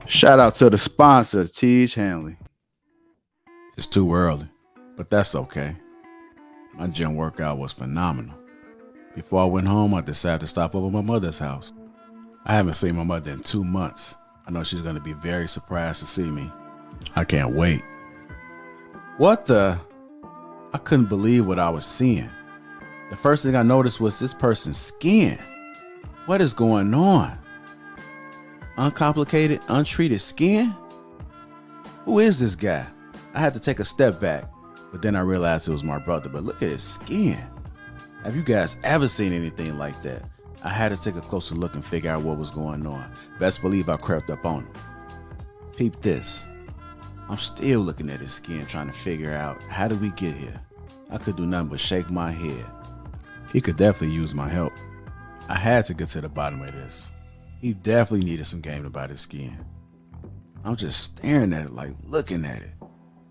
Shout out to the sponsor, Tiege Hanley. It's too early, but that's okay. My gym workout was phenomenal. Before I went home, I decided to stop over at my mother's house. I haven't seen my mother in 2 months. I know she's going to be very surprised to see me. I can't wait. What the? I couldn't believe what I was seeing. The first thing I noticed was this person's skin. What is going on? Uncomplicated, untreated skin? Who is this guy? I had to take a step back, but then I realized it was my brother. But look at his skin. Have you guys ever seen anything like that? I had to take a closer look and figure out what was going on. Best believe I crept up on him. Peep this. I'm still looking at his skin, trying to figure out how did we get here. I could do nothing but shake my head. He could definitely use my help. I had to get to the bottom of this. He definitely needed some game about his skin. I'm just staring at it, like looking at it.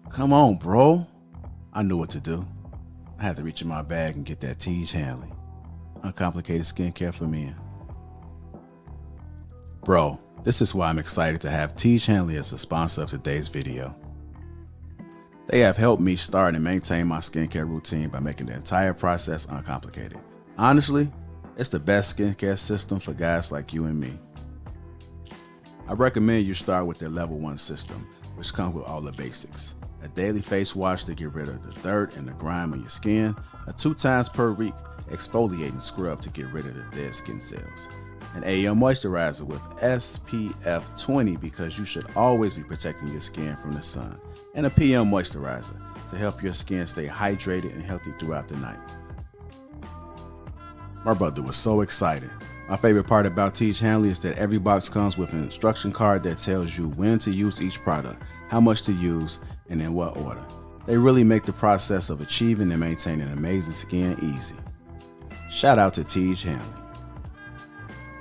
Come on, bro. I knew what to do. I had to reach in my bag and get that Tiege Hanley. Uncomplicated skincare for men. Bro, this is why I'm excited to have Tiege Hanley as the sponsor of today's video. They have helped me start and maintain my skincare routine by making the entire process uncomplicated. Honestly, it's the best skincare system for guys like you and me. I recommend you start with their level 1 system, which comes with all the basics. A daily face wash to get rid of the dirt and the grime on your skin, a 2 times per week exfoliating scrub to get rid of the dead skin cells, an AM moisturizer with SPF 20 because you should always be protecting your skin from the sun, and a PM moisturizer to help your skin stay hydrated and healthy throughout the night. My brother was so excited. My favorite part about Tiege Hanley is that every box comes with an instruction card that tells you when to use each product, how much to use, and in what order. They really make the process of achieving and maintaining amazing skin easy. Shout out to Tiege Hanley.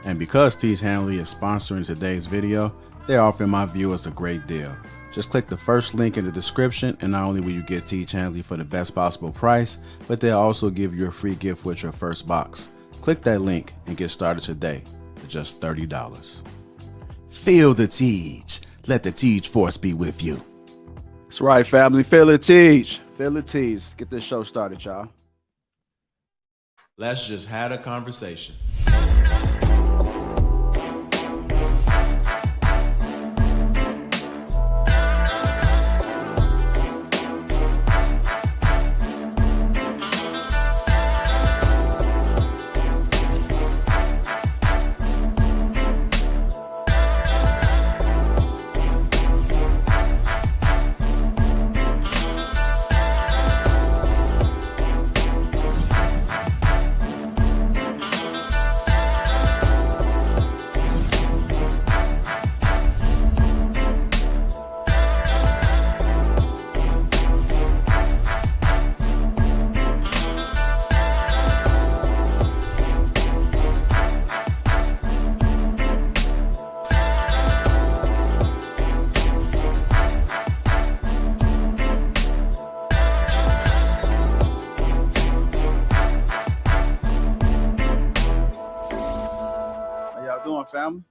And because Tiege Hanley is sponsoring today's video, they're offering my viewers a great deal. Just click the first link in the description, and not only will you get Tiege Hanley for the best possible price, but they'll also give you a free gift with your first box. Click that link and get started today for just $30. Feel the Tiege. Let the Tiege force be with you. That's right, family. Feel the Tiege. Feel the Tiege. Let's get this show started, y'all. Let's just have a conversation. Family.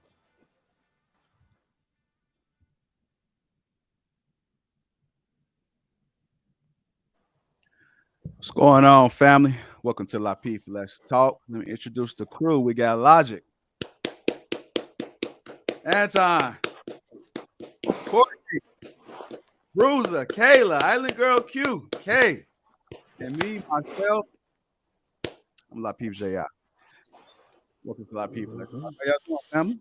What's going on, family? Welcome to Lapeef. Let's talk. Let me introduce the crew. We got Logic, Anton, Courtney, Bruiser, Kayla, Island Girl Q, K, and me, myself. I'm Lapeef J.I. Welcome to Lapeef. Let's talk. How y'all doing, family?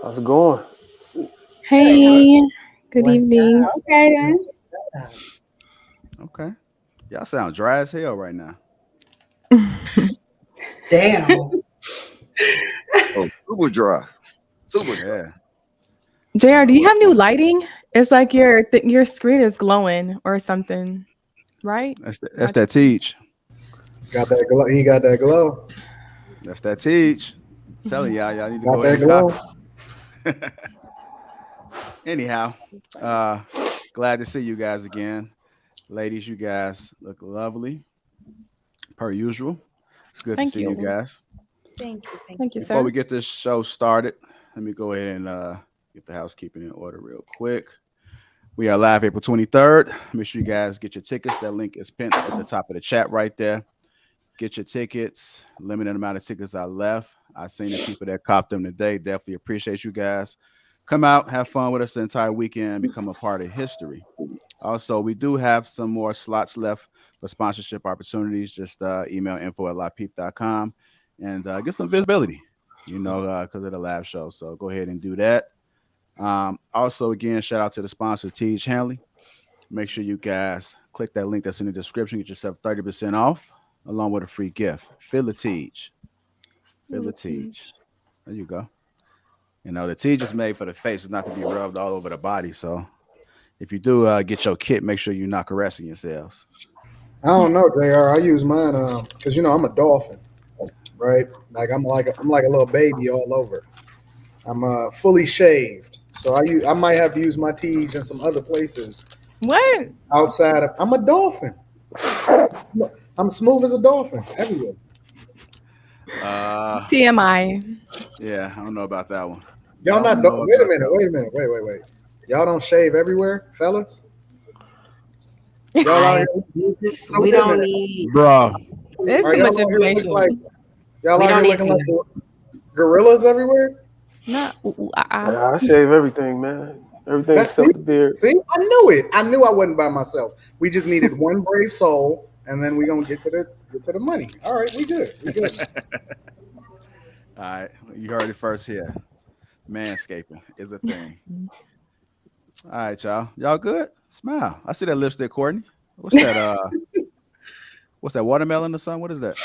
How's it going? Hey, good evening. Okay, then. Okay. Y'all sound dry as hell right now. Damn. Oh, super dry. Super dry. JR, do you have new lighting? It's like your screen is glowing or something, right? That's that Tiege. Got that glow. He got that glow. That's that Tiege. Telling y'all need to Got go that ahead and glow. copy. Anyhow, glad to see you guys again. Ladies, you guys look lovely, per usual. It's good to see you guys. Thank you. Thank you, sir. Before we get this show started, let me go ahead and get the housekeeping in order real quick. We are live April 23rd. Make sure you guys get your tickets. That link is pinned at the top of the chat right there. Get your tickets. Limited amount of tickets are left. I've seen the people that copped them today. Definitely appreciate you guys. Come out, have fun with us the entire weekend, become a part of history. Also, we do have some more slots left for sponsorship opportunities. Just email info@lapeef.com and get some visibility. because of the live show. So go ahead and do that. Also, again, shout out to the sponsor, Tiege, Hanley. Make sure you guys click that link that's in the description. Get yourself 30% off along with a free gift. Feel the Tiege. Feel the Tiege. There you go. The Tiege is made for the face. It's not to be rubbed all over the body. So if you do get your kit, make sure you're not caressing yourselves. I don't know, JR. I use mine because I'm a dolphin, right? Like I'm like a little baby all over. I'm fully shaved, so I might have to use my Tiege in some other places What? outside of. I'm a dolphin. I'm smooth as a dolphin everywhere. TMI. Yeah, I don't know about that one. Y'all not. Don't know Wait a about that minute. Wait. Y'all don't shave everywhere, fellas. Y'all I- out here, we don't need. Bro, There's are too y'all much out here information. looking y'all We out don't here need looking like gorillas everywhere. Not. Yeah, I shave everything, man. Everything That's except the beard. See, I knew it. I knew I wasn't by myself. We just needed one brave soul, and then we gonna get to the money. All right, we good. We good. All right, you heard it first here. Manscaping is a thing. All right, y'all. Y'all good? Smile. I see that lipstick, Courtney. What's that? What's that? Watermelon or something? What is that?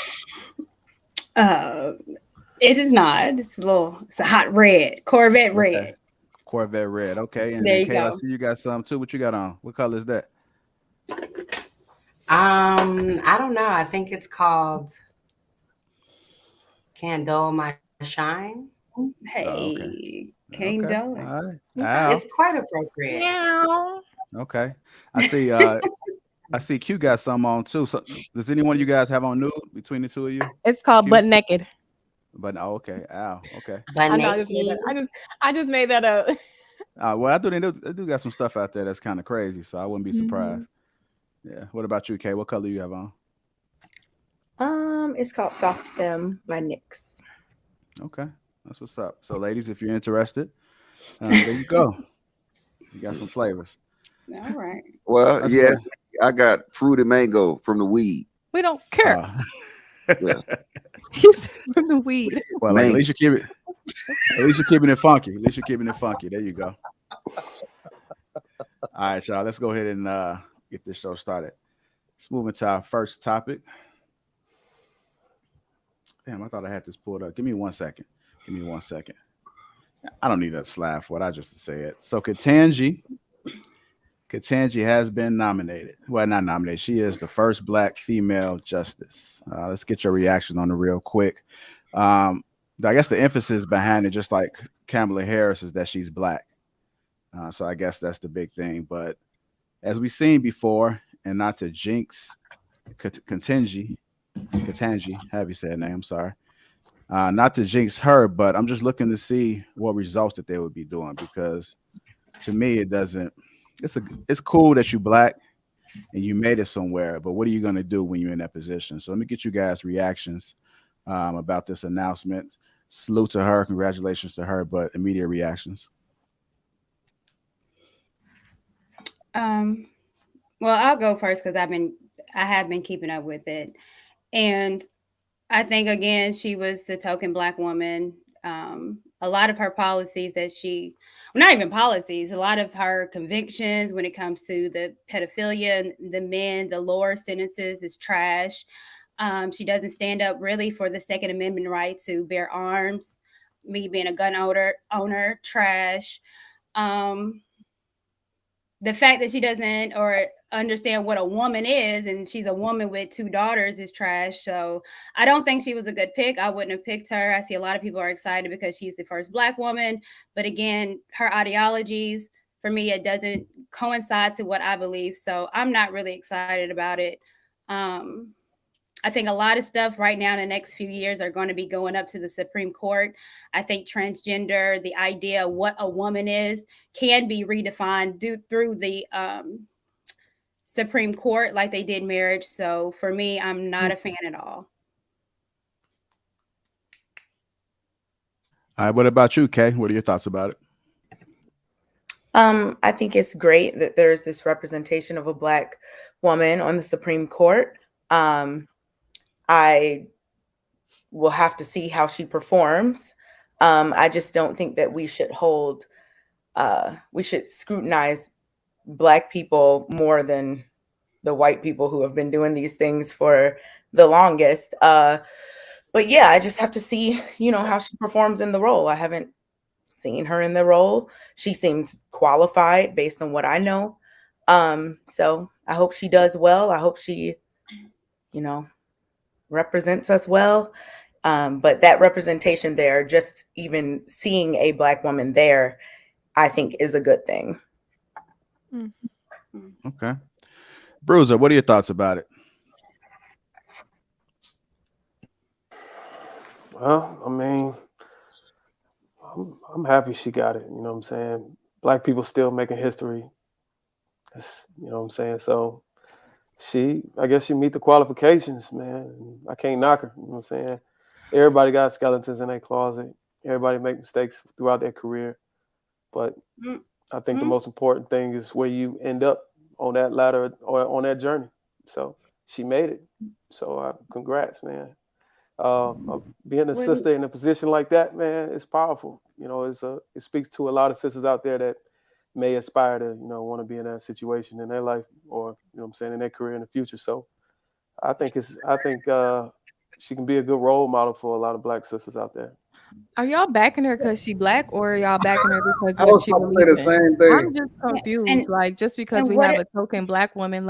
It is not. It's a hot red, Corvette red. Okay. Corvette red. Okay. And There then you Kayla, I go. see you got some too. What you got on? What color is that? I don't know. I think it's called Candle My Shine. Hey, okay. can't Okay. do it. All right. Ow. It's quite appropriate. Meow. Okay. I see. I see Q got some on too. So, does anyone of you guys have on nude between the two of you? It's called Q? Butt Naked. But okay. Ow. Okay. But I know. I just made that. I just made that up. Well, I do. They do got some stuff out there that's kind of crazy, so I wouldn't be surprised. Yeah. What about you, Kay? What color you have on? It's called Soft Femme by NYX. Okay, that's what's up. So, ladies, if you're interested, there you go. You got some flavors. All right. Well, That's yes, I got fruity mango from the weed. We don't care. Yeah. He's from the weed. Well, like, at least you keep it. At least you're keeping it funky. At least you're keeping it funky. There you go. All right, y'all. Let's go ahead and get this show started. Let's move into our first topic. Damn, I thought I had this pulled up. Give me 1 second. I don't need that slide for it. I just say it. So Ketanji has been nominated. Well, not nominated. She is the first Black female justice. Let's get your reaction on it real quick. I guess the emphasis behind it, just like Kamala Harris, is that she's Black. So I guess that's the big thing. But as we've seen before, and not to jinx Ketanji, have you said her name? I'm sorry. Not to jinx her, but I'm just looking to see what results that they would be doing, because to me it doesn't. It's cool that you're Black and you made it somewhere, but what are you going to do when you're in that position? So let me get you guys' reactions about this announcement. Salute to her, congratulations to her, but immediate reactions. Well, I'll go first because I have been keeping up with it, and I think again she was the token Black woman. A lot of her policies not even policies, a lot of her convictions when it comes to the pedophilia, the men, the lower sentences is trash. She doesn't stand up really for the Second Amendment right to bear arms. Me being a gun owner, trash. The fact that she doesn't or understand what a woman is, and she's a woman with 2 daughters, is trash. So I don't think she was a good pick. I wouldn't have picked her. I see a lot of people are excited because she's the first Black woman. But again, her ideologies, for me, it doesn't coincide to what I believe. So I'm not really excited about it. I think a lot of stuff right now in the next few years are going to be going up to the Supreme Court. I think transgender, the idea of what a woman is, can be redefined through the Supreme Court like they did marriage. So for me, I'm not a fan at all. All right, what about you, Kay? What are your thoughts about it? I think it's great that there's this representation of a Black woman on the Supreme Court. I will have to see how she performs. I just don't think that we should we should scrutinize Black people more than the white people who have been doing these things for the longest. But yeah, I just have to see, how she performs in the role. I haven't seen her in the role. She seems qualified based on what I know. So I hope she does well. I hope she, represents us well. But that representation there, just even seeing a Black woman there, I think is a good thing. Okay. Bruiser, what are your thoughts about it? Well, I mean, I'm happy she got it. You know what I'm saying? Black people still making history. You know what I'm saying? So I guess she meet the qualifications, man. I can't knock her. You know what I'm saying? Everybody got skeletons in their closet. Everybody make mistakes throughout their career. But I think the most important thing is where you end up on that ladder or on that journey. So she made it. So congrats, man. Being a sister in a position like that, man, it's powerful. It speaks to a lot of sisters out there that may aspire to, want to be in that situation in their life or, in their career in the future. So I think she can be a good role model for a lot of Black sisters out there. Are y'all backing her because she Black, or are y'all backing her because I what was she about to say believes the in? same thing. I'm just confused. Just because we have a token Black woman,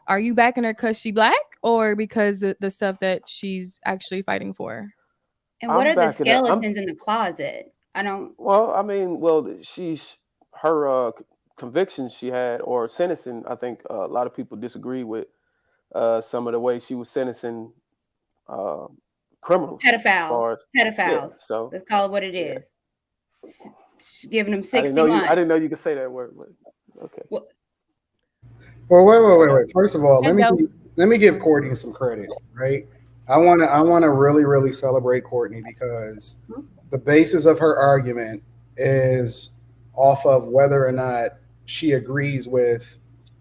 are you backing her because she Black, or because of the stuff that she's actually fighting for? And what are the skeletons in the closet? I don't. Well, I mean, her convictions she had or sentencing. I think a lot of people disagree with some of the way she was sentencing criminals. Pedophiles. Yeah, so let's call it what it is. Giving them 60 months. I didn't know you could say that word, but okay. Well, wait. First of all, let me give Courtney some credit, right? I want to really, really celebrate Courtney because the basis of her argument is off of whether or not she agrees with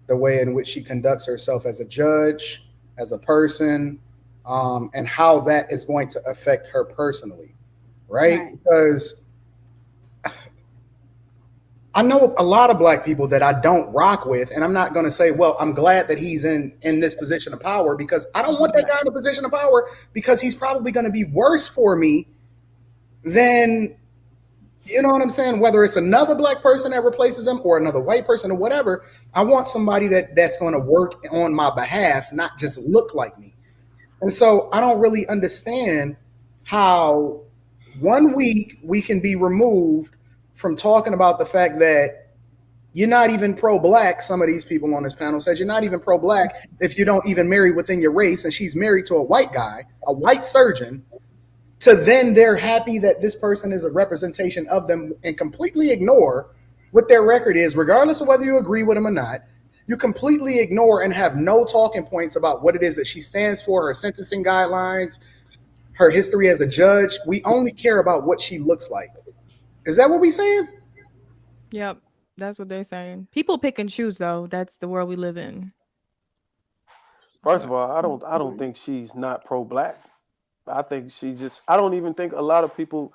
the way in which she conducts herself as a judge, as a person, and how that is going to affect her personally, right? Because I know a lot of Black people that I don't rock with, and I'm not going to say, well, I'm glad that he's in this position of power, because I don't want that guy in a position of power, because he's probably going to be worse for me than, you know what I'm saying? Whether it's another Black person that replaces him or another white person or whatever, I want somebody that's going to work on my behalf, not just look like me. And so I don't really understand how 1 week we can be removed from talking about the fact that you're not even pro-Black. Some of these people on this panel says you're not even pro-Black if you don't even marry within your race, and she's married to a white guy, a white surgeon, to then they're happy that this person is a representation of them and completely ignore what their record is, regardless of whether you agree with them or not. You completely ignore and have no talking points about what it is that she stands for, her sentencing guidelines, her history as a judge. We only care about what she looks like. Is that what we're saying? Yep, that's what they're saying. People pick and choose, though. That's the world we live in. First of all, I don't think she's not pro-Black. I think I don't even think a lot of people.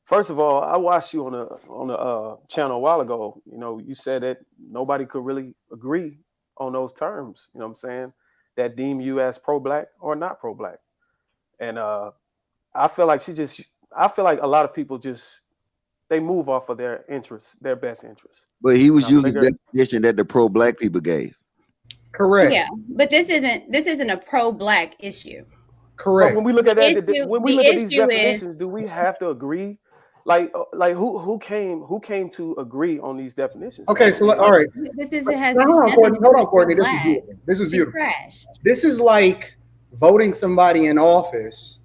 First of all, I watched you on a channel a while ago. You said that nobody could really agree on those terms. You know what I'm saying? That deem you as pro-Black or not pro-Black. And I feel like a lot of people they move off of their interests, their best interests. But he was using the definition that the pro-Black people gave. Correct. Yeah, but this isn't a pro-Black issue. Correct. But when we look at that, when we look at these definitions, do we have to agree? Like who came to agree on these definitions? Okay, so all right. Hold on, Courtney. This is beautiful. This is like voting somebody in office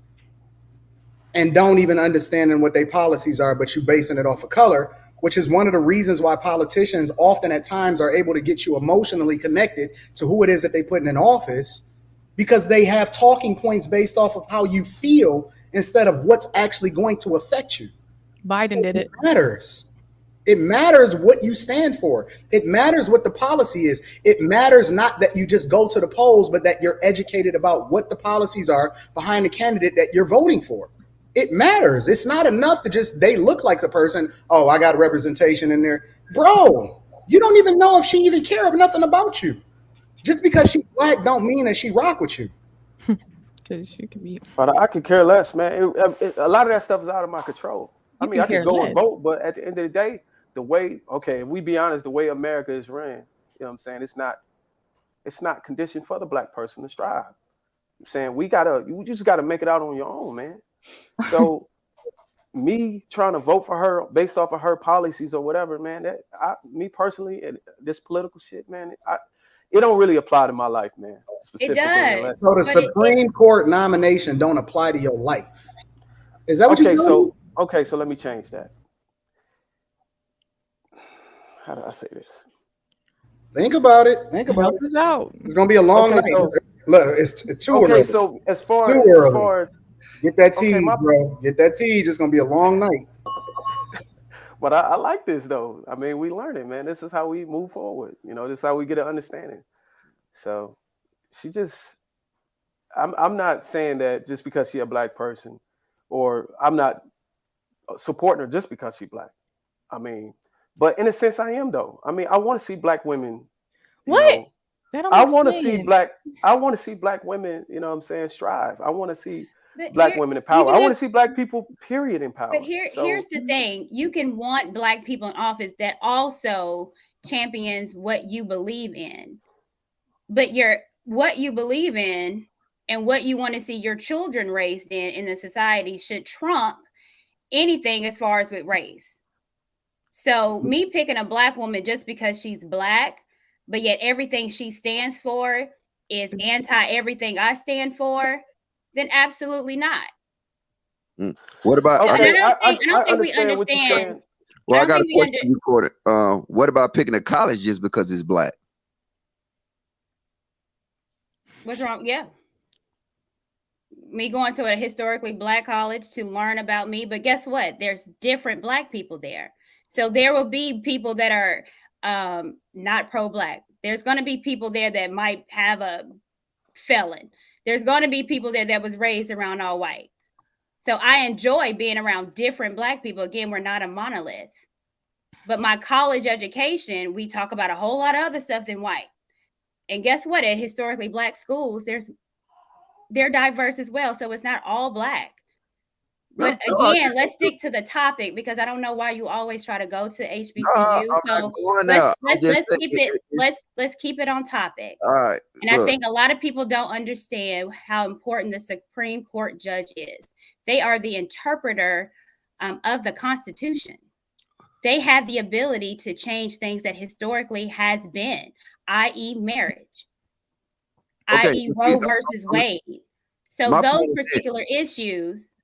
and don't even understanding what their policies are, but you basing it off of color, which is one of the reasons why politicians often at times are able to get you emotionally connected to who it is that they put in office, because they have talking points based off of how you feel instead of what's actually going to affect you. Biden did it. It matters. It matters what you stand for. It matters what the policy is. It matters not that you just go to the polls, but that you're educated about what the policies are behind the candidate that you're voting for. It matters. It's not enough to just they look like the person. Oh, I got representation in there, bro. You don't even know if she even care of nothing about you. Just because she's black don't mean that she rock with you. Because she could be. But I could care less, man. A lot of that stuff is out of my control. I mean, I could go and vote, but at the end of the day, the way, okay, we be honest, the way America is ran, you know what I'm saying? It's not conditioned for the black person to strive. I'm saying you just gotta make it out on your own, man. So me trying to vote for her based off of her policies or whatever, man, me personally, and this political shit, man, it don't really apply to my life, man. It does. So the Supreme Court nomination don't apply to your life. Is that what you're saying? Okay, so let me change that. How do I say this? Think about it. Think about it. It's gonna be a long night. Look, it's too early. Okay, so as far as get that Tiege, bro. Get that Tiege. It's gonna be a long night. But I like this though. I mean, we learn it, man. This is how we move forward. You know, this is how we get an understanding. So I'm not saying that just because she's a black person, or I'm not supporting her just because she's black. I mean, but in a sense, I am though. I mean, I want to see black women. I want to see black women. You know what I'm saying? Strive. I want to see black women in power. I want to see black people, period, in power. But here's the thing: you can want black people in office that also champions what you believe in, but what you believe in and what you want to see your children raised in the society should trump anything as far as with race. So me picking a black woman just because she's black, but yet everything she stands for is anti everything I stand for, then absolutely not. What about? I don't think we understand. Well, I got a question recorded. What about picking a college just because it's black? What's wrong? Yeah. Me going to a historically black college to learn about me, but guess what? There's different black people there. So there will be people that are not pro-black. There's going to be people there that might have a felon. There's going to be people there that was raised around all white. So I enjoy being around different black people. Again, we're not a monolith. But my college education, we talk about a whole lot of other stuff than white. And guess what? At historically black schools, they're diverse as well. So it's not all black. But again, let's stick to the topic because I don't know why you always try to go to HBCU. So let's keep it on topic. All right. And I think a lot of people don't understand how important the Supreme Court judge is. They are the interpreter of the Constitution. They have the ability to change things that historically has been, i.e. marriage, i.e. Roe versus Wade. So those particular issues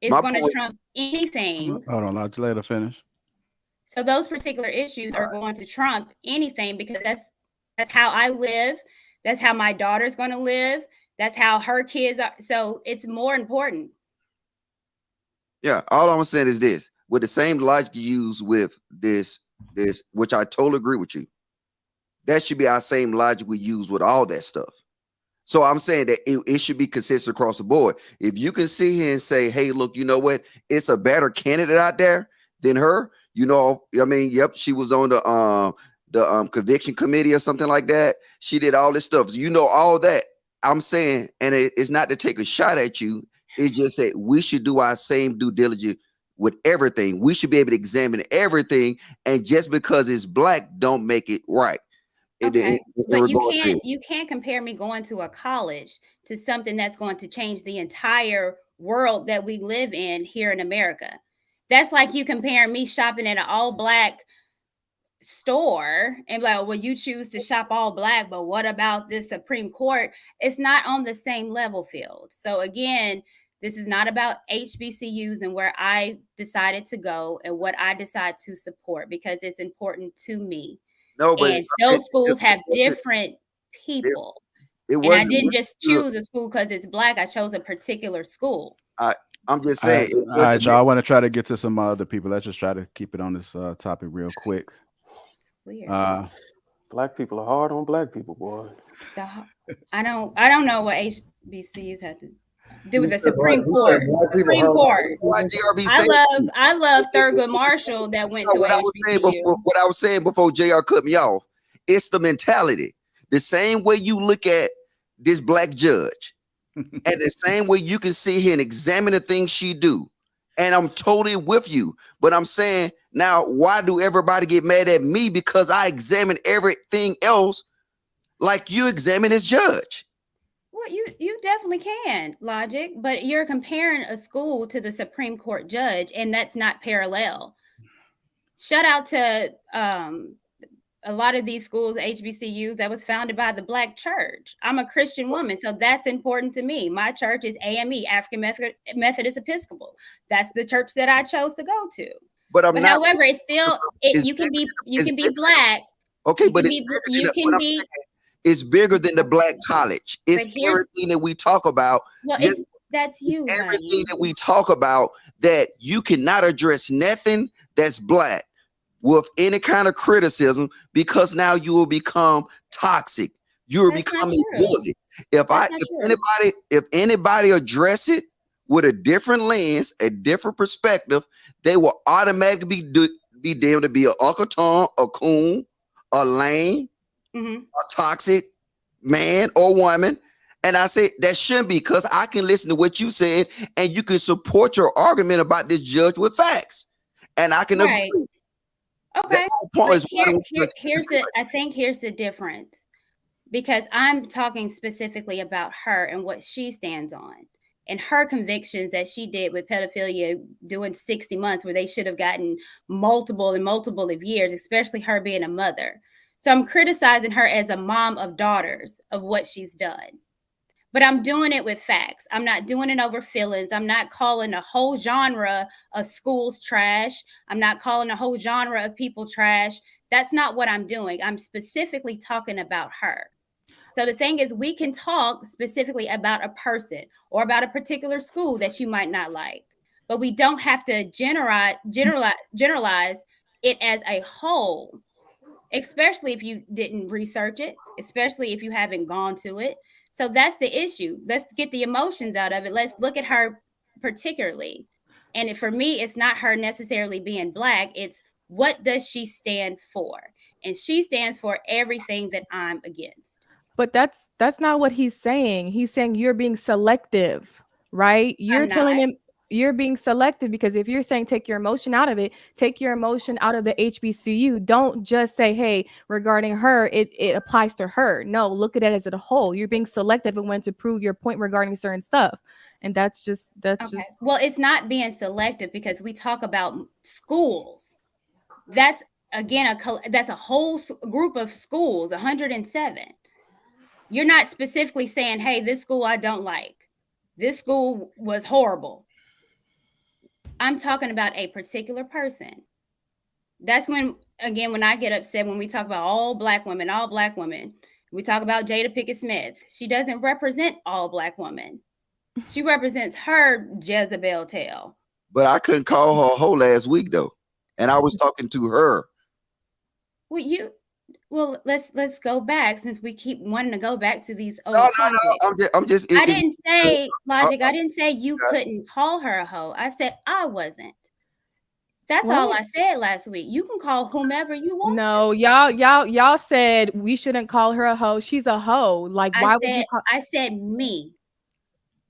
is going to trump anything. Hold on, I'll let her finish. So those particular issues are going to trump anything because that's how I live. That's how my daughter's going to live. That's how her kids are. So it's more important. Yeah, all I'm saying is this: with the same logic you use with this, which I totally agree with you. That should be our same logic we use with all that stuff. So I'm saying that it should be consistent across the board. If you can sit here and say, hey, look, you know what? It's a better candidate out there than her. You know, I mean, yep, she was on the conviction committee or something like that. She did all this stuff. So you know all that. I'm saying, and it's not to take a shot at you. It's just that we should do our same due diligence with everything. We should be able to examine everything. And just because it's black, don't make it right. Okay. But you can't compare me going to a college to something that's going to change the entire world that we live in here in America. That's like you comparing me shopping at an all black store and like, well, you choose to shop all black, but what about this Supreme Court? It's not on the same level field. So again, this is not about HBCUs and where I decided to go and what I decide to support because it's important to me. No, but and those schools have different people. And I didn't just choose a school because it's black. I chose a particular school. I'm just saying. All right, y'all. I want to try to get to some other people. Let's just try to keep it on this topic real quick. Weird. Black people are hard on black people, boy. I don't know what HBCUs have to. do with the You said Supreme black- you Court. said black people Supreme hurt Court. Why JRB I love Thurgood Marshall that went to what I was saying HBCU. before, what I was saying before JR cut me off. It's the mentality. The same way you look at this black judge, and the same way you can sit here and examine the things she do. And I'm totally with you. But I'm saying now, why do everybody get mad at me because I examine everything else like you examine this judge? Well, you definitely can, Logic, but you're comparing a school to the Supreme Court judge, and that's not parallel. Shout out to a lot of these schools, HBCUs, that was founded by the Black church. I'm a Christian woman, so that's important to me. My church is AME, African Methodist Episcopal. That's the church that I chose to go to. But however, it's still you can be black. Okay, but it's bigger than the black college. It's everything that we talk about. Well, that's you. Everything that we talk about, that you cannot address nothing that's black with any kind of criticism, because now you will become toxic. You're becoming bully. If anybody address it with a different lens, a different perspective, they will automatically be deemed to be an Uncle Tom, a coon, a lame, a toxic man or woman. And I say that shouldn't be, because I can listen to what you said and you can support your argument about this judge with facts. And I can agree. Okay. I think here's the difference, because I'm talking specifically about her and what she stands on and her convictions that she did with pedophilia, doing 60 months where they should have gotten multiple of years, especially her being a mother. So I'm criticizing her as a mom of daughters of what she's done. But I'm doing it with facts. I'm not doing it over feelings. I'm not calling a whole genre of schools trash. I'm not calling a whole genre of people trash. That's not what I'm doing. I'm specifically talking about her. So the thing is, we can talk specifically about a person or about a particular school that you might not like, but we don't have to generalize it as a whole, especially if you didn't research it, especially if you haven't gone to it. So that's the issue. Let's get the emotions out of it. Let's look at her particularly. And for me, it's not her necessarily being black. It's what does she stand for? And she stands for everything that I'm against. But that's not what he's saying. He's saying you're being selective, right? You're telling him you're being selective, because if you're saying take your emotion out of it, take your emotion out of the HBCU. Don't just say, hey, regarding her, it applies to her. No, look at it as a whole. You're being selective and when to prove your point regarding certain stuff. And that's just well, it's not being selective, because we talk about schools. That's again that's a whole group of schools, 107. You're not specifically saying, hey, this school I don't like. This school was horrible. I'm talking about a particular person. That's when I get upset when we talk about all black women. We talk about Jada Pinkett Smith. She doesn't represent all black women. She represents her Jezebel tail. But I couldn't call her a hoe last week though, and I was talking to her. Well, let's go back, since we keep wanting to go back to these old topics. I'm just. I didn't say, Logic. I didn't say you couldn't call her a hoe. I said I wasn't. That's all I said last week. You can call whomever you want. No, y'all said we shouldn't call her a hoe. She's a hoe. Like, why would you? I said me.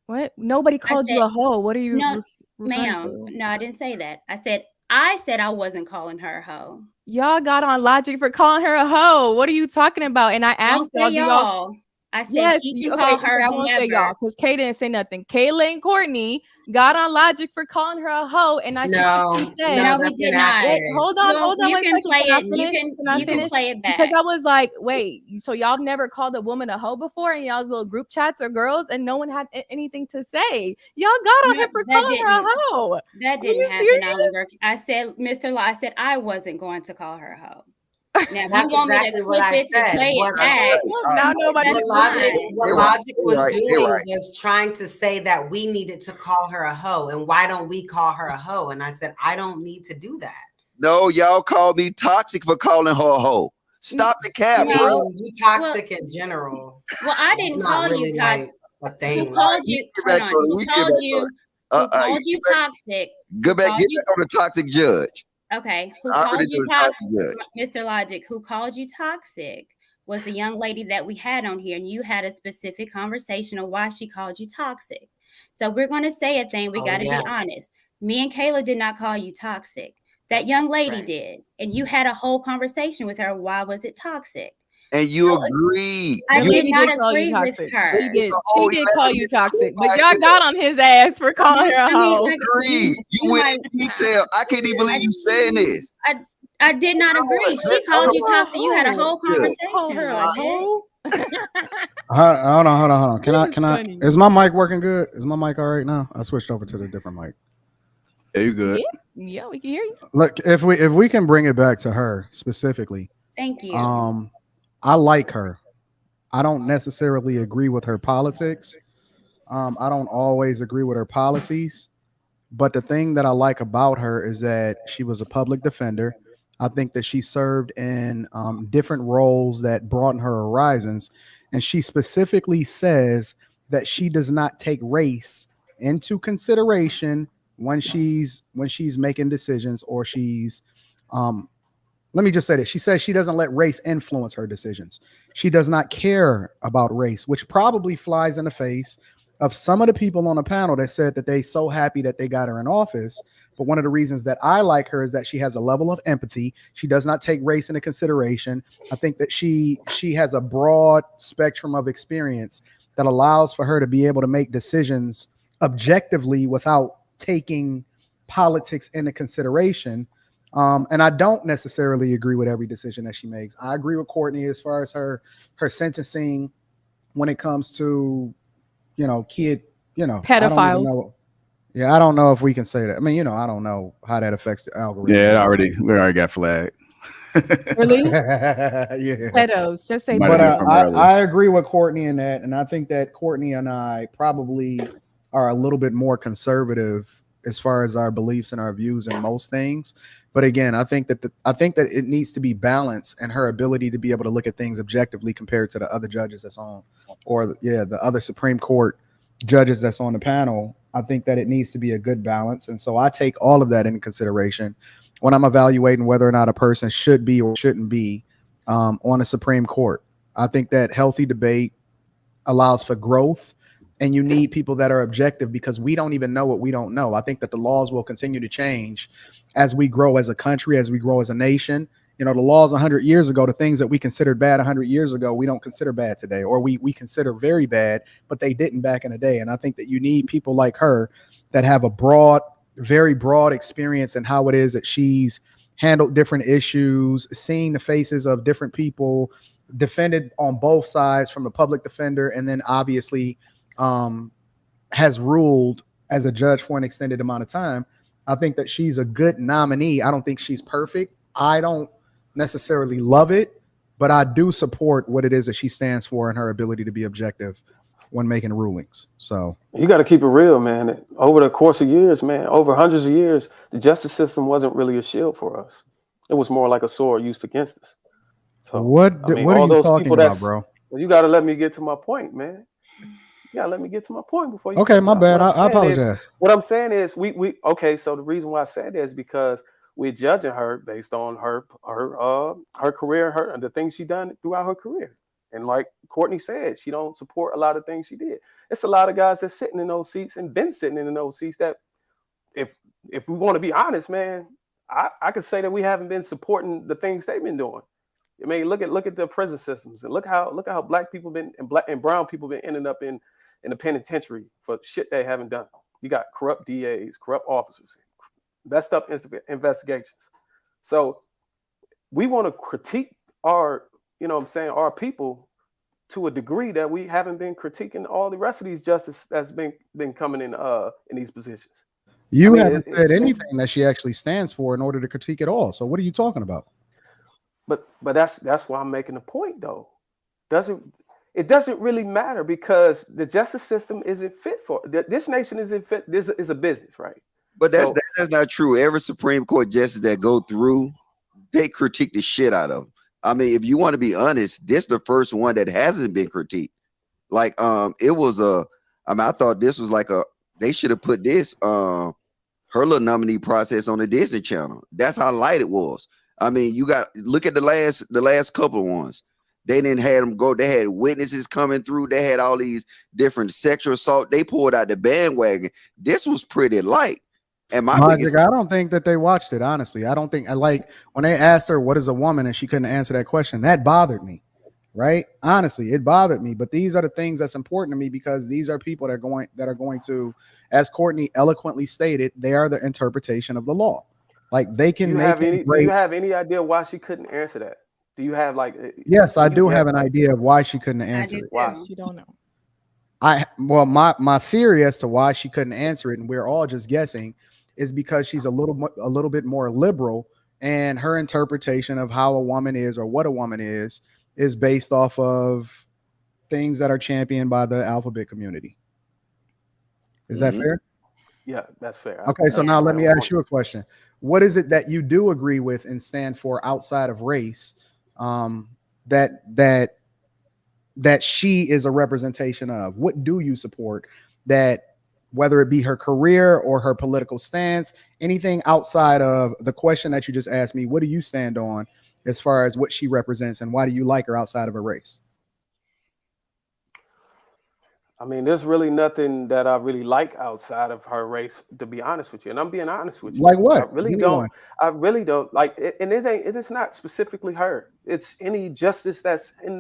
What? Nobody called you a hoe. What are you? No, ma'am. No, I didn't say that. I said I wasn't calling her a hoe. Y'all got on Logic for calling her a hoe. What are you talking about? And I asked y'all. I said, yes, you can call her. I won't say y'all, because Kay didn't say nothing. Kayla and Courtney got on Logic for calling her a hoe, and I no, we did not. Hold on. You can play it. You can play it back. Because I was like, wait, so y'all never called a woman a hoe before in y'all's little group chats or girls, and no one had anything to say. Y'all got on her for calling her a hoe. That didn't happen, Oliver. I said, Mr. Law, I said I wasn't going to call her a hoe. Now, that's exactly what I said. What Logic was doing was trying to say that we needed to call her a hoe, and why don't we call her a hoe? And I said, I don't need to do that. No, y'all called me toxic for calling her a hoe. Stop the cap, bro. You toxic in general. Well, I didn't call you toxic. thing. Who called you? Hold on. Who called you? Who called you toxic? Get back on the toxic judge. Okay. Who called you toxic? Mr. Logic, who called you toxic was the young lady that we had on here, and you had a specific conversation on why she called you toxic. So we're going to say a thing. We got to be honest. Me and Kayla did not call you toxic. That young lady did. And you had a whole conversation with her. Why was it toxic? And you agreed. I did not agree with her. She did call you toxic, but y'all got on his ass for calling her a hoe. Agreed. You went in detail. I can't even believe you saying this. I did not agree. She called you toxic. You had a whole conversation. Hold on. Can I? Is my mic working good? Is my mic all right now? I switched over to the different mic. Yeah, you good? Yeah, we can hear you. Look, if we can bring it back to her specifically. Thank you. I like her. I don't necessarily agree with her politics. I don't always agree with her policies. But the thing that I like about her is that she was a public defender. I think that she served in different roles that broaden her horizons. And she specifically says that she does not take race into consideration when she's making decisions, or she's let me just say this. She says she doesn't let race influence her decisions. She does not care about race, which probably flies in the face of some of the people on the panel that said that they so happy that they got her in office. But one of the reasons that I like her is that she has a level of empathy. She does not take race into consideration. I think that she has a broad spectrum of experience that allows for her to be able to make decisions objectively without taking politics into consideration. And I don't necessarily agree with every decision that she makes. I agree with Courtney as far as her sentencing when it comes to, pedophiles. I don't know if we can say that. I mean, I don't know how that affects the algorithm. Yeah, we already got flagged. Really? Yeah. Pedos. Just say. But I agree with Courtney in that, and I think that Courtney and I probably are a little bit more conservative as far as our beliefs and our views in most things. But again, I think that it needs to be balanced, and her ability to be able to look at things objectively compared to the other judges that's on, or the other Supreme Court judges that's on the panel. I think that it needs to be a good balance. And so I take all of that into consideration when I'm evaluating whether or not a person should be or shouldn't be on the Supreme Court. I think that healthy debate allows for growth, and you need people that are objective, because we don't even know what we don't know. I think that the laws will continue to change as we grow as a country, as we grow as a nation. The laws 100 years ago, the things that we considered bad 100 years ago, we don't consider bad today, or we consider very bad, but they didn't back in the day. And I think that you need people like her that have a very broad experience in how it is that she's handled different issues, seeing the faces of different people, defended on both sides from the public defender, and then obviously has ruled as a judge for an extended amount of time. I think that she's a good nominee. I don't think she's perfect. I don't necessarily love it, but I do support what it is that she stands for and her ability to be objective when making rulings. So you got to keep it real, man. Over the course of years, man, over hundreds of years, the justice system wasn't really a shield for us. It was more like a sword used against us. So what are you talking about, bro? Well, you got to let me get to my point, man. You gotta let me get to my point before you. Okay, my bad. I apologize. What I'm saying is, okay. So the reason why I said that is because we're judging her based on her career, the things she done throughout her career. And like Courtney said, she don't support a lot of things she did. It's a lot of guys that's sitting in those seats and been sitting in those seats that, if we want to be honest, man, I could say that we haven't been supporting the things they've been doing. I mean, look at the prison systems, and look how black people been and brown people been ending up in the penitentiary for shit they haven't done. You got corrupt DAs, corrupt officers, messed up investigations. So we want to critique our people to a degree that we haven't been critiquing all the rest of these justices that's been coming in these positions. You haven't said anything that she actually stands for in order to critique it all. So what are you talking about? But that's why I'm making the point, though. It doesn't really matter, because the justice system isn't fit for this nation. Isn't fit. This is a business, right? But that's not true. Every Supreme Court justice that go through, they critique the shit out of them. I mean, if you want to be honest, this is the first one that hasn't been critiqued. Like it was I thought this was like they should have put this her little nominee process on the Disney Channel. That's how light it was. I mean, you got look at the last couple of ones. They didn't have them go. They had witnesses coming through. They had all these different sexual assault. They pulled out the bandwagon. This was pretty light. And I don't think that they watched it. Honestly, I don't think. Like when they asked her what is a woman and she couldn't answer that question, that bothered me. Right? Honestly, it bothered me. But these are the things that's important to me because these are people that are going to, as Courtney eloquently stated, they are the interpretation of the law. Like they can do you have any idea why she couldn't answer that? Do you have like? Yes, I do have an idea of why she couldn't answer it. Why she don't know? My theory as to why she couldn't answer it, and we're all just guessing, is because she's a little bit more liberal, and her interpretation of how a woman is or what a woman is based off of things that are championed by the alphabet community. Is that fair? Yeah, that's fair. Okay, so now let me ask you a question. What is it that you do agree with and stand for outside of race that she is a representation of? What do you support that, whether it be her career or her political stance, anything outside of the question that you just asked me? What do you stand on as far as what she represents, and why do you like her outside of her race? I mean, there's really nothing that I really like outside of her race, to be honest with you. And I'm being honest with you. Like what? I really don't like it. And it is not specifically her. It's any justice that's on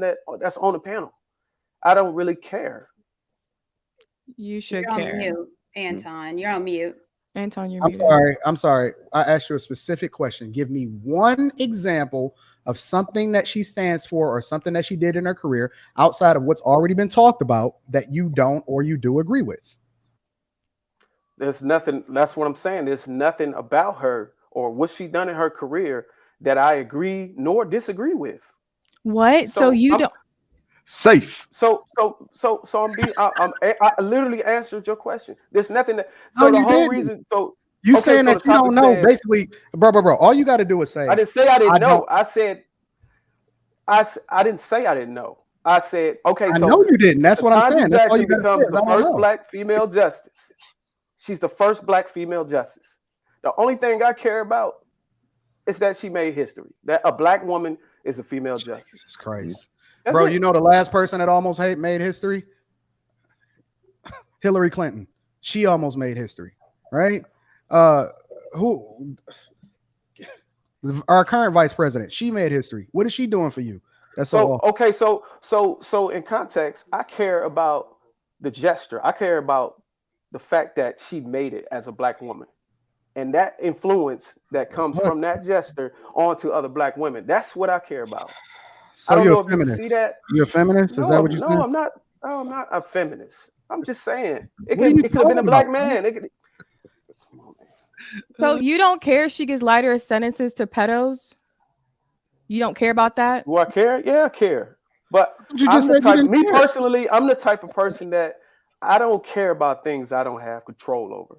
the panel. I don't really care. You should You're care. On mute, Anton. You're on mute. Anton, you're I'm sorry. I asked you a specific question. Give me one example of something that she stands for or something that she did in her career outside of what's already been talked about that you don't or you do agree with. There's nothing. That's what I'm saying. There's nothing about her or what she done in her career that I agree nor disagree with. What? So you don't. Safe. So I literally answered your question. There's nothing that. So the whole reason. So you saying that you don't know, basically, bro. All you got to do is say. I didn't say I didn't know. I said. I didn't say I didn't know. I said okay. I know you didn't. That's what I'm saying. That's all you becomes the first black female justice. She's the first black female justice. The only thing I care about is that she made history. That a black woman is a female justice. Jesus Christ. Bro, you know the last person that almost made history? Hillary Clinton. She almost made history, right? Who? Our current vice president. She made history. What is she doing for you? That's all. Okay, so in context, I care about the gesture. I care about the fact that she made it as a black woman, and that influence that comes from that gesture onto other black women. That's what I care about. So you're a feminist. See that? You're a feminist? Is that what you're saying? No, I'm not. No, I'm not a feminist. I'm just saying it could have been a black man. So you don't care she gets lighter sentences to pedos? You don't care about that? Do I care? Yeah, I care. But personally, I'm the type of person that I don't care about things I don't have control over.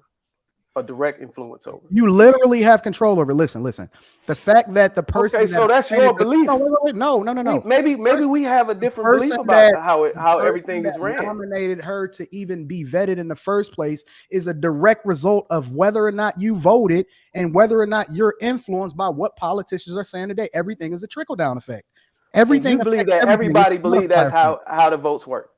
A direct influence over. You literally have control over. Listen. The fact that the person. Okay, so that's your belief. No. Maybe we have a different belief about how everything is ran. Nominated her to even be vetted in the first place is a direct result of whether or not you voted and whether or not you're influenced by what politicians are saying today. Everything is a trickle down effect. Everything. You believe that everybody believes that's how the votes work.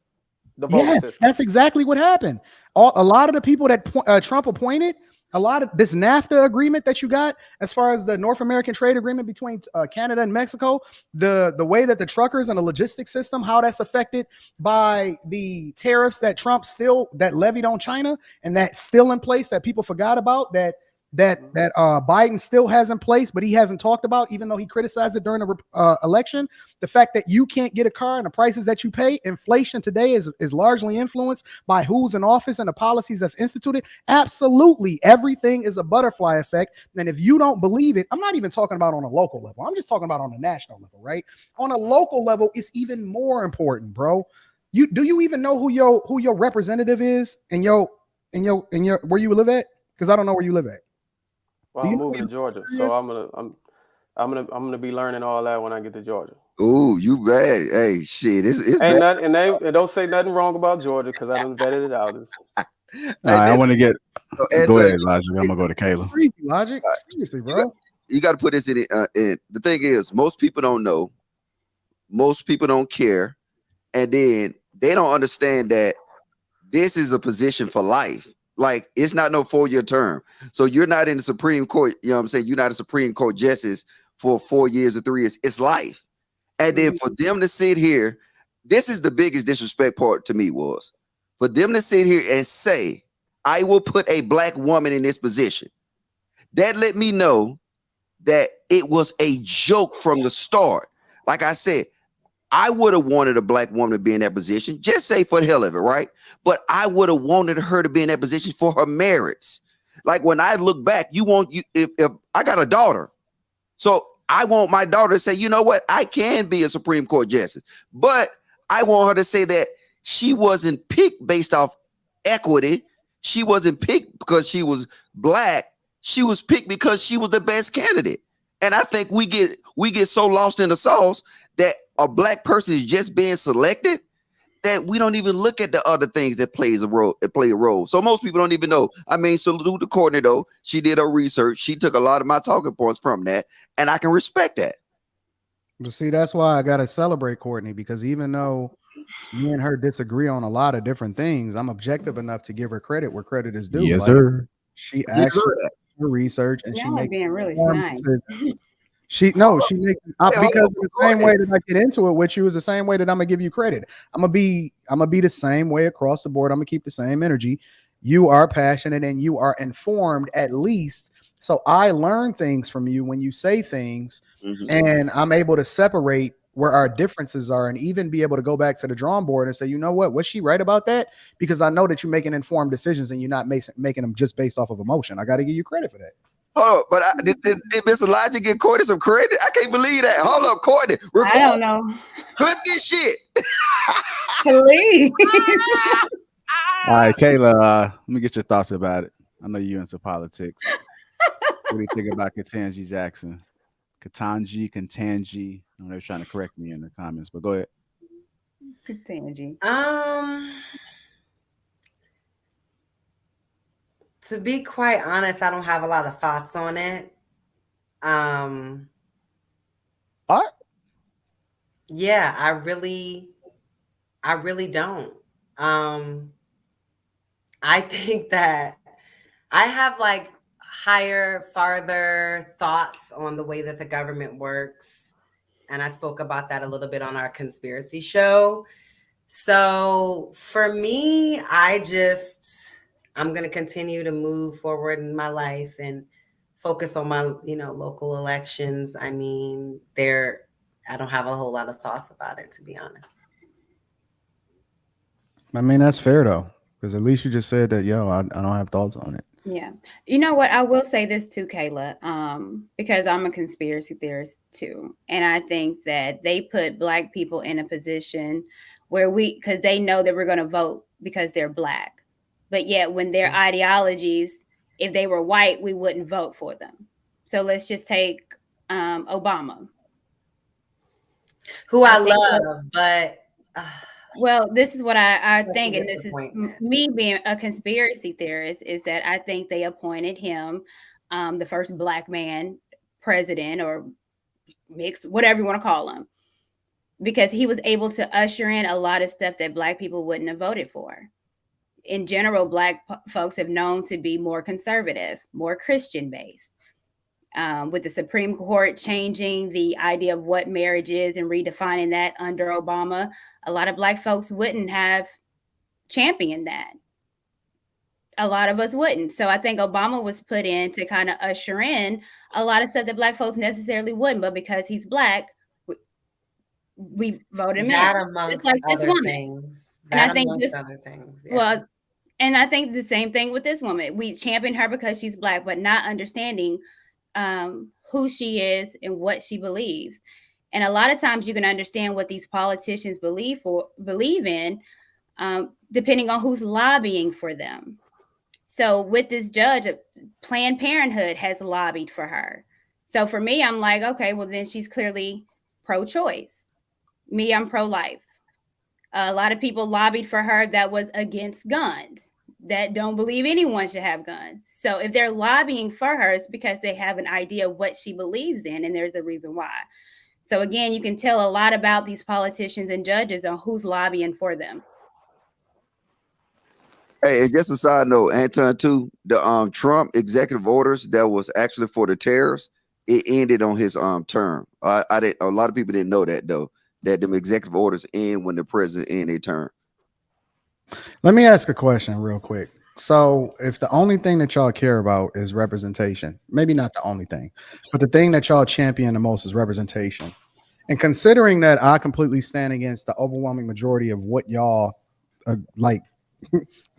Yes, that's exactly what happened. A lot of the people that Trump appointed, a lot of this NAFTA agreement that you got, as far as the North American trade agreement between Canada and Mexico, the way that the truckers and the logistics system, how that's affected by the tariffs that Trump that levied on China, and that's still in place that people forgot about, that Biden still has in place, but he hasn't talked about, even though he criticized it during the election. The fact that you can't get a car and the prices that you pay, inflation today is largely influenced by who's in office and the policies that's instituted. Absolutely. Everything is a butterfly effect. And if you don't believe it, I'm not even talking about on a local level. I'm just talking about on a national level, right? On a local level, it's even more important, bro. Do you even know who your representative is in your where you live at? Because I don't know where you live at. Well, I'm moving to Georgia, so I'm gonna be learning all that when I get to Georgia. Oh, you bad. Hey, shit, it's Ain't bad. nothing, and don't say nothing wrong about Georgia because I done vetted it out. All Hey, right, I listen, want to get. so, Go Antonio, ahead, Logic. I'm gonna go to Kayla. Crazy logic. Seriously, bro. you got to put this in it. The thing is, most people don't know. Most people don't care, and then they don't understand that this is a position for life. Like, it's not no 4-year term. So you're not in the Supreme Court. You know what I'm saying? You're not a Supreme Court justice for 4 years or 3 years. It's life. And then for them to sit here, this is the biggest disrespect part to me was for them to sit here and say, I will put a black woman in this position. That let me know that it was a joke from the start. Like I said, I would have wanted a black woman to be in that position, just say for the hell of it, right? But I would have wanted her to be in that position for her merits. Like when I look back, if I got a daughter, so I want my daughter to say, you know what, I can be a Supreme Court justice, but I want her to say that she wasn't picked based off equity. She wasn't picked because she was black. She was picked because she was the best candidate. And I think we get so lost in the sauce that a black person is just being selected that we don't even look at the other things that play a role. So most people don't even know. I mean, salute to Courtney though. She did her research. She took a lot of my talking points from that, and I can respect that. But see, that's why I gotta celebrate Courtney, because even though me and her disagree on a lot of different things, I'm objective enough to give her credit where credit is due. Yes, like, sir. she actually did her research and she Y'all are makes being really informed snide. decisions. She makes because the same way that I get into it with you is the same way that I'm gonna give you credit. I'm gonna be the same way across the board. I'm gonna keep the same energy. You are passionate and you are informed, at least. So I learn things from you when you say things, and I'm able to separate where our differences are and even be able to go back to the drawing board and say, you know what, was she right about that? Because I know that you're making informed decisions and you're not making them just based off of emotion. I got to give you credit for that. Hold up, but did Mr. Elijah get Courtney some credit? I can't believe that. Hold up, Courtney. I don't know. Clip this shit. Please. All right, Kayla, let me get your thoughts about it. I know you're into politics. What do you think about Ketanji Jackson? Ketanji. I know they're trying to correct me in the comments, but go ahead. Ketanji. To be quite honest, I don't have a lot of thoughts on it. What? Yeah, I really don't. I think that I have like higher, farther thoughts on the way that the government works. And I spoke about that a little bit on our conspiracy show. So for me, I'm going to continue to move forward in my life and focus on my, local elections. I mean, I don't have a whole lot of thoughts about it, to be honest. I mean, that's fair though, because at least you just said that, I don't have thoughts on it. Yeah. You know what? I will say this too, Kayla, because I'm a conspiracy theorist too. And I think that they put Black people in a position where because they know that we're going to vote because they're Black. But yet when their ideologies, if they were white, we wouldn't vote for them. So let's just take Obama. Who I love, but... well, this is what I think, and this is me being a conspiracy theorist, is that I think they appointed him the first Black man president, or mixed, whatever you want to call him, because he was able to usher in a lot of stuff that Black people wouldn't have voted for. In general, Black folks have known to be more conservative, more Christian-based. With the Supreme Court changing the idea of what marriage is and redefining that under Obama, a lot of Black folks wouldn't have championed that. A lot of us wouldn't. So I think Obama was put in to kind of usher in a lot of stuff that Black folks necessarily wouldn't, but because he's Black, we vote him that in. Amongst like other things. And I think other things. Yeah. Well, and I think the same thing with this woman. We champion her because she's Black, but not understanding who she is and what she believes. And a lot of times you can understand what these politicians believe in, depending on who's lobbying for them. So with this judge, Planned Parenthood has lobbied for her. So for me, I'm like, okay, well then she's clearly pro-choice. Me, I'm pro-life. A lot of people lobbied for her that was against guns, that don't believe anyone should have guns. So if they're lobbying for her, it's because they have an idea of what she believes in, and there's a reason why. So again, you can tell a lot about these politicians and judges on who's lobbying for them. Hey, and just a side note, Anton, too, the Trump executive orders that was actually for the tariffs, it ended on his term. I didn't. A lot of people didn't know that though. That the executive orders end when the president end their term. Let me ask a question real quick. So if the only thing that y'all care about is representation, maybe not the only thing, but the thing that y'all champion the most is representation. And considering that I completely stand against the overwhelming majority of what y'all like,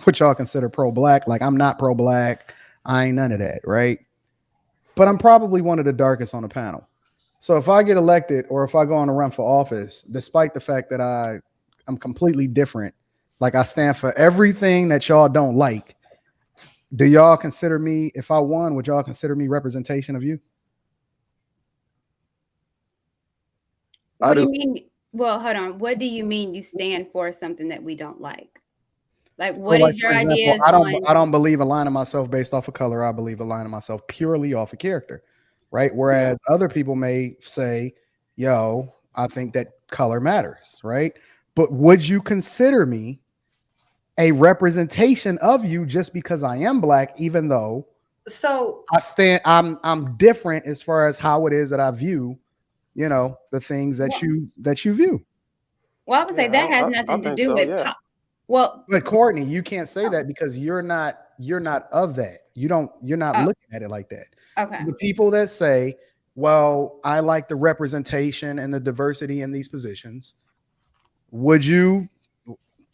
what y'all consider pro-black, like I'm not pro-black, I ain't none of that, right? But I'm probably one of the darkest on the panel. So if I get elected or if I go on a run for office, despite the fact that I'm completely different, like I stand for everything that y'all don't like, do y'all consider me, if I won, would y'all consider me representation of you? What do you mean? Well, hold on. What do you mean you stand for something that we don't like? Like, what is your ideas? I don't believe aligning myself based off of color. I believe aligning myself purely off of character, right? Whereas other people may say, yo, I think that color matters, right? But would you consider me a representation of you just because I am black, even though I'm different as far as how it is that I view, you know, the things that you view. Well, I would say that has nothing to do with well, but Courtney, you can't say that because you're not of that. You're not looking at it like that. Okay. The people that say, well, I like the representation and the diversity in these positions, would you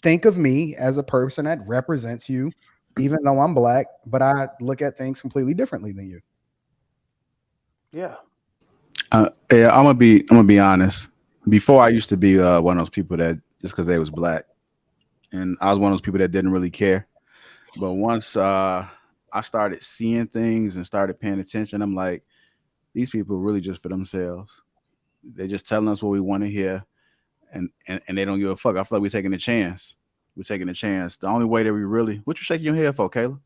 think of me as a person that represents you, even though I'm black, but I look at things completely differently than you? Yeah. Yeah, I'm gonna be honest. Before I used to be one of those people that just because they was black, and I was one of those people that didn't really care. But once I started seeing things and started paying attention, I'm like, these people are really just for themselves. They're just telling us what we want to hear, and they don't give a fuck. I feel like we're taking a chance. We're taking a chance. The only way that we really, what you shaking your head for, Kayla?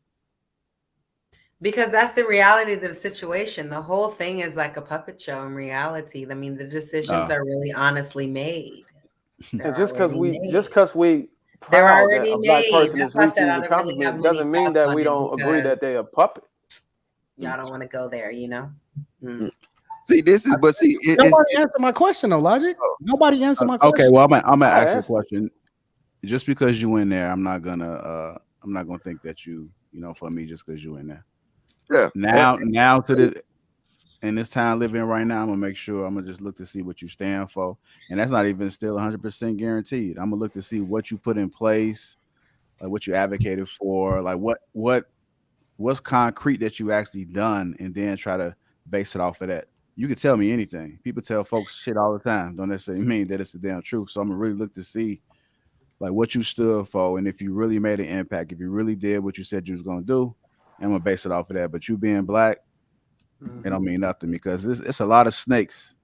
Because that's the reality of the situation. The whole thing is like a puppet show in reality. I mean, the decisions are really honestly made. And just because we they're proud already that a black made. person That's is why I reaching said I the don't really have accomplishment many doesn't mean thoughts that on we it don't agree that they're a puppet. Y'all don't want to go there, you know? See, this is, but see, nobody answered my question, though, Logic. Nobody answered my question. Okay, well, I'm gonna ask you a question. Just because you in there, I'm not gonna think that you know, for me, just because you in there. Yeah. Now to the in this time living right now, I'm gonna make sure I'm gonna just look to see what you stand for, and that's not even still 100% guaranteed. I'm gonna look to see what you put in place, like what you advocated for, like what's concrete that you actually done, and then try to base it off of that. You can tell me anything. People tell folks shit all the time. Don't necessarily mean that it's the damn truth. So I'm gonna really look to see like what you stood for, and if you really made an impact, if you really did what you said you was gonna do, I'm gonna base it off of that. But you being black, it don't mean nothing because it's a lot of snakes.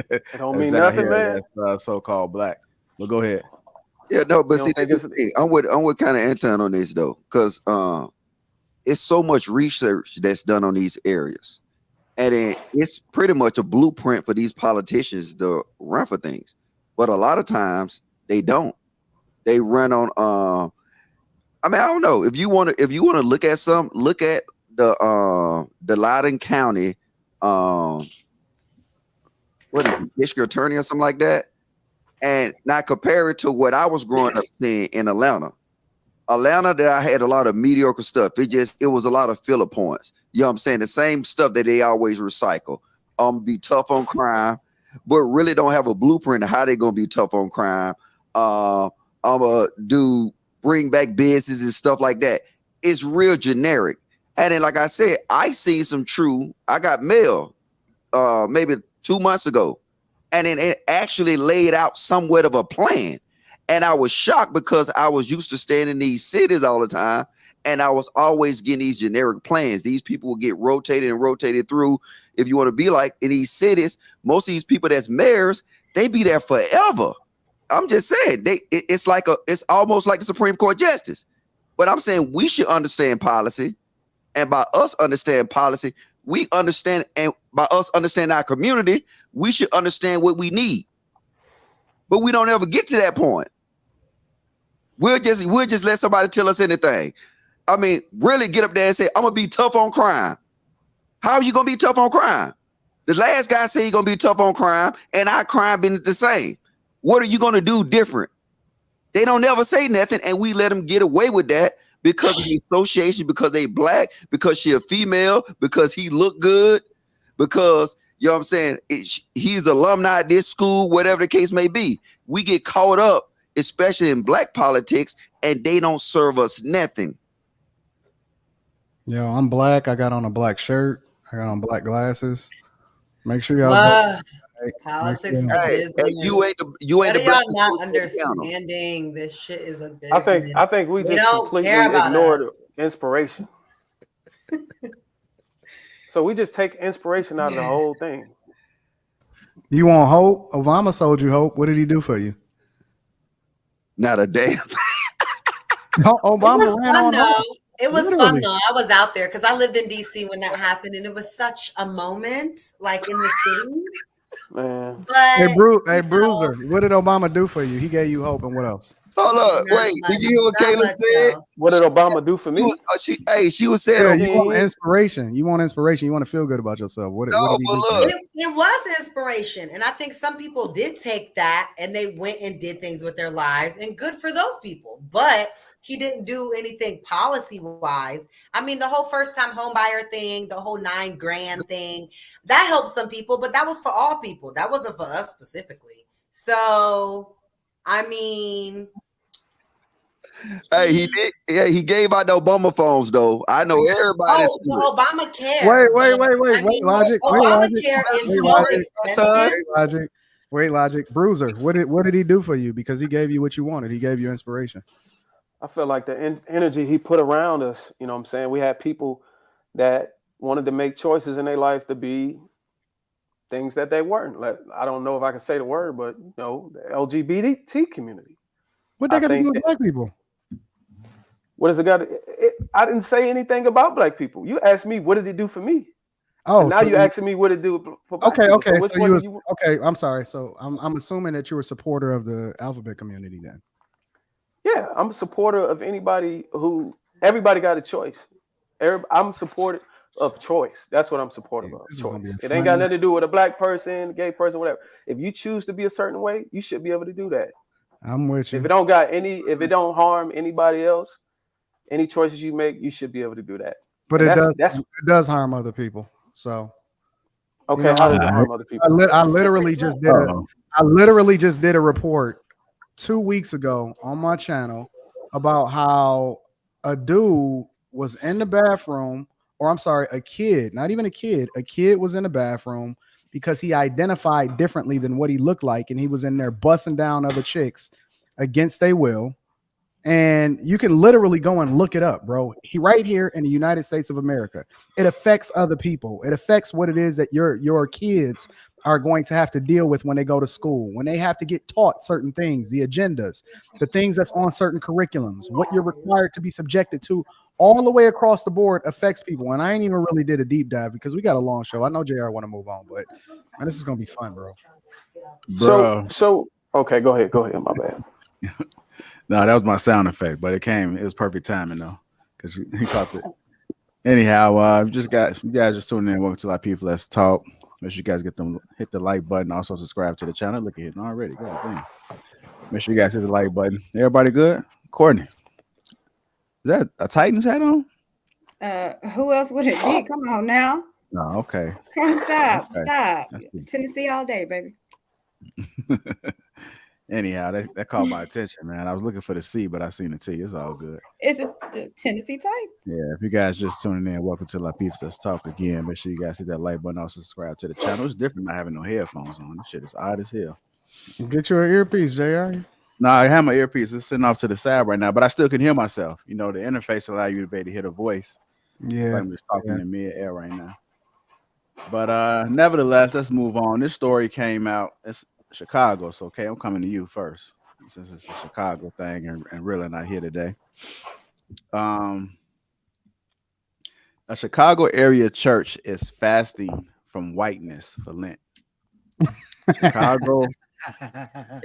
It don't mean nothing, man. That's so-called black. But go ahead. Yeah, no, but see, this is the thing. I'm with kind of Anton on this though, because it's so much research that's done on these areas, and it's pretty much a blueprint for these politicians to run for things. But a lot of times they don't. They run on. I mean, I don't know if you want to look at look at the Loudoun County, what is it, district attorney or something like that, and not compare it to what I was growing up seeing in Atlanta. Atlanta, that I had a lot of mediocre stuff. It was a lot of filler points. You know what I'm saying? The same stuff that they always recycle. Be tough on crime, but really don't have a blueprint of how they're gonna be tough on crime. Bring back business and stuff like that. It's real generic. And then, like I said, I seen some true. I got mail maybe 2 months ago, and then it actually laid out somewhat of a plan. And I was shocked because I was used to staying in these cities all the time, and I was always getting these generic plans. These people would get rotated and rotated through. if you want to be like in these cities, most of these people that's mayors, they be there forever. I'm just saying, it's almost like the Supreme Court justice. But I'm saying we should understand policy, and by us understanding policy, we understand, and by us understanding our community, we should understand what we need. But we don't ever get to that point. We'll just let somebody tell us anything. I mean, really get up there and say, I'm gonna be tough on crime. How are you gonna be tough on crime? The last guy said he's gonna be tough on crime, and our crime been the same. What are you gonna do different? They don't never say nothing, and we let them get away with that because of the association, because they black, because she a female, because he look good, because, you know what I'm saying, he's alumni at this school, whatever the case may be. We get caught up, especially in black politics, and they don't serve us nothing. Yo, I'm black. I got on a black shirt. I got on black glasses. Make sure y'all. Politics is hey, business. Hey, you ain't What the are y'all not understanding? This shit is a business. I think we just don't completely care about ignored us. inspiration. So we just take inspiration out of the whole thing. You want hope? Obama sold you hope. What did he do for you? Not a damn. Obama ran on hope. It was Literally. fun though. I was out there because I lived in DC when that happened, and it was such a moment, like in the city. Man. But Hey, Bruiser, what did Obama do for you? He gave you hope, and what else? Hold up, wait. Did you hear what Kayla said? What did Obama do for me? She was saying, Yeah, you want inspiration. You want inspiration. You want to feel good about yourself. What did he do for you? It was inspiration, and I think some people did take that and they went and did things with their lives, and good for those people. But he didn't do anything policy-wise. I mean, the whole first-time homebuyer thing, the whole $9 grand thing, that helped some people, but that was for all people. That wasn't for us specifically. So, I mean, hey, he did. Yeah, he gave out the Obama phones though. I know everybody. Oh, the Obamacare. Wait, Logic. Obamacare is so expensive. Wait, Logic. Bruiser, what did he do for you? Because he gave you what you wanted. He gave you inspiration. I feel like the energy he put around us, you know what I'm saying? We had people that wanted to make choices in their life to be things that they weren't. Like, I don't know if I can say the word, but you know, the LGBT community. What they got to do with black people? What does it got? I didn't say anything about black people. You asked me, what did it do for me? Oh, and now you asking me what did it do for black people. Okay. I'm sorry. So I'm assuming that you were a supporter of the alphabet community then. Yeah, I'm a supporter of anybody everybody got a choice. I'm supportive of choice. That's what I'm supportive of. Choice. It ain't got nothing to do with a black person, gay person, whatever. If you choose to be a certain way, you should be able to do that. I'm with you. If it don't harm anybody else, any choices you make, you should be able to do that. But it does harm other people. So okay, how does it harm other people? I literally just did a report 2 weeks ago on my channel about how a dude was in the bathroom, or I'm sorry, a kid, not even a kid was in the bathroom because he identified differently than what he looked like, and he was in there busting down other chicks against their will. And you can literally go and look it up, bro. He right here in the United States of America. It affects other people. It affects what it is that your kids are going to have to deal with when they go to school, when they have to get taught certain things, the agendas, the things that's on certain curriculums, what you're required to be subjected to all the way across the board affects people. And I ain't even really did a deep dive because we got a long show. I know JR want to move on, but man, this is going to be fun, bro. So okay, go ahead. My bad. No, that was my sound effect, but it was perfect timing though, because he caught it. Anyhow, you guys just tuning in. Welcome to Lapeef Let's Talk. Make sure you guys hit the like button. Also subscribe to the channel. Look at it already. God, make sure you guys hit the like button. Everybody good? Courtney, is that a Titans hat on? Who else would it be? Come on now. No, okay. Stop. Okay. Tennessee all day, baby. Anyhow, that caught my attention, man. I was looking for the C, but I seen the T. It's all good. It's a Tennessee type. Yeah, if you guys just tuning in, welcome to Lapeef Let's Talk again. Make sure you guys hit that like button. Also subscribe to the channel. It's different not having no headphones on. This shit is odd as hell. Get you an earpiece, JR. No, I have my earpiece. It's sitting off to the side right now, but I still can hear myself. You know, the interface allow you to be able to hear the voice. Yeah, I'm just talking in mid-air right now. But nevertheless, let's move on. This story came out. It's Chicago, so okay, I'm coming to you first since it's a Chicago thing and really not here today. Um, a Chicago area church is fasting from whiteness for Lent. Chicago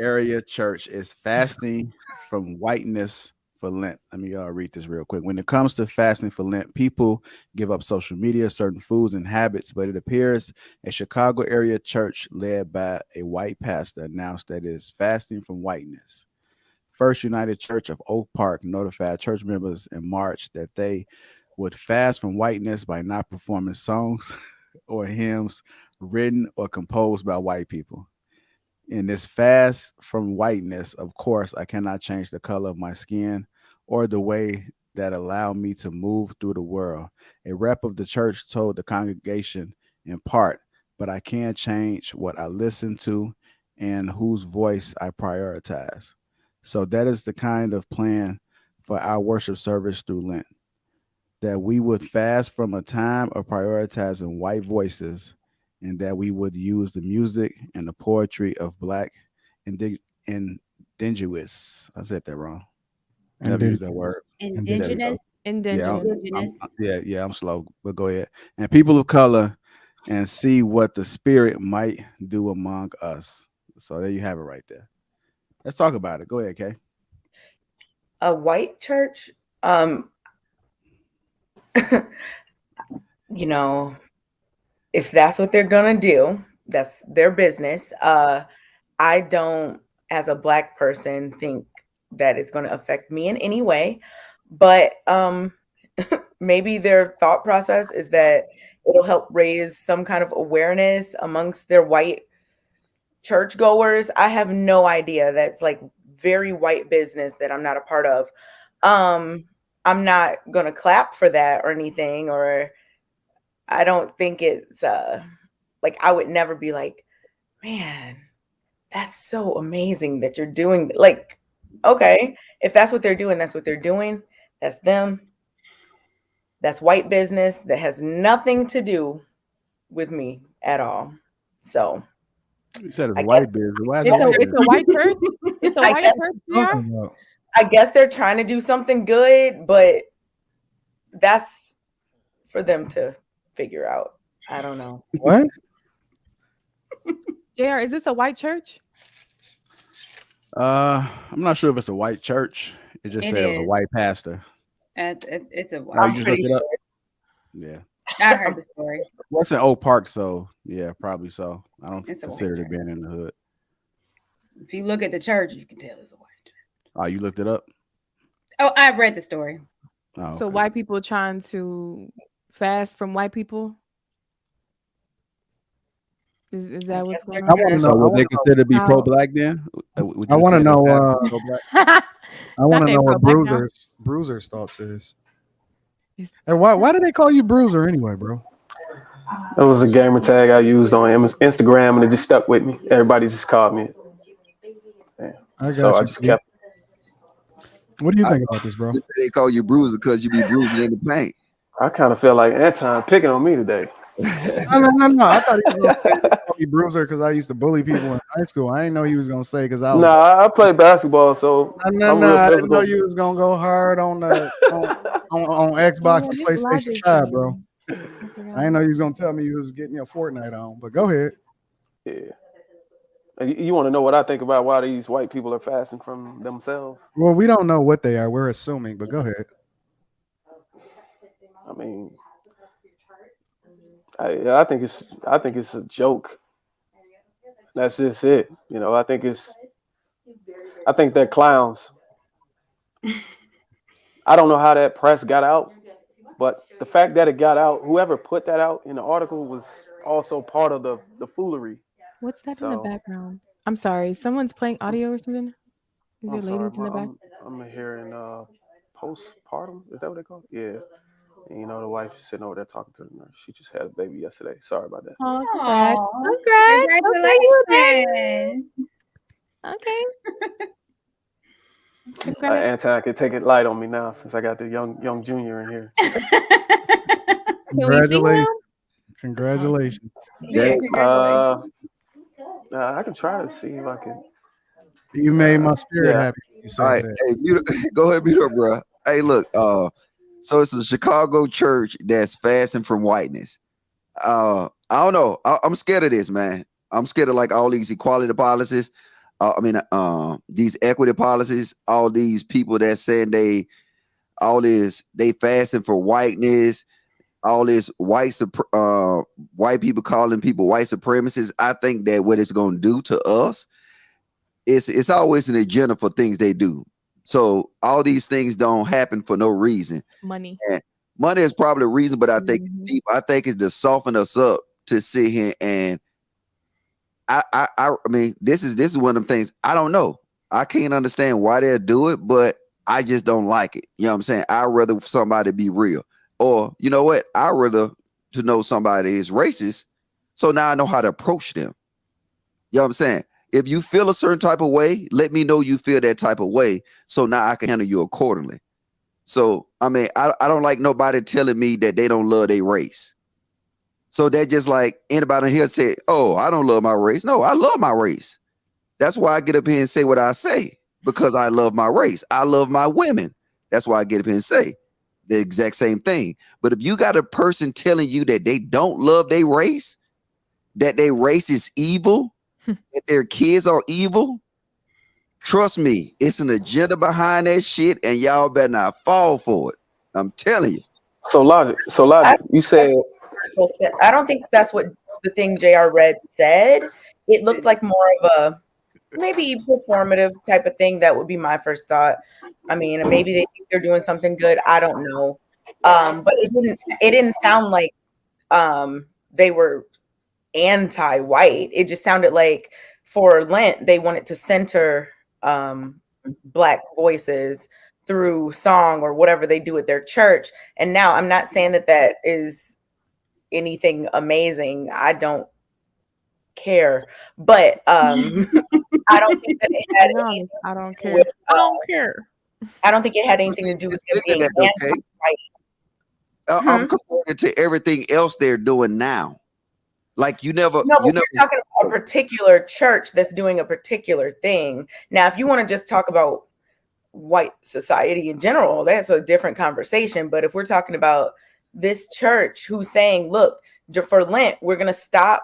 area church is fasting from whiteness for Lent. Let me read this real quick. When it comes to fasting for Lent, people give up social media, certain foods and habits, but it appears a Chicago area church led by a white pastor announced that it is fasting from whiteness. First United Church of Oak Park notified church members in March that they would fast from whiteness by not performing songs or hymns written or composed by white people. In this fast from whiteness, of course, I cannot change the color of my skin or the way that allow me to move through the world. A rep of the church told the congregation in part, but I can change what I listen to and whose voice I prioritize. So that is the kind of plan for our worship service through Lent, that we would fast from a time of prioritizing white voices and that we would use the music and the poetry of Black indigenous. I said that wrong. Never used that word. Indigenous. Yeah, Indigenous. I'm slow, but go ahead. And people of color, and see what the Spirit might do among us. So there you have it right there. Let's talk about it. Go ahead, Kay. A white church, you know, if that's what they're gonna do, that's their business. I don't, as a Black person, think that it's going to affect me in any way. But maybe their thought process is that it'll help raise some kind of awareness amongst their white churchgoers. I have no idea. That's like very white business that I'm not a part of. I'm not going to clap for that or anything, or I don't think it's like, I would never be like, man, that's so amazing that you're doing, like, okay, if that's what they're doing, that's what they're doing. That's them. That's white business that has nothing to do with me at all. So you said it's white business. Why is it's a white church? It's a white church, yeah? I guess they're trying to do something good, but that's for them to figure out. I don't know. What? JR, is this a white church? I'm not sure if it's a white church. It just said it was a white pastor. It's a. Oh, you just looked it up? Yeah. I heard the story. Well, it's in Oak Park, so yeah, probably so. I don't consider it being in the hood. If you look at the church, you can tell it's a white church. Oh, you looked it up? Oh, I read the story. Oh, okay. So white people trying to fast from white people? Is that what's going on? I want to know. So would they consider to be pro-Black then? I want to know. I want to know what Bruiser's thoughts is. Hey, why do they call you Bruiser anyway, bro? It was a gamer tag I used on Instagram, and it just stuck with me. Everybody just called me. Yeah. I just kept. What do you think about this, bro? They call you Bruiser because you be bruising in the paint. I kind of feel like Anton picking on me today. No. I thought he was going to call me Bruiser because I used to bully people in high school. I didn't know he was going to say because I was. I played babasketball, so no. I didn't know you was going to go hard on the on Xbox and PlayStation 5, bro. I didn't know you was going to tell me you was getting your Fortnite on, but go ahead. Yeah. You want to know what I think about why these white people are fasting from themselves? Well, we don't know what they are. We're assuming, but go ahead. I mean, I think it's a joke. That's just it. You know, I think they're clowns. I don't know how that press got out, but the fact that it got out, whoever put that out in the article was also part of the foolery. What's that in the background? I'm sorry. Someone's playing audio or something? Is there ladies in the back? I'm hearing postpartum. Is that what they call it? Yeah. And, you know, the wife sitting over there talking to the nurse. She just had a baby yesterday. Sorry about that. Oh, congratulations. Okay. Anti can take it light on me now since I got the young junior in here. Congratulations. Congratulations. Yeah. I can try to see if I can. You made my spirit Yeah. happy when you said All right. that. Hey, go ahead, mute up, bro. Hey, look. So it's a Chicago church that's fasting from whiteness. I don't know. I'm scared of this, man. I'm scared of like all these equality policies. These equity policies. All these people that saying they fasting for whiteness. All this white people calling people white supremacists. I think that what it's going to do to us, it's always an agenda for things they do. So all these things don't happen for no reason. Money. And money is probably the reason, but I think it's deep. I think it's to soften us up to sit here and I mean, this is one of them things. I don't know. I can't understand why they'll do it, but I just don't like it. You know what I'm saying? I'd rather somebody be real. Or you know what? I'd rather to know somebody is racist. So now I know how to approach them. You know what I'm saying? If you feel a certain type of way, let me know you feel that type of way. So now I can handle you accordingly. So, I mean, I don't like nobody telling me that they don't love their race. So that just like anybody here say, oh, I don't love my race. No, I love my race. That's why I get up here and say what I say, because I love my race. I love my women. That's why I get up here and say the exact same thing. But if you got a person telling you that they don't love their race, that their race is evil, that their kids are evil, trust me, it's an agenda behind that shit, and y'all better not fall for it. I'm telling you. So logic. You said I don't think that's what the thing JR read said. It looked like more of a maybe performative type of thing. That would be my first thought. I mean, maybe they think they're doing something good. I don't know. But it didn't sound like they were anti-white. It just sounded like for Lent they wanted to center Black voices through song or whatever they do at their church. And now I'm not saying that is anything amazing. I don't care, but I don't think that it had anything I don't care. with, I don't care. I don't think it had anything to do with them being anti-white. I'm comparing it to everything else they're doing now. Like you never. We're talking about a particular church that's doing a particular thing. Now, if you want to just talk about white society in general, that's a different conversation. But if we're talking about this church who's saying, look, for Lent, we're going to stop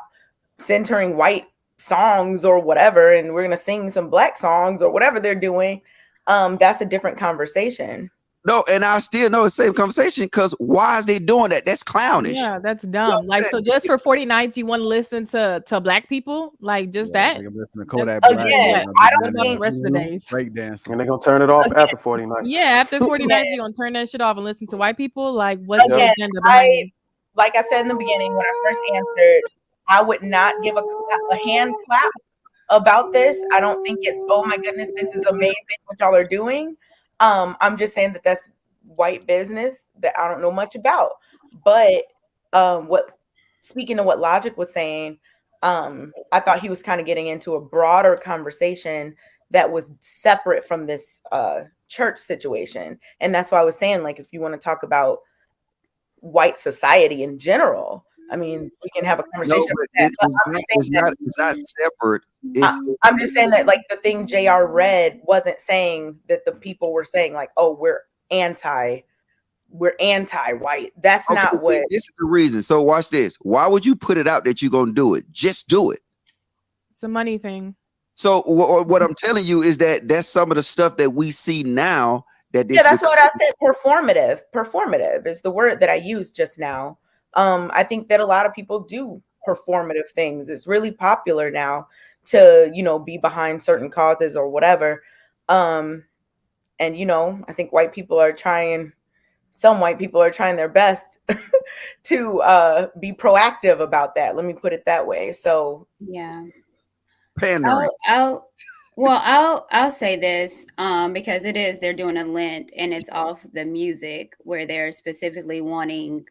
centering white songs or whatever, and we're going to sing some Black songs or whatever they're doing, that's a different conversation. No, and I still know the same conversation, because why is they doing that? That's clownish. Yeah, that's dumb. Like, so just for 40 nights, you want to listen to Black people? Like, just that? Like I'm listening to Kodak Again, Black. I don't think the rest of the days. Breakdance. and they're gonna turn it off after 40 nights. Yeah, after 40 nights, you're gonna turn that shit off and listen to white people. Like, what's the Again, agenda behind this? Like I said in the beginning when I first answered, I would not give a hand clap about this. I don't think it's, oh my goodness, this is amazing what y'all are doing. I'm just saying that that's white business that I don't know much about. But speaking of what Logic was saying, I thought he was kind of getting into a broader conversation that was separate from this church situation. And that's why I was saying, like, if you want to talk about white society in general, I mean, we can have a conversation about that. It's not separate. I'm just saying that, like, the thing JR read wasn't saying that the people were saying, like, oh, we're anti-white. That's okay, not what. This is the reason. So watch this. Why would you put it out that you're gonna do it? Just do it. It's a money thing. So what I'm telling you is that that's some of the stuff that we see now. That's what I said. Performative is the word that I used just now. I think that a lot of people do performative things. It's really popular now to, be behind certain causes or whatever. And, I think some white people are trying their best to be proactive about that. Let me put it that way. So, yeah. Pandering. I'll say this because they're doing a Lent and it's off the music where they're specifically wanting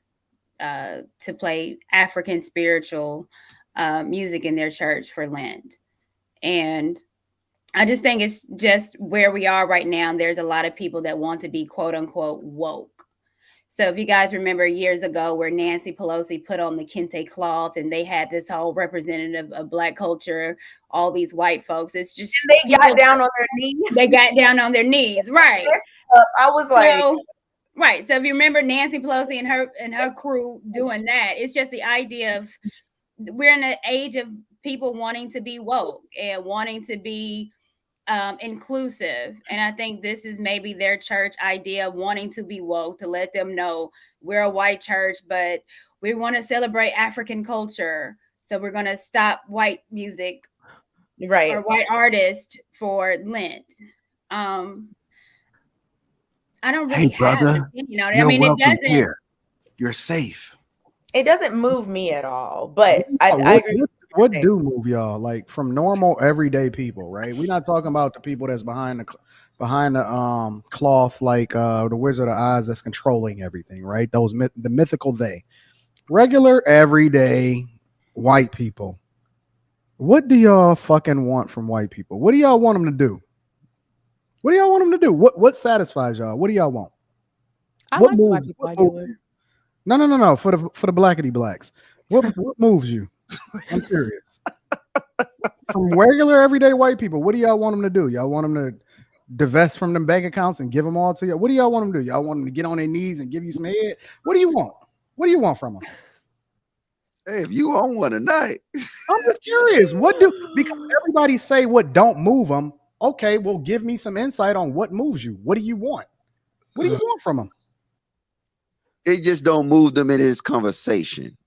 to play African spiritual music in their church for Lent. And I just think it's just where we are right now. There's a lot of people that want to be quote unquote woke. So if you guys remember years ago where Nancy Pelosi put on the kente cloth and they had this whole representative of Black culture, all these white folks, it's just they got down on their knees. They got down on their knees, right? I was like, right. So if you remember Nancy Pelosi and her crew doing that, it's just the idea of we're in an age of people wanting to be woke and wanting to be inclusive. And I think this is maybe their church idea of wanting to be woke, to let them know we're a white church, but we want to celebrate African culture. So we're going to stop white music, right, or white artists for Lent. I don't really have an opinion on it. I mean, it doesn't. Here. You're safe. It doesn't move me at all, but I agree. What do move y'all, like, from normal everyday people, right? We're not talking about the people that's behind the cloth, like the Wizard of Oz, that's controlling everything, right? Those the mythical they. Regular everyday white people. What do y'all fucking want from white people? What do y'all want them to do? What do y'all want them to do? What satisfies y'all? What do y'all want? What moves you? No. For the blackity blacks. What moves you? I'm curious. From regular everyday white people, what do y'all want them to do? Y'all want them to divest from them bank accounts and give them all to you? What do y'all want them to do? Y'all want them to get on their knees and give you some head? What do you want? What do you want from them? Hey, if you on one tonight, I'm just curious. Because everybody say what don't move them. Okay, well, give me some insight on what moves you. What do you want? What do you want from them? It just don't move them in this conversation.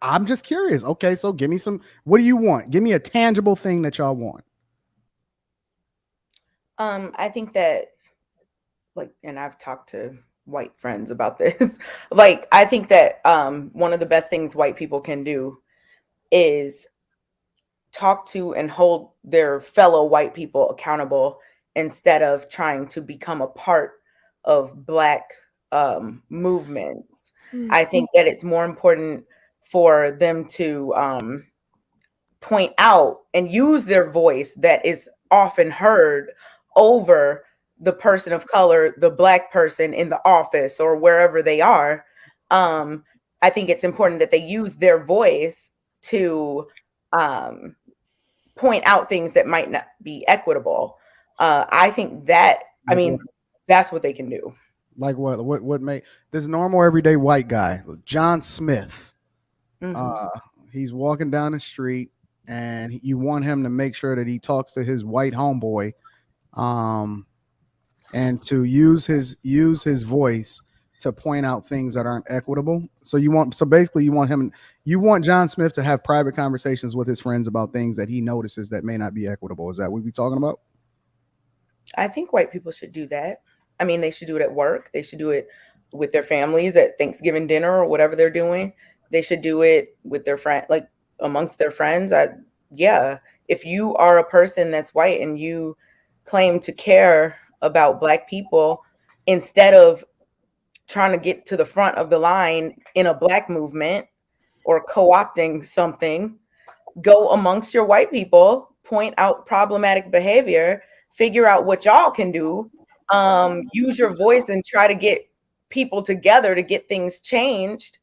I'm just curious. Okay, so give me some. What do you want? Give me a tangible thing that y'all want. I think that, like, and I've talked to white friends about this. Like, I think that one of the best things white people can do is talk to and hold their fellow white people accountable instead of trying to become a part of Black movements. Mm-hmm. I think that it's more important for them to point out and use their voice that is often heard over the person of color, the Black person in the office or wherever they are. I think it's important that they use their voice to point out things that might not be equitable. I think that, I mean, that's what they can do. Like what make this normal everyday white guy, John Smith, he's walking down the street and you want him to make sure that he talks to his white homeboy, and to use his voice to point out things that aren't equitable. So basically you want John Smith to have private conversations with his friends about things that he notices that may not be equitable. Is that what we're talking about? I think white people should do that. I mean, they should do it at work. They should do it with their families at Thanksgiving dinner or whatever they're doing. They should do it with their friend, like amongst their friends. If you are a person that's white and you claim to care about Black people, instead of trying to get to the front of the line in a Black movement or co-opting something, go amongst your white people, point out problematic behavior, figure out what y'all can do, use your voice and try to get people together to get things changed.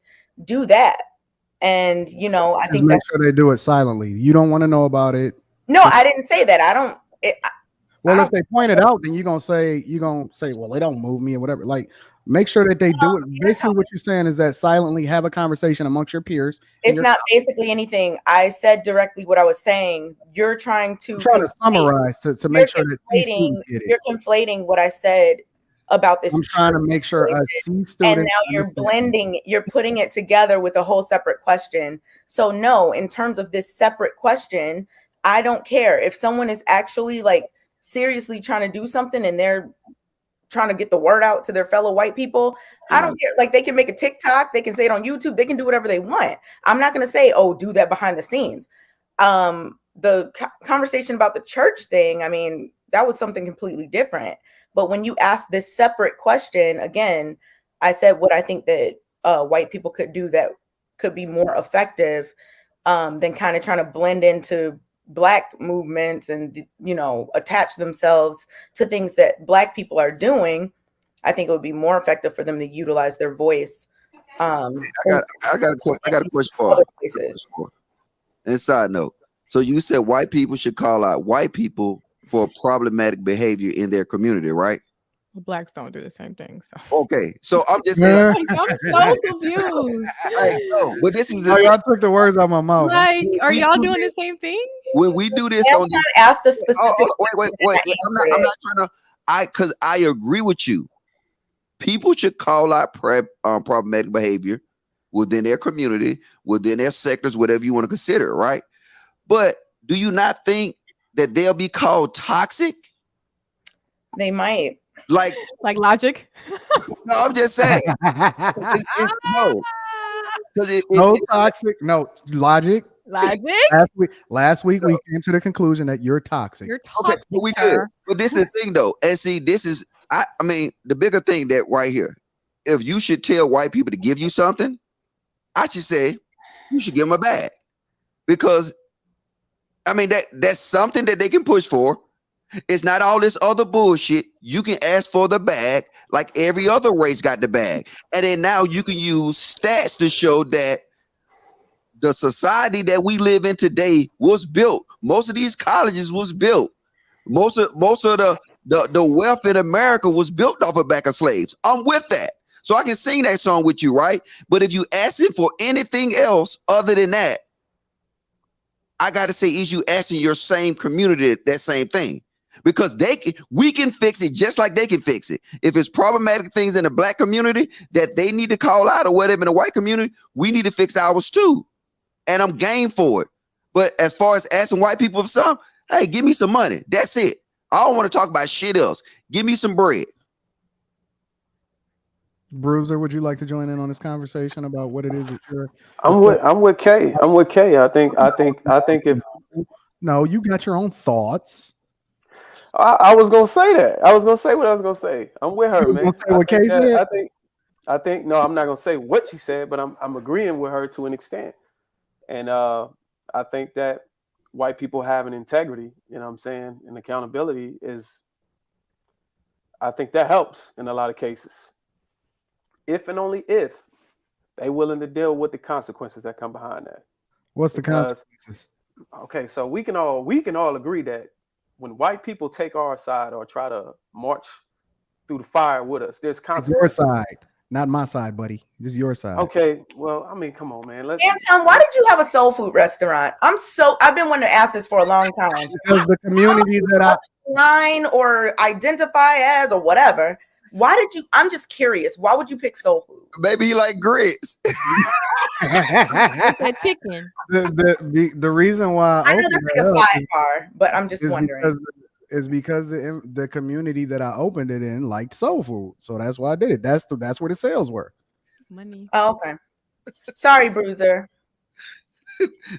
Do that. And, I think make sure they do it silently. You don't want to know about it. No, I didn't say that. If they point it out, then you're going to say, well, they don't move me or whatever. Like, make sure that they do it. Basically, what you're saying is that silently have a conversation amongst your peers. It's not basically anything. I said directly what I was saying. You're trying to summarize to make sure that C students get it. You're conflating what I said about this. I'm trying to make sure a C student. And now you're blending, you're putting it together with a whole separate question. So no, in terms of this separate question, I don't care if someone is actually like seriously trying to do something and they're trying to get the word out to their fellow white people. I don't care. Like, they can make a TikTok, they can say it on YouTube, they can do whatever they want. I'm not going to say, oh, do that behind the scenes. The conversation about the church thing, I mean, that was something completely different. But when you ask this separate question, again, I said what I think that white people could do that could be more effective than kind of trying to blend into Black movements and, attach themselves to things that Black people are doing. I think it would be more effective for them to utilize their voice. I got a question for you. And side note, so you said white people should call out white people for problematic behavior in their community, right? Blacks don't do the same thing. So okay, so I'm just saying. I'm so confused. But this is y'all took the words out of my mouth. Like, are y'all doing the same thing? When we do this on the asked a specific. Wait. I'm not trying to. Because I agree with you. People should call out problematic behavior within their community, within their sectors, whatever you want to consider, right? But do you not think that they'll be called toxic? They might. Like logic? No, I'm just saying. No toxic. No logic. Last week we came to the conclusion that you're toxic. You're toxic. Okay, we did. But this is the thing, though. And see, this is I mean, the bigger thing that right here. If you should tell white people to give you something, I should say you should give them a bag, because I mean that's something that they can push for. It's not all this other bullshit. You can ask for the bag like every other race got the bag. And then now you can use stats to show that the society that we live in today was built. Most of these colleges was built. Most of the wealth in America was built off of back of slaves. I'm with that. So I can sing that song with you, right? But if you asking for anything else other than that, I got to say, is you asking your same community that same thing? Because we can fix it just like they can fix it. If it's problematic things in the black community that they need to call out or whatever in the white community, we need to fix ours too. And I'm game for it. But as far as asking white people for some, hey, give me some money. That's it. I don't want to talk about shit else. Give me some bread. Bruiser, would you like to join in on this conversation about what it is that you're? I'm with Kay. I think if no, you got your own thoughts. I was gonna say that. I was gonna say what I was gonna say. I'm with her, man. Say what Kay said? I think no, I'm not gonna say what she said, but I'm agreeing with her to an extent. And I think that white people having integrity, you know what I'm saying, and accountability I think that helps in a lot of cases. If and only if they're willing to deal with the consequences that come behind that. What's the consequences? Okay, so we can all agree that when white people take our side or try to march through the fire with us, there's consequences. Your side, not my side, buddy. This is your side. Okay, well, I mean, come on, man. Anton, why did you have a soul food restaurant? I've been wanting to ask this for a long time. Because the community that I line or identify as or whatever. Why did you? I'm just curious. Why would you pick soul food? Maybe you like grits. Chicken. The reason why I know that's like a sidebar, but I'm just wondering. Because the community that I opened it in liked soul food, so that's why I did it. That's where the sales were. Money. Oh, okay. Sorry, Bruiser.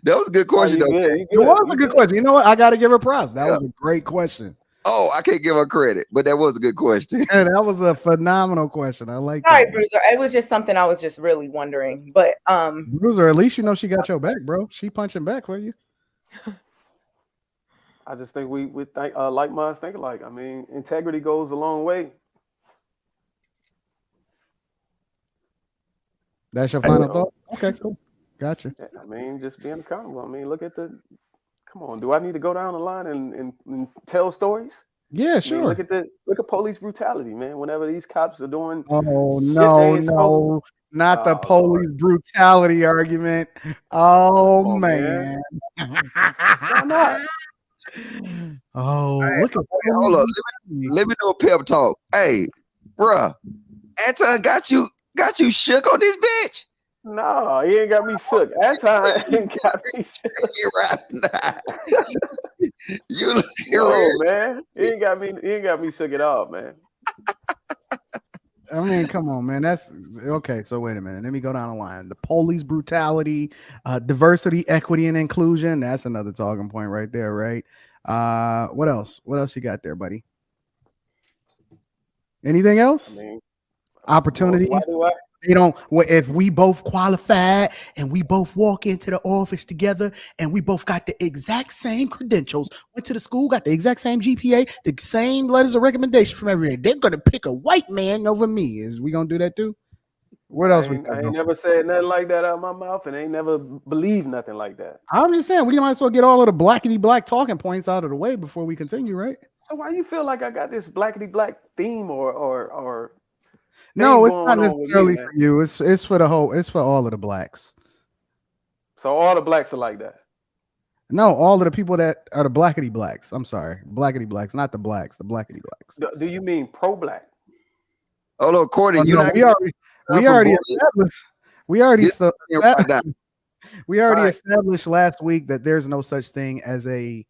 That was a good question, though. It was a good question. You know what? I got to give her props. That was a great question. Oh, I can't give her credit, but that was a good question. Yeah, that was a phenomenal question. I like Sorry, that. Bruiser. It was just something I was just really wondering. But Bruiser, at least you know she got your back, bro. She punching back for you. I just think we think like minds think alike. I mean, integrity goes a long way. That's your final thought? Okay, cool. Gotcha. I mean, just being accountable. I mean, come on. Do I need to go down the line and tell stories? Yeah, sure. I mean, look at police brutality, man. Whenever these cops are doing no, not the police brutality argument. Oh man. Why not? Oh, hey, look at hold up. Let me do a pep talk. Hey, bruh, Anton got you shook on this bitch. No, he ain't got me shook. Anton ain't got me shook. You're right now. You're man. He ain't got me shook at all, man. I mean, come on, man. That's okay. So wait a minute. Let me go down the line. The police brutality, diversity, equity, and inclusion. That's another talking point right there, right? What else? What else you got there, buddy? Anything else? I mean, opportunities. They don't. If we both qualified and we both walk into the office together and we both got the exact same credentials, went to the school, got the exact same GPA, the same letters of recommendation from everybody, they're gonna pick a white man over me. Is we gonna do that too? What else? I ain't never said nothing like that out of my mouth, and ain't never believed nothing like that. I'm just saying we might as well get all of the blackety black talking points out of the way before we continue, right? So why you feel like I got this blackety black theme or no, it's going not on with necessarily me, for you. It's for the whole. It's for all of the blacks. So all the blacks are like that. No, all of the people that are the blackety blacks. I'm sorry, blackety blacks, not the blacks. The blackety blacks. Do you mean pro-black? Oh no, Courtney, Oh, you no, not. we already established. We already Right. established last week that there's no such thing as a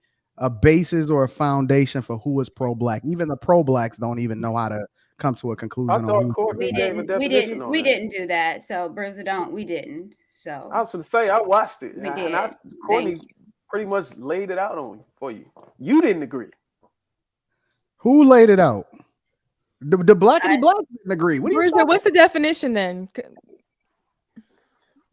basis or a foundation for who is pro-black. Even the pro-blacks don't even know how to come to a conclusion. I thought Courtney gave a definition on We that. didn't do that. So Bruiser, we didn't. So I was going to say I watched it. We and did. Courtney pretty much laid it out on for you. You didn't agree. Who laid it out? The blackety black didn't agree. What are you Bruiser, talking what's the definition then?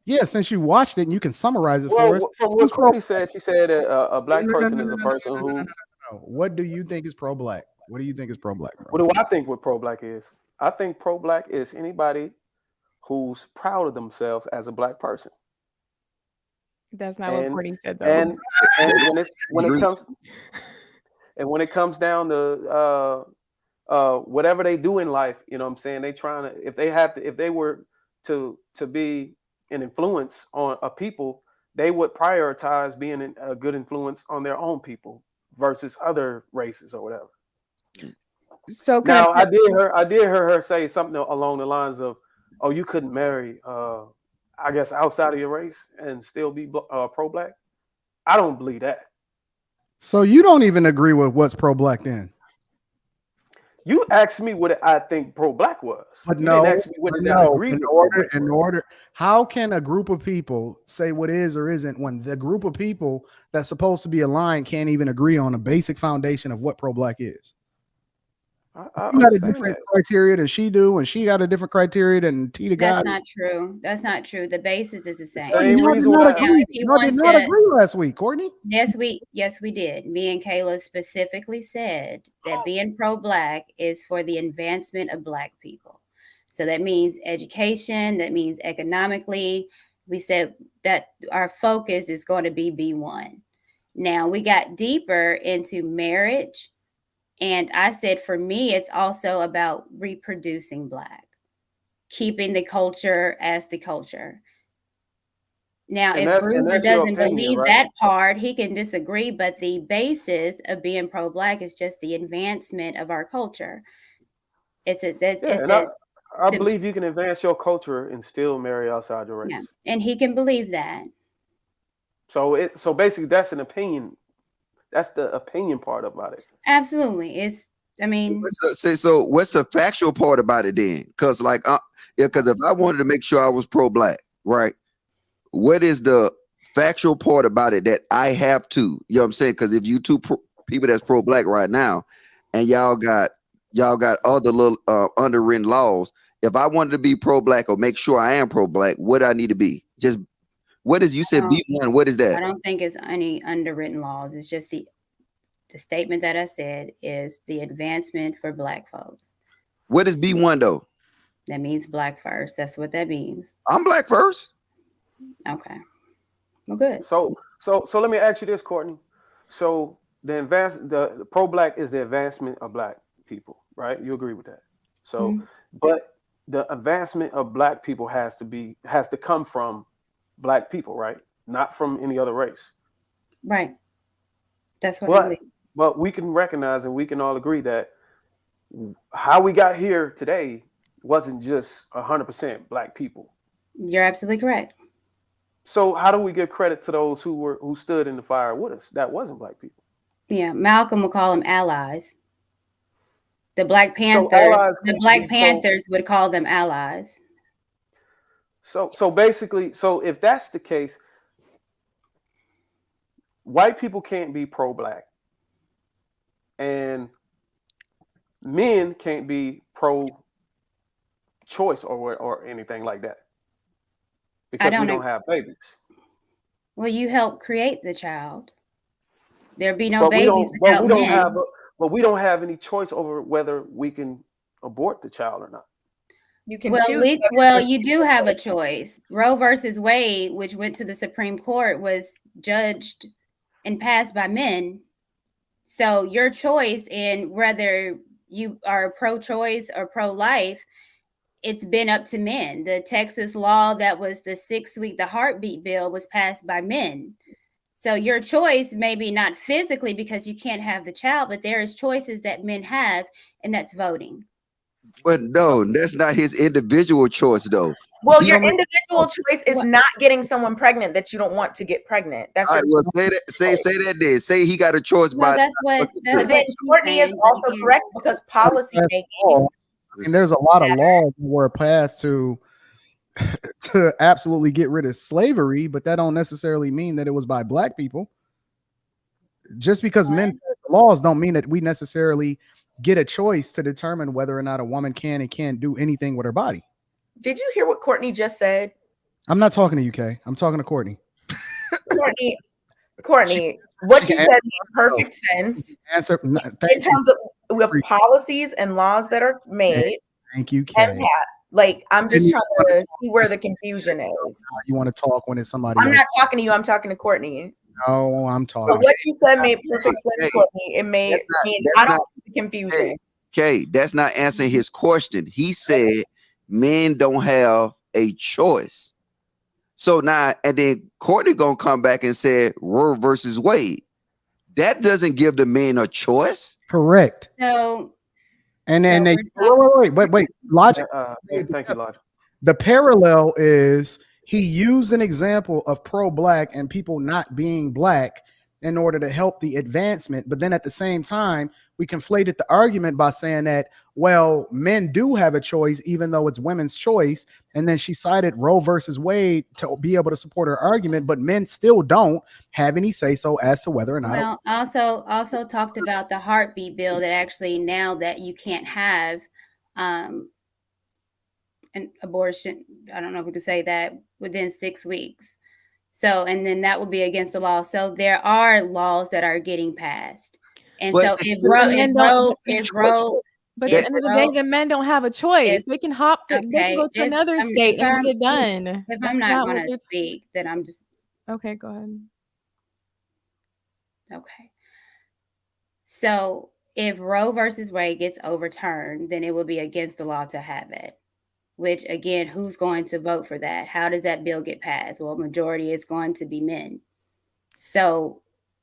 Yeah, since you watched it and you can summarize it Well, for us. from what Courtney said, she said a black person is a person who. No. What do you think is pro-black? What do you think is pro-black, bro? What do I think what pro-black is? I think pro-black is anybody who's proud of themselves as a black person. That's not what Courtney said, though. And when it comes down to whatever they do in life, you know what I'm saying? They trying to if they were to be an influence on a people, they would prioritize being a good influence on their own people versus other races or whatever. So now I did hear her say something along the lines of, "Oh, you couldn't marry, I guess, outside of your race and still be pro-black." I don't believe that. So you don't even agree with what's pro-black then? You asked me what I think pro-black was. But you no, didn't ask me what did I agree with. In order, how can a group of people say what is or isn't when the group of people that's supposed to be aligned can't even agree on a basic foundation of what pro-black is? You got a different criteria than she do, and she got a different criteria than Tiege got. That's not true. That's not true. The basis is the same. You did not agree last week, Courtney. Yes, we did. Me and Kayla specifically said that being pro-black is for the advancement of black people. So that means education. That means economically. We said that our focus is going to be B1. Now we got deeper into marriage. And I said, for me, it's also about reproducing black, keeping the culture as the culture. Now, if Bruiser doesn't believe that part, he can disagree. But the basis of being pro-black is just the advancement of our culture. I believe you can advance your culture and still marry outside your race. Yeah, and he can believe that. So basically, that's an opinion. That's the opinion part about it. Absolutely. So what's the factual part about it then? Because because if I wanted to make sure I was pro-black, right? What is the factual part about it that I have to? You know what I'm saying? Because if you two people that's pro-black right now, and y'all got other little underwritten laws. If I wanted to be pro-black or make sure I am pro-black, what do I need to be? Just what is you said B1? What is that? I don't think it's any underwritten laws. It's just the statement that I said is the advancement for black folks. What is B1 though? That means black first. That's what that means. I'm black first. Okay. Well, good. So let me ask you this, Courtney. So the pro-black is the advancement of black people, right? You agree with that? So, but the advancement of black people has to come from black people, right? Not from any other race. Right. That's what I believe. But we can recognize and we can all agree that how we got here today wasn't just 100% black people. You're absolutely correct. So how do we give credit to those who stood in the fire with us? That wasn't black people. Yeah, Malcolm would call them allies. The Black Panthers, would call them allies. So basically, if that's the case, white people can't be pro-black, and men can't be pro choice or anything like that because we don't have babies. Well, you help create the child. There'd be no But babies without men. But we don't have any choice over whether we can abort the child or not. You can Well, choose. you do have a choice. Roe versus Wade, which went to the Supreme Court, was judged and passed by men. So your choice in whether you are pro-choice or pro-life, it's been up to men. The Texas law that was the 6-week, the heartbeat bill, was passed by men. So your choice may be not physically because you can't have the child, but there is choices that men have, and that's voting. But no, that's not his individual choice, though. Well, your individual choice is not getting someone pregnant that you don't want to get pregnant. That's all right. Well, say that. Then say he got a choice. No, that's what Courtney is also correct because policy making. I mean, there's a lot of laws that were passed to absolutely get rid of slavery, but that don't necessarily mean that it was by black people. Just because men pass the laws don't mean that we necessarily get a choice to determine whether or not a woman can and can't do anything with her body. Did you hear what Courtney just said? I'm not talking to you, Kay. I'm talking to Courtney. Courtney, what you said made perfect sense. Answer in terms of we have policies and laws that are made. Thank you, Kay. And passed. Like, I'm just trying to see where the confusion is. You want to talk when it's somebody I'm else. not talking to you. I'm talking to Courtney. No, I'm talking. But what you said made perfect sense, Courtney. It made I don't see the confusion. Okay, that's not answering his question. He said men don't have a choice. So now, and then Courtney gonna come back and say Roe versus Wade. That doesn't give the men a choice. Correct. So, and then wait, logic. Thank you, Logic. The parallel is he used an example of pro-black and people not being black in order to help the advancement. But then at the same time, we conflated the argument by saying that, well, men do have a choice, even though it's women's choice. And then she cited Roe versus Wade to be able to support her argument, but men still don't have any say so as to whether or not. Well, also talked about the heartbeat bill that actually now that you can't have an abortion, I don't know if we could say that, within 6 weeks. So, and then that would be against the law. So there are laws that are getting passed. And but so if Roe, but at the end of the day, the men don't have a choice. They can hop, they can go to another state and get it done. If I'm not going to speak, then I'm just. Okay, go ahead. Okay. So if Roe versus Wade gets overturned, then it will be against the law to have it. Which, again, who's going to vote for that? How does that bill get passed? Well, majority is going to be men. So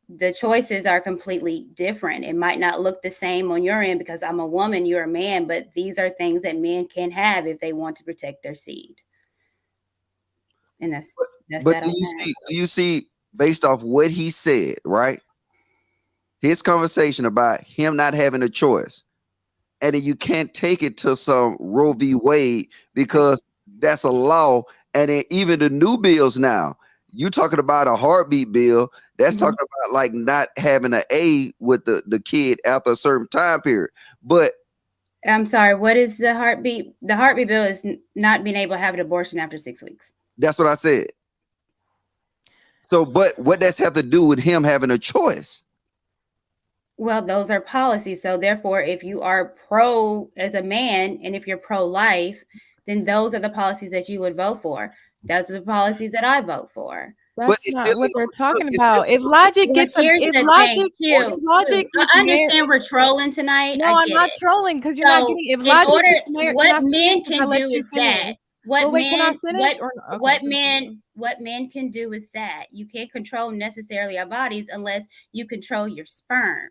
the choices are completely different. It might not look the same on your end because I'm a woman, you're a man, but these are things that men can have if they want to protect their seed. And that's but do you see, based off what he said, right? His conversation about him not having a choice. And then you can't take it to some Roe v. Wade because that's a law. And then even the new bills now, you talking about a heartbeat bill, that's talking about like not having an A with the kid after a certain time period. But I'm sorry, what is the heartbeat? The heartbeat bill is not being able to have an abortion after 6 weeks. That's what I said. So, but what does have to do with him having a choice? Well, those are policies. So therefore, if you are pro as a man and if you're pro-life, then those are the policies that you would vote for. Those are the policies that I vote for. That's not what they're talking about. If logic gets I understand we're trolling tonight. No, I'm not trolling because you're not getting. If logic, what men can do is that. What men can do is that you can't control necessarily our bodies unless you control your sperm.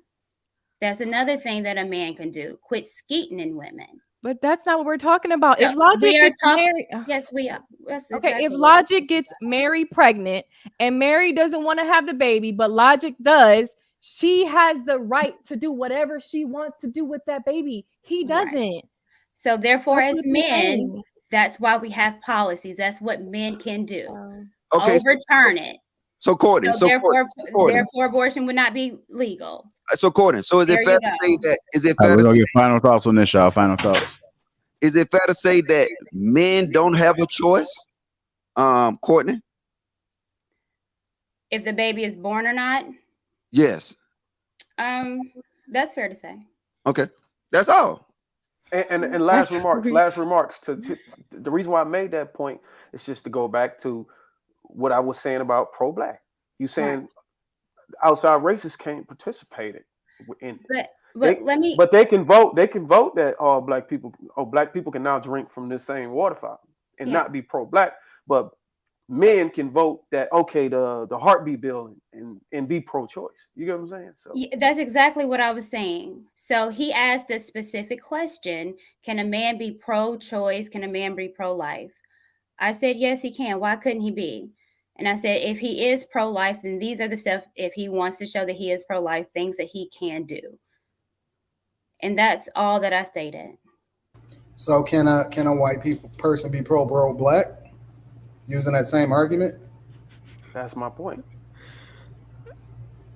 That's another thing that a man can do. Quit skeeting in women. But that's not what we're talking about. If logic gets married, yes, we are. That's okay, if logic gets Mary pregnant and Mary doesn't want to have the baby, but logic does, she has the right to do whatever she wants to do with that baby. He doesn't. Right. So therefore, as men, that's why we have policies. That's what men can do. Okay, overturn it. So Courtney, therefore abortion would not be legal. So Courtney, so is it fair to say that? Is it fair to say? Get final thoughts on this, y'all? Final thoughts. Is it fair to say that men don't have a choice? Courtney? If the baby is born or not? Yes. That's fair to say. Okay. That's all. And last remarks to the reason why I made that point is just to go back to what I was saying about pro-black. You saying outside racists can't participate in but they can vote. They can vote that black people can now drink from this same water fountain and not be pro-black. But men can vote that the heartbeat bill and be pro-choice. You get what I'm saying? So that's exactly what I was saying. So he asked a specific question: can a man be pro-choice? Can a man be pro-life? I said yes, he can. Why couldn't he be? And I said if he is pro-life, then these are the stuff. If he wants to show that he is pro-life, things that he can do. And that's all that I stated. So can a white person be pro-black? Using that same argument? That's my point.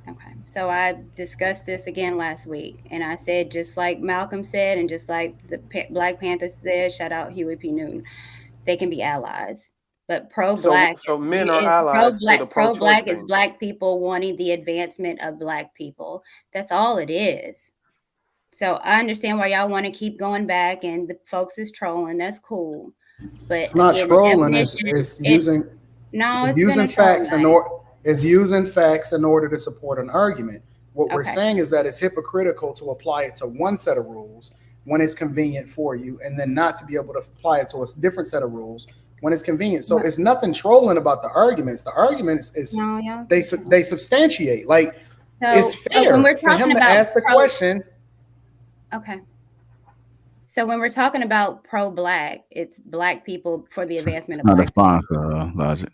Okay. So I discussed this again last week. And I said, just like Malcolm said, and just like the Black Panthers said, shout out Huey P. Newton, they can be allies. But pro-black, so men are allies. Pro-black is black people wanting the advancement of black people. That's all it is. So I understand why y'all want to keep going back and the folks is trolling. That's cool. But it's not trolling. It's using facts in order to support an argument. What we're saying is that it's hypocritical to apply it to one set of rules when it's convenient for you, and then not to be able to apply it to a different set of rules when it's convenient. So it's nothing trolling about the arguments. The argument is they substantiate. Like it's fair when we're for talking him to about ask the question. Okay. So when we're talking about pro-black, it's black people for the advancement of black people. Not a sponsor, Logic.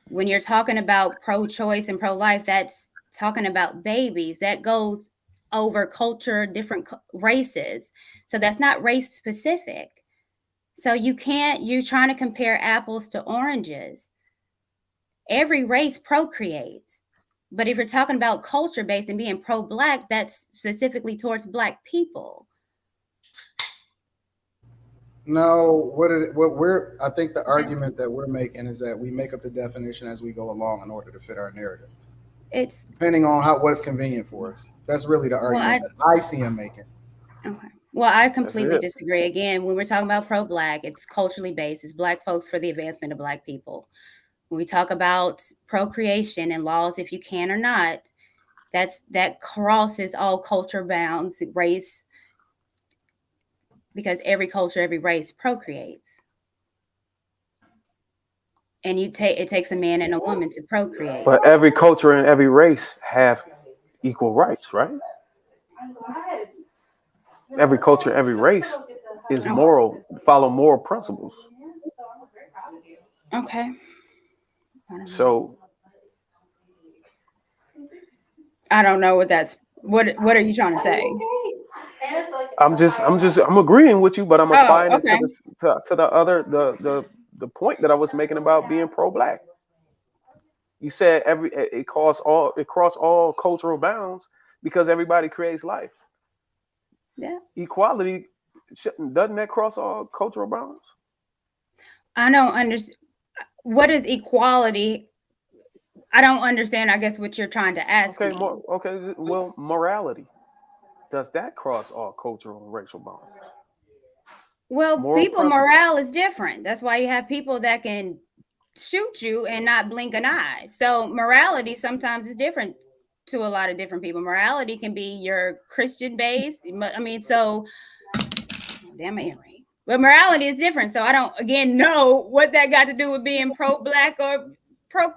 When you're talking about pro-choice and pro-life, that's talking about babies. That goes over culture, different races. So that's not race specific. So you're trying to compare apples to oranges. Every race procreates. But if you're talking about culture-based and being pro-black, that's specifically towards black people. No, I think the argument that we're making is that we make up the definition as we go along in order to fit our narrative. It's depending on what is convenient for us. That's really the argument that I see him making. Okay. Well, I completely disagree. Again, when we're talking about pro-black, it's culturally based. It's black folks for the advancement of black people. When we talk about procreation and laws, if you can or not, that crosses all culture bounds, race, because every culture, every race procreates. And it takes a man and a woman to procreate. But every culture and every race have equal rights, right? Every culture, every race is follow moral principles. Okay. So I don't know what are you trying to say? I'm agreeing with you, but I'm applying it to the point that I was making about being pro-black. You said it cross all cultural bounds because everybody creates life. Yeah. Equality doesn't that cross all cultural bounds? I don't understand. What is equality? I don't understand, I guess, what you're trying to ask me. Well, morality. Does that cross all cultural and racial boundaries? Well, morale is different. That's why you have people that can shoot you and not blink an eye. So morality sometimes is different to a lot of different people. Morality can be your Christian based. I mean, so damn earring. But morality is different. So I don't again know what that got to do with being pro-black or pro.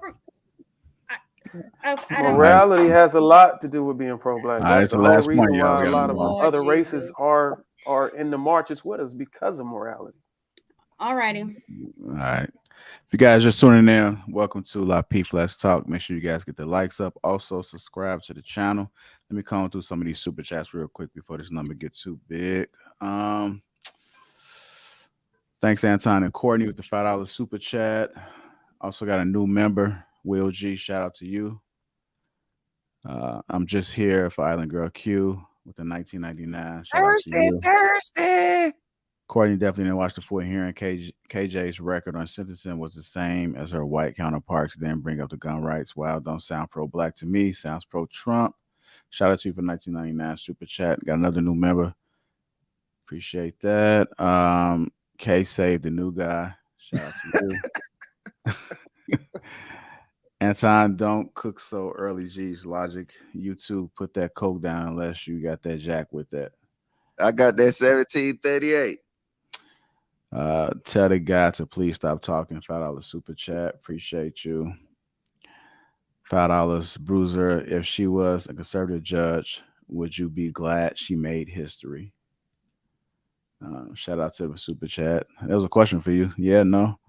Morality has a lot to do with being pro-black. That's the whole reason why a lot of other races are in the marches with us because of morality. All righty. All right. If you guys just tuning in, welcome to Lapeef Let's Talk. Make sure you guys get the likes up. Also, subscribe to the channel. Let me come through some of these super chats real quick before this number gets too big. Thanks, Anton and Courtney, with the $5 super chat. Also got a new member, Will G. Shout out to you. I'm just here for Island Girl Q with the 1999. Thursday. Courtney definitely didn't watch the full hearing. KJ's record on sentencing was the same as her white counterparts. Then bring up the gun rights. Wow, don't sound pro-black to me. Sounds pro-Trump. Shout out to you for 1999 super chat. Got another new member. Appreciate that. K saved the new guy. Shout out to you. Anton, don't cook so early. G's logic. You too. Put that coke down unless you got that jack with that. I got that 1738. Tell the guy to please stop talking. $5 super chat. Appreciate you. $5 Bruiser. If she was a conservative judge, would you be glad she made history? Shout out to the super chat. That was a question for you. Yeah, no,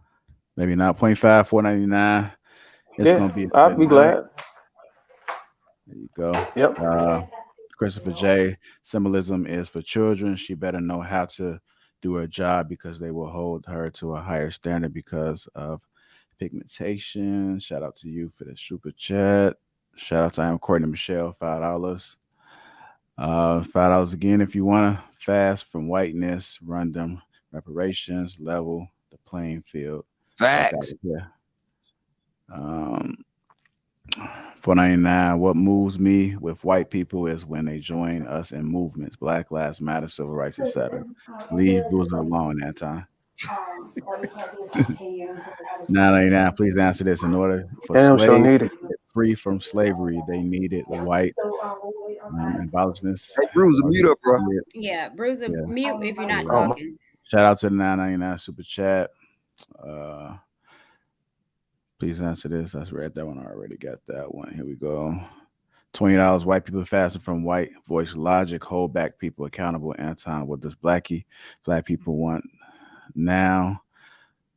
maybe not. 0.5, $4.99. It's gonna be. I'd be glad. There you go. Yep. Christopher J. Symbolism is for children. She better know how to do her job because they will hold her to a higher standard because of pigmentation. Shout out to you for the super chat. Shout out to I am Courtney Michelle, $5. $5 again if you want to fast from whiteness, run them reparations, level the playing field. Facts. Yeah. $4.99. What moves me with white people is when they join us in movements, Black Lives Matter, civil rights, etc. Leave Bruiser alone that time. $9.99. Please answer this. In order for slaves to get free from slavery, they needed white abolitionists. Hey, Bruiser, mute up, bro. Yeah, Bruiser, mute if you're not talking. Shout out to the $9.99 super chat. Please answer this. I read that one. I already got that one. Here we go. $20. White people fasting from white voice logic. Hold back people accountable. Anton, what does black people want now?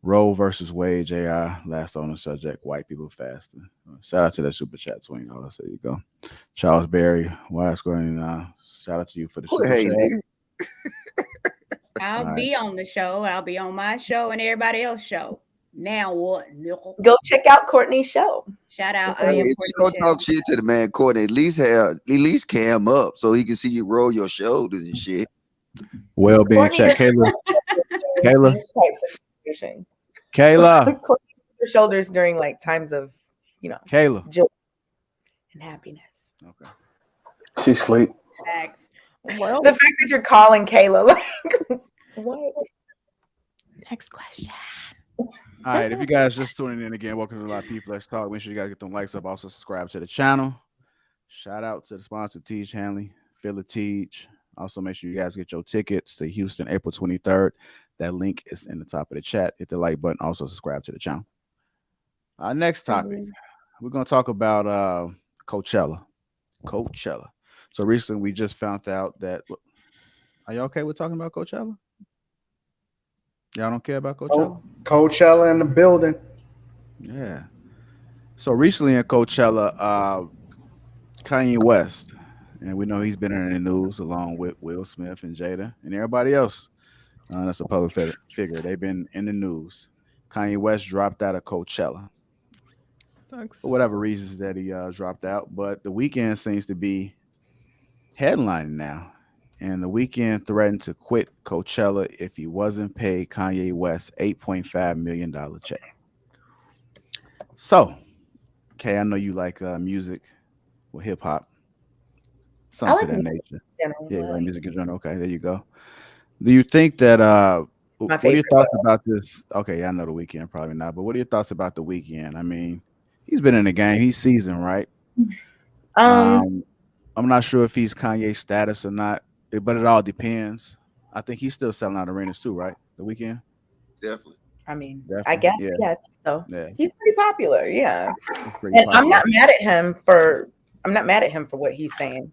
Roe versus Wade. JR. Last on the subject. White people fasting. Shout out to that super chat. $20. There you go. Charles Berry. Why is going now? Shout out to you for the super chat. I'll be on the show. I'll be on my show and everybody else's show. Now what? Go check out Courtney's show. Shout out. Hey, if you don't talk shit to the man, Courtney, at least cam up so he can see you roll your shoulders and shit. Well-being check. Kayla. Your shoulders during like times of, Kayla, joy and happiness. Okay. She sleep. Well, the fact that you're calling Kayla, like, what? Next question. All right, if you guys just tuning in again, welcome to Lapeef Let's Talk. Make sure you guys get them likes up. Also subscribe to the channel. Shout out to the sponsor, Tiege, Hanley, Philly Tiege. Also make sure you guys get your tickets to Houston, April 23rd. That link is in the top of the chat. Hit the like button. Also subscribe to the channel. Our next topic, we're going to talk about Coachella. So recently we just found out that, are you okay with talking about Coachella? Y'all don't care about Coachella? Coachella in the building. Yeah. So recently in Coachella, Kanye West, and we know he's been in the news along with Will Smith and Jada and everybody else. That's a public figure. They've been in the news. Kanye West dropped out of Coachella. Thanks. For whatever reasons that he dropped out. But the Weeknd seems to be headlining now. And the Weeknd threatened to quit Coachella if he wasn't paid Kanye West $8.5 million check. So, Kay, I know you like music or hip hop, something to that nature. Yeah, you like music in general. Okay, there you go. Do you think that what are your thoughts about this? Okay, yeah, I know the Weeknd probably not, but what are your thoughts about the Weeknd? I mean, he's been in the game. He's seasoned, right? I'm not sure if he's Kanye's status or not. But it all depends. I think he's still selling out arenas too, right? The Weeknd? Definitely. I mean, I guess, yeah, I think so. Yeah. He's pretty popular, yeah. I'm not mad at him for what he's saying.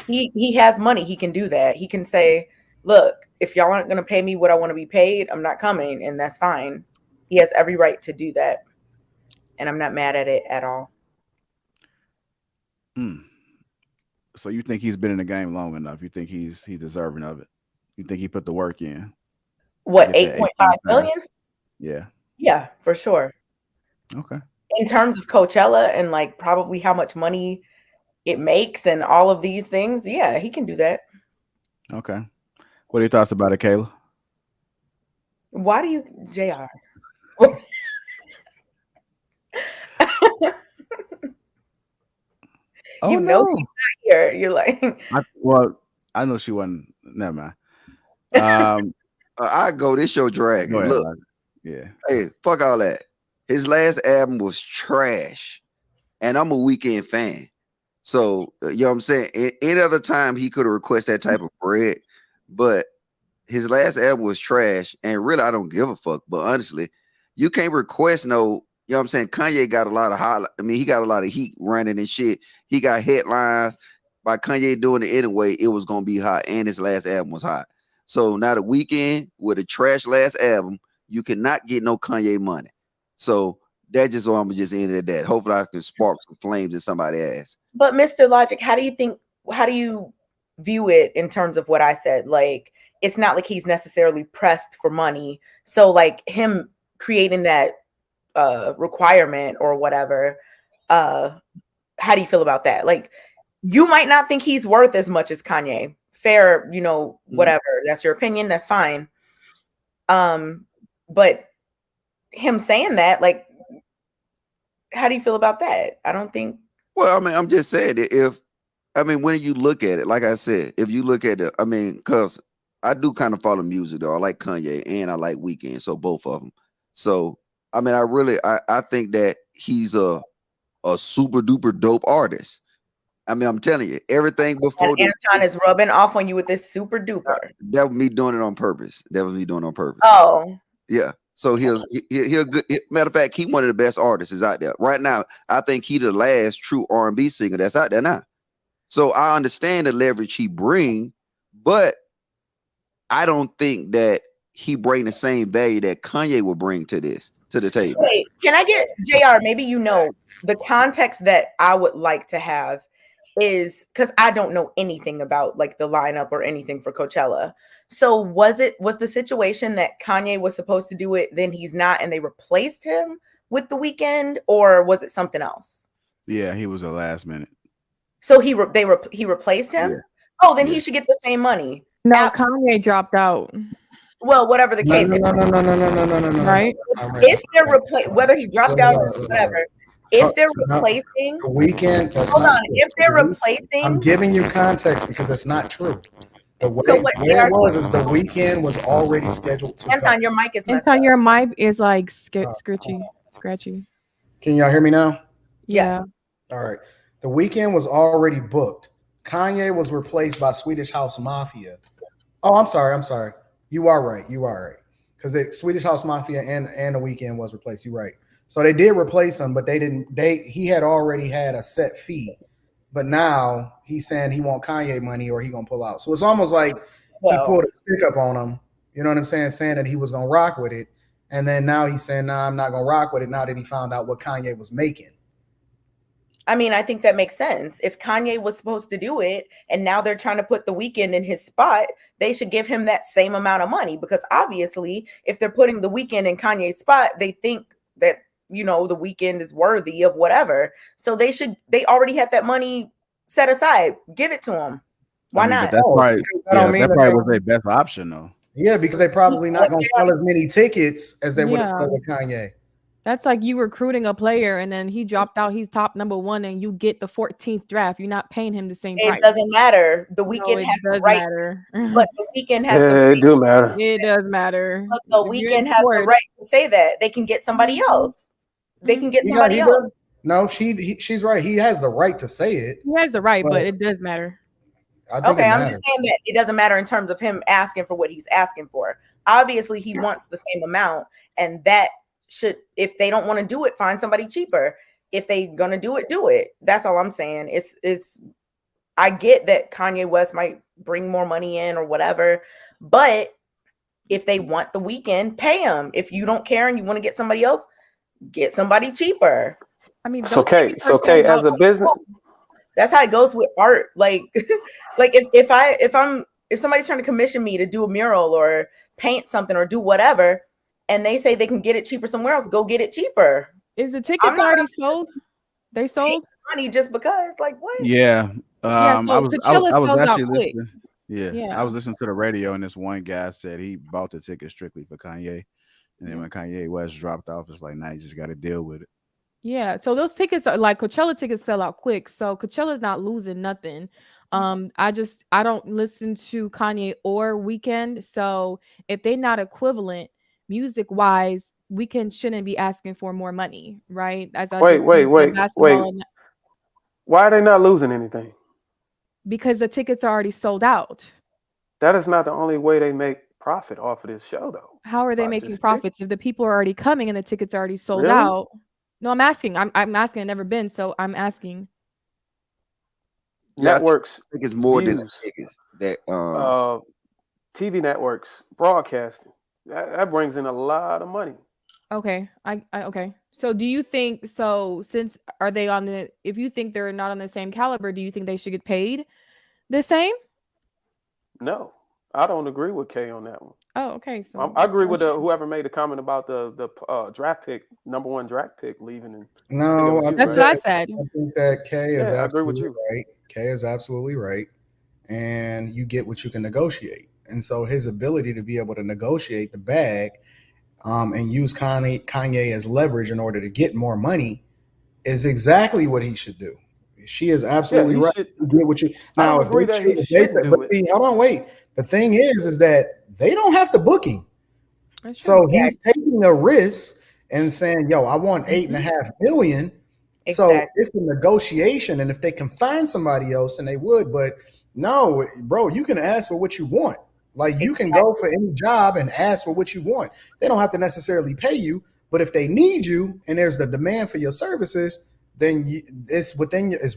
He has money, he can do that. He can say, look, if y'all aren't gonna pay me what I want to be paid, I'm not coming, and that's fine. He has every right to do that. And I'm not mad at it at all. So you think he's been in the game long enough? You think he's deserving of it? You think he put the work in? What, 8.5 million? Yeah. Yeah, for sure. Okay. In terms of Coachella and like probably how much money it makes and all of these things, yeah, he can do that. Okay. What are your thoughts about it, Kayla? Why do you, JR? Oh, you know no. he's not here. You're like, I know she wasn't. Never mind. I go. This your dragon. Go ahead, Look, Elijah. Yeah. hey, fuck all that. His last album was trash, and I'm a Weeknd fan. So you know what I'm saying. Any other time he could have requested that type of bread, but his last album was trash, and really I don't give a fuck. But honestly, you can't request no. You know what I'm saying? Kanye got a lot of he got a lot of heat running and shit. He got headlines by Kanye doing it anyway. It was gonna be hot, and his last album was hot. So now the Weeknd with a trash last album, you cannot get no Kanye money. So that's just why I'm just ending at that. Hopefully I can spark some flames in somebody's ass. but Mr. Logic, how do you view it in terms of what I said? Like, it's not like he's necessarily pressed for money. So like him creating that requirement or whatever, how do you feel about that? Like, you might not think he's worth as much as Kanye. Fair, whatever. That's your opinion. That's fine. But him saying that, like, how do you feel about that? I don't think. Well, I mean, I'm just saying that when you look at it, like I said, if you look at it, because I do kind of follow music though. I like Kanye and I like Weeknd, so both of them. So I think that he's a super duper dope artist. I'm telling you, everything before and Anton is rubbing off on you with this super duper. That was me doing it on purpose. Oh, yeah. So he'll good. Matter of fact, he one of the best artists out there right now. I think he the last true R&B singer that's out there now. So I understand the leverage he bring, but I don't think that he bring the same value that Kanye will bring to the table. Wait, can I get JR? Maybe the context that I would like to have is because I don't know anything about like the lineup or anything for Coachella. So was the situation that Kanye was supposed to do it, then he's not, and they replaced him with The Weeknd, or was it something else? Yeah, he was a last minute. So he replaced him. Yeah. Oh, then he should get the same money. No, Kanye dropped out. Well, whatever the case is. No. Right? If they're whether he dropped out or whatever. If they're replacing The Weeknd, hold on. If they're replacing, I'm giving you context because it's not true. The way it was is The Weeknd was already scheduled to. Anton, your mic is messed Anton, up. your mic is like scratchy. Can y'all hear me now? Yeah. All right. The Weeknd was already booked. Kanye was replaced by Swedish House Mafia. Oh, I'm sorry. You are right. Because Swedish House Mafia and The Weeknd was replaced. You're right. So they did replace him, but they didn't. He had already had a set fee, but now he's saying he want Kanye money or he gonna pull out. So it's almost like he pulled a stick up on him. You know what I'm saying? Saying that he was gonna rock with it, and then now he's saying, "Nah, I'm not gonna rock with it." Now that he found out what Kanye was making. I mean, I think that makes sense. If Kanye was supposed to do it, and now they're trying to put The Weeknd in his spot, they should give him that same amount of money, because obviously, if they're putting The Weeknd in Kanye's spot, they think that The Weeknd is worthy of whatever. So they already had that money set aside. Give it to him. Why not? That probably was their best option, though. Yeah, because they probably not going to sell as many tickets as they would have sold with Kanye. That's like you recruiting a player and then he dropped out. He's top number 1 and you get the 14th draft. You're not paying him the same price. It doesn't matter. The Weeknd has the right. But The Weeknd has the right. It do matter. It does matter. But The Weeknd has the right to say that. They can get somebody else. They can get somebody else. No, she's right. He has the right to say it. He has the right, but it does matter. I'm just saying that it doesn't matter in terms of him asking for what he's asking for. Obviously, he wants the same amount, and that should, if they don't want to do it, find somebody cheaper. If they gonna do it. That's all I'm saying. It's I get that Kanye West might bring more money in or whatever, but if they want The Weeknd, pay him. If you don't care and you want to get somebody else, get somebody cheaper. I mean, it's okay as a business. That's how it goes with art. Like if somebody's trying to commission me to do a mural or paint something or do whatever, and they say they can get it cheaper somewhere else, go get it cheaper. Is the tickets already sold? They sold money just because, like, what? Yeah. So I was actually listening. Yeah, I was listening to the radio, and this one guy said he bought the ticket strictly for Kanye, and then when Kanye West dropped off, it's like, now you just got to deal with it. Yeah, so those tickets are like Coachella tickets sell out quick. So Coachella's not losing nothing. I don't listen to Kanye or Weekend. So if they're not equivalent music wise, Weekend shouldn't be asking for more money, right? As I just used the basketball Why are they not losing anything? Because the tickets are already sold out. That is not the only way they make profit off of this show, though. How are they making profits if the people are already coming and the tickets are already sold out? No, I'm asking. I'm asking. I've never been, so I'm asking. Networks. I think it's more than the tickets. That TV networks broadcasting that brings in a lot of money. Okay, okay. So do you think since are they on the? If you think they're not on the same caliber, do you think they should get paid the same? No, I don't agree with Kay on that one. Oh, okay. So I agree with whoever made the comment about the draft pick, number 1 draft pick leaving. And no, that's what I said. I think that Kay is I agree with you. Right. Kay is absolutely right, and you get what you can negotiate. And so his ability to be able to negotiate the bag, and use Kanye as leverage in order to get more money, is exactly what he should do. She is absolutely right. You get what you now. If hold on, wait. The thing is that they don't have to book him. So he's taking a risk and saying, "Yo, I want $8.5 million." So it's a negotiation, and if they can find somebody else, then they would. But no, bro, you can ask for what you want. Like you can go for any job and ask for what you want. They don't have to necessarily pay you, but if they need you and there's the demand for your services, then it's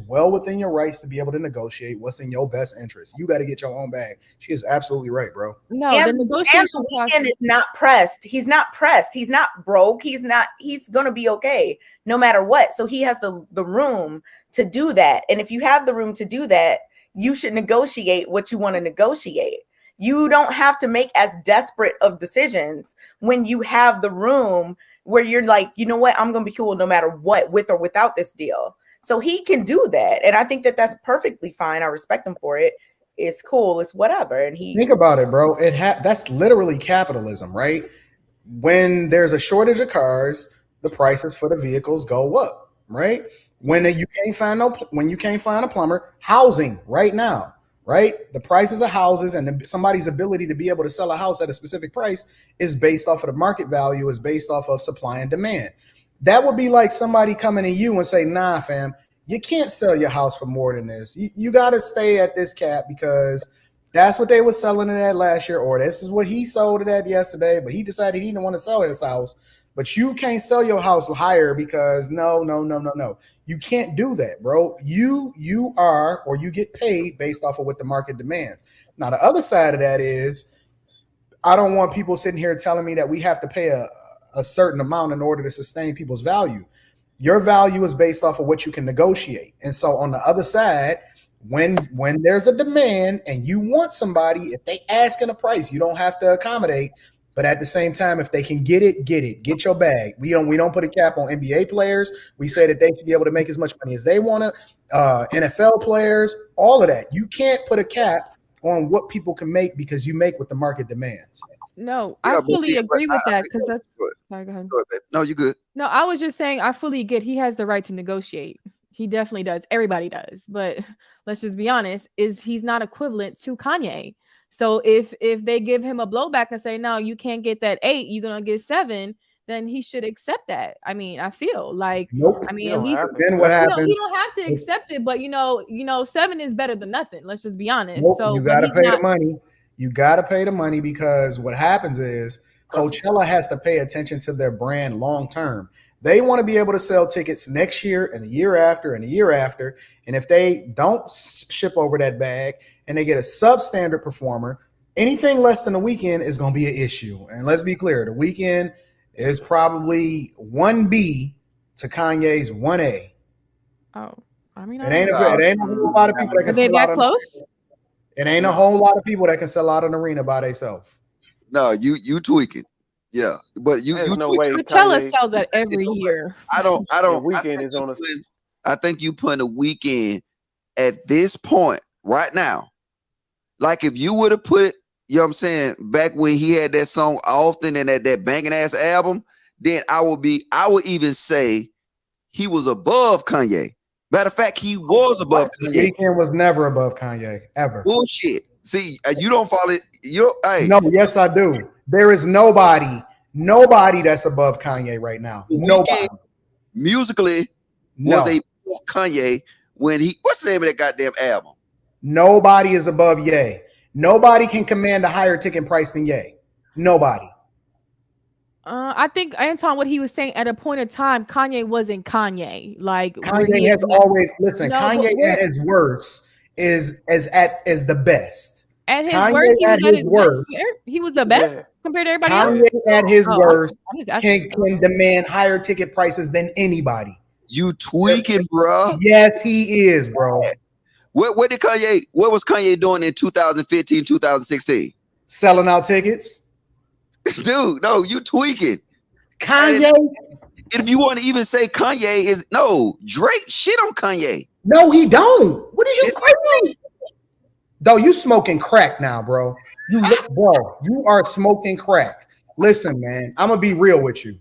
well within your rights to be able to negotiate what's in your best interest. You got to get your own bag. She is absolutely right, bro. No, the negotiation process is not pressed. He's not pressed. He's not broke. He's gonna be okay no matter what. So he has the room to do that. And if you have the room to do that, you should negotiate what you want to negotiate. You don't have to make as desperate of decisions when you have the room where you're like, you know what, I'm going to be cool no matter what, with or without this deal. So he can do that. And I think that that's perfectly fine. I respect him for it. It's cool. It's whatever. And he think about it, bro. That's literally capitalism, right? When there's a shortage of cars, the prices for the vehicles go up, right? When you can't find a plumber, housing right now, right? The prices of houses and somebody's ability to be able to sell a house at a specific price is based off of the market value, is based off of supply and demand. That would be like somebody coming to you and say, nah, fam, you can't sell your house for more than this. You got to stay at this cap because that's what they were selling it at last year, or this is what he sold it at yesterday, but he decided he didn't want to sell his house. But you can't sell your house higher because no. You can't do that, bro. You are, or you get paid based off of what the market demands. Now, the other side of that is I don't want people sitting here telling me that we have to pay a certain amount in order to sustain people's value. Your value is based off of what you can negotiate. And so on the other side, when there's a demand and you want somebody, if they ask in a price, you don't have to accommodate. But at the same time, if they can get it, get your bag. We don't put a cap on NBA players. We say that they should be able to make as much money as they want to. NFL players, all of that. You can't put a cap on what people can make because you make what the market demands. No, I fully agree with that because that's. Sorry, go ahead. No, you good. No, I was just saying I fully get he has the right to negotiate. He definitely does. Everybody does. But let's just be honest, he's not equivalent to Kanye. So if they give him a blowback and say, no, you can't get that 8, you're going to get 7, then he should accept that. I mean, I feel like, nope. I mean, at least then what happens? You don't have to accept it, but you know, 7 is better than nothing. Let's just be honest. Nope, so you got to pay the money. You got to pay the money because what happens is Coachella has to pay attention to their brand long term. They want to be able to sell tickets next year and the year after and the year after. And if they don't ship over that bag and they get a substandard performer, anything less than a weekend is going to be an issue. And let's be clear, the weekend is probably 1B to Kanye's 1A. Oh, I mean, it ain't a whole lot of people that can sell out. Close? It ain't a whole lot of people that can sell out an arena by themselves. No, you tweaking. Yeah, but you no way Coachella sells that every year. I don't. Weekend is on I think you putting a weekend at this point right now. Like if you would have put, you know what I'm saying, back when he had that song Often and that banging ass album, then I would even say he was above Kanye. Matter of fact, he was above Kanye. The Weeknd was never above Kanye, ever. Bullshit. See, you don't follow it. Hey. No, yes, I do. There is nobody that's above Kanye right now. Nobody. Musically was a Kanye when what's the name of that goddamn album? Nobody is above Ye. Nobody can command a higher ticket price than Ye. Nobody. I think Anton, what he was saying at a point in time, Kanye wasn't Kanye. Like Kanye has always Kanye at his worst is the best. At his Kanye worst, at his worst, he was the best compared to everybody else. Kanye at his worst can demand higher ticket prices than anybody. You tweaking, bro? Yes, he is, bro. What was Kanye doing in 2015, 2016? Selling out tickets. Dude, no, you tweaking. Kanye. If you want to even say Kanye is Drake shit on Kanye. No, he don't. What is you crazy? Though you smoking crack now, bro. You are smoking crack. Listen, man, I'm gonna be real with you.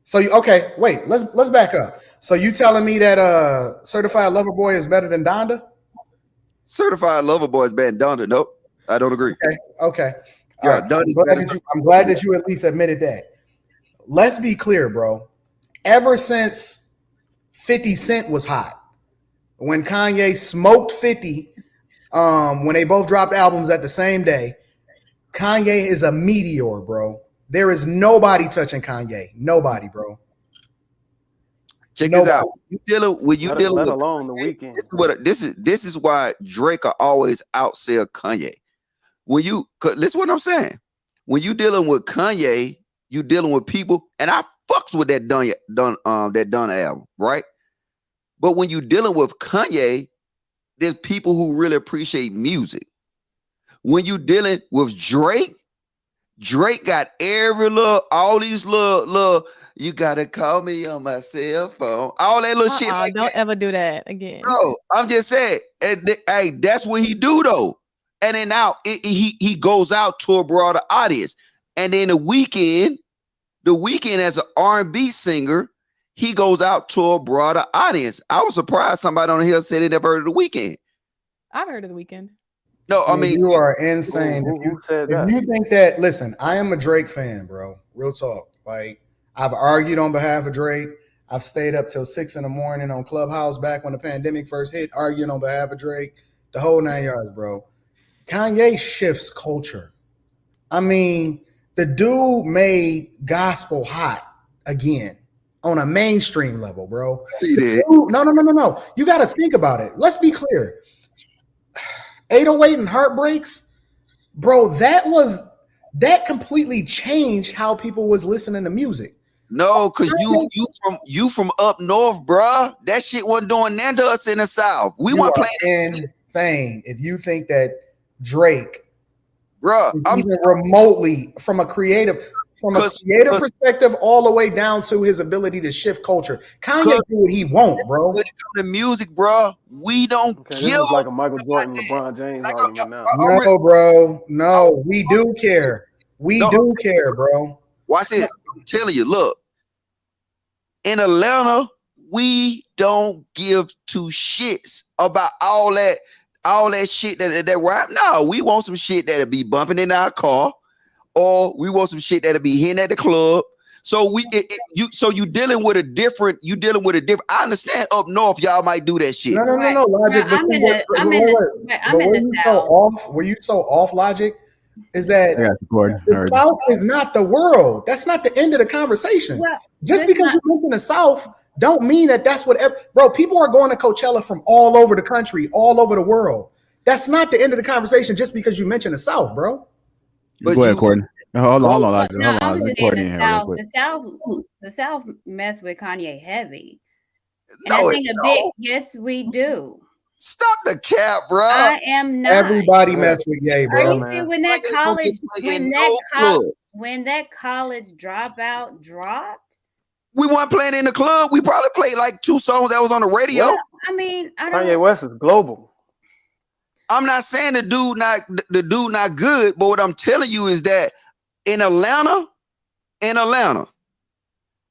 So okay, wait, let's back up. So you telling me that Certified Lover Boy is better than Donda? Certified Lover Boy is better than Donda. Nope. I don't agree. Okay. Yeah, I'm glad that you at least admitted that. Let's be clear, bro. Ever since 50 Cent was hot, when Kanye smoked 50, when they both dropped albums at the same day, Kanye is a meteor, bro. There is nobody touching Kanye. Nobody, bro. Check this out. Let alone The Weeknd. This is why Drake will always outsell Kanye. Listen what I'm saying. When you dealing with Kanye, you dealing with people, and I fucks with that Done album, right? But when you dealing with Kanye, there's people who really appreciate music. When you dealing with Drake got all these little, you gotta call me on my cell phone, all that little shit. Like don't ever do that again. No, I'm just saying, hey, that's what he do though. And then now he goes out to a broader audience. And then the Weeknd as an R&B singer, he goes out to a broader audience. I was surprised somebody on the hill said they never heard of The Weeknd. I've heard of The Weeknd. No, I mean, you are insane. If you think that, listen, I am a Drake fan, bro. Real talk. Like, I've argued on behalf of Drake. I've stayed up till 6 a.m. on Clubhouse back when the pandemic first hit, arguing on behalf of Drake. The whole 9 yards, bro. Kanye shifts culture. I mean, the dude made gospel hot again on a mainstream level, bro. No. You got to think about it. Let's be clear. 808 and Heartbreaks, bro, that completely changed how people was listening to music. No, because you from up north, bruh. That shit wasn't doing that to us in the South. We weren't playing insane if you think that Drake, bruh, even remotely from a creative perspective, all the way down to his ability to shift culture. Kanye do what he want, bro. When it comes to music, bro, we don't give. This is like a Michael Jordan, LeBron James argument now. No, bro. No, we do care. We do care, bro. Watch this. I'm telling you, look. In Atlanta, we don't give two shits about all that shit that rap. No, we want some shit that'll be bumping in our car, or we want some shit that'll be hitting at the club. So you dealing with a different. I understand up north, y'all might do that shit. No, Logic. I'm in the South. Were you so off, Logic? Is that the South is not the world. That's not the end of the conversation. Well, just because you live in the South don't mean that's what bro, people are going to Coachella from all over the country, all over the world. That's not the end of the conversation just because you mentioned the South, bro. But go ahead, Courtney. Hold on. The South mess with Kanye heavy. And I think yes, we do. Stop the cap, bro. I am not. Everybody mess with Ye, bro. Are you still when that college dropout dropped? We weren't playing in the club. We probably played like 2 songs that was on the radio. Well, I mean, Kanye West is global. I'm not saying the dude not good, but what I'm telling you is that in Atlanta,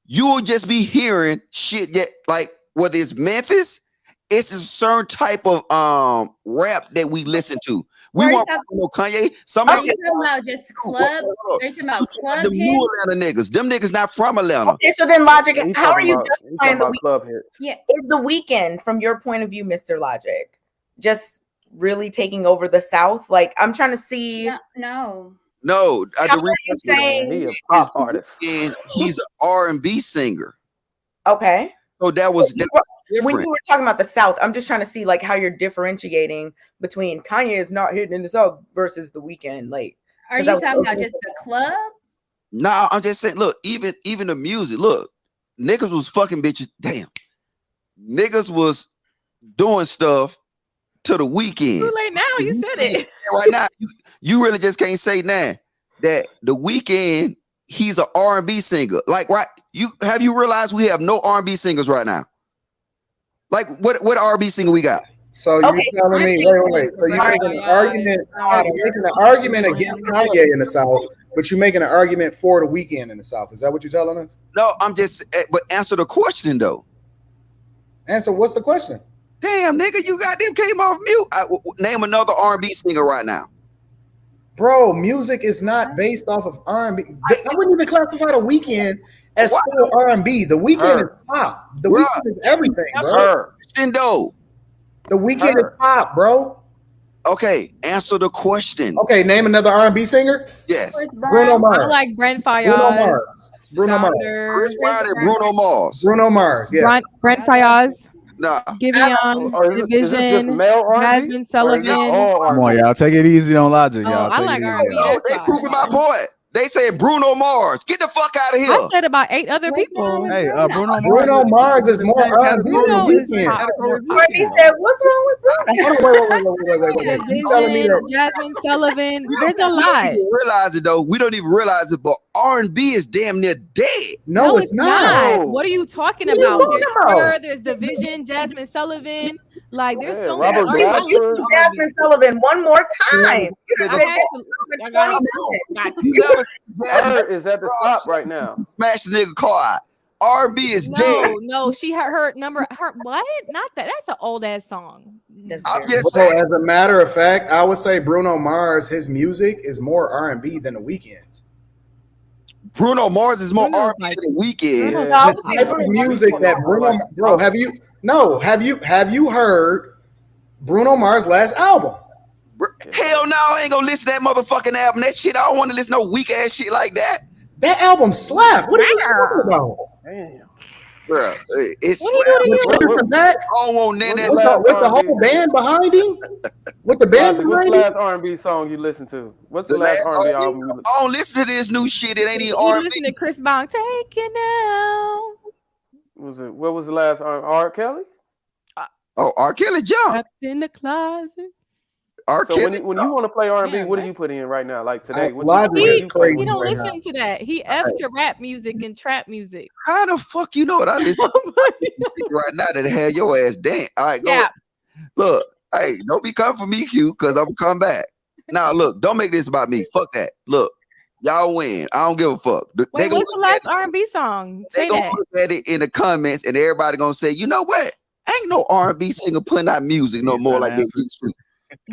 you will just be hearing shit that, like, whether it's Memphis, it's a certain type of rap that we listen to. We want no Kanye. Are you talking about just club? Are you talking about club the new Atlanta niggas? Them niggas not from Atlanta. Okay, so then Logic, how are you justifying the club hits? Yeah, is the weekend from your point of view, Mr. Logic, just really taking over the South? Like, I'm trying to see. No. No, How are you saying he a pop artist? And he's an R&B singer. Okay. So that was different. When you were talking about the South, I'm just trying to see like how you're differentiating between Kanye is not hitting in the South versus the weekend. Like, are you talking about just the club? No, I'm just saying, look, even the music, look, niggas was fucking bitches. Damn. Niggas was doing stuff to the weekend. Too late now, you said it. Right now, you really just can't say now that the weekend he's an R&B singer. Like, right? Have you realized we have no R&B singers right now? Like, what R&B singer we got? So you're telling me, wait. So you're making an argument against Kanye in the South, but you're making an argument for the weekend in the South. Is that what you're telling us? No, I'm just, but answer the question though. Answer, what's the question? Damn, nigga, you got them came off mute. Name another R&B singer right now. Bro, music is not based off of R&B. I wouldn't even classify the weekend as still R&B. The weekend is pop. The weekend is everything, bro. The weekend is pop, bro. Okay, answer the question. Okay, name another R&B singer. Yes. Bruno Mars. I like Brent Fayez. Bruno Mars. Chris Brown and Bruno Mars. Bruno Mars, yes. Brent Fayez. Nah. Giveon, Division, Jasmine Sullivan. Come on, y'all. Take it easy on Logic, y'all. I like R&B. No, they proving my point. They said Bruno Mars. Get the fuck out of here. I said about 8 other people. Hey, Bruno Mars is more R&B than the weekend. Courtney said, "What's wrong with Bruno?" Wait. Division, Jasmine Sullivan. There's a lot. We don't realize it though. We don't even realize it, but R&B is damn near dead. No, it's not. What are you talking about? There's Division, Jasmine Sullivan. Like, there's so many. Jasmine Sullivan one more time. Her is at the top right now. Smash the nigga car out. R&B is dead. No, she had her number. Her what? Not that. That's an old ass song. I'm just saying. As a matter of fact, I would say Bruno Mars, his music is more R&B than the Weeknd. Bruno Mars is more R&B than the Weeknd. The type of music that Bruno, bro, have you heard Bruno Mars' last album? Hell no, I ain't gonna listen to that motherfucking album. That shit, I don't want to listen to no weak ass shit like that. That album slapped. What are you talking about? Damn. Bro, it's I don't want none with the whole band behind him. With the band What's behind the him. last R&B song you listened to? What's the last R&B album you listened to? I don't listen to this new shit. It ain't even R&B. You listen to Chris Brown, Take It Down. What was the last R. Kelly? Oh, R. Kelly jump. Up in the closet. R. So Kelly. when you want to play R&B, what do you put in right now? Like today, what He you play? don't listen to that. He F's to rap music and trap music. How the fuck you know what I listen to right now that had your ass damn. All right, go ahead. Look, hey, don't be coming for me, Q, because I'm gonna come back. Now, look, don't make this about me. Fuck that. Look, y'all win. I don't give a fuck. Wait, what's the last R&B song? They gonna look at it in the comments, and everybody gonna say, you know what? Ain't no R&B singer putting out music no more like they used to.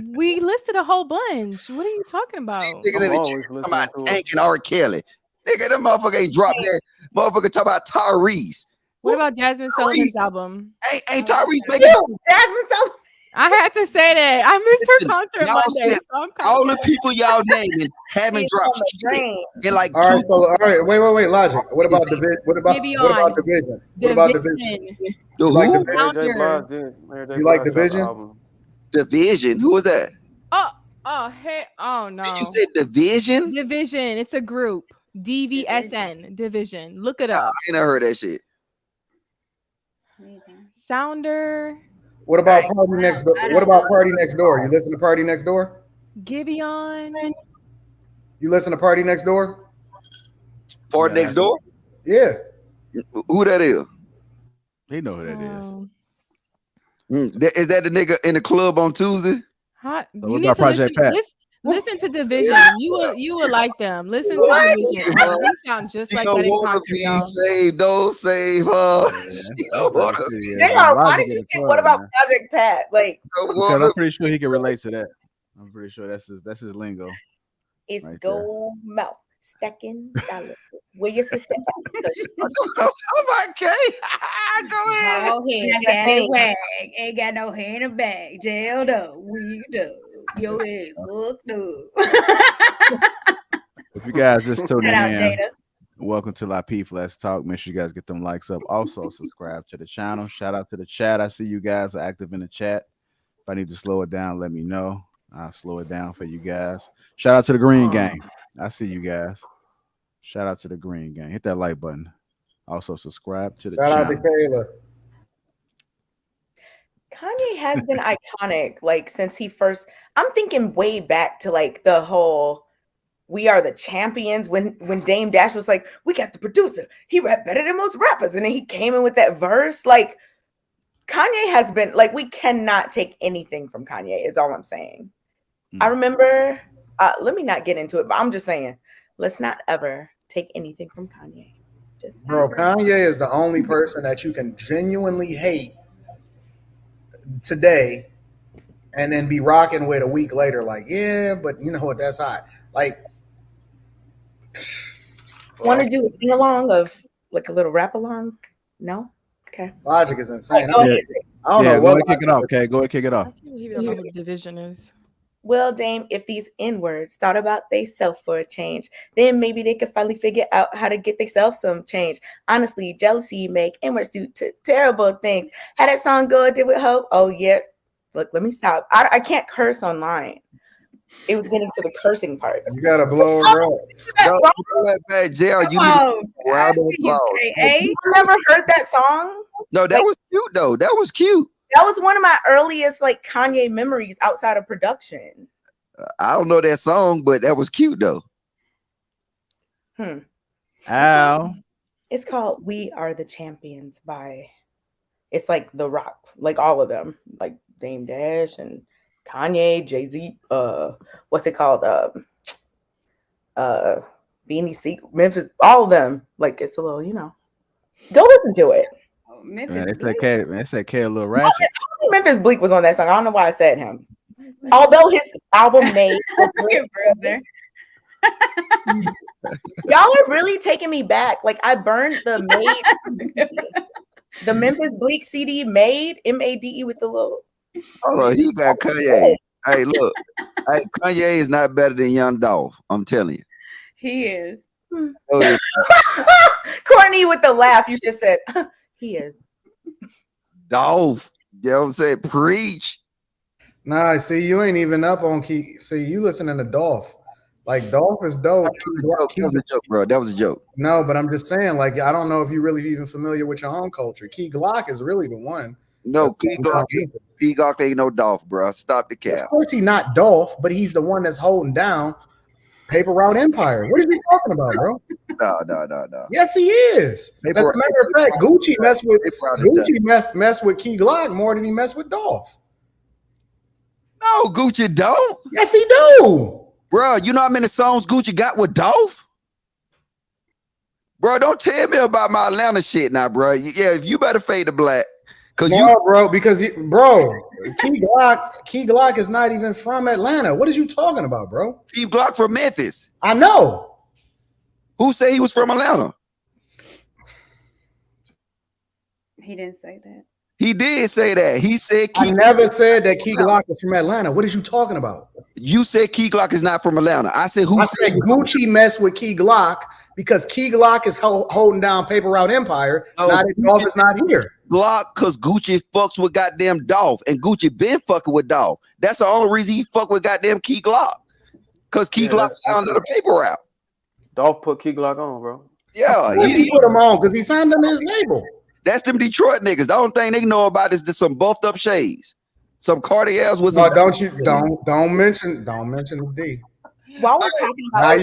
We listed a whole bunch. What are you talking about? Niggas in the chat talking about Tank and R. Kelly. Nigga, that motherfucker ain't dropped that. Motherfucker talk about Tyrese. What about Jasmine Sullivan's album? Ain't Tyrese making Jasmine Sullivan? I had to say that. I missed her concert y'all Monday. said all the people y'all naming haven't dropped shit in like all right, wait, Logic. What about Division? What about Division? What about Division? The who? You like Division? Division? Who was that? Oh no. Did you say Division? Division. It's a group. DVSN. Division. Look it up. I ain't never heard that shit. Sounder. What about Party Next Door? What about Party Next Door? You listen to Party Next Door? Giveon. You listen to Party Next Door? Party Next Door? Yeah. Who that is? He know who that is. Is that the nigga in the club on Tuesday? Hot. So You what need about to listen. Project Pat? Listen to Division. You will like them. Listen to Division. They sound just She like don't that in want to concert, be y'all. saved. Don't save her. She don't want to be. JR, why did you say what about Project Pat? Like, Because I'm pretty sure he can relate to that. I'm pretty sure that's his lingo. it's right go mouth stacking dollars. Where your sister at? Oh my God. Go ahead. Go ahead, daddy wag. Ain't got no hair in the bag. Jailed up, weed up. Your ass hooked up. If you guys just tuning Shout out, in, Jada. welcome to Lapeef Let's Talk. Make sure you guys get them likes up. Also, subscribe to the channel. Shout out to the chat. I see you guys are active in the chat. If I need to slow it down, let me know. I'll slow it down for you guys. Shout out to the Green Gang. I see you guys. Shout out to the Green Gang. Hit that like button. Also, subscribe to the Shout out channel. to Kayla. Kanye has been iconic, like since he first. I'm thinking way back to like the whole "We Are the Champions" when Dame Dash was like, "We got the producer. He rap better than most rappers," and then he came in with that verse. Like Kanye has been like, we cannot take anything from Kanye. Is all I'm saying. I remember. Let me not get into it, but I'm just saying, let's not ever take anything from Kanye. Bro, Kanye is the only person that you can genuinely hate today and then be rocking with a week later. Like, yeah, but you know what? That's hot. Like, want to do a sing along of like a little rap along? No? Okay. Logic is insane. Oh, Yeah. I don't know Go what. ahead, kick it off. Okay, go ahead, kick it off. I can't believe you don't know who Division is. Well, Dame, if these N-words thought about theyself for a change, then maybe they could finally figure out how to get themselves some change. Honestly, jealousy make N-words do terrible things. How that song go, Did With Hope? Oh, yeah. Look, let me stop. I can't curse online. It was getting to the cursing part. You got to blow it Bro, Jail, you never heard that song? No, that was cute, though. That was cute. That was one of my earliest like Kanye memories outside of production. I don't know that song, but that was cute though. Ow. It's called "We Are the Champions" by. It's like The Rock, like all of them, like Dame Dash and Kanye, Jay-Z. What's it called? Beanie Siegel, Memphis, all of them. Like it's a little, Go listen to it. Man, they said K a little ratchet. Memphis Bleak was on that song. I don't know why I said him. Although his album made y'all are really taking me back. Like I burned the Memphis Bleak CD made MADE with the little. Oh, he got Kanye. Hey, look, Kanye is not better than Young Dolph. I'm telling you, he is. Oh, yeah. Courtney with the laugh. You just said. He is. Dolph. You know what I'm saying? Preach. Nah, see, you ain't even up on Key. See, you listening to Dolph. Like, Dolph is dope. That was a joke, bro. That was a joke. No, but I'm just saying, like, I don't know if you're really even familiar with your own culture. Key Glock is really the one. No, Key Glock ain't no Dolph, bro. Stop the cap. Of course, he's not Dolph, but he's the one that's holding down Paper Route Empire. What are you talking about, bro? No. Yes, he is. As a matter of fact, Gucci messed with Key Glock more than he messed with Dolph. No, Gucci don't. Yes, he do. Bro, you know how many songs Gucci got with Dolph? Bro, don't tell me about my Atlanta shit now, bro. Yeah, if you better fade to black. Key Glock is not even from Atlanta. What are you talking about, bro? Key Glock from Memphis. I know. Who said he was from Atlanta? He didn't say that. He did say that. He said I never said that Key Glock is from Atlanta. What are you talking about? You said Key Glock is not from Atlanta. I said Gucci messed with Key Glock because Key Glock is holding down Paper Route Empire. Now that Dolph is not here. Glock because Gucci fucks with goddamn Dolph, and Gucci been fucking with Dolph. That's the only reason he fuck with goddamn Key Glock. Because Key Glock sounded a Paper Route. Dolph put Key Glock on, bro. Yeah, he put him on because he signed under his label. That's them Detroit niggas. The only thing they know about is just some buffed up shades, some Cartiers with. No, don't mention the D. While we're talking about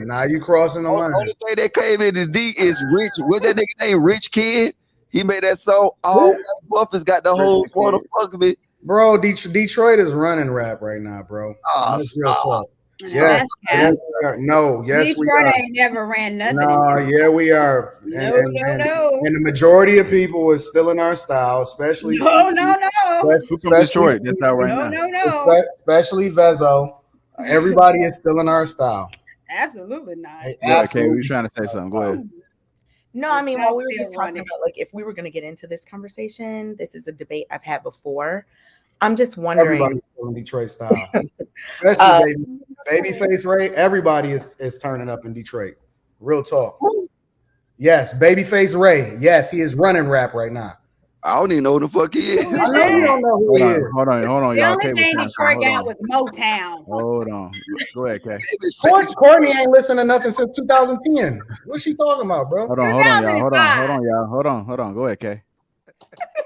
now you crossing the line. The only thing that came in the D is Rich. What's that nigga name? Rich Kid. He made that song. All Buffers got the whole sort of fuck me. Bro, Detroit is running rap right now, bro. Oh, That's real talk. Yes, Yes, we are. No, yes, we Detroit are. ain't never ran nothing. No, yeah, we are. No. And the majority of people is still in our style, especially No. Who's from Detroit? That's out right now. No. Especially Vezo. Everybody is still in our style. Absolutely not. Okay, we trying to say something. Go ahead. No, I mean, while we were just talking about like if we were going to get into this conversation, this is a debate I've had before. I'm just wondering. Everybody's still in Detroit style. Especially Babyface Ray. Everybody is turning up in Detroit. Real talk. Yes, Babyface Ray. Yes, he is running rap right now. I don't even know who the fuck he is. I know you don't know who he is. Hold on, The y'all. only thing Detroit got was Motown. Hold on. Go ahead, Kay. Courtney ain't listened to nothing since 2010. What's she talking about, bro? Hold on, y'all. Hold on. Go ahead, Kay.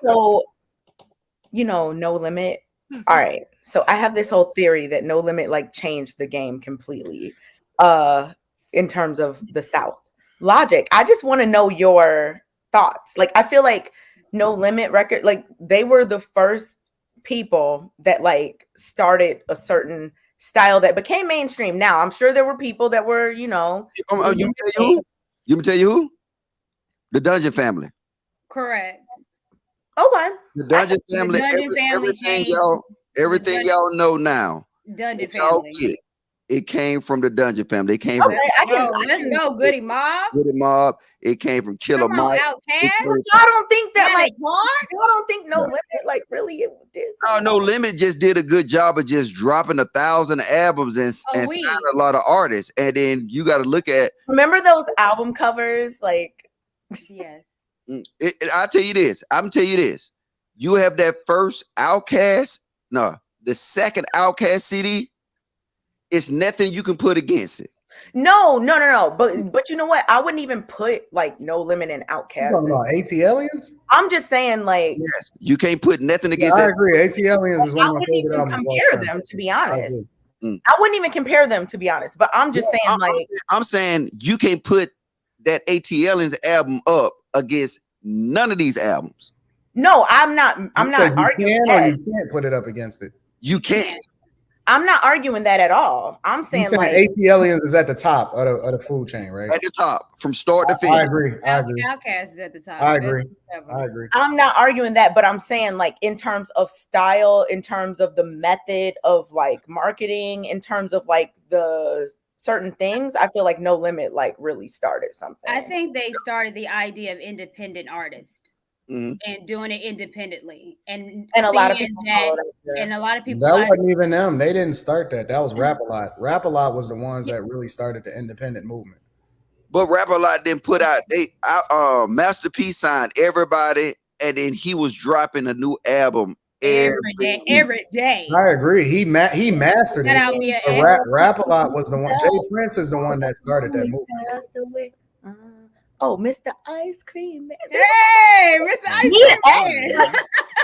So, No Limit. All right. So I have this whole theory that No Limit like changed the game completely in terms of the South. Logic. I just want to know your thoughts. Like, I feel like No Limit record, like they were the first people that like started a certain style that became mainstream. Now, I'm sure there were people that were, You tell you who? The Dungeon Family. Correct. Okay. The Dungeon Family. Everything y'all know now. Dungeon Family. It came from the Dungeon Family. It came from let's go, Goody Mob. Goody Mob. It came from Killer Mike. Y'all don't think that like y'all don't think No Limit like really it did. No Limit just did a good job of just dropping 1,000 albums and signing a lot of artists. And then you got to look at. Remember those album covers, like. Yes. I'll tell you this. I'm tell you this. You have that first Outkast. No, the second Outkast CD. It's nothing you can put against it. No. But you know what? I wouldn't even put like No Limit and Outkast. Talking about ATLiens? I'm just saying, like, yes, you can't put nothing against that. I agree. ATLiens is one of my favorite albums. Compare them, to be honest. I wouldn't even compare them, to be honest. But I'm just saying, I'm saying you can't put that ATLiens album up against none of these albums. No, I'm not arguing that. You can't put it up against it. You can't. I'm not arguing that at all. I'm saying like ATLiens is at the top of the food chain, right? At the top, from start to finish. I agree. Outkast is at the top. I agree. I'm not arguing that, but I'm saying like in terms of style, in terms of the method of like marketing, in terms of like the certain things, I feel like No Limit like really started something. I think they started the idea of independent artists. And doing it independently, and a lot of people that wasn't even them. They didn't start that. That was Rap-A-Lot. Rap-A-Lot was the ones that really started the independent movement. But Rap-A-Lot didn't put out. Master P signed everybody, and then he was dropping a new album every day. I agree. He mastered it. Rap-A-Lot was the one. Jay Prince is the one that started that movement. Oh, Mr. Ice Cream Man. Hey, Mr. Ice Cream Man.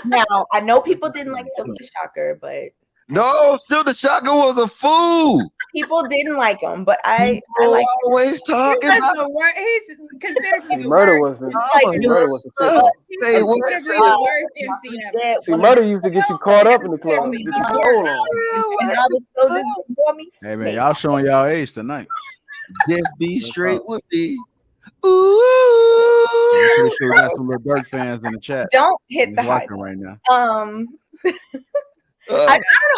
Now, I know people didn't like Silk the Shocker, but no, Silk the Shocker was a fool. People didn't like him, but I like always talking about. He's considered Murder was the Murder used to get you caught up in the club. Hey man, y'all showing y'all age tonight. Just be straight with me. Ooh. I'm pretty sure we got some little Dirk fans in the chat. Don't hit the hype right now. I don't know.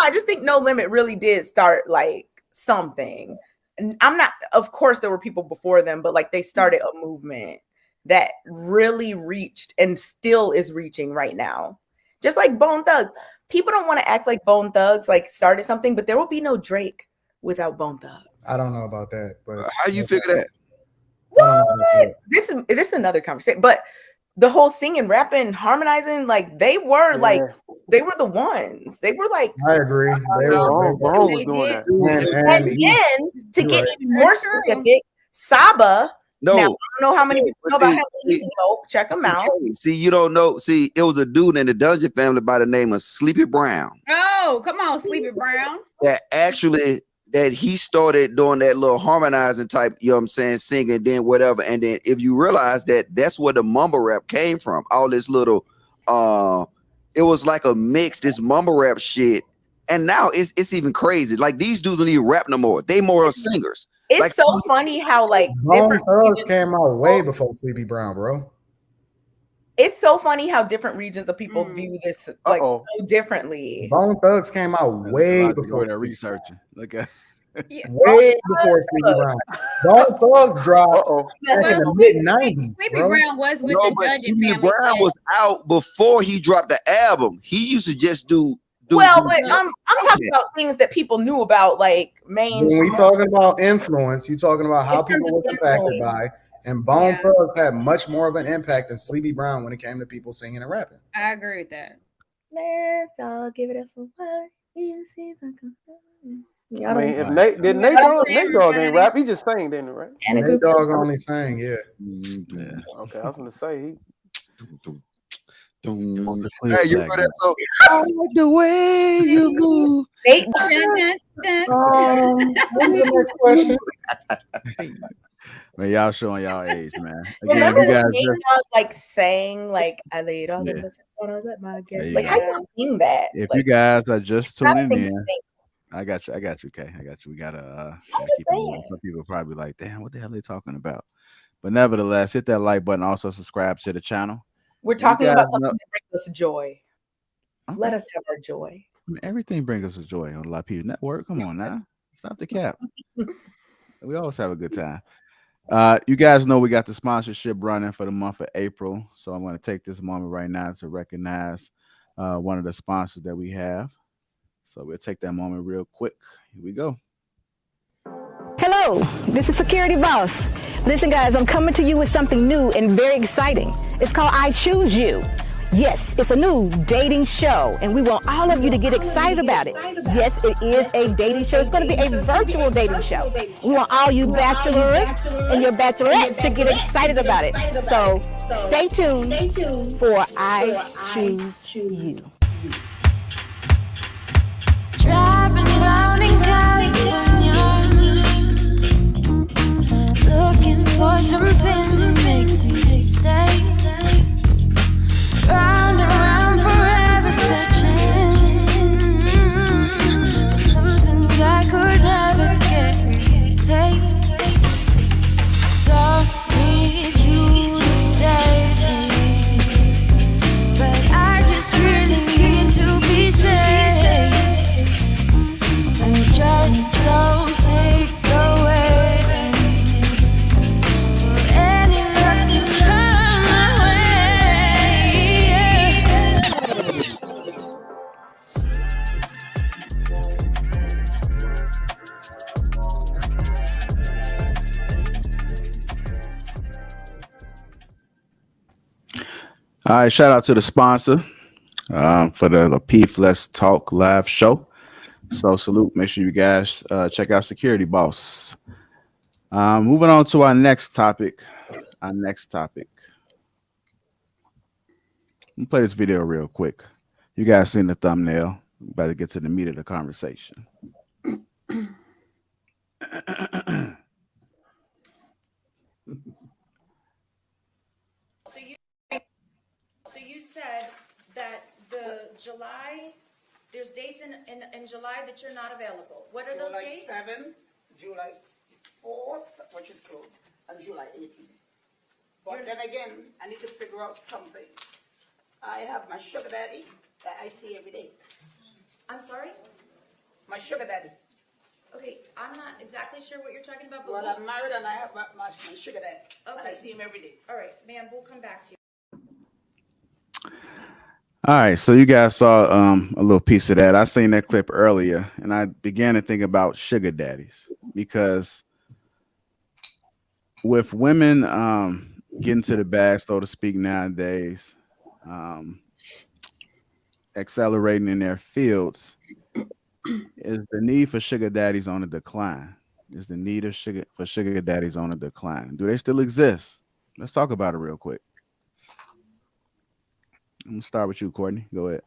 I just think No Limit really did start like something. And I'm not, of course, there were people before them, but like they started a movement that really reached and still is reaching right now. Just like Bone Thugs. People don't want to act like Bone Thugs like started something, but there will be no Drake without Bone Thugs. I don't know about that, but how you figure that? What? This is another conversation, but the whole singing, rapping, harmonizing, like they were the ones. They were like, I agree. They was doing that. And then to get even more specific, Saba. No, now, I don't know how many people know about him. Check him out. See, you don't know. See, it was a dude in the Dungeon Family by the name of Sleepy Brown. Oh, come on, Sleepy Brown. That he started doing that little harmonizing type, you know what I'm saying, singing, then whatever. And then if you realize that that's where the mumble rap came from, all this little it was like a mix, this mumble rap shit. And now it's even crazy. Like these dudes don't even rap no more. They more singers. It's like, so funny how like Bone different Thugs regions, came out way before Sleepy Brown, bro. it's so funny how different regions of people view this like so differently. Bone Thugs came out way before. They're researching. Look at way before Sleepy Brown. Bone Thugs dropped back in the mid '90s. Sleepy Brown was with no, the but Dungeon Sleepy family. Brown was out before he dropped the album. He used to just do Well, but I'm talking about things that people knew about, like mainstream. When we talking about influence, you talking about how people were impacted by, and Bone Thugs had much more of an impact than Sleepy Brown when it came to people singing and rapping. I agree with that. Let's all give it up for what you see. I mean, if Nate Dogg ain't rap, he just sang, didn't he, right? Nate Dogg only sang, yeah. Okay, I was gonna say he. Hey, you know that song? I like the way you move. What's the next question? Man, y'all showing y'all age, man. Again, Remember you guys when Nate just, Dogg like sang like I laid all the business on a let my get. Like how do you sing that? if Like, you guys are just tuning think in, sing. I got you, Kay. I got you. We gotta keep it moving. Some people probably like, damn, what the hell are they talking about? But nevertheless, hit that like button. Also subscribe to the channel. We're talking about something that brings us joy. Okay. Let us have our joy. I mean, everything brings us joy on the Lapeef Network. Come on now. Stop the cap. We always have a good time. You guys know we got the sponsorship running for the month of April. So I'm going to take this moment right now to recognize one of the sponsors that we have. So we'll take that moment real quick. Here we go. Hello, this is Security Boss. Listen, guys, I'm coming to you with something new and very exciting. It's called I Choose You. Yes, it's a new dating show, and we want all of you to get excited about it. Yes, it is a dating show. It's going to be a virtual dating show. We want all you bachelors and your bachelorettes to get excited about it. So stay tuned for I Choose You. Driving around in California, looking for something to make me stay. Round and round forever searching for something I could never get replaced. Don't need you to save me, but I just really need to be saved. I'm just so sick of waiting for any luck to come my All right, shout out to the sponsor for the Lapeef Let's Talk live show. So salute. Make sure you guys check out Security Boss. Moving on to our next topic. Let me play this video real quick. You guys seen the thumbnail. We better get to the meat of the conversation. So you said that there's dates in July that you're not available. What are those dates? July 7th, July 4th, which is closed, and July 18th. But then again, I need to figure out something. I have my sugar daddy that I see every day. I'm sorry? My sugar daddy. Okay, I'm not exactly sure what you're talking about. But Well, I'm married and I have my sugar daddy. Okay. And I see him every day. All right, ma'am, we'll come back to you. All right, so you guys saw a little piece of that. I seen that clip earlier, and I began to think about sugar daddies because with women getting to the bag, so to speak, nowadays, accelerating in their fields, is the need for sugar daddies on a decline? Is the need of sugar daddies on a decline? Do they still exist? Let's talk about it real quick. I'm gonna start with you, Courtney. Go ahead.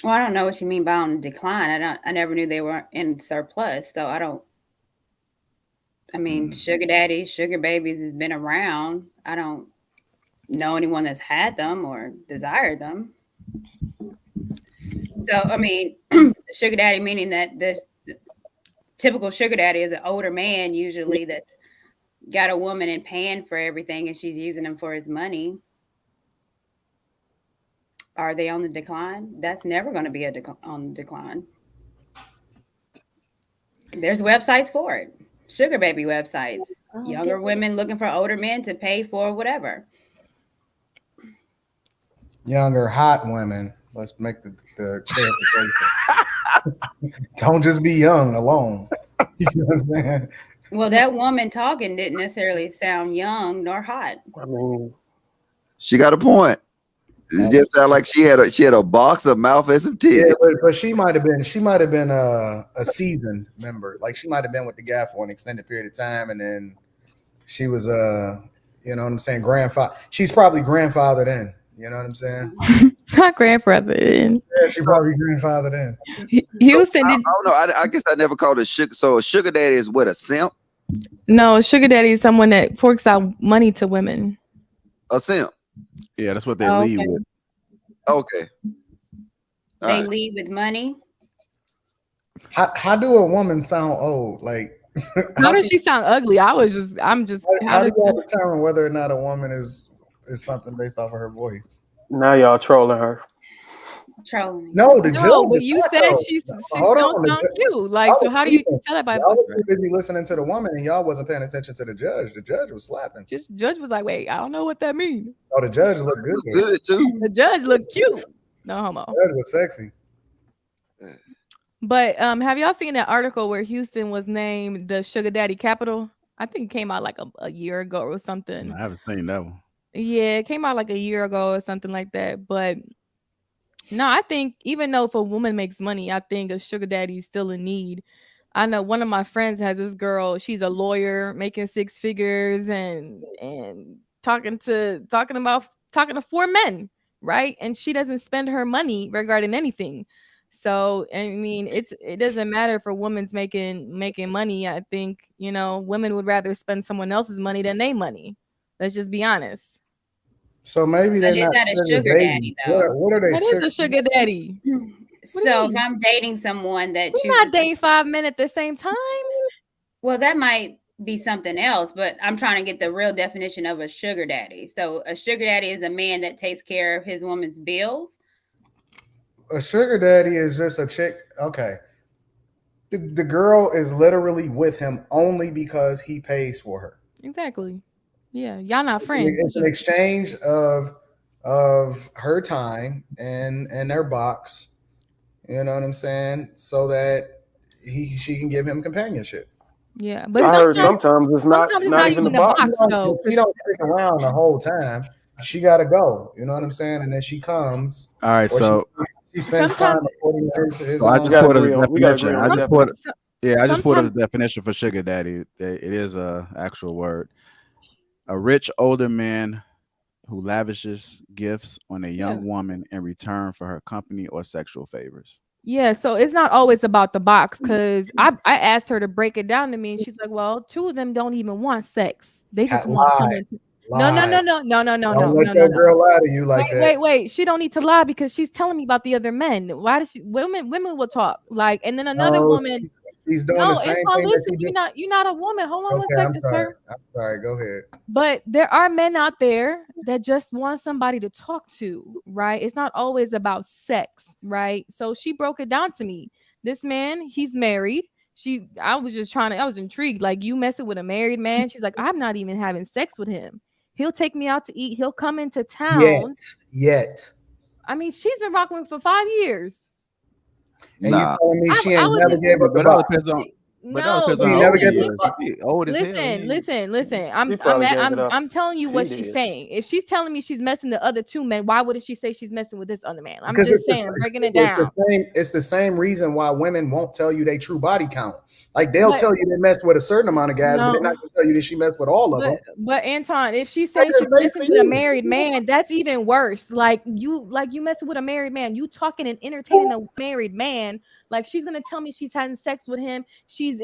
Well, I don't know what you mean by on decline. I never knew they were in surplus, so I don't. I mean, sugar daddies, sugar babies has been around. I don't. know anyone that's had them or desired them. So, I mean, sugar daddy meaning that this typical sugar daddy is an older man, usually that's got a woman and paying for everything, and she's using him for his money. Are they on the decline? That's never going to be on the decline. There's websites for it. Sugar baby websites. Younger women looking for older men to pay for whatever. Younger hot women. Let's make the clarification. Don't just be young alone. You know what I'm saying? Well, that woman talking didn't necessarily sound young nor hot. I mean, she got a point. It just sounded like she had a box, a mouth, and some titties. Yeah, but she might have been a seasoned member. Like she might have been with the guy for an extended period of time, and then she was you know what I'm saying, grandfather. She's probably grandfathered in. You know what I'm saying? Not grandfathered in. Yeah, she probably grandfathered in. Houston, I don't know. I guess I never called it sugar. So a sugar daddy is what, a simp? No, sugar daddy is someone that forks out money to women. A simp. Yeah, that's what they lead with. Okay. They lead with money. How do a woman sound old? Like how does she sound ugly? I'm just. How do you determine whether or not a woman is something based off of her voice? Now y'all trolling her. Trolling. No, but you said she don't sound cute. Like, so how do you tell that by y'all was too busy listening to the woman and y'all wasn't paying attention to the judge. The judge was slapping. Judge was like, wait, I don't know what that means. Oh, the judge looked good. Good too. The judge looked cute. No homo. The judge was sexy. But have y'all seen that article where Houston was named the sugar daddy capital? I think it came out like a year ago or something. I haven't seen that one. Yeah, it came out like a year ago or something like that. But no, I think even though if a woman makes money, I think a sugar daddy is still in need. I know one of my friends has this girl. She's a lawyer making 6 figures and talking to 4 men, right? And she doesn't spend her money regarding anything. So I mean, it doesn't matter if a woman's making money. I think, you know, women would rather spend someone else's money than their money. Let's just be honest. So maybe they're not a sugar daddy though. What are they? What is a sugar daddy? So if I'm dating someone that you're not dating 5 men at the same time. Well, that might be something else, but I'm trying to get the real definition of a sugar daddy. So a sugar daddy is a man that takes care of his woman's bills. A sugar daddy is just a chick. Okay. The girl is literally with him only because he pays for her. Exactly. Yeah, y'all not friends. It's an exchange of her time and their box. You know what I'm saying? So that she can give him companionship. Yeah, but I heard sometimes it's not even the box. She don't stick around the whole time. She got to go. You know what I'm saying? And then she comes. All right, so she spends time according to his so I just put a definition. I just put a sometimes definition for sugar daddy. It is a actual word. A rich older man who lavishes gifts on a young woman in return for her company or sexual favors. Yeah, so it's not always about the box, because I asked her to break it down to me, and she's like, well, 2 of them don't even want sex. They just want someone to... No. Don't let that girl lie to you like that. Wait. She don't need to lie because she's telling me about the other men. Why does she? Women will talk. Like, and then another woman. She's doing the same thing. Listen, you're not a woman. Hold on one second, sir. I'm sorry. Go ahead. But there are men out there that just want somebody to talk to, right? It's not always about sex, right? So she broke it down to me. This man, he's married. I was intrigued. Like, you messing with a married man? She's like, I'm not even having sex with him. He'll take me out to eat. He'll come into town. Yet. I mean, she's been rocking with for 5 years. And you telling me she ain't never gave up the box? Listen. I'm telling you what she's saying. If she's telling me she's messing the other 2 men, why wouldn't she say she's messing with this other man? I'm just saying, breaking it down. It's the same reason why women won't tell you their true body count. Like, they'll tell you they mess with a certain amount of guys, but they're not gonna tell you that she messed with all of them. But Anton, if she's saying she's messing with a married man, that's even worse. Like you messing with a married man, you talking and entertaining a married man. Like, she's gonna tell me she's having sex with him, she's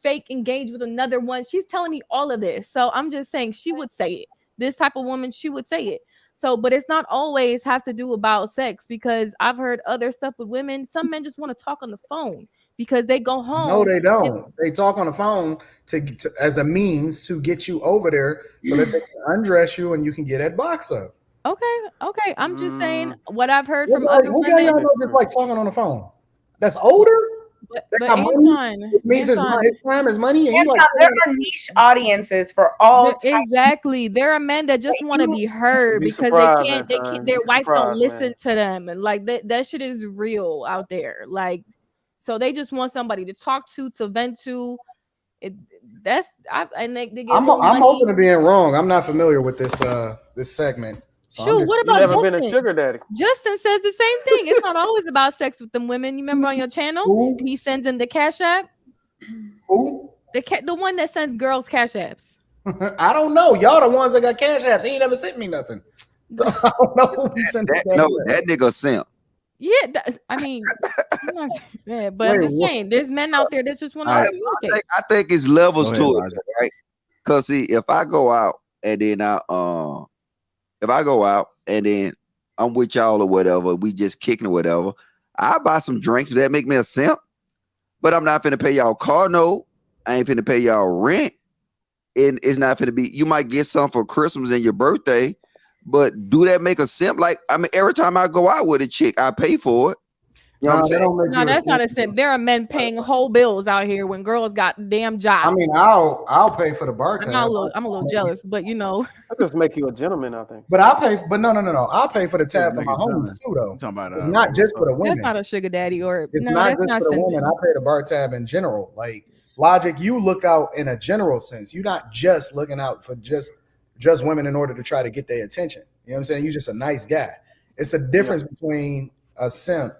fake engaged with another one. She's telling me all of this. So I'm just saying she would say it. This type of woman, she would say it. So, but it's not always have to do about sex, because I've heard other stuff with women. Some men just want to talk on the phone because they go home. No, they don't. They talk on the phone to as a means to get you over there so that they can undress you and you can get that box up. Okay. I'm just saying what I've heard from What other guy women. y'all know just like talking on the phone? That's older. But Anton, it means his time is money. And Anton, there are niche audiences for all types. Exactly. There are men that just want to be heard because they can't. Their wife don't listen to them, and like that shit is real out there. Like, so they just want somebody to talk to vent to. They get I'm open to being wrong. I'm not familiar with this segment. So Shoot, what about Justin? Justin? Been a sugar daddy. Justin says the same thing. It's not always about sex with them women. You remember on your channel, he sends in the Cash App. Who? The one that sends girls Cash Apps. I don't know. Y'all the ones that got Cash Apps. He ain't never sent me nothing. So I don't know who sent that nigga simp. Yeah, I mean, but I'm just saying, there's men out there that just want to. I think it's levels to it, right? Because see, if I go out and then I'm with y'all or whatever, we just kicking or whatever, I buy some drinks that make me a simp, but I'm not finna pay y'all car note. I ain't finna pay y'all rent, and it's not finna be. You might get some for Christmas and your birthday. But do that make a simp? Like, I mean, every time I go out with a chick, I pay for it. You know what I'm saying? No, that's not a simp. There are men paying whole bills out here when girls got damn jobs. I mean, I'll pay for the bar tab. I'm a little jealous, but you know, that just make you a gentleman, I think. But I'll pay. But no. I'll pay for the tab for my homies too, though. It's not just for the women. That's not a sugar daddy, or it's not just for the women. I pay the bar tab in general. Like Logic, you look out in a general sense. You're not just looking out for just women in order to try to get their attention. You know what I'm saying? You're just a nice guy. It's a difference between a simp.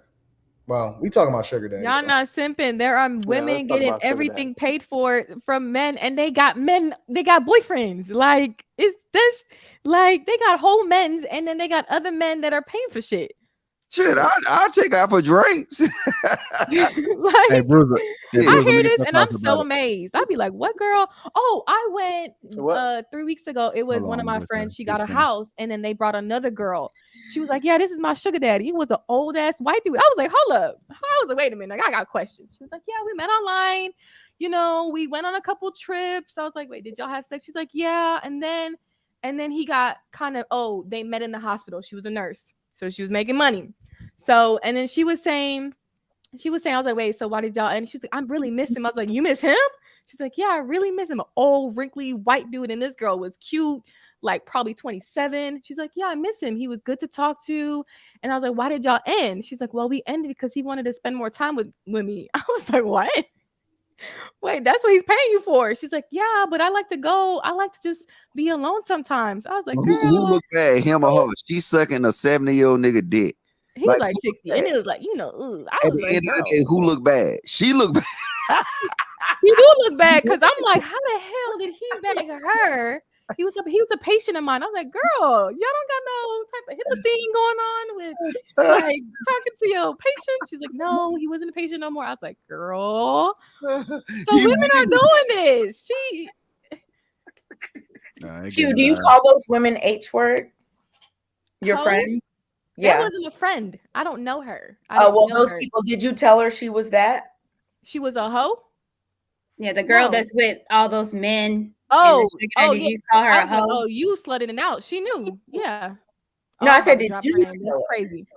Well, we talking about sugar daddy. Y'all not simping. There are women getting everything paid for from men, and they got boyfriends. Like, it's this, like, they got whole men's, and then they got other men that are paying for shit. Shit, I'll take out for drinks. Like, hey, Bruiser, I hear this and I'm so amazed. I'd be like, what, girl? Oh, I went 3 weeks ago. It was one of my friends. She got a house, and then they brought another girl. She was like, yeah, this is my sugar daddy. It was an old ass white dude. I was like, hold up. I was like, wait a minute. Like, I got questions. She was like, yeah, we met online. You know, we went on a couple trips. I was like, wait, did y'all have sex? She's like, yeah. And then he got kind of, they met in the hospital. She was a nurse, so she was making money. So, and then she was saying, I was like, wait, so why did y'all? And she's like, I really miss him. I was like, you miss him? She's like, yeah, I really miss him. An old, wrinkly white dude. And this girl was cute, like probably 27. She's like, yeah, I miss him. He was good to talk to. And I was like, why did y'all end? She's like, well, we ended because he wanted to spend more time with me. I was like, what? Wait, that's what he's paying you for? She's like, yeah, but I like to just be alone sometimes. I was like, who look bad, him or her? She's sucking a 70-year-old nigga dick. He was like 60, and it was like, you know, I was like, who look bad? She look bad. He do look bad, because I'm like, how the hell did he bag her? He was a patient of mine. I was like, girl, y'all don't got no type of HIPAA thing going on with like talking to your patient. She's like, no, he wasn't a patient no more. I was like, girl, so women are doing this. Q, do you call those women H words? Your friends? Yeah, that wasn't a friend. I don't know her. Those people. Did you tell her she was that? She was a hoe. Yeah, the girl that's with all those men. Did you call her a hoe? Oh, you slutted it out. She knew. Yeah. No, I said, did you tell her? Crazy.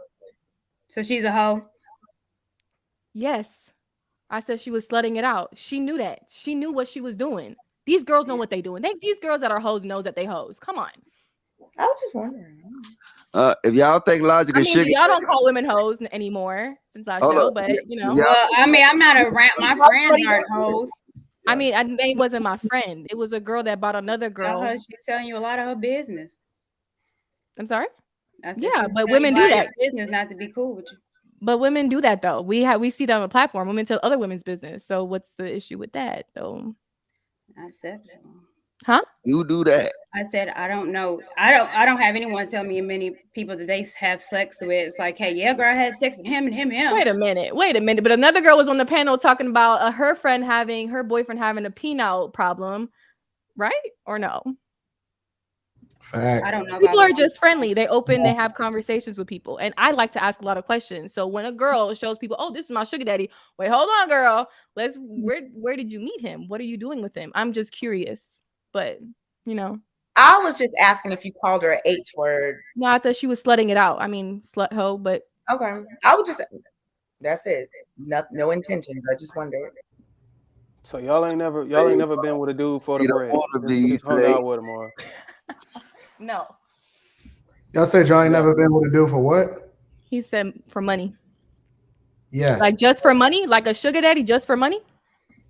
So she's a hoe. Yes, I said she was slutting it out. She knew that. She knew what she was doing. These girls know what they doing. These girls that are hoes knows that they hoes. Come on. I was just wondering. If y'all think Logic is sugar, y'all don't call women hoes anymore since I know, but you know. I mean, I'm not around. My friends aren't hoes. I mean, they wasn't my friend. It was a girl that bought another girl. She's telling you a lot of her business. I'm sorry. Yeah, but women do that. Business not to be cool with you. But women do that though. We see that on the platform. Women tell other women's business. So what's the issue with that though? I said that. Huh? You do that. I said, I don't know. I don't have anyone tell me many people that they have sex with. It's like, hey, yeah, girl, I had sex with him and him and him. Wait a minute. But another girl was on the panel talking about her boyfriend having a penile problem, right? Or no? Fact. I don't know. People about are just friendly. They open, they have conversations with people. And I like to ask a lot of questions. So when a girl shows people, oh, this is my sugar daddy. Wait, hold on, girl. Where did you meet him? What are you doing with him? I'm just curious. But you know. I was just asking if you called her an H word. No, I thought she was slutting it out. I mean, slut hoe, but okay. I would just, that's it. No intentions. I just wondered. So y'all ain't never been with a dude for the bread. Just hung out with him or no. Y'all said y'all ain't never been able to do for what? He said for money. Yes. Like just for money? Like a sugar daddy just for money?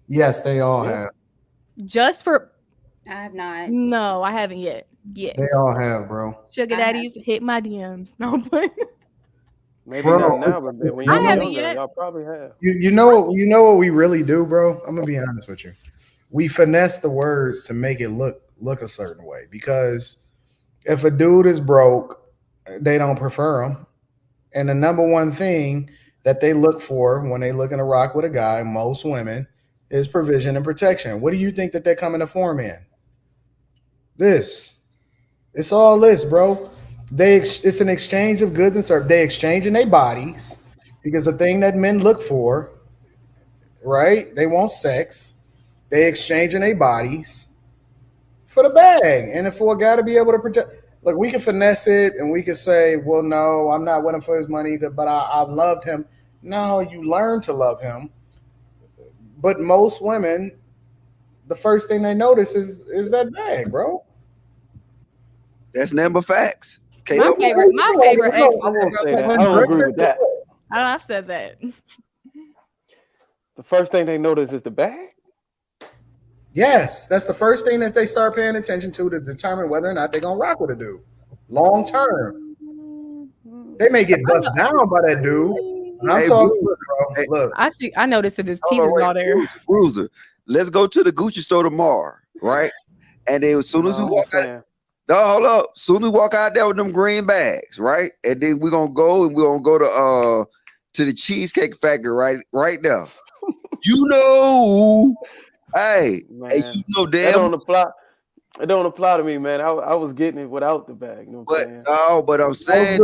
Yes, they all have. Just for I have not. No, I haven't yet. Yeah. They all have, bro. Sugar daddies hit my DMs. No, but maybe Bro, not now, but when you were younger, y'all probably have. You know what we really do, bro? I'm gonna be honest with you. We finesse the words to make it look a certain way, because if a dude is broke, they don't prefer him. And the number one thing that they look for when they looking to rock with a guy, most women, is provision and protection. What do you think that they're coming to form in? This. It's all this, bro. It's an exchange of goods and services. They exchanging their bodies, because the thing that men look for, right? They want sex. They exchanging their bodies for the bag. And for a guy to be able to protect, look, we can finesse it and we can say, well, no, I'm not with him for his money, but I loved him. No, you learn to love him. But most women, the first thing they notice is that bag, bro. That's number facts. My favorite ex was I don't agree with that. I've said that. The first thing they notice is the bag? Yes, that's the first thing that they start paying attention to determine whether or not they're gonna rock with a dude long term. They may get bust down by that dude. And I'm talking, bro. Look, I noticed that his teeth is all there. Bruiser, let's go to the Gucci store tomorrow, right? And then as soon as we walk out, hold up. Soon as we walk out there with them green bags, right? And then we're gonna go to the Cheesecake Factory right now. You know, hey, you know, damn. It don't apply to me, man. I was getting it without the bag. You know what I'm saying? But I'm saying,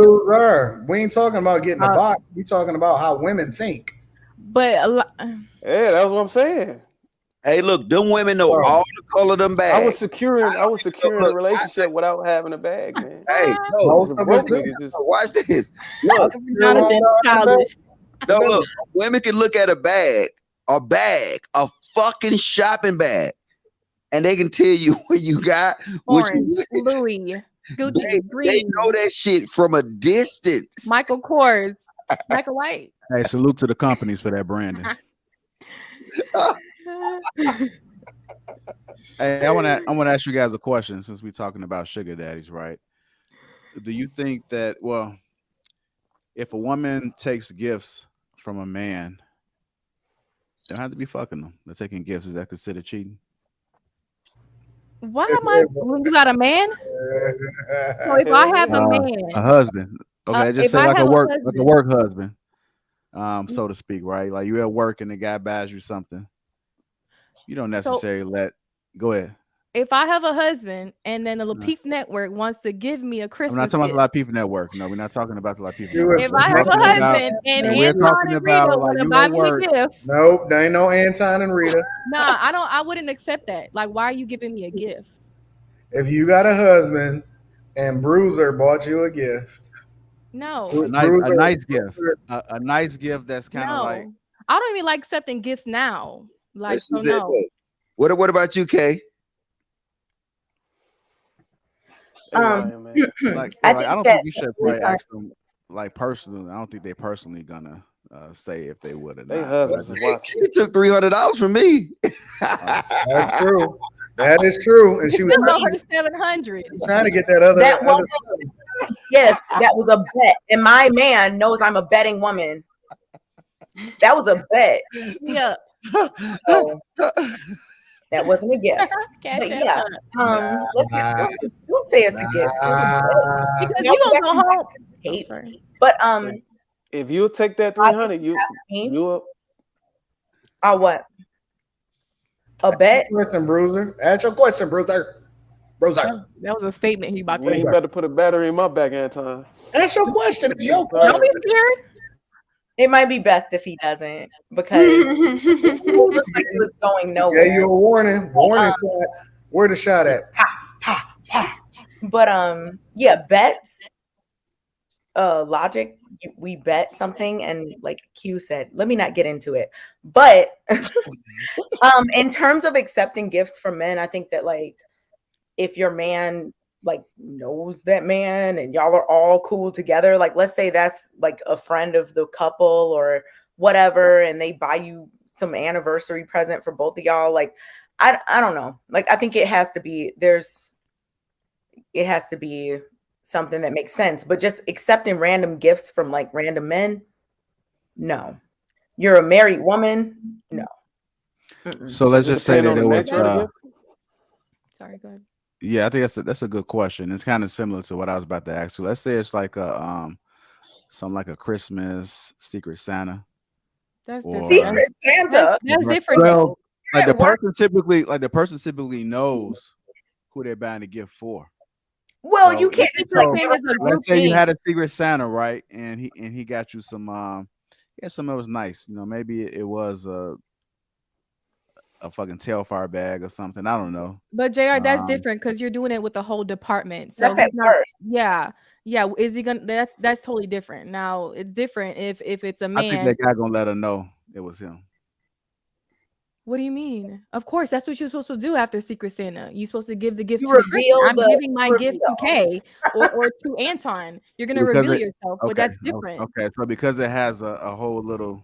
we ain't talking about getting a box. We talking about how women think. But yeah, that's what I'm saying. Hey, look, them women know all the color of them bags. I was securing a relationship without having a bag, man. Hey, no, watch this. Look, look, women can look at a fucking shopping bag, and they can tell you what you got. Orange, Louis, Gucci, Green. They know that shit from a distance. Michael Kors, Michael White. Hey, salute to the companies for that branding. Hey, I want to ask you guys a question, since we're talking about sugar daddies, right? Do you think that, well, if a woman takes gifts from a man, they don't have to be fucking them, they're taking gifts, is that considered cheating? Why am I? When you got a man? So if I have a man, a husband, okay, just say like a work husband, so to speak, right? Like you at work and the guy buys you something, you don't necessarily go ahead. If I have a husband and then the Lapeef Network wants to give me a Christmas, I'm not talking about the Lapeef Network. No, we're not talking about the Lapeef Network. If I have a husband and Anton and Rita want to buy me a gift, nope, there ain't no Anton and Rita. Nah, I wouldn't accept that. Like, why are you giving me a gift? If you got a husband and Bruiser bought you a gift, no, a nice gift, a nice gift that's kind of like. I don't even like accepting gifts now. Like, so no. What about you, Kay? I don't think you should probably ask them like personally. I don't think they personally gonna say if they would or not. She took $300 from me. That's true. That is true. And she was $700. Trying to get that other. Yes, that was a bet, and my man knows I'm a betting woman. That was a bet. Yeah. So, that wasn't a gift. But yeah, don't say it's a gift. Because you don't go home. But if you'll take that 300, you what? A bet? Question, Bruiser. Ask your question, Bruiser. Brother. That was a statement he about to You ain't make. better put a battery in my back, Anton. That's your question. It's your Don't question. be scared. It might be best if he doesn't, because it looked like it was going Gave nowhere. you a warning. Warning shot. Where the shot at? But yeah, bets, logic. We bet something, and like Q said, let me not get into it. But in terms of accepting gifts from men, I think that like if your man like knows that man and y'all are all cool together, like let's say that's like a friend of the couple or whatever, and they buy you some anniversary present for both of y'all, like I don't know, like I think it has to be something that makes sense. But just accepting random gifts from like random men, no. You're a married woman, no. So let's just say that there was Sorry, go ahead. yeah, I think that's a good question. It's kind of similar to what I was about to ask you. Let's say it's like a something like a Christmas Secret Santa. That's or- different. Secret Santa. That's different. Well, like the person typically knows who they're buying the gift for. Well, So you can't just so like give us a let's say you had a Secret Santa, right? And he got you some something that was nice. You know, maybe it was a fucking Tailfire bag or something. I don't know. But JR, that's different because you're doing it with the whole department. So That's at he's not, work. yeah. Is he gonna? That's totally different. Now it's different if it's a I man. think that guy gonna let her know it was him. What do you mean? Of course, that's what you're supposed to do after Secret Santa. You're supposed to give the gift You to the reveal person. I'm the giving my gift to reveal. Kay or to Anton. You're gonna Because reveal it- yourself, but that's different. Okay, so because it has a whole little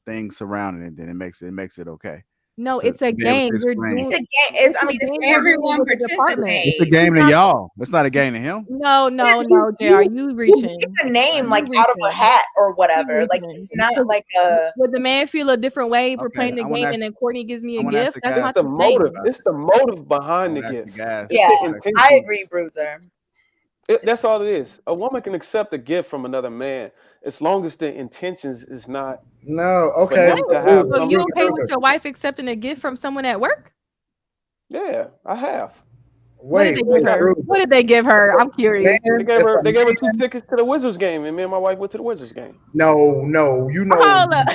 thing surrounding it, then it makes it okay. No, to- it's a to be able to game. You're explain. doing. It's a game. It's, I mean, it's a game you're doing everyone with the department. It's a game to y'all. It's not a game to him. No, you JR, you reaching. pick a name You like out of a reaching. hat or whatever. You Like reaching. it's not like a. Would the man feel a different way for Okay, playing the I wanna game ask- and then Courtney gives me I a wanna ask gift? the That's guys- not The the motive. same. It's the motive behind the That's the gift. guys. Yeah, It's the I intentions. agree, Bruiser. That's all it is. A woman can accept a gift from another man as long as the intentions is not No, for okay. them to have So you something. okay with your wife accepting a gift from someone at work? Yeah, I have. What did Wait, they give her? Bruiser. What did they give her? I'm curious. They gave her 2 tickets to the Wizards game, and me and my wife went to the Wizards game. No, you know. Hold up.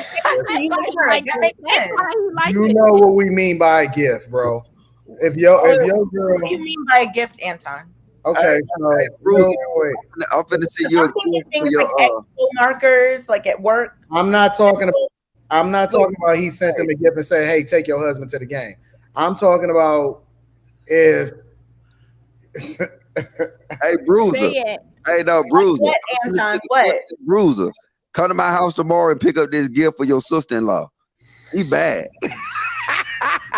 You like her. That makes sense. You know what we mean by a gift, bro. If your girl, What do you mean by a gift, Anton? okay, so Bruiser. wait. I'm finna see you a I'm thinking gift for things your like expo markers, like at work. I'm not talking about he sent them a gift and said, "Hey, take your husband to the game." I'm talking about if Hey, Bruiser. Say it. Hey, no, Bruiser. What, I'm finna Anton? send a What? gift to Bruiser. Come to my house tomorrow and pick up this gift for your sister-in-law. He bad.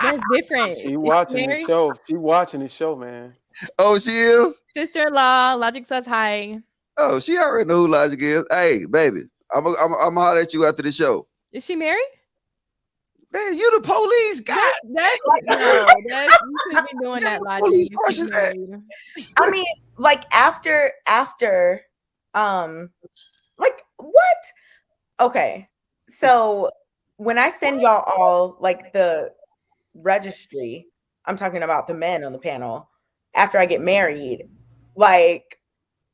That's different. She watching the Mary? show. She watching the show, man. Oh, she is? Sister-in-law, Logic says hi. Oh, she already know who Logic is. Hey, baby, I'm gonna holler at you after the show. Is she married? Man, you the police guy. You shouldn't be doing that, Logic. Police She's question that. married. I mean, like after, like what? Okay, so when I send y'all all like the registry, I'm talking about the men on the panel. After I get married, like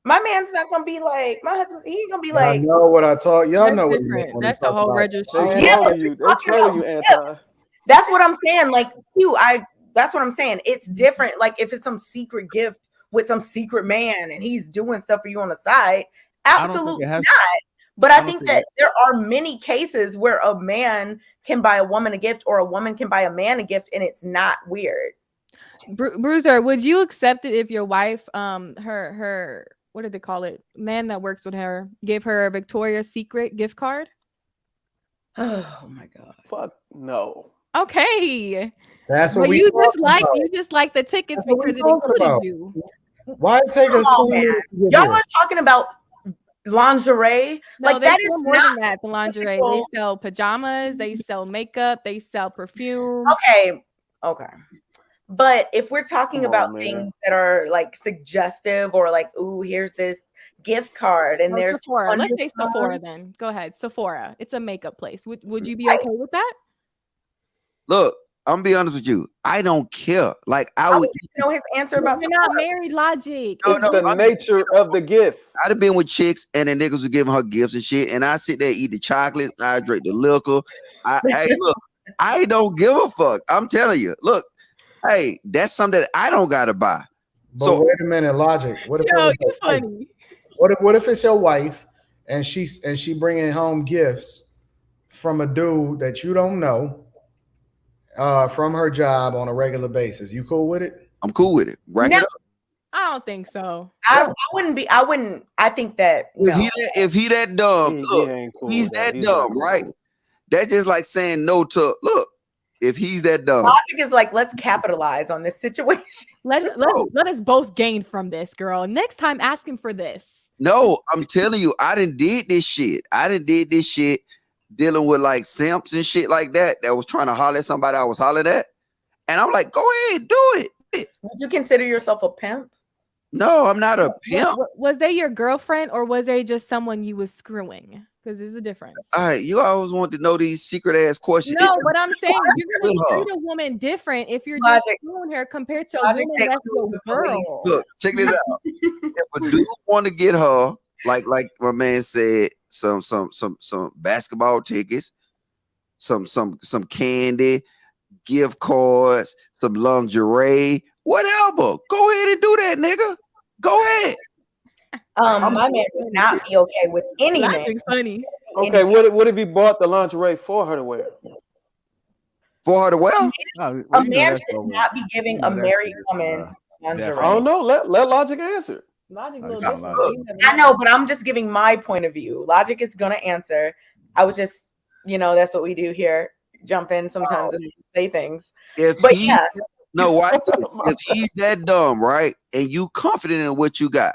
my man's not gonna be like my husband. He ain't gonna be I like. know what I taught. Y'all That's know what different. when That's we the talk whole about- registry. They Yeah, trolling you. They trolling you, Anton. That's what I'm saying. Like you, that's what I'm saying. It's different. Like if it's some secret gift with some secret man and he's doing stuff for you on the side, absolutely not. But I think that there are many cases where a man can buy a woman a gift or a woman can buy a man a gift and it's not weird. Bruiser, would you accept it if your wife, her what did they call it? Man that works with her gave her a Victoria's Secret gift card? Oh my god! Fuck no. Okay. That's what But we you talking about. just like the tickets That's what we because it talking included about. you. Why take us Come on, 20 man. minutes to get Y'all here? are talking about lingerie. No, Like they that is sell more not than that. The lingerie. They typical- sell pajamas. They sell makeup. They sell perfume. Okay. But if we're talking Come on, about man. things that are like suggestive or like, ooh, here's this gift card and Or there's Sephora. Let's say $100. Sephora then. Go ahead. Sephora. It's a makeup place. Would you be Right. okay with that? Look, I'm gonna be honest with you. I don't care. Like I I would know his answer about You're not married, Logic. No, It's the nature of the gift. I'd have been with chicks and the niggas was giving her gifts and shit, and I sit there eat the chocolate, I drink the liquor. Hey, look, I don't give a fuck. I'm telling you, look, hey, that's something that I don't gotta buy. But wait a minute, Logic. What if Yo, it was you your wife? funny. What if it's your wife and she bringing home gifts from a dude that you don't know from her job on a regular basis? You cool with it? I'm cool with it. Rack it up. I don't think so. I wouldn't. I think that If he that dumb, look, he's that dumb, right? That's just like saying no to look. If he's that dumb, Logic is like, let's capitalize on this situation. Let us both gain from this, girl. Next time, ask him for this. no, I'm telling you, I done did this shit. I done did this shit dealing with like simps and shit like that was trying to holler at somebody I was hollering at. And I'm like, go ahead, do it. Would you consider yourself a pimp? No, I'm not a pimp. Was they your girlfriend or was they just someone you was screwing? Because there's a difference. All right, you always want to know these secret ass questions. No, but I'm saying you're going to treat a woman different if you're just screwing her compared to a woman that's your girl. Look, check this out. If a dude want to get her, like my man said, some basketball tickets, some candy, gift cards, some lingerie, whatever. Go ahead and do that, nigga. Go ahead. My man would not be okay with any man. Funny. Okay, what if he bought the lingerie for her to wear? For her to wear? A man should not be giving a married woman lingerie. I don't know. Let Logic answer. Logic I know, but I'm just giving my point of view. Logic is gonna answer. I was just, that's what we do here. Jump in sometimes and say things. No, watch this. If he's that dumb, right, and you confident in what you got,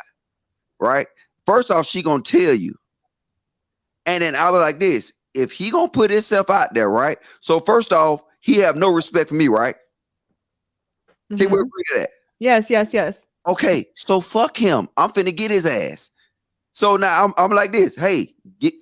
right? First off, she gonna tell you. And then I was like this. If he gonna put himself out there, right? So first off, he have no respect for me, right? Can we agree to that? Yes. Okay, so fuck him. I'm finna get his ass. So now I'm like this. Hey, get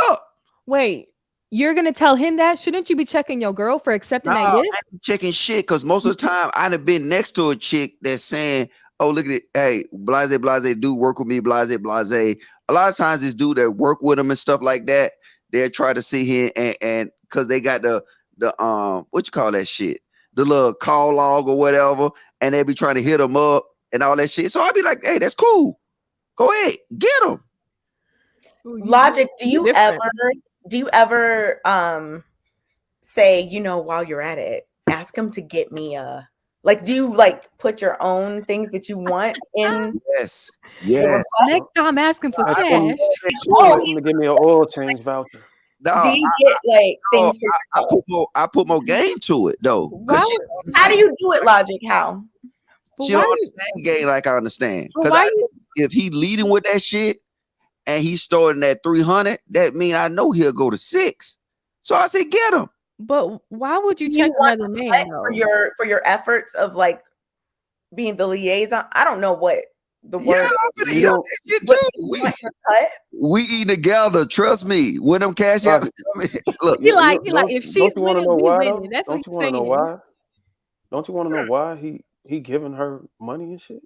up. Wait, you're gonna tell him that? Shouldn't you be checking your girl for accepting that gift? I ain't checking shit because most of the time I'd have been next to a chick that's saying, "Oh, look at it. Hey, blase, dude, work with me, blase. A lot of times this dude that work with him and stuff like that, they'll try to sit here and because they got the what you call that shit? The little call log or whatever, and they be trying to hit them up and all that shit. So I'd be like, hey, that's cool. Go ahead, get them. Logic, do you ever say, while you're at it, ask him to get me do you put your own things that you want in? Yes. Next time, ask him for cash. To give me an oil change voucher. No, do you get things? I put more game to it though. How do you do it, Logic? How? She don't understand the game like I understand. Because if he leading with that shit and he's starting at 300, that mean I know he'll go to 6. So I said, get him. But why would you check another man for your efforts of being the liaison? I don't know what the word. We eat together. Trust me. When them cash out, look. He like if she's winning, we winning. That's what he's saying. Don't you want to know why he giving her money and shit?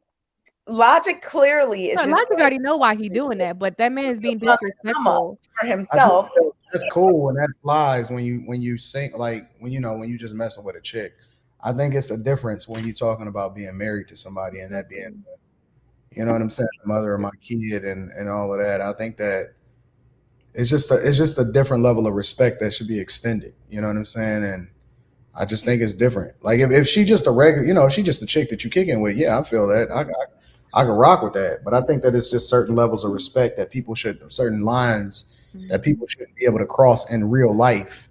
Logic clearly is. Logic already know why he doing that, but that man is being disrespectful for himself. That's cool when that flies when you sing when you just messing with a chick. I think it's a difference when you're talking about being married to somebody and that being, you know what I'm saying, the mother of my kid and all of that. I think that it's just a different level of respect that should be extended. You know what I'm saying? And I just think it's different. Like if she just a regular, if she just a chick that you kicking with, yeah, I feel that. I can rock with that. But I think that it's just certain levels of respect that people certain lines that people should be able to cross in real life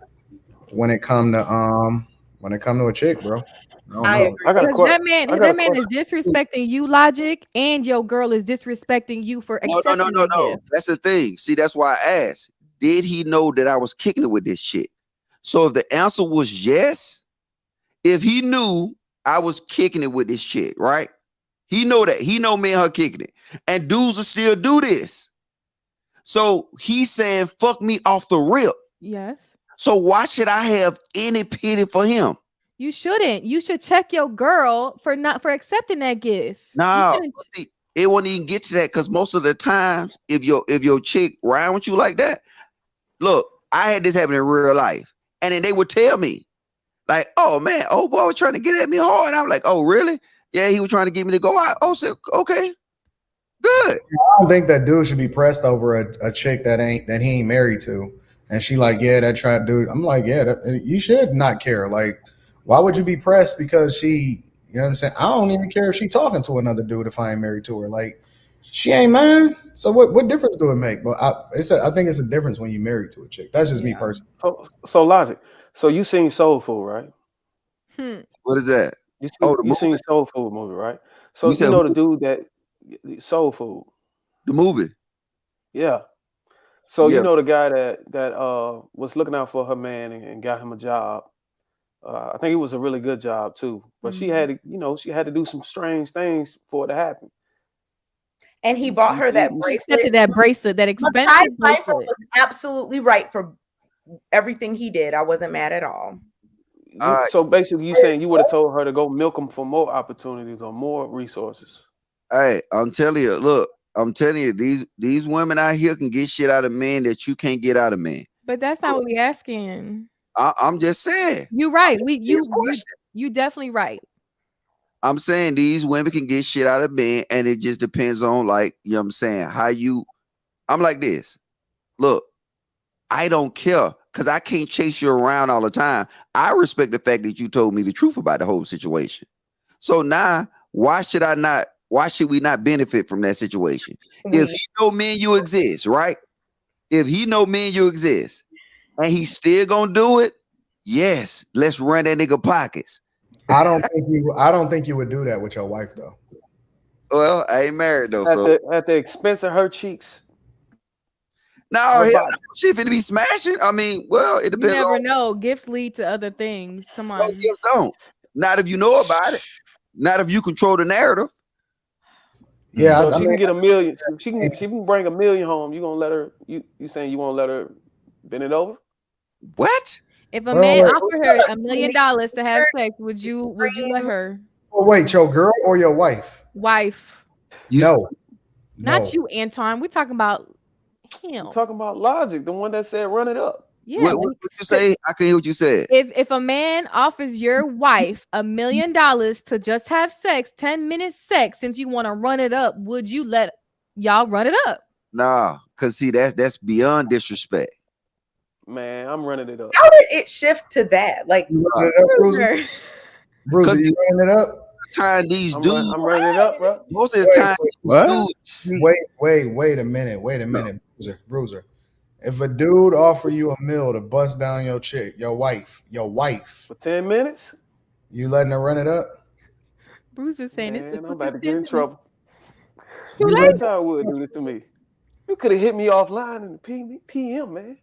when it come to a chick, bro. I agree. That man is disrespecting you, Logic, and your girl is disrespecting you for accepting No. That's the thing. See, that's why I asked. Did he know that I was kicking it with this chick? So if the answer was yes, if he knew I was kicking it with this chick, right? He know that. He know me and her kicking it. And dudes will still do this. So he's saying, fuck me off the rip. Yes. So why should I have any pity for him? You shouldn't. You should check your girl for accepting that gift. No, see, it won't even get to that because most of the times, if your chick round with you like that, look, I had this happen in real life, and then they would tell me, like, "Oh man, old boy was trying to get at me hard." I'm like, "Oh really? Yeah, he was trying to get me to go out." Oh, so okay, good. I don't think that dude should be pressed over a chick that he ain't married to, and she like, yeah, that trap dude. I'm like, yeah, you should not care. Like, why would you be pressed because she? You know what I'm saying? I don't even care if she talking to another dude if I ain't married to her. Like, she ain't mine. So what difference do it make? But I think it's a difference when you married to a chick. That's just me personally. So Logic. So you seen Soul Food, right? What is that? You seen Soul Food movie, right? So you know the dude that Soul Food, the movie. Yeah. So Yeah. you know the guy that was looking out for her man and got him a job. I think it was a really good job too. But she had to do some strange things for it to happen. And he bought her that bracelet. Accepted that bracelet, that expensive Ty Cipher bracelet. was absolutely right for everything he did. I wasn't mad at all. So basically, you saying you would have told her to go milk him for more opportunities or more resources. Hey, I'm telling you, look, I'm telling you, these women out here can get shit out of men that you can't get out of men. But that's not what we asking. I'm just saying. You're right. You definitely right. I'm saying these women can get shit out of men, and it just depends on, like, you know what I'm saying, I'm like this. Look, I don't care because I can't chase you around all the time. I respect the fact that you told me the truth about the whole situation. So now, why should we not benefit from that situation? If he know me and you exist, right? If he know me and you exist, and he's still gonna do it, yes, let's run that nigga pockets. I don't think you would do that with your wife though. Well, I ain't married though. At the expense of her cheeks. No, she finna be smashing. I mean, well, it depends. You never know. Gifts lead to other things. Come on. No, gifts don't. Not if you know about it. Not if you control the narrative. Yeah, so she can get $1 million. She can bring $1 million home. You gonna let her? You saying you won't let her bend it over? What? If a man offered her $1 million to have sex, would you let her? Oh, wait, your girl or your wife? Wife. No. Not you, Anton. We're talking about him. We're talking about Logic, the one that said run it up. Yeah. What you say? I can hear what you said. If a man offers your wife $1 million to just have sex, 10 minutes sex, since you want to run it up, would you let y'all run it up? Nah, cause see that's beyond disrespect. Man, I'm running it up. How did it shift to that? Like, Bruiser, you running it up? Time these dudes, I'm running it up, bro. Most of the time, wait a minute, Bruiser. If a dude offer you $1 million to bust down your chick, your wife for 10 minutes, you letting her run it up? Bruiser's saying it's I'm about to get in trouble. That's how I would do this to me. You could have hit me offline in the PM, man.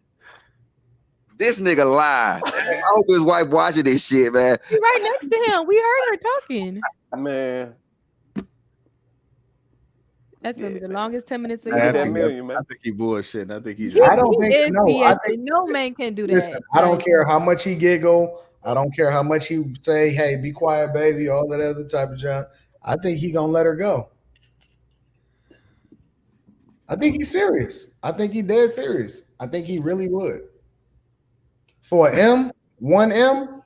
This nigga lied. I hope his wife watching this shit, man. She's right next to him. We heard her talking. Man. That's gonna be the longest 10 minutes of I your think, million, man. I think he bullshitting. I think he's. I don't think no man can do that. Listen, I don't care how much he giggle. I don't care how much he say, "Hey, be quiet, baby," all that other type of junk. I think he gonna let her go. I think he's serious. I think he dead serious. I think he really would. For an M, 1 M.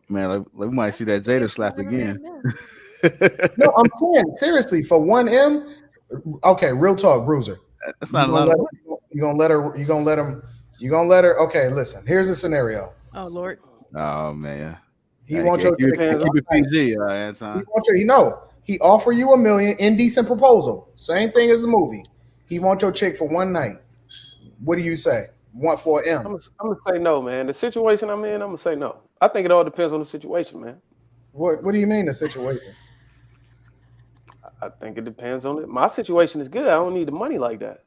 Man, we might see that Jada slap again. No, I'm saying seriously, for 1 M. Okay, real talk, Bruiser. That's not a lot of money. You gonna let her. Okay, listen. Here's the scenario. Oh Lord. Oh man. He wants your keep it PG, Anton. He offer you $1 million, indecent proposal. Same thing as the movie. He want your chick for one night. What do you say? Want for an M? I'm gonna say no, man. The situation I'm in, I'm gonna say no. I think it all depends on the situation, man. What do you mean the situation? I think it depends on it. My situation is good. I don't need the money like that.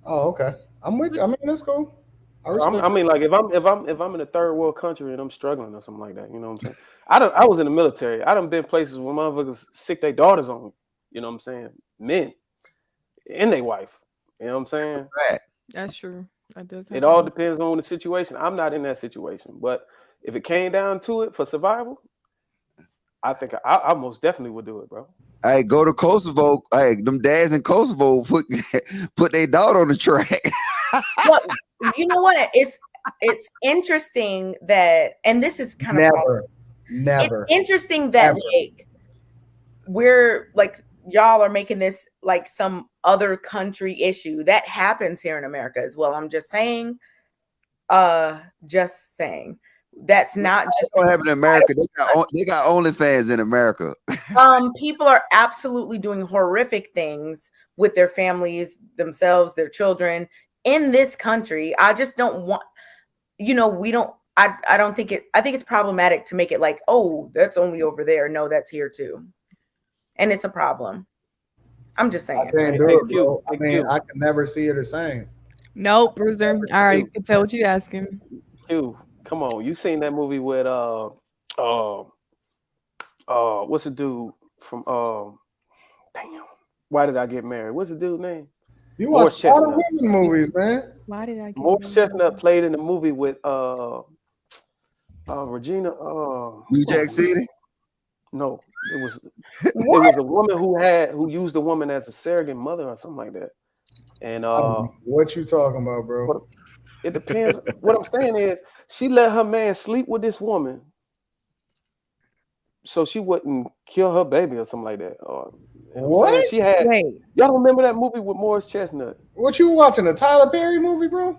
Oh, okay. I'm with you. I mean, that's cool. I mean, like if I'm in a third world country and I'm struggling or something like that, you know what I'm saying? I was in the military. I done been places where motherfuckers sick their daughters on, you know what I'm saying? Men and their wife. You know what I'm saying? That's true. It all depends on the situation. I'm not in that situation, but if it came down to it for survival, I think I most definitely would do it, bro. Hey, go to Kosovo. Hey, them dads in Kosovo put their daughter on the track. Well, you know what? It's interesting that, and this is kind of never. It's interesting that like we're like y'all are making this like some other country issue that happens here in America as well. I'm just saying. That's not just what happened in America. They got OnlyFans in America. People are absolutely doing horrific things with their families, themselves, their children in this country. I just don't want, we don't. I don't think it. I think it's problematic to make it like, oh, that's only over there. No, that's here too, and it's a problem. I'm just saying. I can't do it, bro. I mean, I can never see it the same. Nope, Bruiser. All right, can tell what you asking. Q, come on. You seen that movie with what's the dude from damn, Why Did I Get Married? What's the dude's name? You watch a lot of women movies, man. Why did I get Morris Chestnut played in the movie with Regina New Jack City? No, it was a woman who used a woman as a surrogate mother or something like that. And what you talking about, bro? It depends. What I'm saying is she let her man sleep with this woman so she wouldn't kill her baby or something like that. What? She had. Y'all don't remember that movie with Morris Chestnut? What you watching? A Tyler Perry movie, bro?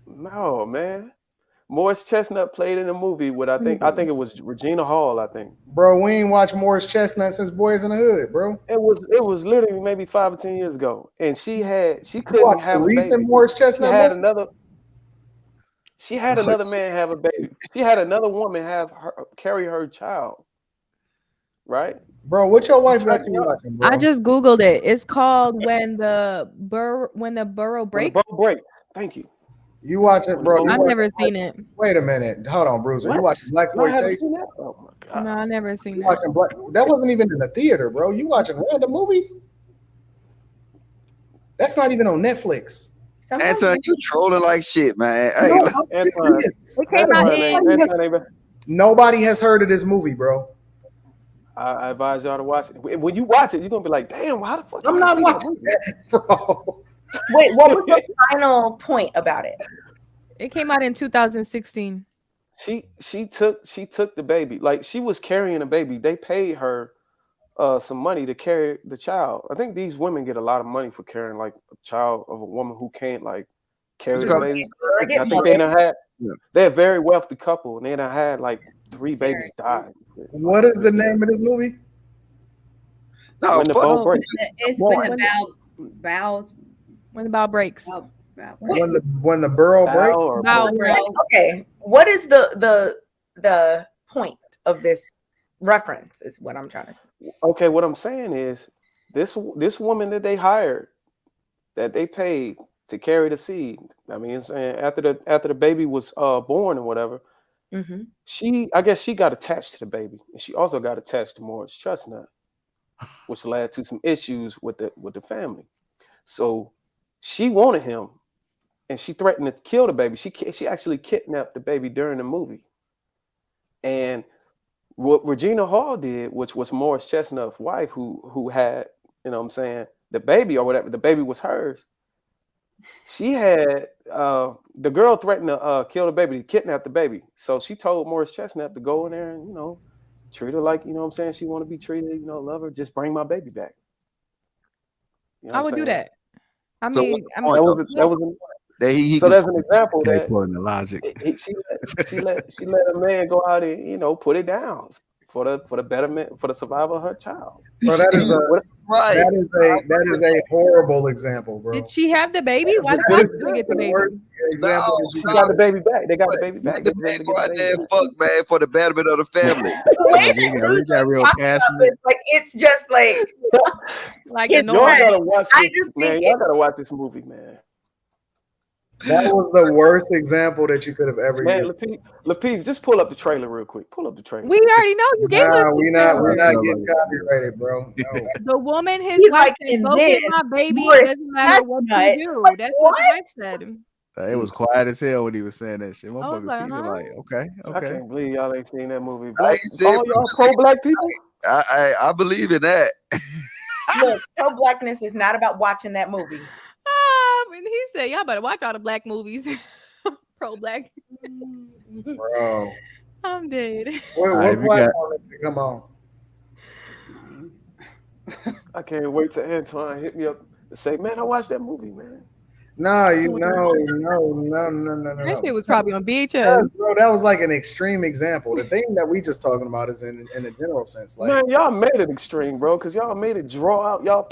No, man. Morris Chestnut played in a movie with I think it was Regina Hall. I think. Bro, we ain't watched Morris Chestnut since Boys in the Hood, bro. It was literally maybe 5 or 10 years ago, and she couldn't have a baby. Morris Chestnut. She had another man have a baby. She had another woman carry her child. Right, bro. What your wife got you watching, bro? I just googled it. It's called When the Burrow Breaks. Burrow Breaks. Thank you. You watch it, bro? I've never seen it. Wait a minute. Hold on, Bruiser. You watching blaxploitation? Oh my God. No, I never seen that. Watching that wasn't even in the theater, bro. You watching random movies? That's not even on Netflix. Anton, you trolling like shit, man. Hey, nobody has heard of this movie, bro. I advise y'all to watch it. When you watch it, you're gonna be like, "Damn, how the fuck?" I'm not watching that, bro. Wait, what was the final point about it? It came out in 2016. She took the baby. Like she was carrying a baby. They paid her some money to carry the child. I think these women get a lot of money for carrying like a child of a woman who can't like carry the baby. I think they're a very wealthy couple, and they done had like 3 babies die. What is the name of this movie? No, When the Bow Breaks. It's When the Bow Breaks. When the Burrow Breaks. Bow Breaks. Okay, what is the point of this reference? Is what I'm trying to say. Okay, what I'm saying is this woman that they hired, that they paid to carry the seed. I mean, after the baby was born or whatever. Mm-hmm. I guess she got attached to the baby, and she also got attached to Morris Chestnut, which led to some issues with the family. So she wanted him, and she threatened to kill the baby. She actually kidnapped the baby during the movie. And what Regina Hall did, which was Morris Chestnut's wife, who had, the baby or whatever, the baby was hers. She had the girl threatened to kill the baby, to kidnap the baby. So she told Morris Chestnut to go in there and, treat her like, she want to be treated, love her, just bring my baby back. I would do that. I So mean, so there's an example that pulling the logic. She let a man go out and put it down for the betterment, for the survival of her child. Bro, that is a horrible example, bro. Did she have the baby? Why did I get the baby? Example. She got the baby back. They got the baby back. The man go out there and fuck, man, for the betterment of the family. We got real passionate. Like it's just like it's y'all gotta watch this, man. Y'all gotta watch this movie, man. That was the worst example that you could have ever used. Lapeef, just pull up the trailer real quick. Pull up the trailer. We already know you gave us. We're not getting copyrighted, bro. No. The woman, his wife, said, go get my baby. It doesn't matter what you do. That's what I said. It was quiet as hell when he was saying that shit. I was Motherfuckers like, keep it huh? like, okay, I okay. can't believe y'all ain't seen that movie. I Black, ain't said all y'all pro-black people. I believe in that. Look, pro-blackness is not about watching that movie. And he said, y'all better watch all the black movies. Pro-black. Bro. I'm dead. What right, we platform did it come on? I can't wait till Antoine hit me up and say, "Man, I watched that movie, man." No, no. That shit was probably on VHS. Yeah, bro, that was like an extreme example. The thing that we just talking about is in a general sense. Like, Man, y'all made it extreme, bro, because y'all made it draw out. Y'all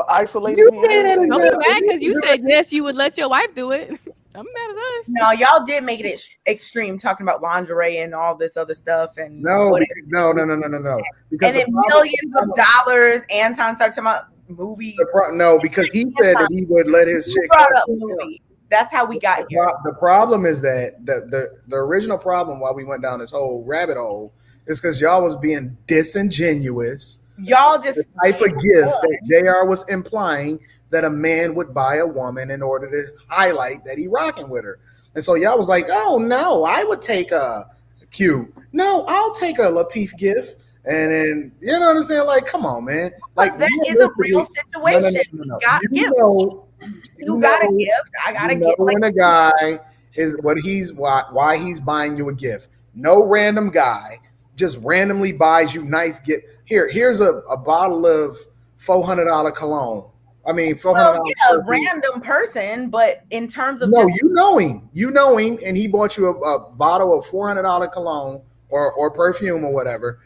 isolated me. Don't be mad because you said yes, you would let your wife do it. I'm mad at us. No, y'all did make it extreme, talking about lingerie and all this other stuff. And no. Because and then millions of dollars. Anton started talking about movie. No, because he said that he would let his chick. Brought up movie. That's how we got here. The problem is that the original problem why we went down this whole rabbit hole is because y'all was being disingenuous. Y'all just the type of gift that JR was implying that a man would buy a woman in order to highlight that he rocking with her. And so y'all was like, oh no, I would take a Q. No, I'll take a Lapeef gift. And then, you know what I'm saying? Like, come on, man. Like, that is a real situation. No. Got gifts. You got a gift. I got a gift. When a guy is why he's buying you a gift. No random guy just randomly buys you nice gift. Here's a bottle of $400 cologne. I mean, $400. Well, yeah, a random person, but in terms of you know him, and he bought you a bottle of $400 cologne or perfume or whatever,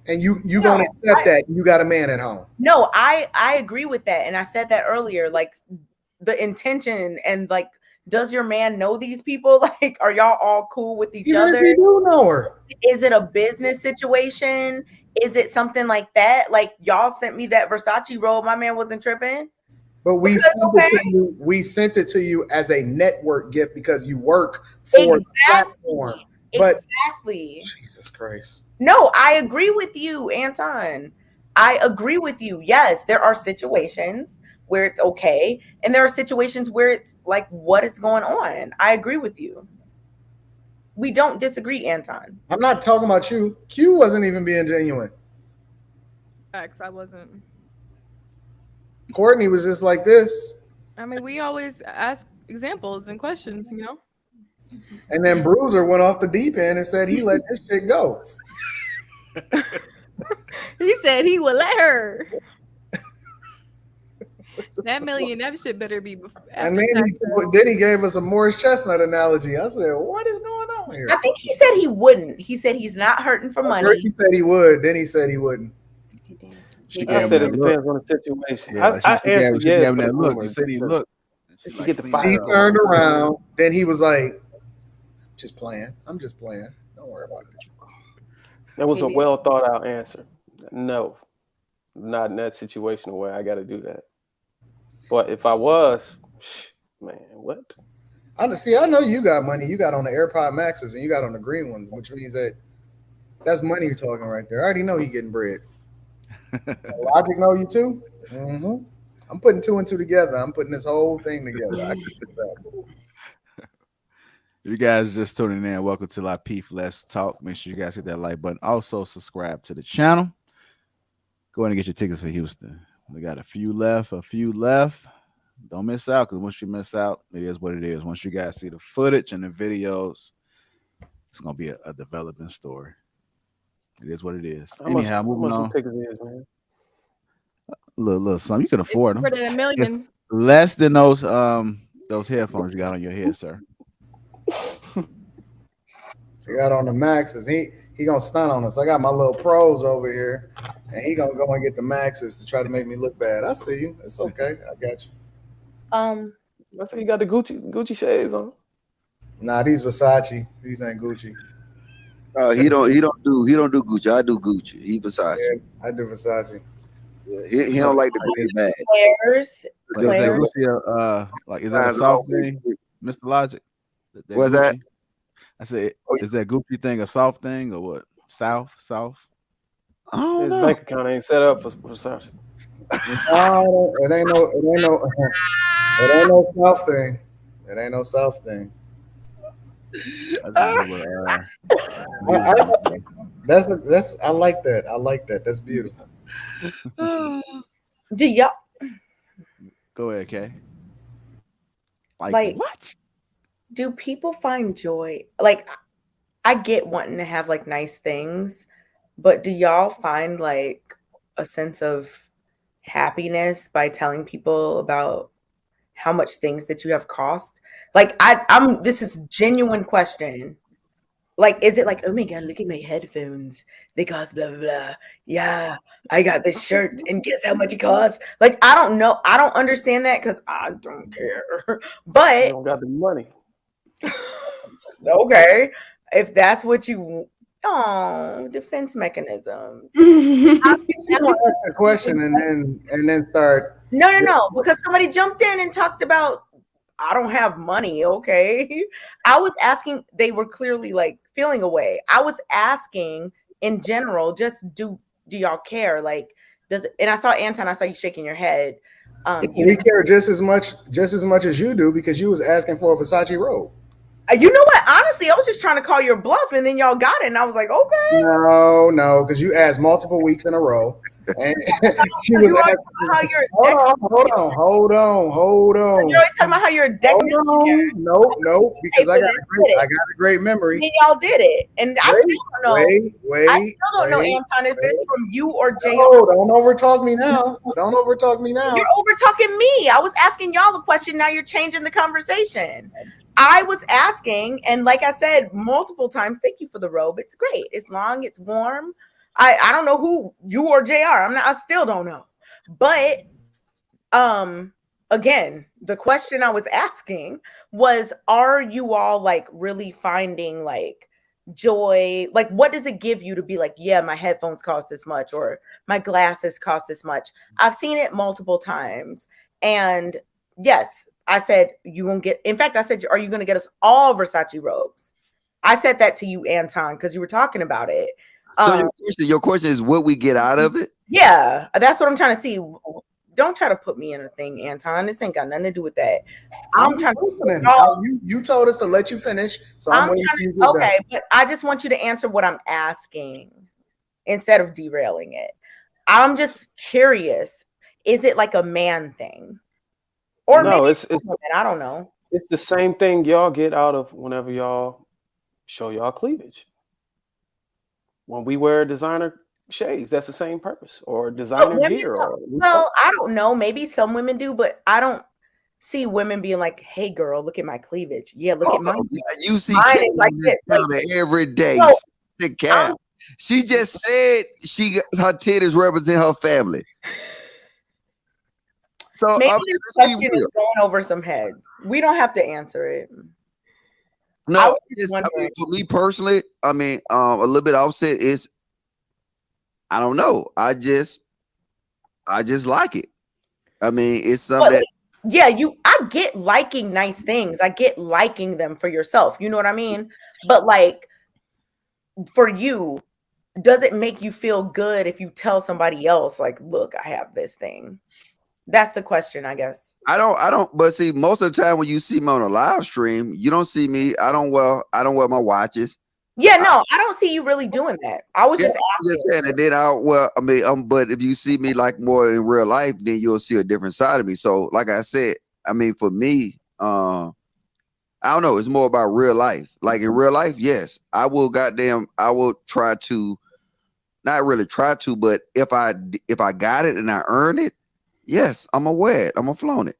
and you gonna accept that you got a man at home. No, I agree with that, and I said that earlier. Like the intention and like, does your man know these people? Like, are y'all all cool with each other? If you do know her. Is it a business situation? Is it something like that? Like, y'all sent me that Versace robe. My man wasn't tripping. But we sent it to you as a network gift because you work for the platform. But exactly. Jesus Christ. No, I agree with you, Anton. I agree with you. Yes, there are situations where it's okay, and there are situations where it's like, what is going on? I agree with you. We don't disagree, Anton. I'm not talking about you. Q wasn't even being genuine. Facts, I wasn't. Courtney was just like this. I mean, we always ask examples and questions, you know? And then Bruiser went off the deep end and said he let this shit go. He said he would let her. That shit better be. And then he gave us a Morris Chestnut analogy. I said, what is going on here? I think he said he wouldn't. He said he's not hurting for money. He said he would. Then he said he wouldn't. I said it depends on the situation. Yeah, I answered yes. That look. You said he looked. She turned around. Then he was like, just playing. I'm just playing. Don't worry about it. That was a well thought out answer. No, not in that situation where I got to do that. But if I was, man, what? I know you got money. You got on the AirPod Maxes and you got on the green ones, which means that's money you're talking right there. I already know he getting bread. Logic know you too? Mm-hmm. I'm putting two and two together. I'm putting this whole thing together. If you guys just tuning in, welcome to Lapeef Let's Talk. Make sure you guys hit that like button. Also, subscribe to the channel. Go ahead and get your tickets for Houston. We got a few left. Don't miss out, because once you miss out, it is what it is. Once you guys see the footage and the videos, it's going to be a developing story. It is what it is. Anyhow, moving on. Little something. You can afford them. For the million. Less than those headphones you got on your head, sir. He got on the Maxes. He gonna stunt on us. I got my little pros over here, and he gonna go and get the Maxes to try to make me look bad. I see you. It's okay. I got you. I say you got the Gucci shades on. Nah, these Versace. These ain't Gucci. He don't do Gucci. I do Gucci. He Versace. Yeah, I do Versace. Yeah, he don't like the Gucci bag. Is that a soft thing, Mr. Logic? What's that? I said, is that Gucci thing a soft thing or what? South? I don't His know. bank account ain't set up for Versace. No, it ain't no soft thing. It ain't no South thing. That's I like that. I like that. That's beautiful. Do y'all Go ahead, Kay. like what? Do people find joy? Like, I get wanting to have like nice things, but do y'all find like a sense of happiness by telling people about how much things that you have cost? Like, I'm this is genuine question. Like, is it like, oh my God, look at my headphones. They cost blah, blah, blah. Yeah, I got this shirt and guess how much it costs? Like, I don't know. I don't understand that because I don't care. But You don't got the money. Okay. If that's what you defense mechanisms. You want to ask a question and then start. No, because somebody jumped in and talked about I don't have money. Okay. I was asking, they were clearly like feeling away. I was asking in general, just do y'all care? Like, and I saw Anton, I saw you shaking your head. We care just as much as you do because you was asking for a Versace robe. You know what? Honestly, I was just trying to call your bluff, and then y'all got it, and I was like, okay. No, because you asked multiple weeks in a row, and she was asking. Hold on. You're always talking about how you're a deck. No, because I got a great memory. And y'all did it, and I still don't know. I still don't know, Anton, if it's from you or Jay. No, don't overtalk me now. Don't overtalk me now. You're overtalking me. I was asking y'all a question. Now you're changing the conversation. I was asking, and like I said multiple times, thank you for the robe. It's great. It's long. It's warm. I don't know who you or JR. I still don't know. But again, the question I was asking was, are you all like really finding like joy? Like, what does it give you to be like, yeah, my headphones cost this much or my glasses cost this much? I've seen it multiple times. And yes, I said, I said, are you going to get us all Versace robes? I said that to you, Anton, because you were talking about it. So your question is what we get out of it? Yeah, that's what I'm trying to see. Don't try to put me in a thing, Anton. This ain't got nothing to do with that. I'm trying to. You told us to let you finish, so I'm waiting for you to get okay, done. but I just want you to answer what I'm asking instead of derailing it. I'm just curious. Is it like a man thing? Or no, maybe it's I don't know. It's the same thing y'all get out of whenever y'all show y'all cleavage. When we wear designer shades, that's the same purpose, or designer gear. Well, I don't know. Maybe some women do, but I don't see women being like, "Hey, girl, look at my cleavage." Yeah, look at mine. You see mine Kay is like this every day. No, The cap. She just said her titties represent her family. So maybe this question is going over some heads. We don't have to answer it. No, for me personally, a little bit offset is, I don't know. I just like it. It's something I get liking nice things. I get liking them for yourself. You know what I mean? But like for you, does it make you feel good if you tell somebody else, like, look, I have this thing? That's the question, I guess. I don't. But see, most of the time when you see me on a live stream, you don't see me. I don't wear my watches. Yeah, no, I don't see you really doing that. I was just saying. And then but if you see me like more in real life, then you'll see a different side of me. So, like I said, for me, I don't know. It's more about real life. Like in real life, yes, I will try to, not really try to, but if I got it and I earned it, yes, I'm gonna wear it. I'm gonna flaunt it.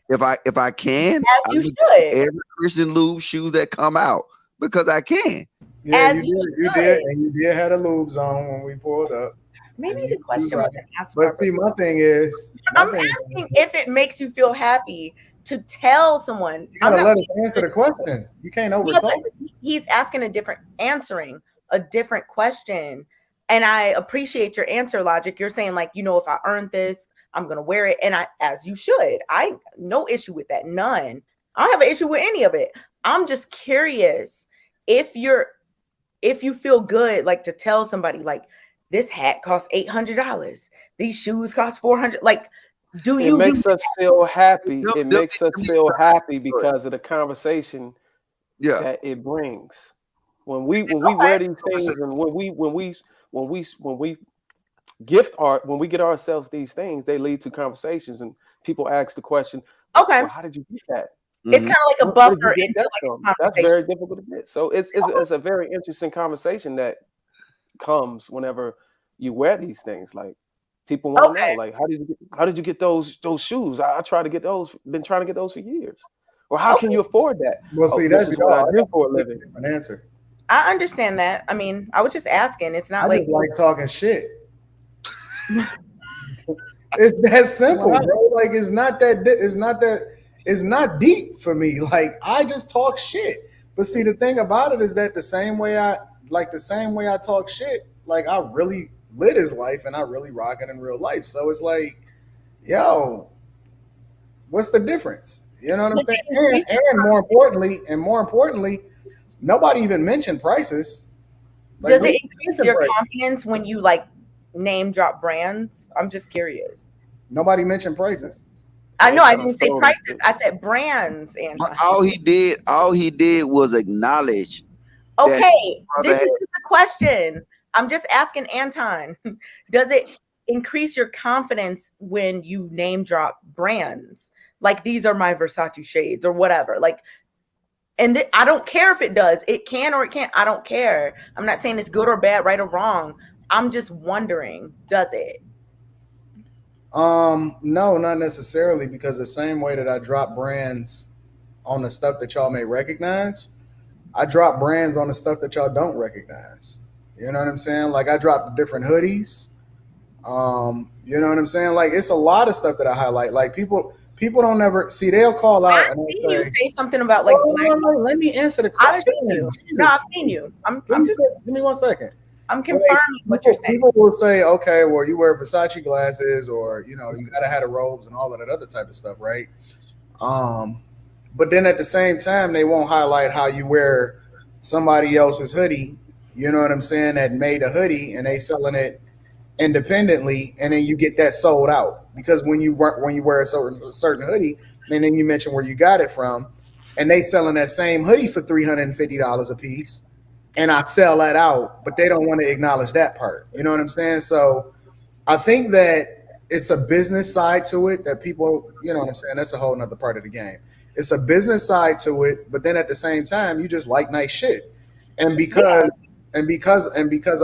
If I can, as you should. Every Christian lube shoes that come out because I can. Yeah, you did, and you did have the lubes on when we pulled up. Maybe the question was asked. But see, my thing is, I'm asking if it makes you feel happy to tell someone. You gotta let us answer the question. You can't overtalk. He's asking answering a different question, and I appreciate your answer, Logic. You're saying like, if I earned this, I'm gonna wear it, and as you should. No issue with that, none. I don't have an issue with any of it. I'm just curious if you feel good, like to tell somebody like, this hat costs $800, these shoes cost $400. Like, it makes us feel happy. It makes us feel happy because of the conversation that it brings. When we wear these things, and when we get ourselves these things, they lead to conversations, and people ask the question, okay, well, how did you get that? It's kind of like a buffer into like a conversation. That's very difficult to get. So it's a very interesting conversation that comes whenever you wear these things. Like people want to know, like, how did you get those shoes? I try to get those. Been trying to get those for years. Or how can you afford that? Well, see, this is what I do for a living. An answer. I understand that. I mean, I was just asking. It's not I just like talking shit. It's that simple, bro. Like it's not deep for me. Like I just talk shit. But see, the thing about it is that the same way I talk shit, like I really live his life and I really rock it in real life. So it's like, yo, what's the difference? You know what I'm saying? And more importantly, nobody even mentioned prices. Like, does it increase your confidence when you like name drop brands? I'm just curious. Nobody mentioned prices. I know I didn't say prices. I said brands. And all he did was acknowledge. Okay, this is the question. I'm just asking Anton. Does it increase your confidence when you name drop brands? Like these are my Versace shades or whatever. Like, and I don't care if it does. It can or it can't. I don't care. I'm not saying it's good or bad, right or wrong. I'm just wondering, does it? No, not necessarily, because the same way that I drop brands on the stuff that y'all may recognize, I drop brands on the stuff that y'all don't recognize. You know what I'm saying? Like I dropped the different hoodies. You know what I'm saying? Like it's a lot of stuff that I highlight. Like people don't ever see. They'll call out. I've seen you say something about like. No, let me answer the question. I've seen you. No, I've seen you. Give me 1 second. I'm confirming what you're saying. People will say, okay, well, you wear Versace glasses, or you know, you gotta have the robes and all of that other type of stuff, right? But then at the same time, they won't highlight how you wear somebody else's hoodie. You know what I'm saying? That made a hoodie and they selling it independently, and then you get that sold out because when you wear a certain hoodie, and then you mention where you got it from, and they selling that same hoodie for $350 a piece, and I sell that out, but they don't want to acknowledge that part. You know what I'm saying? So I think that it's a business side to it that people, you know what I'm saying? That's a whole nother part of the game. It's a business side to it, but then at the same time, you just like nice shit. And because I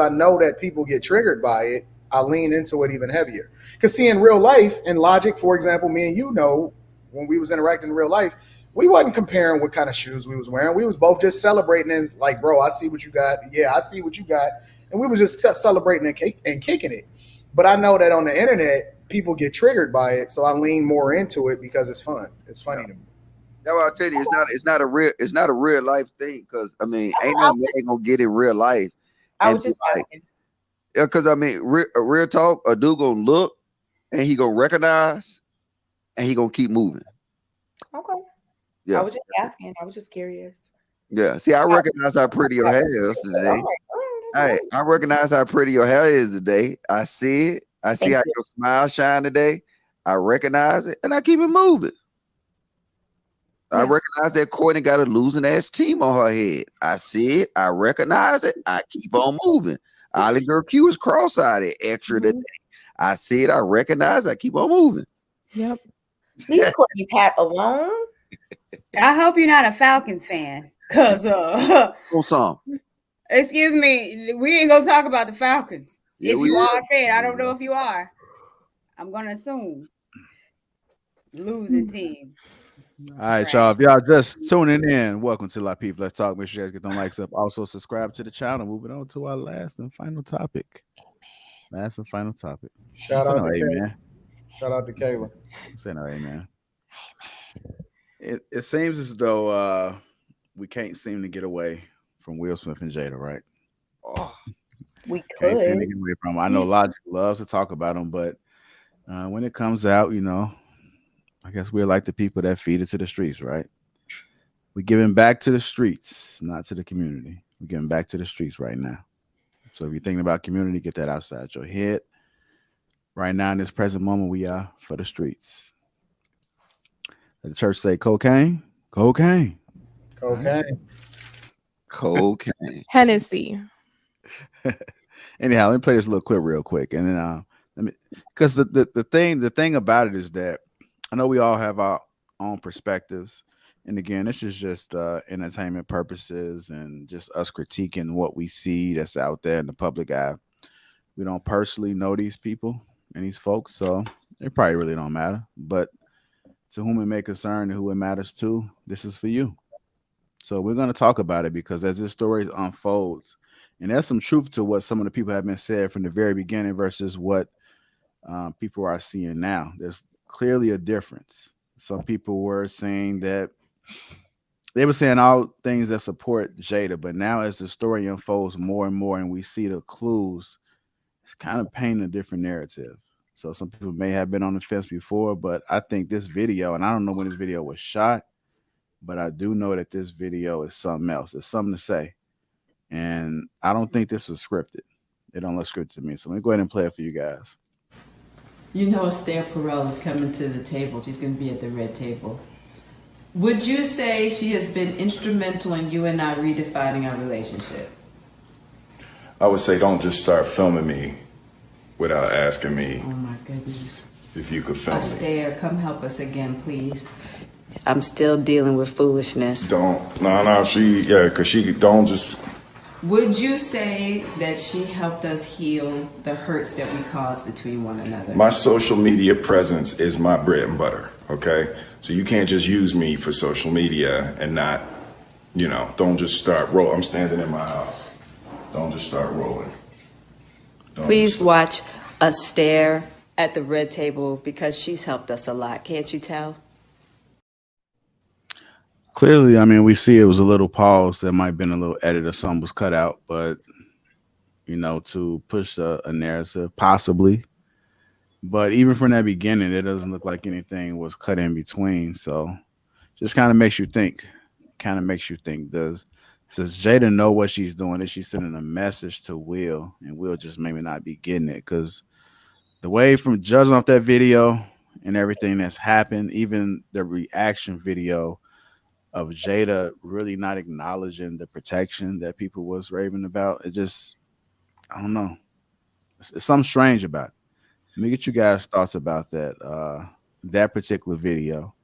know that people get triggered by it, I lean into it even heavier. Because see, in real life, in Logic, for example, me and you know, when we was interacting in real life, we wasn't comparing what kind of shoes we was wearing. We was both just celebrating and like, bro, I see what you got. Yeah, I see what you got. And we was just celebrating and kicking it. But I know that on the internet, people get triggered by it. So I lean more into it because it's fun. It's funny to me. That's what I'll tell you. It's not a real life thing. Cause I mean, ain't no man gonna get in real life. I was just asking. Yeah, because I mean, real talk, a dude gonna look and he gonna recognize and he gonna keep moving. Okay. Yeah. I was just asking. I was just curious. Yeah. See, I recognize how pretty your hair is today. Hey, I recognize how pretty your hair is today. I see it. I see how your smile shine today. I recognize it and I keep it moving. I recognize that Courtney got a losing ass team on her head. I see it. I recognize it. I keep on moving. Ollie Girl Q is cross-eyed extra today. I see it. I recognize it. I keep on moving. Yep. Leave Courtney's hat alone. I hope you're not a Falcons fan. Cause excuse me, we ain't gonna talk about the Falcons. Yeah, if you are a fan, I don't know if you are. I'm gonna assume losing team. All right, y'all. If y'all just tuning in, welcome to Lapeef. Let's talk. Make sure you guys get them likes up. Also, subscribe to the channel. Moving on to our last and final topic. Shout out to Kayla. Shout out to Kayla. Say no, amen. It seems as though we can't seem to get away from Will Smith and Jada, right? Oh, we can't could. seem to get away from him. I know Logic loves to talk about him, but when it comes out, you know, I guess we're like the people that feed it to the streets, right? We're giving back to the streets, not to the community. We're giving back to the streets right now. So if you're thinking about community, get that outside your head. Right now, in this present moment, we are for the streets. Let the church say cocaine, cocaine. Cocaine. Cocaine. Hennessy. Anyhow, let me play this little clip real quick, and then let me, because the thing about it is that I know we all have our own perspectives, and again, this is just entertainment purposes and just us critiquing what we see that's out there in the public eye. We don't personally know these people and these folks, so it probably really don't matter. But to whom it may concern and who it matters to, this is for you. So we're going to talk about it because as this story unfolds, and there's some truth to what some of the people have been said from the very beginning versus what people are seeing now. There's clearly a difference. Some people were saying that they were saying all things that support Jada, but now as the story unfolds more and more, and we see the clues, it's kind of painting a different narrative. So some people may have been on the fence before, but I think this video, and I don't know when this video was shot, but I do know that this video is something else. It's something to say. And I don't think this was scripted. It don't look scripted to me. So let me go ahead and play it for you guys. You know Esther Perel is coming to the table. She's going to be at the red table. Would you say she has been instrumental in you and I redefining our relationship? I would say don't just start filming me without asking me. Oh my goodness. If you could film me. Esther, come help us again, please. I'm still dealing with foolishness. Because she don't just. Would you say that she helped us heal the hurts that we caused between one another? My social media presence is my bread and butter, okay? So you can't just use me for social media and not, don't just start rolling. I'm standing in my house. Don't just start rolling. Please watch us stare at the red table because she's helped us a lot. Can't you tell? Clearly, I mean, we see it was a little pause. There might have been a little edit or something was cut out, but, to push a narrative, possibly. But even from that beginning, it doesn't look like anything was cut in between. So just kind of makes you think. Does Jada know what she's doing? Is she sending a message to Will? And Will just maybe not be getting it? Because the way from judging off that video and everything that's happened, even the reaction video of Jada really not acknowledging the protection that people was raving about. It just, I don't know. It's something strange about it. Let me get you guys' thoughts about that particular video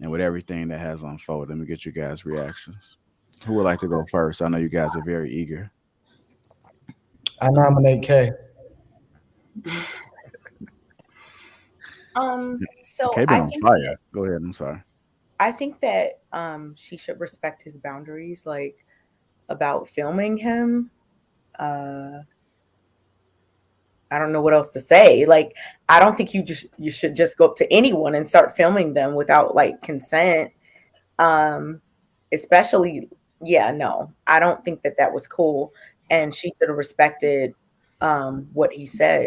and with everything that has unfolded. Let me get you guys' reactions. Who would like to go first? I know you guys are very eager. I nominate Kay. So Kay been on fire. Go ahead. I'm sorry. I think that she should respect his boundaries, like about filming him. I don't know what else to say. Like, I don't think you should just go up to anyone and start filming them without like consent. Especially, no, I don't think that was cool, and she should have respected what he said.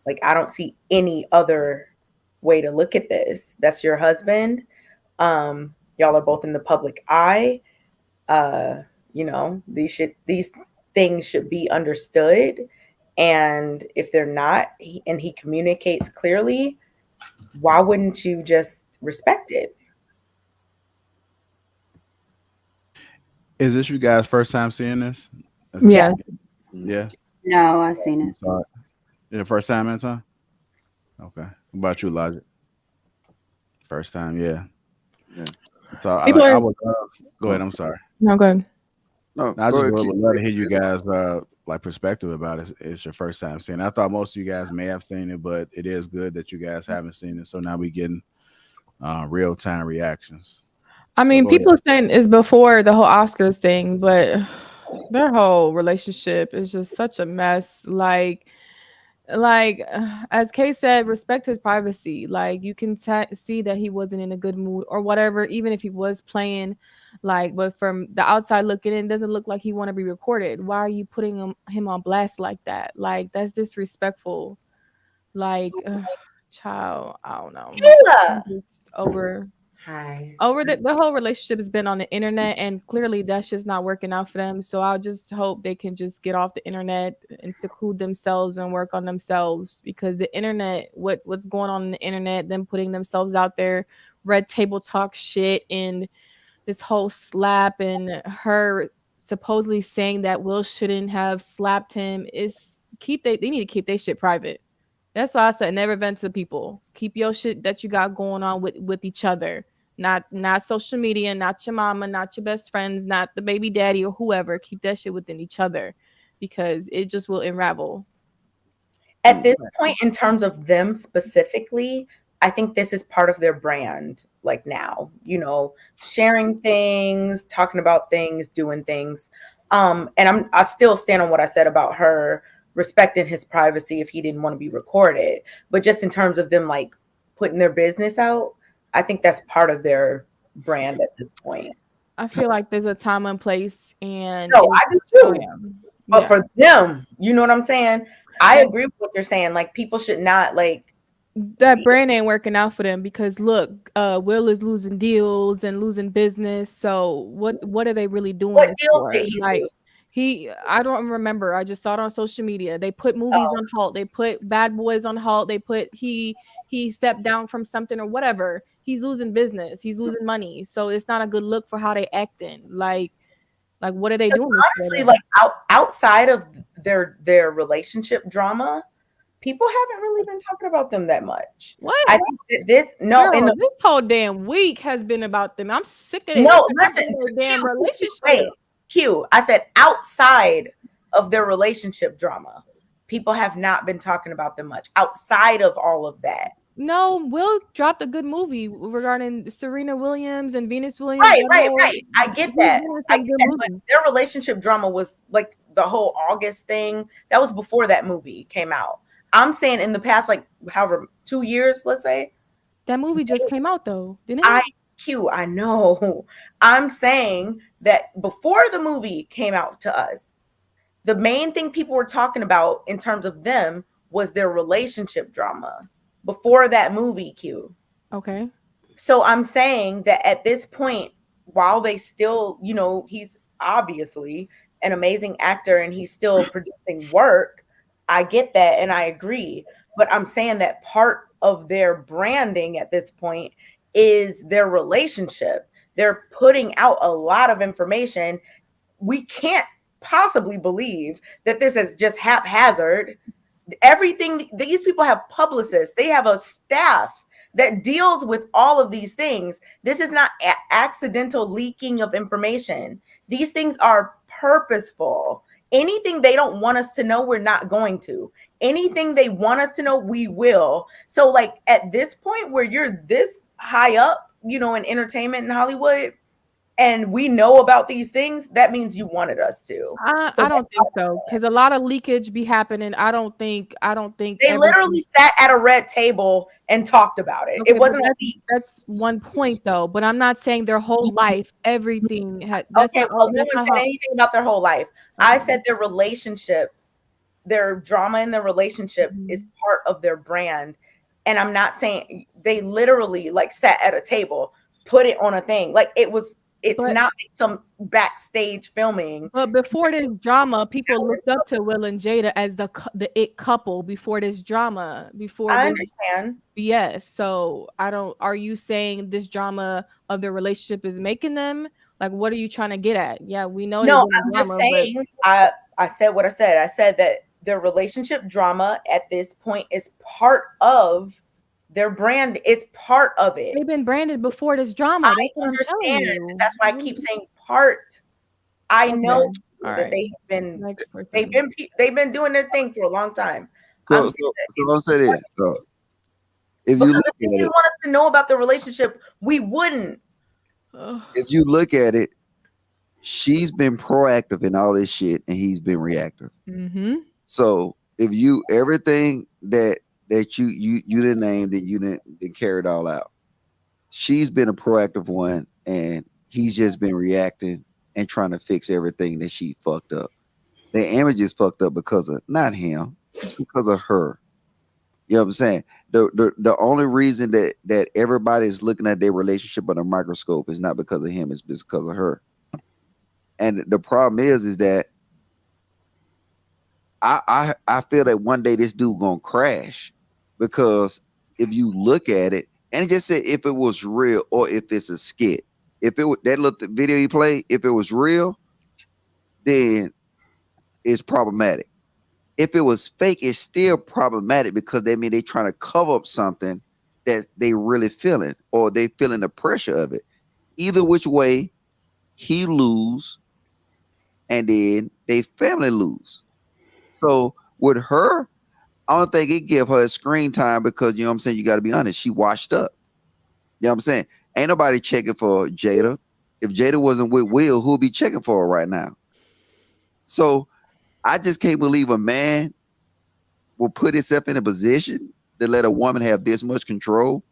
Like, I don't see any other way to look at this. That's your husband. Y'all are both in the public eye. These things should be understood. And if they're not, and he communicates clearly, why wouldn't you just respect it? Is this you guys' first time seeing this? Yes. Yeah. No, I've seen it. Sorry. Your first time, Anton? Okay. What about you, Logic? First time, yeah. So I would go ahead. I'm sorry. No, go ahead. No, I just would love to hear you guys perspective about it. It's your first time seeing it. I thought most of you guys may have seen it, but it is good that you guys haven't seen it. So now we getting real time reactions. I mean, people saying it's before the whole Oscars thing, but their whole relationship is just such a mess. Like as Kay said, respect his privacy. Like, you can see that he wasn't in a good mood or whatever, even if he was playing. Like, but from the outside looking in, doesn't look like he want to be recorded. Why are you putting him on blast like that? Like, that's disrespectful. Like, child, I don't know. I'm just over. Hi. Over the whole relationship has been on the internet, and clearly that's just not working out for them. So I'll just hope they can just get off the internet and seclude themselves and work on themselves, because the internet, what's going on in the internet, them putting themselves out there, red table talk shit, and this whole slap, and her supposedly saying that Will shouldn't have slapped him, is they need to keep their shit private. That's why I said never vent to people. Keep your shit that you got going on with each other. Not social media, not your mama, not your best friends, not the baby daddy or whoever. Keep that shit within each other, because it just will unravel. At this point, in terms of them specifically, I think this is part of their brand. Like now, sharing things, talking about things, doing things. And I still stand on what I said about her respecting his privacy if he didn't want to be recorded. But just in terms of them like putting their business out, I think that's part of their brand at this point. I feel like there's a time and place, and no, I do too. But for them, you know what I'm saying? I agree with what you're saying. Like, people should not that brand ain't working out for them, because look, Will is losing deals and losing business. So what are they really doing? What deals for? did he Like lose? I don't remember. I just saw it on social media. They put movies on halt. They put Bad Boys on halt. They put he stepped down from something or whatever. He's losing business. He's losing money. So it's not a good look for how they acting. Like what are they doing? Honestly, like outside of their relationship drama, people haven't really been talking about them that much. What? I think this whole damn week has been about them. I'm sick of it. No, listen, damn relationship. Q, I said outside of their relationship drama, people have not been talking about them much. Outside of all of that. No, Will dropped a good movie regarding Serena Williams and Venus Williams. Right. I get that. But their relationship drama was like the whole August thing. That was before that movie came out. I'm saying in the past, like, however, 2 years, let's say. That movie just came out, though, didn't it? I know. I'm saying that before the movie came out to us, the main thing people were talking about in terms of them was their relationship drama before that movie, Q. Okay. So I'm saying that at this point, while they still, he's obviously an amazing actor and he's still producing work, I get that and I agree. But I'm saying that part of their branding at this point is their relationship. They're putting out a lot of information. We can't possibly believe that this is just haphazard. Everything, these people have publicists. They have a staff that deals with all of these things. This is not accidental leaking of information. These things are purposeful. Anything they don't want us to know, we're not going to. Anything they want us to know, we will. So like at this point where you're this high up, in entertainment in Hollywood, and we know about these things, that means you wanted us to. I don't think so, because a lot of leakage be happening. I don't think they literally sat at a red table and talked about it. Okay, it wasn't that's one point though, but I'm not saying their whole life, everything had okay. Well, we didn't say anything about their whole life. I said their relationship, their drama in their relationship is part of their brand. And I'm not saying they literally like sat at a table, put it on a thing. Like it's not some backstage filming. But before this drama, people looked up to Will and Jada as the it couple before this drama. I understand. BS. So are you saying this drama of their relationship is making them? Like, what are you trying to get at? Yeah, we know. No, I'm just saying. I said what I said. I said that their relationship drama at this point is part of their brand. It's part of it. They've been branded before this drama. I understand. That's why I keep saying part. I know that they've been doing their thing for a long time. So I'll say this. If you look at it, want us to know about the relationship, we wouldn't. If you look at it, she's been proactive in all this shit, and he's been reactive. Mm-hmm. So if you everything that you didn't name, that you didn't carry it all out, she's been a proactive one, and he's just been reacting and trying to fix everything that she fucked up. The image is fucked up because of not him, it's because of her. You know what I'm saying? The only reason that everybody is looking at their relationship under a microscope is not because of him, it's because of her. And the problem is that I feel that one day this dude gonna crash, because if you look at it, and just say if it was real or if it's a skit, if it was that little video he played, if it was real, then it's problematic. If it was fake, it's still problematic, because they mean they trying to cover up something that they really feeling, or they feeling the pressure of it. Either which way, he lose, and then they family lose. So with her, I don't think it give her a screen time, because you know what I'm saying, you got to be honest, she washed up. You know what I'm saying? Ain't nobody checking for Jada. If Jada wasn't with Will, who'll be checking for her right now? So I just can't believe a man will put himself in a position to let a woman have this much control.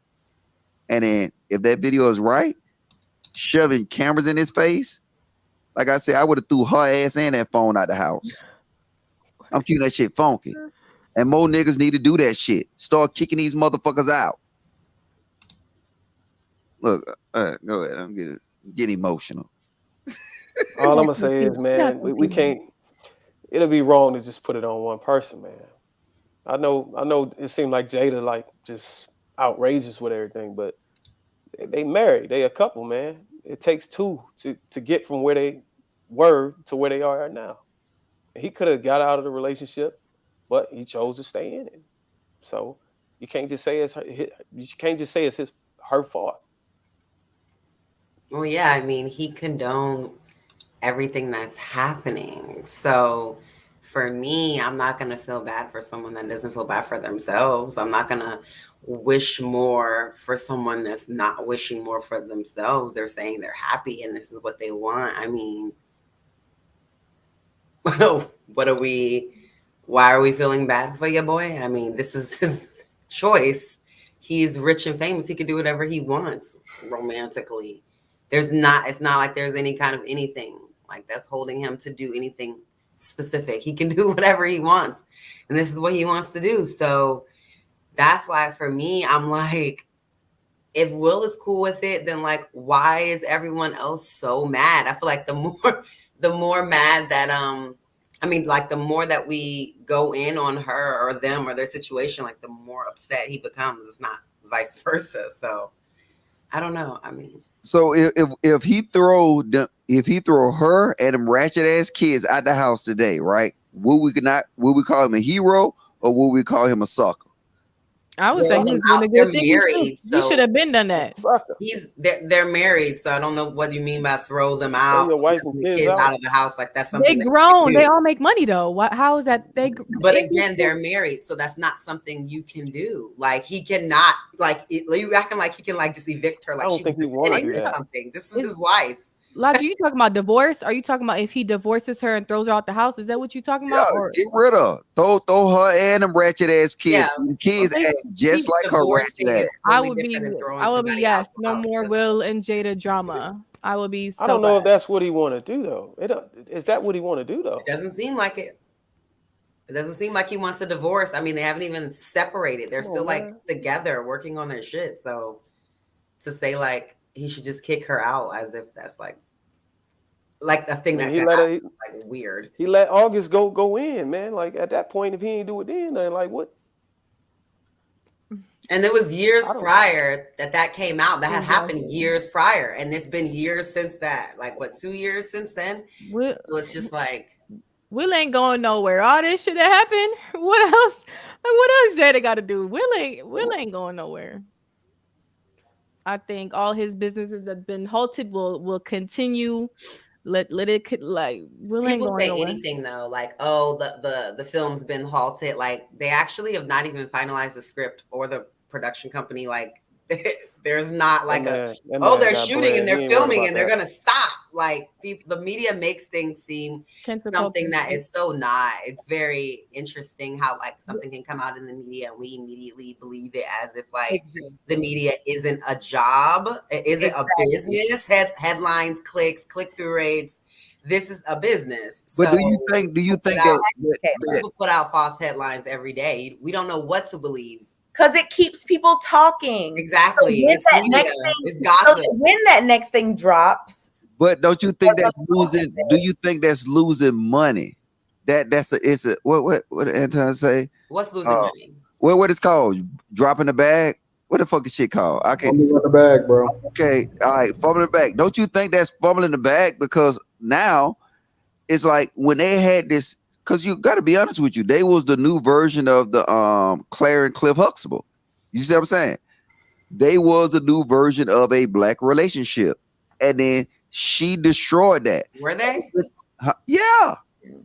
And then if that video is right, shoving cameras in his face. Like I said, I would have threw her ass and that phone out the house. I'm keeping that shit funky. And more niggas need to do that shit. Start kicking these motherfuckers out. Look, go ahead. I'm getting emotional. All I'm gonna say is, man, we can't. It'll be wrong to just put it on one person, man. I know. It seemed like Jada like just outrageous with everything, but they married. They a couple, man. It takes two to get from where they were to where they are right now. He could have got out of the relationship, but he chose to stay in it. So you can't just say it's her fault. Well, yeah, I mean, he condoned everything that's happening. So for me, I'm not going to feel bad for someone that doesn't feel bad for themselves. I'm not going to wish more for someone that's not wishing more for themselves. They're saying they're happy and this is what they want. I mean, why are we feeling bad for your boy? I mean, this is his choice. He's rich and famous. He can do whatever he wants romantically. It's not like there's any kind of anything like that's holding him to do anything specific. He can do whatever he wants. And this is what he wants to do. So that's why for me, I'm like, if Will is cool with it, then like, why is everyone else so mad? I feel like the more mad that, I mean, like the more that we go in on her or them or their situation, like the more upset he becomes. It's not vice versa. So I don't know. I mean, so if he throw her and them ratchet ass kids out the house today, right? Would we call him a hero, or would we call him a sucker? I would say he's doing a good thing. Married, he should have been done that. They're married, so I don't know what you mean by throw them out. Your wife and kids out of the house, like that's something. They grown. They all make money though. How is that? But again, they're married, so that's not something you can do. Like he cannot, like you acting like he can like just evict her. Like I don't think he wants to do that. Something. This is his wife. Like, are you talking about divorce? Are you talking about if he divorces her and throws her out the house? Is that what you're talking about? Or get rid of her. Throw her and them ratchet ass kids. Yeah. Kids act just like her ratchet ass. I would be yes. No more Will and Jada drama. I would be. So I don't know if that's what he want to do though. Is that what he want to do though? It doesn't seem like it. It doesn't seem like he wants a divorce. I mean, they haven't even separated. They're still like together working on their shit. So to say like he should just kick her out as if that's like a thing that like weird. He let August go in, man. Like at that point, if he ain't do it then like what? And there was years prior that came out. That had happened years prior, and it's been years since that. Like what, 2 years since then? So it's just like Will ain't going nowhere. All this shit that happened. What else? Like what else Jada got to do? Will ain't going nowhere. I think all his businesses have been halted. Will continue. Let it like Will ain't people going say nowhere. Anything though, like the film's been halted. Like they actually have not even finalized the script, or the production company like There's not like That they're man got shooting bread. and He they're ain't worried filming about and they're that. gonna stop. Like the media makes things seem something that it's so not. It's very interesting how like something can come out in the media and we immediately believe it as if like the media isn't a job, it isn't a business. Headlines, clicks, click-through rates. This is a business. But So do you think that people put out false headlines every day? We don't know what to believe. Because it keeps people talking. Exactly. So It's media. It's gossip. So when that next thing drops. But don't you think that's losing? Do you think that's losing money? It's a what Anton say? What's losing money? What it's called? Dropping the bag? What the fuck is shit called? I can't. Fumbling the bag, bro. Okay, all right, fumbling the bag. Don't you think that's fumbling the bag? Because now it's like when they had this. Because you got to be honest with you, they was the new version of the Claire and Cliff Huxtable. You see what I'm saying? They was the new version of a black relationship, and then she destroyed that. Were they? Yeah.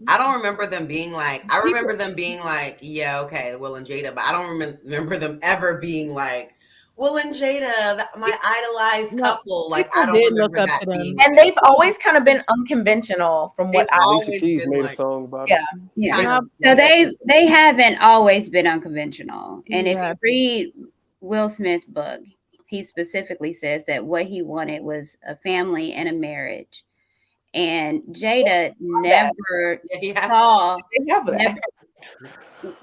I don't remember them being like. I remember them being like, yeah, okay, Will and Jada, but I don't remember them ever being like Will and Jada, my idolized couple. Like I don't remember that being. And they've always kind of been unconventional from what Alicia Keys made a song about it. Yeah. So they haven't always been unconventional. And if you read Will Smith's book, he specifically says that what he wanted was a family and a marriage. And Jada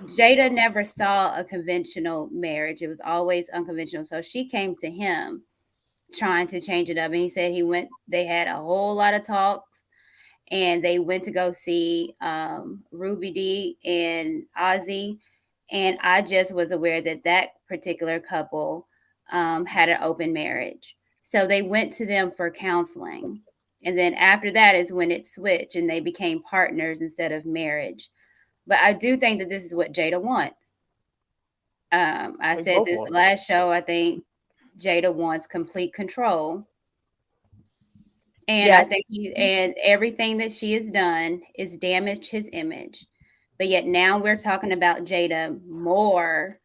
Jada never saw a conventional marriage. It was always unconventional. So she came to him trying to change it up. And he said they had a whole lot of talks and they went to go see Ruby D and Ozzy. And I just was aware that particular couple had an open marriage. So they went to them for counseling. And then after that is when it switched and they became partners instead of marriage. But I do think that this is what Jada wants. I said this last show, I think Jada wants complete control. And I think and everything that she has done is damaged his image. But yet now we're talking about Jada more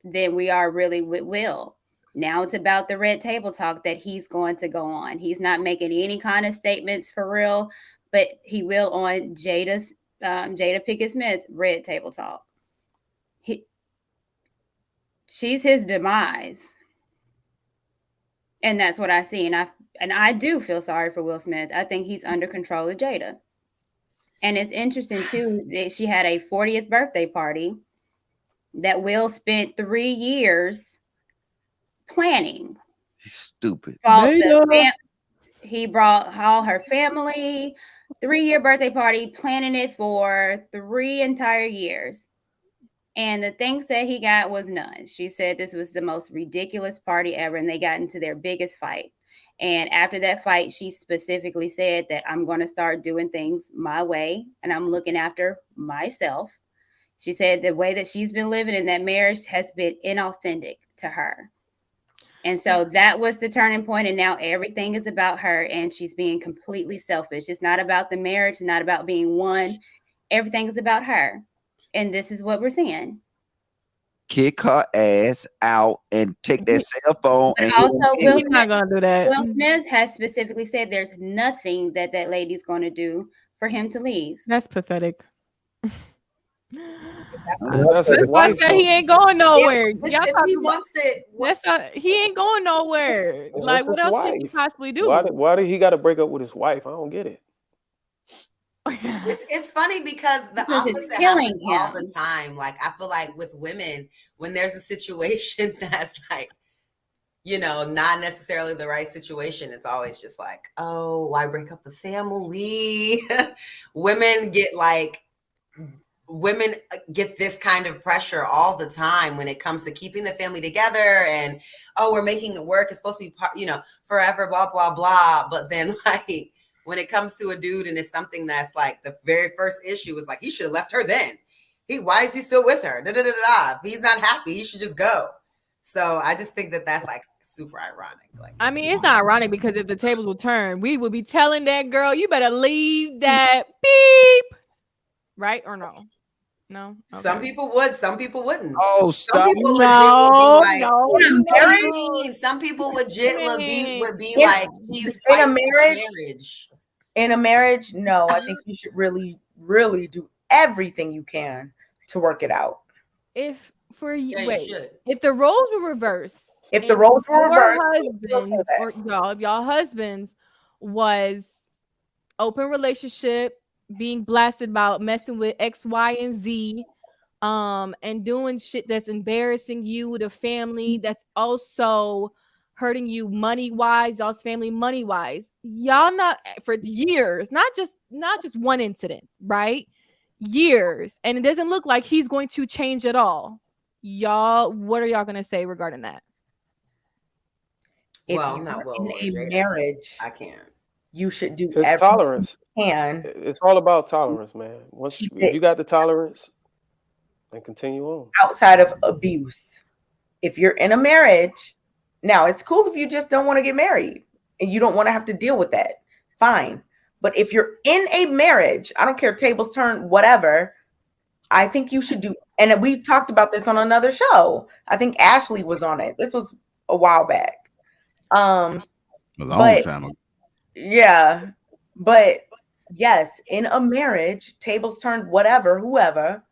than we are really with Will. Now it's about the red table talk that he's going to go on. He's not making any kind of statements for real, but he will on Jada Pinkett Smith red table talk. She's his demise. And that's what I see. And I do feel sorry for Will Smith. I think he's under control of Jada. And it's interesting too that she had a 40th birthday party that Will spent 3 years planning. He's stupid. He brought all her family, 3-year birthday party, planning it for 3 entire years. And the things that he got was none. She said this was the most ridiculous party ever, and they got into their biggest fight. And after that fight, she specifically said that I'm going to start doing things my way, and I'm looking after myself. She said the way that she's been living in that marriage has been inauthentic to her. And so that was the turning point. And now everything is about her and she's being completely selfish. It's not about the marriage, not about being one. Everything is about her. And this is what we're seeing. Kick her ass out and take that cell phone. But and also, Will's not going to do that. Will Smith has specifically said there's nothing that lady's going to do for him to leave. That's pathetic. That's his wife. He ain't going nowhere. If he wants it, he ain't going nowhere. Like, what else can she possibly do? Why did he got to break up with his wife? I don't get it. It's funny because the opposite happens all the time. Like I feel like with women, when there's a situation that's like, not necessarily the right situation, it's always just like, oh, why break up the family? Women get this kind of pressure all the time when it comes to keeping the family together and, oh, we're making it work. It's supposed to be, forever, blah, blah, blah. But then like when it comes to a dude and it's something that's like the very first issue is like, he should have left her then. Why is he still with her? If he's not happy, he should just go. So I just think that that's like super ironic. Like, I mean, it's not ironic because if the tables will turn, we would be telling that girl, you better leave that beep. Right or no? No. Some people would, some people wouldn't. Oh, Some stop. people legit would be like, no. what do you mean? Some people legit would be like, he's in a fighting for marriage. In a marriage, no, I think you should really, really do everything you can to work it out. If you should. if the roles were reversed, if the roles were reversed, husbands or y'all husbands was open relationship, being blasted about messing with X, Y, and Z, and doing shit that's embarrassing you, the family, that's also hurting you money wise, y'all's family money wise. Y'all not for years, not just one incident, right? Years, and it doesn't look like he's going to change at all. Y'all, what are y'all gonna say regarding that? Well, I'm not well in a marriage. I can't. You should do It's tolerance. Can it's all about tolerance, man. Once if you got the tolerance, then continue on. Outside of abuse, if you're in a marriage, now it's cool if you just don't want to get married and you don't want to have to deal with that. Fine. But if you're in a marriage, I don't care, tables turn, whatever, I think you should do. And we talked about this on another show. I think Ashley was on it. This was a while back. A long time ago. Yeah. But yes, in a marriage, tables turned, whatever, whoever,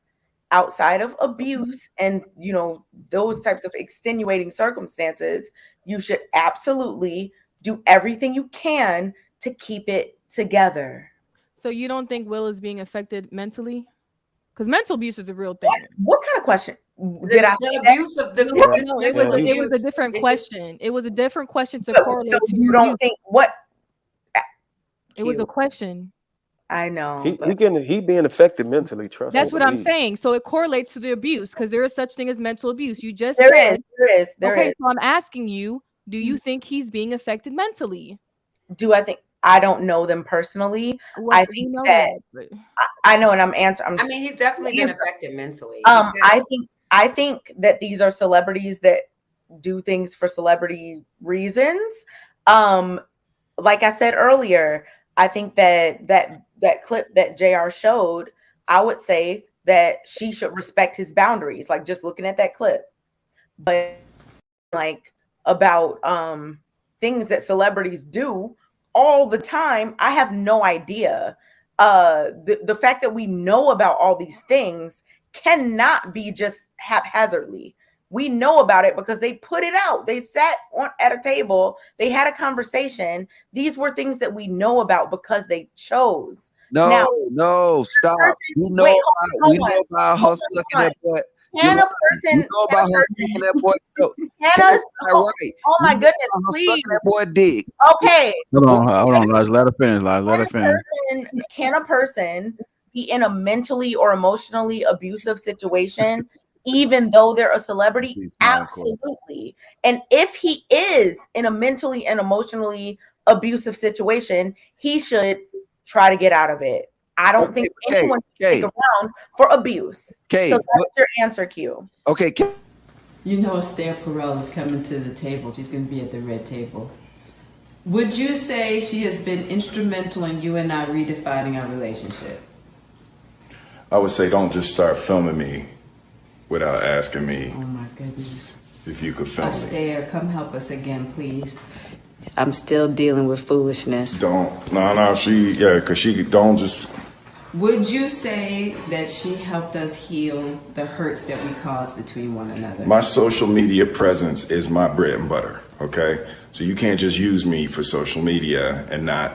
outside of abuse and, you know, those types of extenuating circumstances, you should absolutely do everything you can to keep it together. So you don't think Will is being affected mentally? Because mental abuse is a real thing. What kind of question? Did I say abuse of the it was a different question. It was a different question to correlate so to you your don't abuse. think what? It was a question. I know. He being affected mentally. Trust. That's me, what I'm believe. saying. So it correlates to the abuse because there is such thing as mental abuse. You just There said is. Okay, so I'm asking you, do you think he's being affected mentally? Do I think? I don't know them personally. Well, I think that I know, and I'm answering. I mean, he's definitely been affected mentally. I think that these are celebrities that do things for celebrity reasons. Like I said earlier, I think that clip that JR showed, I would say that she should respect his boundaries. Like just looking at that clip, but like about things that celebrities do all the time, I have no idea. The fact that we know about all these things cannot be just haphazardly. We know about it because they put it out. They sat at a table. They had a conversation. These were things that we know about because they chose. No, stop. We know about her sucking that butt. Can a person? Oh my goodness! Please, sucking that boy dick. Okay. Hold on, guys. Let her finish. Let her finish. Can a person be in a mentally or emotionally abusive situation, even though they're a celebrity? Absolutely. And if he is in a mentally and emotionally abusive situation, he should try to get out of it. I don't think anyone should stick around for abuse. So that's your answer, Q. Okay. You know Esther Perel is coming to the table. She's going to be at the red table. Would you say she has been instrumental in you and I redefining our relationship? I would say don't just start filming me without asking me. Oh my goodness. If you could film me. Esther, come help us again, please. I'm still dealing with foolishness. Because she don't just. Would you say that she helped us heal the hurts that we caused between one another? My social media presence is my bread and butter, okay? So you can't just use me for social media and not,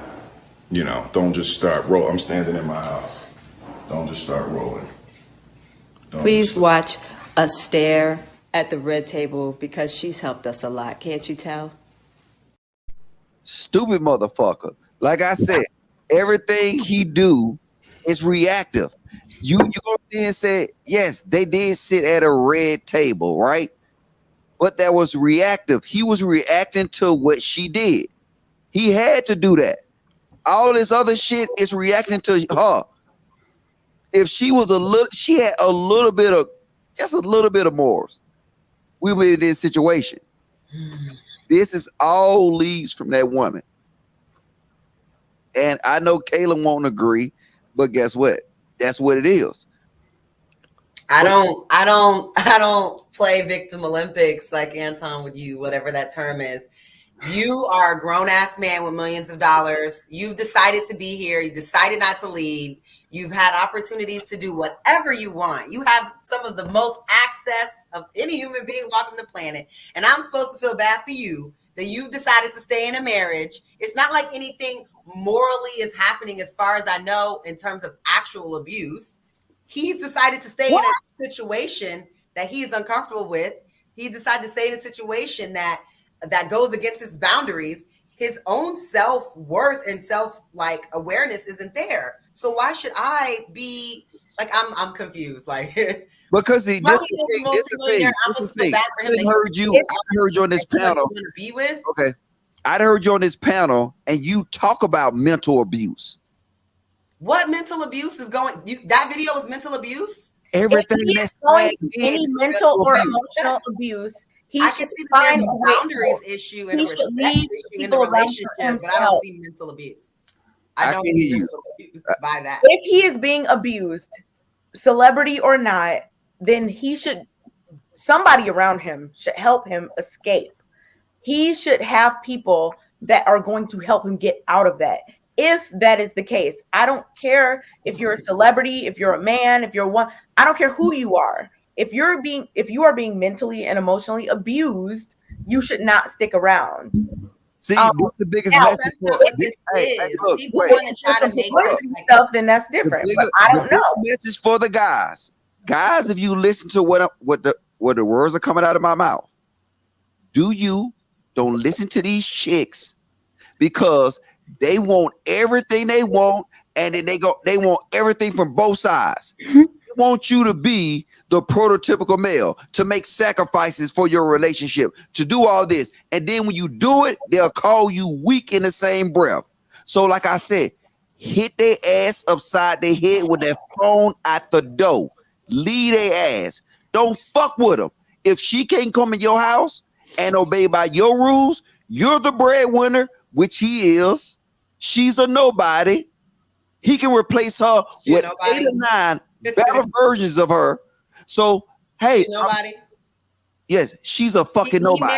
don't just start rolling. I'm standing in my house. Don't just start rolling. Please watch us stare at the red table because she's helped us a lot. Can't you tell? Stupid motherfucker. Like I said, everything he do is reactive. You go there and say, yes, they did sit at a red table, right? But that was reactive. He was reacting to what she did. He had to do that. All this other shit is reacting to her. If she was she had just a little bit of morals, we were in this situation. This is all leads from that woman. And I know Kayla won't agree, but guess what? That's what it is. I don't play victim Olympics like Anton with you, whatever that term is. You are a grown-ass man with millions of dollars. You've decided to be here. You decided not to leave. You've had opportunities to do whatever you want. You have some of the most access of any human being walking the planet. And I'm supposed to feel bad for you that you've decided to stay in a marriage. It's not like anything morally is happening as far as I know in terms of actual abuse. He's decided to stay in a situation that he's uncomfortable with. He decided to stay in a situation that goes against his boundaries. His own self-worth and awareness isn't there. So why should I be like, I'm confused. Like, because this is the thing. I heard you on this panel. Be with? Okay. I heard you on this panel and you talk about mental abuse. What mental abuse is going? That video was mental abuse? Everything that's any mental or emotional abuse. I can see that there's a boundaries issue and a respect issue in the relationship, but I don't see mental abuse. I don't see mental abuse by that. If he is being abused, celebrity or not, then somebody around him should help him escape. He should have people that are going to help him get out of that. If that is the case, I don't care if you're a celebrity, if you're a man, if you're one, I don't care who you are. If you are being mentally and emotionally abused, you should not stick around. See, what's the biggest message? People want to try to make this stuff, then that's different. But I don't know. Message for the guys. Guys, if you listen to what the words are coming out of my mouth, don't listen to these chicks because they want everything they want, and then they want everything from both sides. They want you to be the prototypical male, to make sacrifices for your relationship, to do all this. And then when you do it, they'll call you weak in the same breath. So like I said, hit their ass upside their head with their phone at the door. Leave their ass. Don't fuck with them. If she can't come in your house and obey by your rules, you're the breadwinner, which he is. She's a nobody. He can replace her with 8 or 9 better versions of her. So, hey, nobody. Yes, she's a fucking nobody.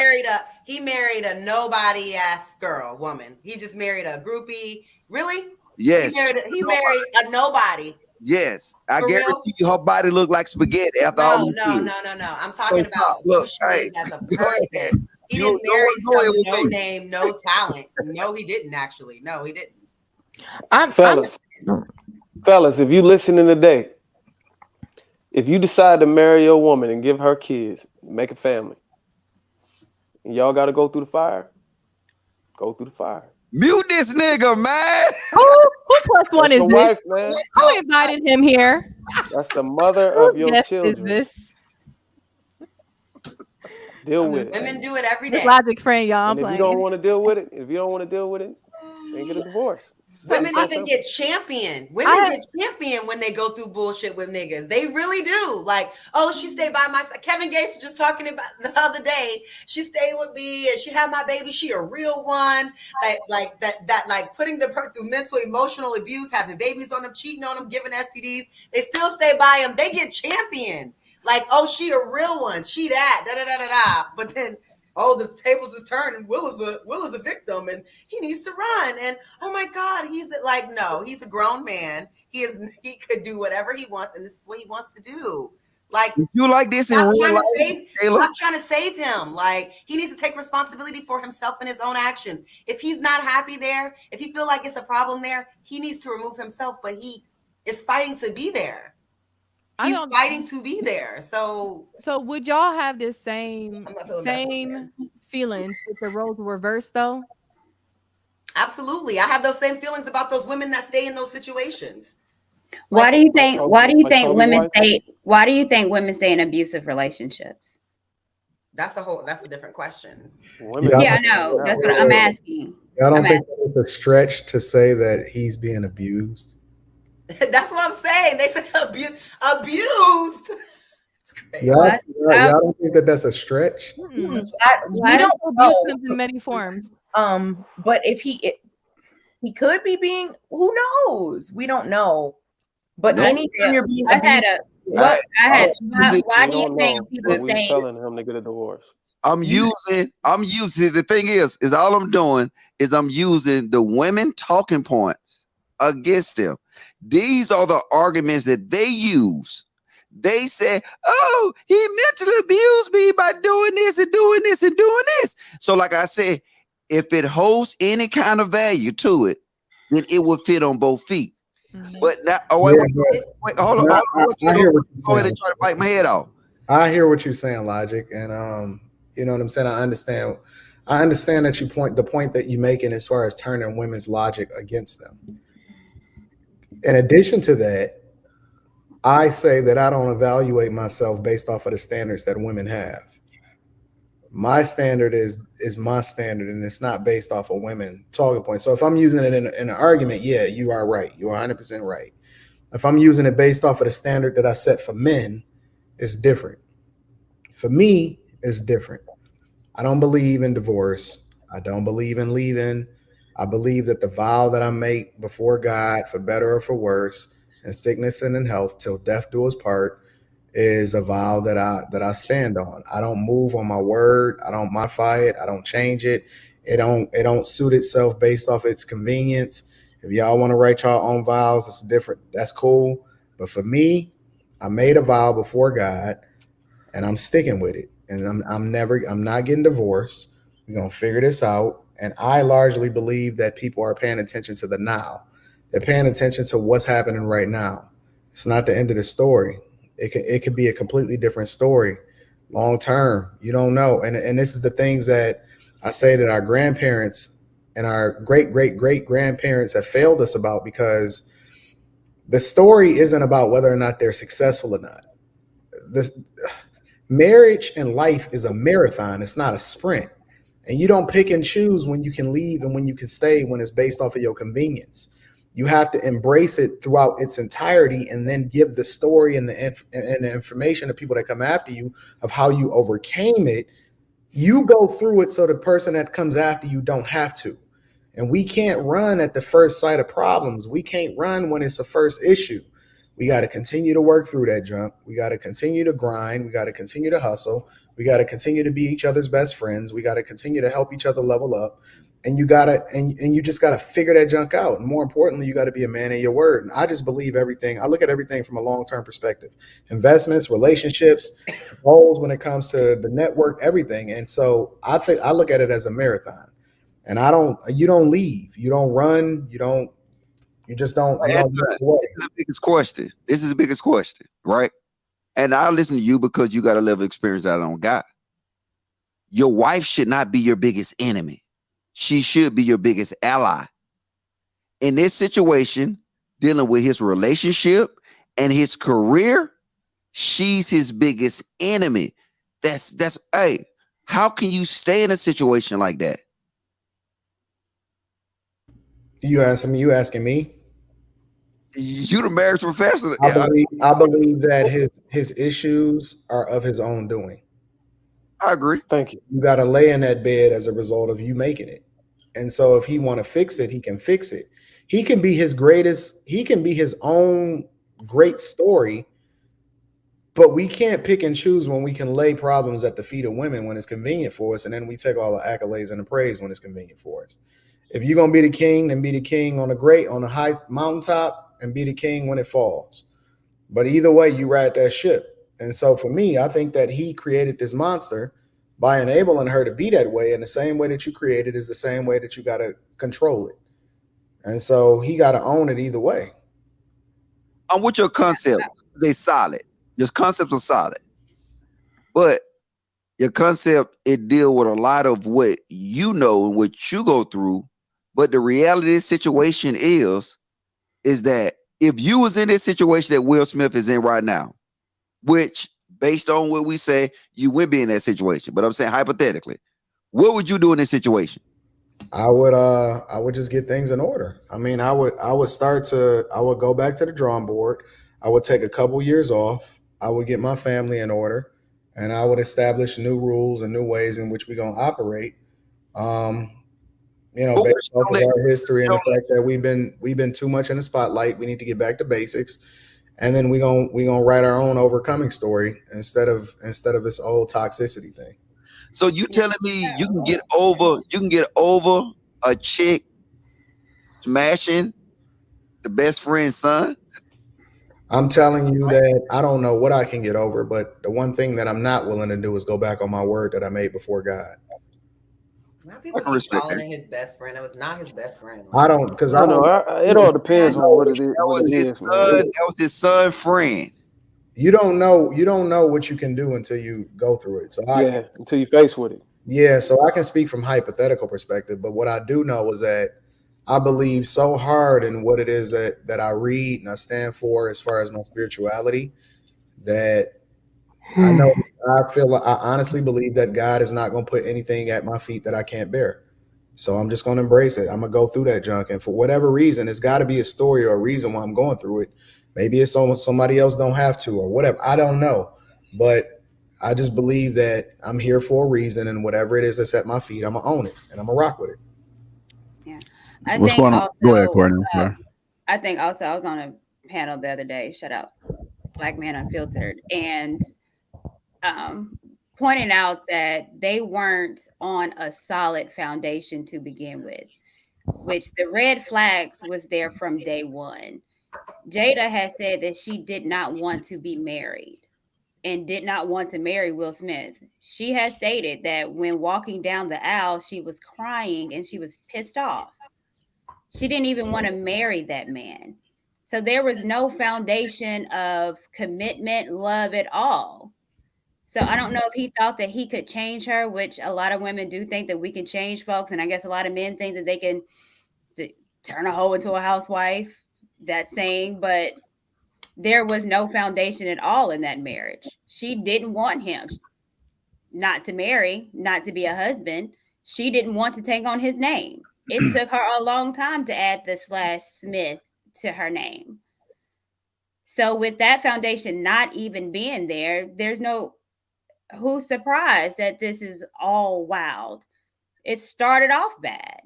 He married a nobody ass woman. He just married a groupie. Really? Yes. He married a nobody. Yes, I guarantee you her body looked like spaghetti after all these years. No. I'm talking about who she is as a person. He didn't marry some no name, no talent. No, he didn't actually. No, he didn't. Fellas, if you listening today, if you decide to marry your woman and give her kids, make a family, and y'all got to go through the fire, go through the fire. Mute this nigga, man. Who plus one is this? Wife, man. Who invited him here? That's the mother of your children. Is this? Deal with it. Women do it every day. Logic friend, y'all. If you don't want to deal with it, then get a divorce. Women even get championed. Women get championed when they go through bullshit with niggas. They really do. Like, oh, she stayed by my side. Kevin Gates was just talking about the other day. She stayed with me and she had my baby. She a real one. Like putting them through mental, emotional abuse, having babies on them, cheating on them, giving STDs. They still stay by them. They get championed. Like, oh, she a real one. She that. Da da da da da. But then, oh, the tables is turned and Will is a victim and he needs to run. And oh my God, he's a grown man. He could do whatever he wants, and this is what he wants to do. Like, you like this in real life? Stop trying to save him. Like, he needs to take responsibility for himself and his own actions. If he's not happy there, if he feel like it's a problem there, he needs to remove himself. But he is fighting to be there. He's fighting to be there. So would y'all have this same feelings if the roles were reversed though? Absolutely. I have those same feelings about those women that stay in those situations. Why do you think women stay in abusive relationships? That's a different question. Yeah, I know. That's what I'm asking. I don't think it's a stretch to say that he's being abused. That's what I'm saying. They said abused. Y'all don't think that that's a stretch? We don't abuse them in many forms. But if he could be being, who knows? We don't know. But anytime you're being abused, Why do you don't think know, people but we say telling him to get a divorce? I'm using the thing is all I'm doing is I'm using the women talking points against them. These are the arguments that they use. They say, oh, he mentally abused me by doing this and doing this and doing this. So like I said, if it holds any kind of value to it, then it will fit on both feet. But now, hold on. I hear what you're Go ahead saying. and try to bite my head off. I hear what you're saying, Logic, and you know what I'm saying. I understand that the point that you're making as far as turning women's logic against them. In addition to that, I say that I don't evaluate myself based off of the standards that women have. My standard is my standard, and it's not based off of women talking points. So if I'm using it in an argument, yeah, you are right. You are 100% right. If I'm using it based off of the standard that I set for men, it's different. For me, it's different. I don't believe in divorce. I don't believe in leaving. I believe that the vow that I make before God, for better or for worse, in sickness and in health, till death do us part, is a vow that I stand on. I don't move on my word. I don't modify it. I don't change it. It don't suit itself based off its convenience. If y'all want to write y'all own vows, it's different. That's cool. But for me, I made a vow before God, and I'm sticking with it. And I'm not getting divorced. We're gonna figure this out. And I largely believe that people are paying attention to the now. They're paying attention to what's happening right now. It's not the end of the story. It could be a completely different story long term. You don't know. And this is the things that I say that our grandparents and our great grandparents have failed us about, because the story isn't about whether or not they're successful or not. The marriage and life is a marathon. It's not a sprint. And you don't pick and choose when you can leave and when you can stay, when it's based off of your convenience. You have to embrace it throughout its entirety, and then give the story and the information to people that come after you of how you overcame it. You go through it so the person that comes after you don't have to. And we can't run at the first sight of problems. We can't run when it's a first issue. We got to continue to work through that junk. We got to continue to grind. We got to continue to hustle. We got to continue to be each other's best friends. We got to continue to help each other level up. And you just got to figure that junk out. And more importantly, you got to be a man of your word. And I just believe everything. I look at everything from a long-term perspective: investments, relationships, goals when it comes to the network, everything. And so I look at it as a marathon. And you don't leave, you don't run, you just don't. This is the biggest question. This is the biggest question, right? And I listen to you because you got a level of experience that I don't got. Your wife should not be your biggest enemy. She should be your biggest ally. In this situation, dealing with his relationship and his career, she's his biggest enemy. Hey, how can you stay in a situation like that? You asking me? You the marriage professional. I believe that his issues are of his own doing. I agree. Thank you. You got to lay in that bed as a result of you making it. And so if he want to fix it, he can fix it. He can be his own great story, but we can't pick and choose when we can lay problems at the feet of women when it's convenient for us, and then we take all the accolades and the praise when it's convenient for us. If you're gonna be the king, then be the king on a high mountaintop, and be the king when it falls. But either way, you ride that ship. And so for me, I think that he created this monster by enabling her to be that way. And the same way that you create it is the same way that you got to control it. And so he got to own it either way. I'm with your concept. They solid. Your concepts are solid. But your concept, it deal with a lot of what you know and what you go through. But the reality of the situation is that if you was in this situation that Will Smith is in right now, which based on what we say, you would be in that situation. But I'm saying hypothetically, what would you do in this situation? I would just get things in order. I mean, I would go back to the drawing board. I would take a couple years off. I would get my family in order, and I would establish new rules and new ways in which we're gonna operate. Based off of our history and the fact that we've been too much in the spotlight. We need to get back to basics. and then we gonna write our own overcoming story instead of this old toxicity thing. So you telling me you can get over a chick smashing the best friend's son? I'm telling you that I don't know what I can get over, but the one thing that I'm not willing to do is go back on my word that I made before God. Why people keep calling it his best friend? It was not his best friend. I don't, because I don't know. It all depends on what it is. That was his son friend. You don't know what you can do until you go through it. So until you face with it. Yeah, so I can speak from hypothetical perspective, but what I do know is that I believe so hard in what it is that I read and I stand for as far as my spirituality that I honestly believe that God is not going to put anything at my feet that I can't bear. So I'm just going to embrace it. I'm going to go through that junk. And for whatever reason, it's got to be a story or a reason why I'm going through it. Maybe it's so somebody else don't have to or whatever. I don't know. But I just believe that I'm here for a reason, and whatever it is that's at my feet, I'm going to own it and I'm going to rock with it. What's going on? Go ahead, Courtney. I think also I was on a panel the other day, shout out Black Man Unfiltered, and pointing out that they weren't on a solid foundation to begin with, which the red flags was there from day one. Jada has said that she did not want to be married and did not want to marry Will Smith. She has stated that when walking down the aisle, she was crying and she was pissed off. She didn't even want to marry that man. So there was no foundation of commitment, love at all. So I don't know if he thought that he could change her, which a lot of women do think that we can change folks. And I guess a lot of men think that they can turn a hoe into a housewife, that saying, but there was no foundation at all in that marriage. She didn't want him not to marry, not to be a husband. She didn't want to take on his name. It took her a long time to add the /Smith to her name. So with that foundation not even being there, there's no, who's surprised that this is all wild? It started off bad.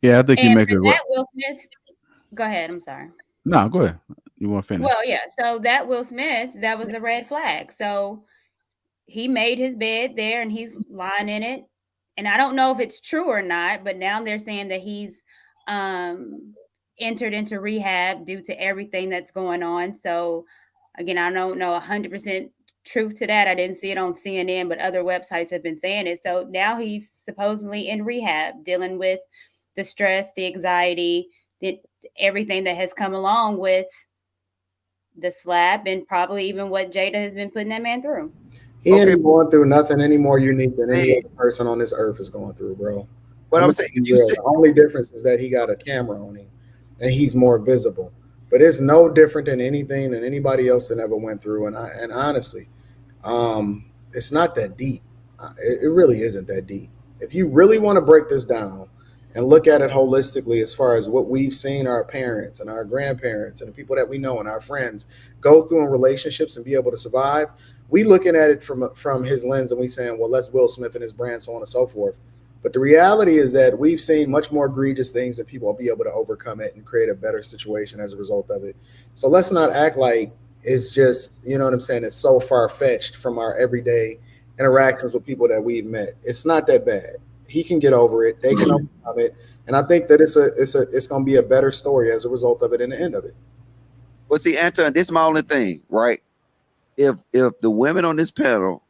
Yeah, I think you make it right. Will Smith, go ahead. I'm sorry. No, go ahead. You want to finish? Well, yeah. So that Will Smith, that was a red flag. So he made his bed there and he's lying in it. And I don't know if it's true or not, but now they're saying that he's entered into rehab due to everything that's going on. So again, I don't know 100% truth to that. I didn't see it on CNN, but other websites have been saying it. So now he's supposedly in rehab, dealing with the stress, the anxiety, everything that has come along with the slap, and probably even what Jada has been putting that man through. He ain't going through nothing any more unique than any other person on this earth is going through, bro. But I'm saying, the only difference is that he got a camera on him and he's more visible. But it's no different than anything that anybody else that ever went through. And honestly, it's not that deep. It really isn't that deep. If you really want to break this down and look at it holistically, as far as what we've seen our parents and our grandparents and the people that we know and our friends go through in relationships and be able to survive, we looking at it from his lens and we saying, well, let's Will Smith and his brand, so on and so forth. But the reality is that we've seen much more egregious things that people will be able to overcome it and create a better situation as a result of it. So let's not act like it's just, you know what I'm saying, it's so far-fetched from our everyday interactions with people that we've met. It's not that bad. He can get over it. They can overcome it. And I think that it's going to be a better story as a result of it in the end of it. Well, see, Anton, this is my only thing, right? If the women on this panel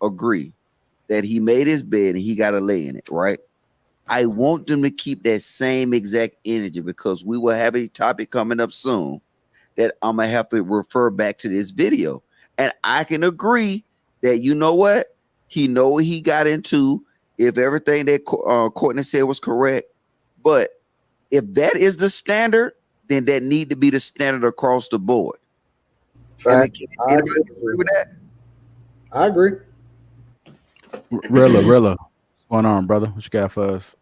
agree that he made his bed and he got to lay in it, right? I want them to keep that same exact energy, because we will have a topic coming up soon that I'm going to have to refer back to this video. And I can agree that, you know what? He know what he got into, if everything that Courtney said was correct. But if that is the standard, then that need to be the standard across the board. Anybody agree with that? I agree. Rilla, what's going on, brother? What you got for us?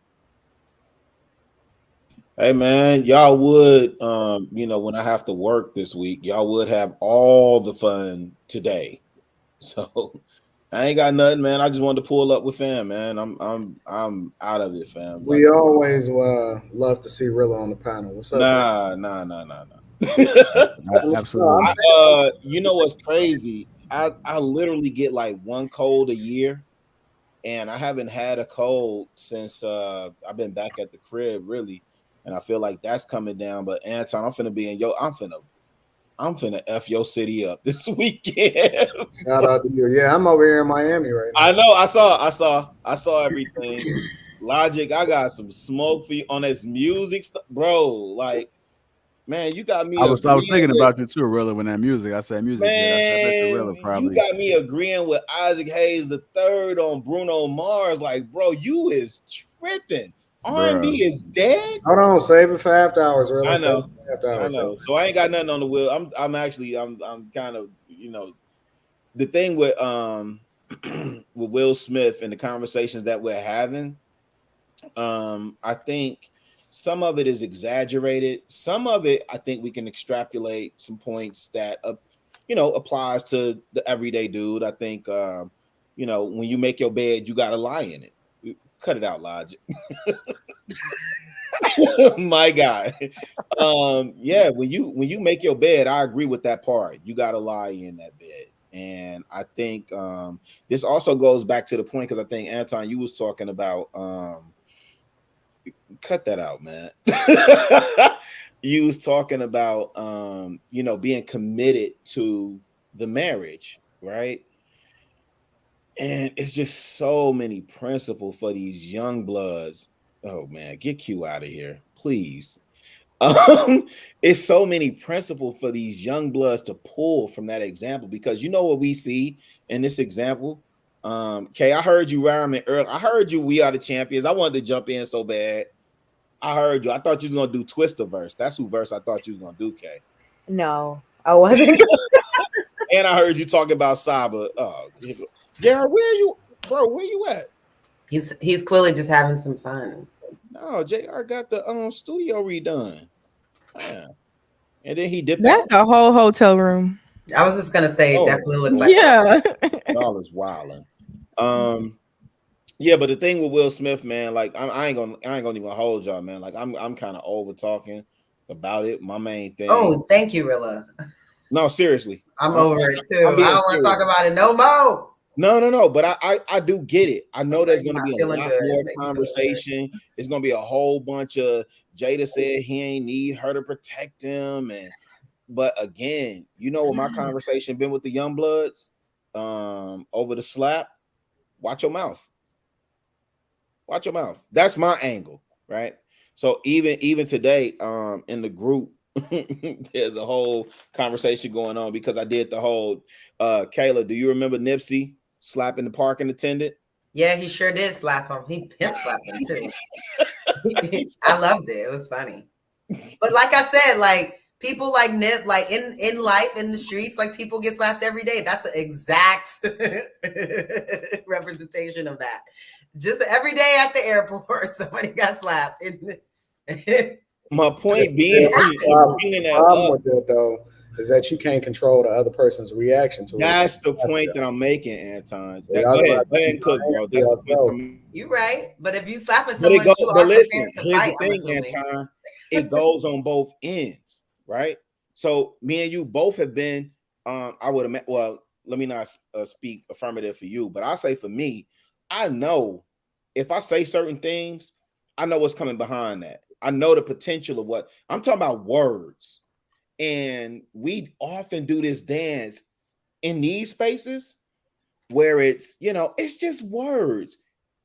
Hey man, y'all would when I have to work this week, y'all would have all the fun today. So I ain't got nothing, man. I just wanted to pull up with fam, man. I'm out of it, fam. We always love to see Rilla on the panel. What's up? Nah. Absolutely. You know what's crazy? I literally get like one cold a year, and I haven't had a cold since I've been back at the crib, really. And I feel like that's coming down. But Anton, I'm finna F your city up this weekend. Shout out to you. Yeah, I'm over here in Miami right now. I know. I saw everything. Logic, I got some smoke for you on this music stuff, bro. Like, man, you got me. I was thinking about you too, really, when that music. I said music. Man, you got me agreeing with Isaac Hayes III on Bruno Mars. Like, bro, you is tripping. R&B is dead. Hold on, save it for after hours. Really. I know. So I ain't got nothing on the wheel. I'm kind of, you know, the thing with with Will Smith and the conversations that we're having. I think some of it is exaggerated. Some of it, I think we can extrapolate some points that, you know, applies to the everyday dude. I think, you know, when you make your bed, you got to lie in it. Cut it out, Logic. My guy. Yeah, when you make your bed, I agree with that part. You got to lie in that bed. And I think this also goes back to the point, because I think, Anton, you was talking about cut that out, man. You was talking about you know, being committed to the marriage, right? And it's just so many principles for these young bloods. Oh man, get Q out of here, please. It's so many principles for these young bloods to pull from that example, because you know what we see in this example. Kay, I heard you rhyming earlier. I heard you, we are the champions. I wanted to jump in so bad. I heard you. I thought you was gonna do Twister verse. That's who verse I thought you was gonna do, Kay. No, I wasn't. And I heard you talking about Saba. Oh, Jared, where are you, bro? Where you at? He's clearly just having some fun. No, JR got the studio redone. Yeah. And then he dipped That's out. a whole hotel room. I was just gonna say, definitely looks like Y'all is wilding. Yeah, but the thing with Will Smith, man, like I ain't gonna even hold y'all, man. Like I'm kind of over talking about it. My main thing. Oh, thank you, Rilla. No, seriously. I'm over it too. I don't want to talk about it no more. No. But I do get it. I know there's gonna be a lot more conversation. It's gonna be a whole bunch of Jada said he ain't need her to protect him, but again, you know what my conversation been with the young bloods over the slap. Watch your mouth. Watch your mouth. That's my angle, right? So even today, in the group, there's a whole conversation going on because I did the whole Kayla, do you remember Nipsey slapping the parking attendant? Yeah, he sure did slap him. He pimp slapped him too. I loved it. It was funny. But like I said, like people like Nip, like in life, in the streets, like people get slapped every day. That's the exact representation of that. Just every day at the airport, somebody got slapped. My point being, the problem with it though is that you can't control the other person's reaction to it. That's the point that I'm making, Anton. Go ahead and cook, bro. That's the point. You're right, but if you slapping someone, but listen, here's the thing, Anton. It goes on both ends, right? So me and you both have been. I would have. Well, let me not speak affirmative for you, but I say for me, I know if I say certain things, I know what's coming behind that. I know the potential of what I'm talking about. Words. And we often do this dance in these spaces where it's, you know, it's just words.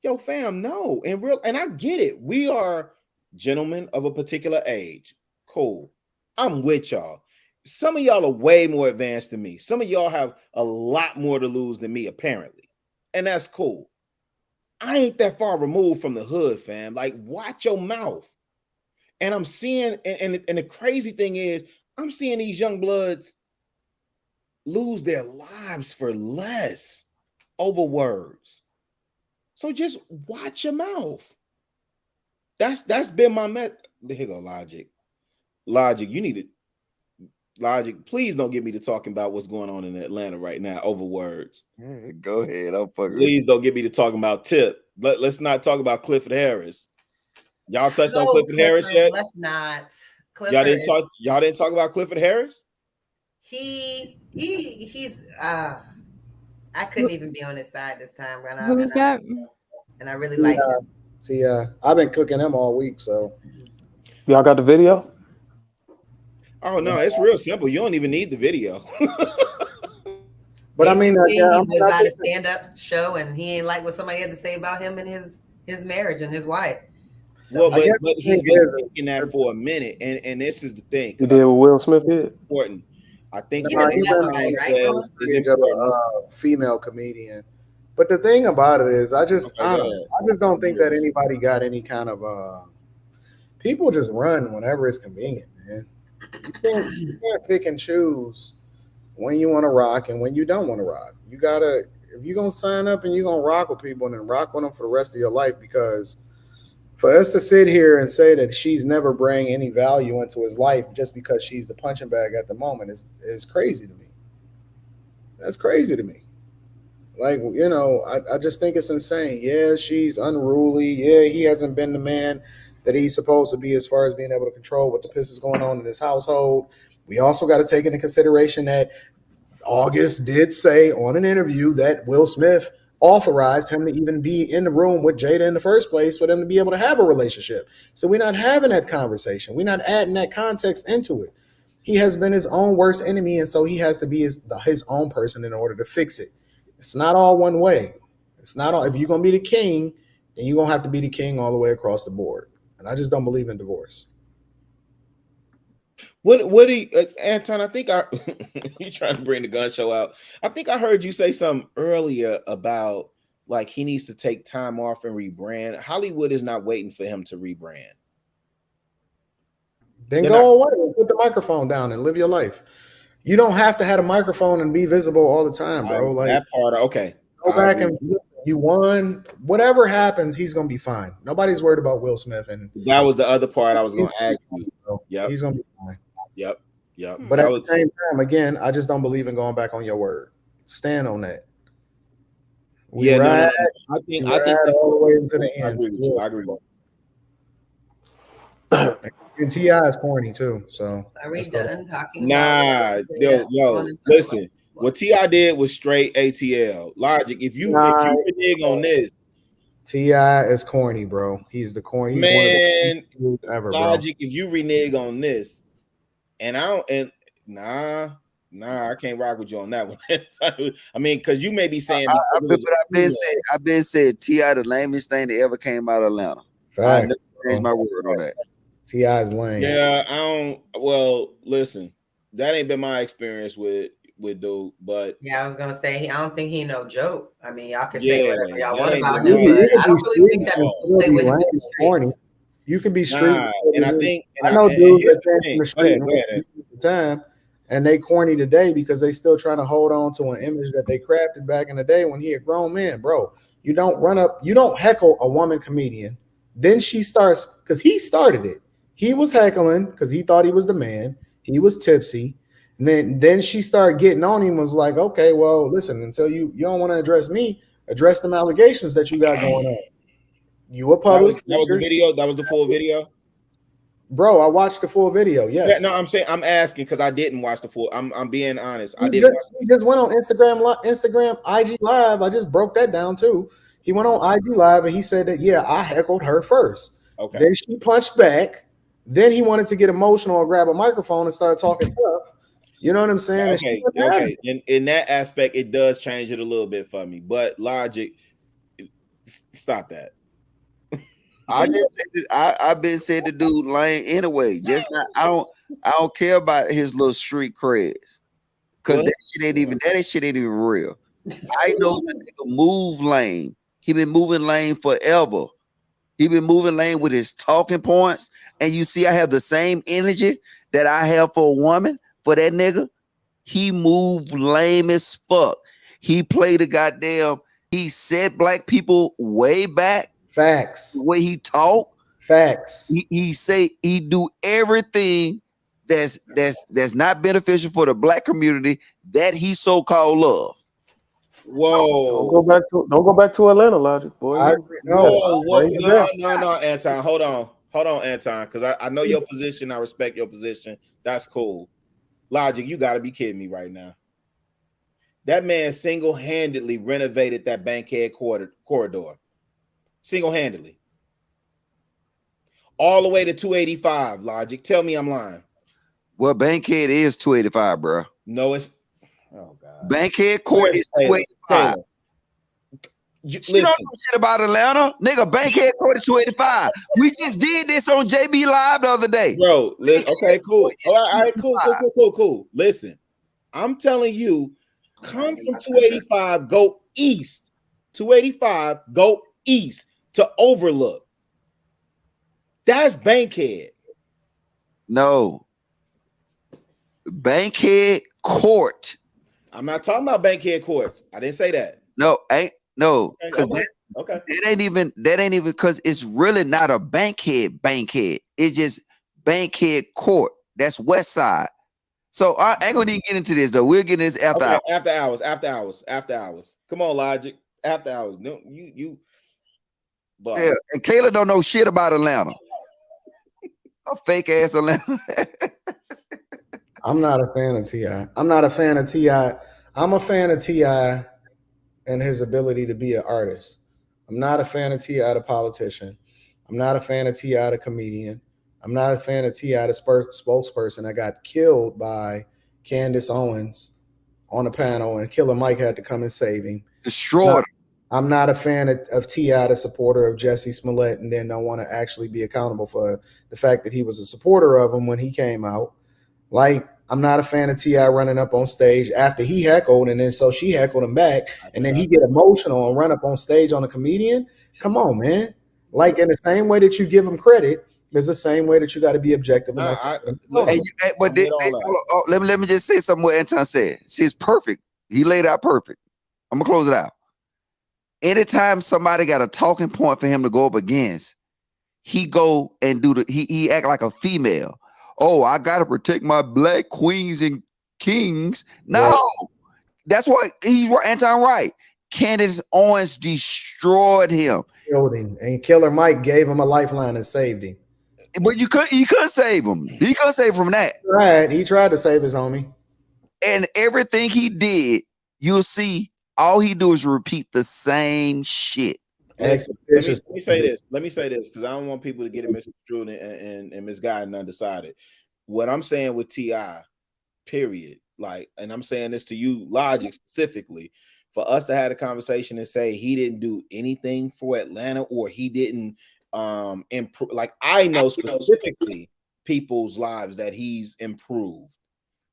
Yo, fam, no. And I get it. We are gentlemen of a particular age. Cool. I'm with y'all. Some of y'all are way more advanced than me. Some of y'all have a lot more to lose than me, apparently. And that's cool. I ain't that far removed from the hood, fam. Like, watch your mouth. And I'm seeing, and the crazy thing is, I'm seeing these young bloods lose their lives for less over words. So just watch your mouth. That's been my method. Here go Logic. Logic, you need to. Logic, please don't get me to talking about what's going on in Atlanta right now over words. Go ahead. Please don't get me to talking about Tip. Let's not talk about Clifford Harris. Y'all touched on Clifford Harris yet? Let's not. Y'all didn't talk about Clifford Harris? He's I couldn't even be on his side this time. Who's that? And I really like him. See, I've been cooking him all week, so. Y'all got the video? Oh no, it's real simple. You don't even need the video. But I mean, he was at a stand-up show, and he ain't like what somebody had to say about him and his marriage and his wife. So, but he's been thinking that for a minute, and this is the thing. You did what Will Smith did. Important. I think female comedian. But the thing about it is, I just don't think that anybody got any kind of people just run whenever it's convenient, man. You can't pick and choose when you want to rock and when you don't want to rock. You gotta, if you're gonna sign up and you're gonna rock with people and then rock with them for the rest of your life, because for us to sit here and say that she's never bring any value into his life just because she's the punching bag at the moment is crazy to me. That's crazy to me. Like, you know, I just think it's insane. Yeah, she's unruly. Yeah, he hasn't been the man that he's supposed to be as far as being able to control what the piss is going on in his household. We also got to take into consideration that August did say on an interview that Will Smith authorized him to even be in the room with Jada in the first place for them to be able to have a relationship. So we're not having that conversation. We're not adding that context into it. He has been his own worst enemy, and so he has to be his own person in order to fix it. It's not all one way. It's not all. If you're going to be the king, then you're going to have to be the king all the way across the board. And I just don't believe in divorce. What do you, Anton? I think you trying to bring the gun show out. I think I heard you say something earlier about like he needs to take time off and rebrand. Hollywood is not waiting for him to rebrand. Then go away and put the microphone down and live your life. You don't have to have a microphone and be visible all the time, bro. Like that part, okay. Go back and you won. Whatever happens, he's gonna be fine. Nobody's worried about Will Smith, and that was the other part I was gonna ask you. Yeah, he's gonna be fine. Yep. But at the same time, again, I just don't believe in going back on your word. Stand on that. I think all the way into the end. I agree with you. And T.I. is corny too. So are we done talking? Nah, yo, listen. What T.I. did was straight ATL. Logic. If you renege on this, T.I. is corny, bro. He's the corny man. Ever, Logic. bro. If you renege on this, and I can't rock with you on that one. I mean, because you may be saying, I've been said T.I. the lamest thing that ever came out of Atlanta. I never changed my word on that. T.I.'s lame. Yeah, I don't. Well, listen, that ain't been my experience with dude, but yeah, I was gonna say I don't think he no joke. I mean, y'all can say whatever y'all want about him, but I don't really think that people play with him in the streets. You can be street, and I think I know dudes that stand in the street all the time, and they corny today because they still trying to hold on to an image that they crafted back in the day when he a grown man, bro. You don't heckle a woman comedian. Then she starts, because he started it. He was heckling because he thought he was the man. He was tipsy. And then she started getting on him, was like, okay, well, listen, until you don't want to address me, address them allegations that you got going on. You a public that was the video? That was the full video? Bro, I watched the full video, yes. Yeah, no, I'm asking because I didn't watch the full. I'm being honest. He just went on Instagram, IG Live. I just broke that down too. He went on IG Live and he said that, yeah, I heckled her first. Okay. Then she punched back. Then he wanted to get emotional or grab a microphone and start talking tough. You know what I'm saying? Okay. In that aspect, it does change it a little bit for me. But logic, stop that. I've been said the dude lame anyway. Just not. I don't care about his little street creds, because that shit ain't even real. I know that nigga move lame. He been moving lame forever. He been moving lame with his talking points, and you see, I have the same energy that I have for a woman. For that nigga, he moved lame as fuck. He played a goddamn. He set black people way back. Facts. The way he talk. Facts. He say he do everything that's not beneficial for the black community that he so-called love. Whoa! Don't go back to Atlanta, Logic, boy. No, Anton, hold on. Hold on, Anton, because I know your position. I respect your position. That's cool. Logic, you got to be kidding me right now. That man single-handedly renovated that Bankhead corridor. Single-handedly. All the way to 285, Logic. Tell me I'm lying. Well, Bankhead is 285, bro. No, it's... Oh, God. Bankhead Court is 285. She don't know shit about Atlanta. Nigga, Bankhead Court is 285. We just did this on JB Live the other day. Bro, okay, cool. All right, cool. Listen, I'm telling you, come from 285, go east. 285, go east to Overlook. That's Bankhead. No. Bankhead Court. I'm not talking about Bankhead Courts. I didn't say that. No, no, because okay. That ain't even because it's really not a Bankhead. It's just Bankhead Court. That's West Side. So I ain't gonna even get into this though. We'll get into this after hours. After hours. Come on, Logic. After hours. No, you. Yeah, and Kayla don't know shit about Atlanta. A fake ass Atlanta. I'm not a fan of T.I. I'm a fan of T.I. and his ability to be an artist. I'm not a fan of T.I. the politician. I'm not a fan of T.I. the comedian. I'm not a fan of T.I. the spokesperson that got killed by Candace Owens on the panel, and Killer Mike had to come and save him. Destroyed. I'm not a fan of T.I., the supporter of Jussie Smollett, and then don't want to actually be accountable for the fact that he was a supporter of him when he came out. Like, I'm not a fan of T.I. running up on stage after he heckled, and then so she heckled him back, and then he get emotional and run up on stage on a comedian. Come on, man. Like, in the same way that you give him credit, there's the same way that you got to be objective. Let me just say something what Anton said. She's perfect. He laid out perfect. I'm gonna close it out. Anytime somebody got a talking point for him to go up against, he go and he act like a female. Oh, I gotta protect my black queens and kings. No, that's what he's Anton right. Candace Owens destroyed him. Killed him, and Killer Mike gave him a lifeline and saved him. But you couldn't save him. He couldn't save him from that. Right, he tried to save his homie. And everything he did, you'll see. All he do is repeat the same shit. Let me say this because I don't want people to get it misconstrued and misguided and undecided. What I'm saying with T.I., period, like, and I'm saying this to you, Logic, specifically, for us to have a conversation and say he didn't do anything for Atlanta or he didn't improve. Like, I know specifically people's lives that he's improved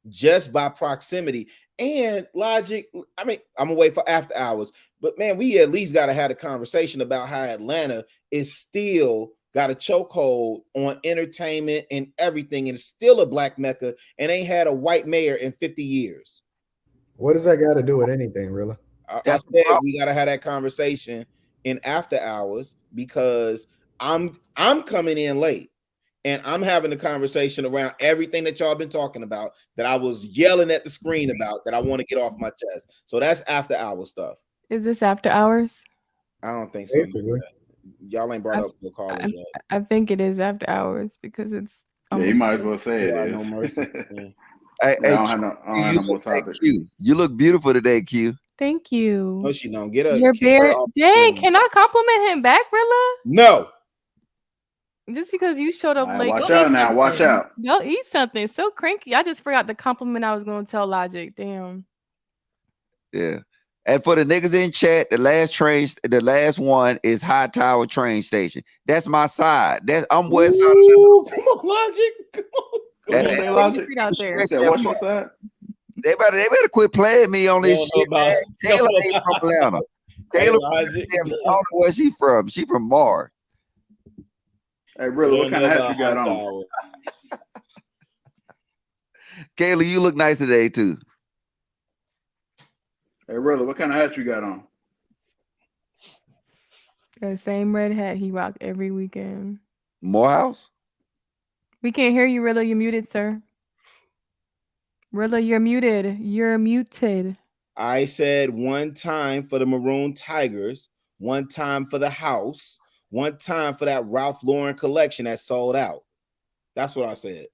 just by proximity. And Logic, I mean, I'm gonna wait for after hours, but man, we at least gotta have a conversation about how Atlanta is still got a chokehold on entertainment and everything, and it's still a black mecca and ain't had a white mayor in 50 years. What does that got to do with anything, really? I said we gotta have that conversation in after hours because I'm coming in late. And I'm having a conversation around everything that y'all been talking about that I was yelling at the screen about that I want to get off my chest. So that's after hour stuff. Is this after hours? I don't think so. Y'all ain't brought up the callers yet. I think it is after hours because it's. Yeah, you might as well say it is. No mercy. I don't have no more topics. You look beautiful today, Q. Thank you. No, she don't. Get up. You're very. Dang, can I compliment him back, Rilla? No. Just because you showed up late. Watch out now. Watch out. Go eat something. So cranky. I just forgot the compliment I was going to tell Logic. Damn. Yeah. And for the niggas in chat, the last one is High Tower train station. That's my side. I'm west side. Come on, Logic. Come on. Logic. Out there. What's your side? They better quit playing me on this shit, man. Kayla ain't from Atlanta. Kayla, I don't know where she from. She from Mars. Hey, really, what kind of hat you got on? Kayla, you look nice today, too. Hey, really, what kind of hat you got on? The same red hat he rocked every weekend. Morehouse? We can't hear you, Rilla. You're muted, sir. Rilla, you're muted. You're muted. I said one time for the Maroon Tigers, one time for the house, one time for that Ralph Lauren collection that sold out. That's what I said.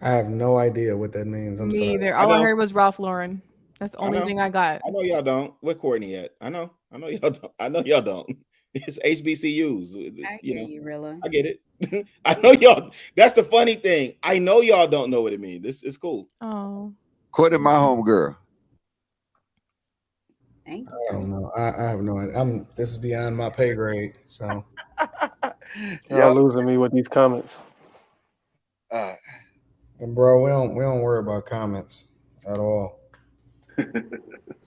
I have no idea what that means. I'm Me sorry. either. All I heard was Ralph Lauren. That's the only thing I got. I know y'all don't. Where Courtney at? I know y'all don't. I know y'all don't. It's HBCUs. I hear you, Rilla. I get it. I know y'all. That's the funny thing. I know y'all don't know what it means. This is cool. Oh. Courtney, my home girl. Thank you. I don't know. I have no idea. This is beyond my pay grade. So y'all losing me with these comments. And bro, we don't worry about comments at all.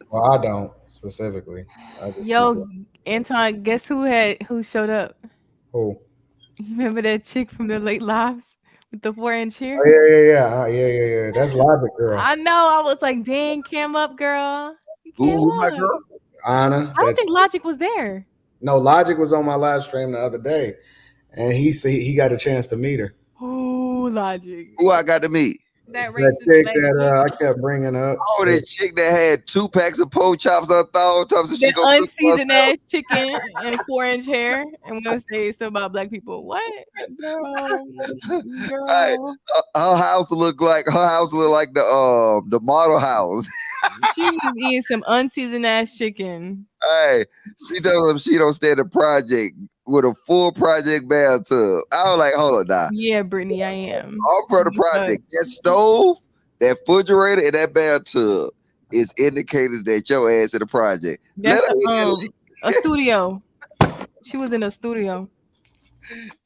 Well, I don't specifically. Yo, Anton, guess who showed up? Who? Remember that chick from the late lives with the 4-inch hair? Oh, yeah. That's Logic Girl. I know. I was like, dang, cam up, girl. Who my girl? Anna. I don't think Logic was there. No, Logic was on my live stream the other day, and he got a chance to meet her. Oh, Logic. Who I got to meet? That chick that I kept bringing up. Oh, that chick that had 2 packs of pork chops on thawed chops. The unseasoned ass chicken and 4-inch hair. And we're gonna say something about black people. What? Girl. Hey, her house look like the model house. She was eating some unseasoned ass chicken. Hey, she told him she don't stay in the project with a full project bathtub. I was like, hold on now. Yeah, Brittany, I am. All for the project. That stove, that refrigerator, and that bathtub is indicators that your ass in the project. That's a studio. She was in a studio.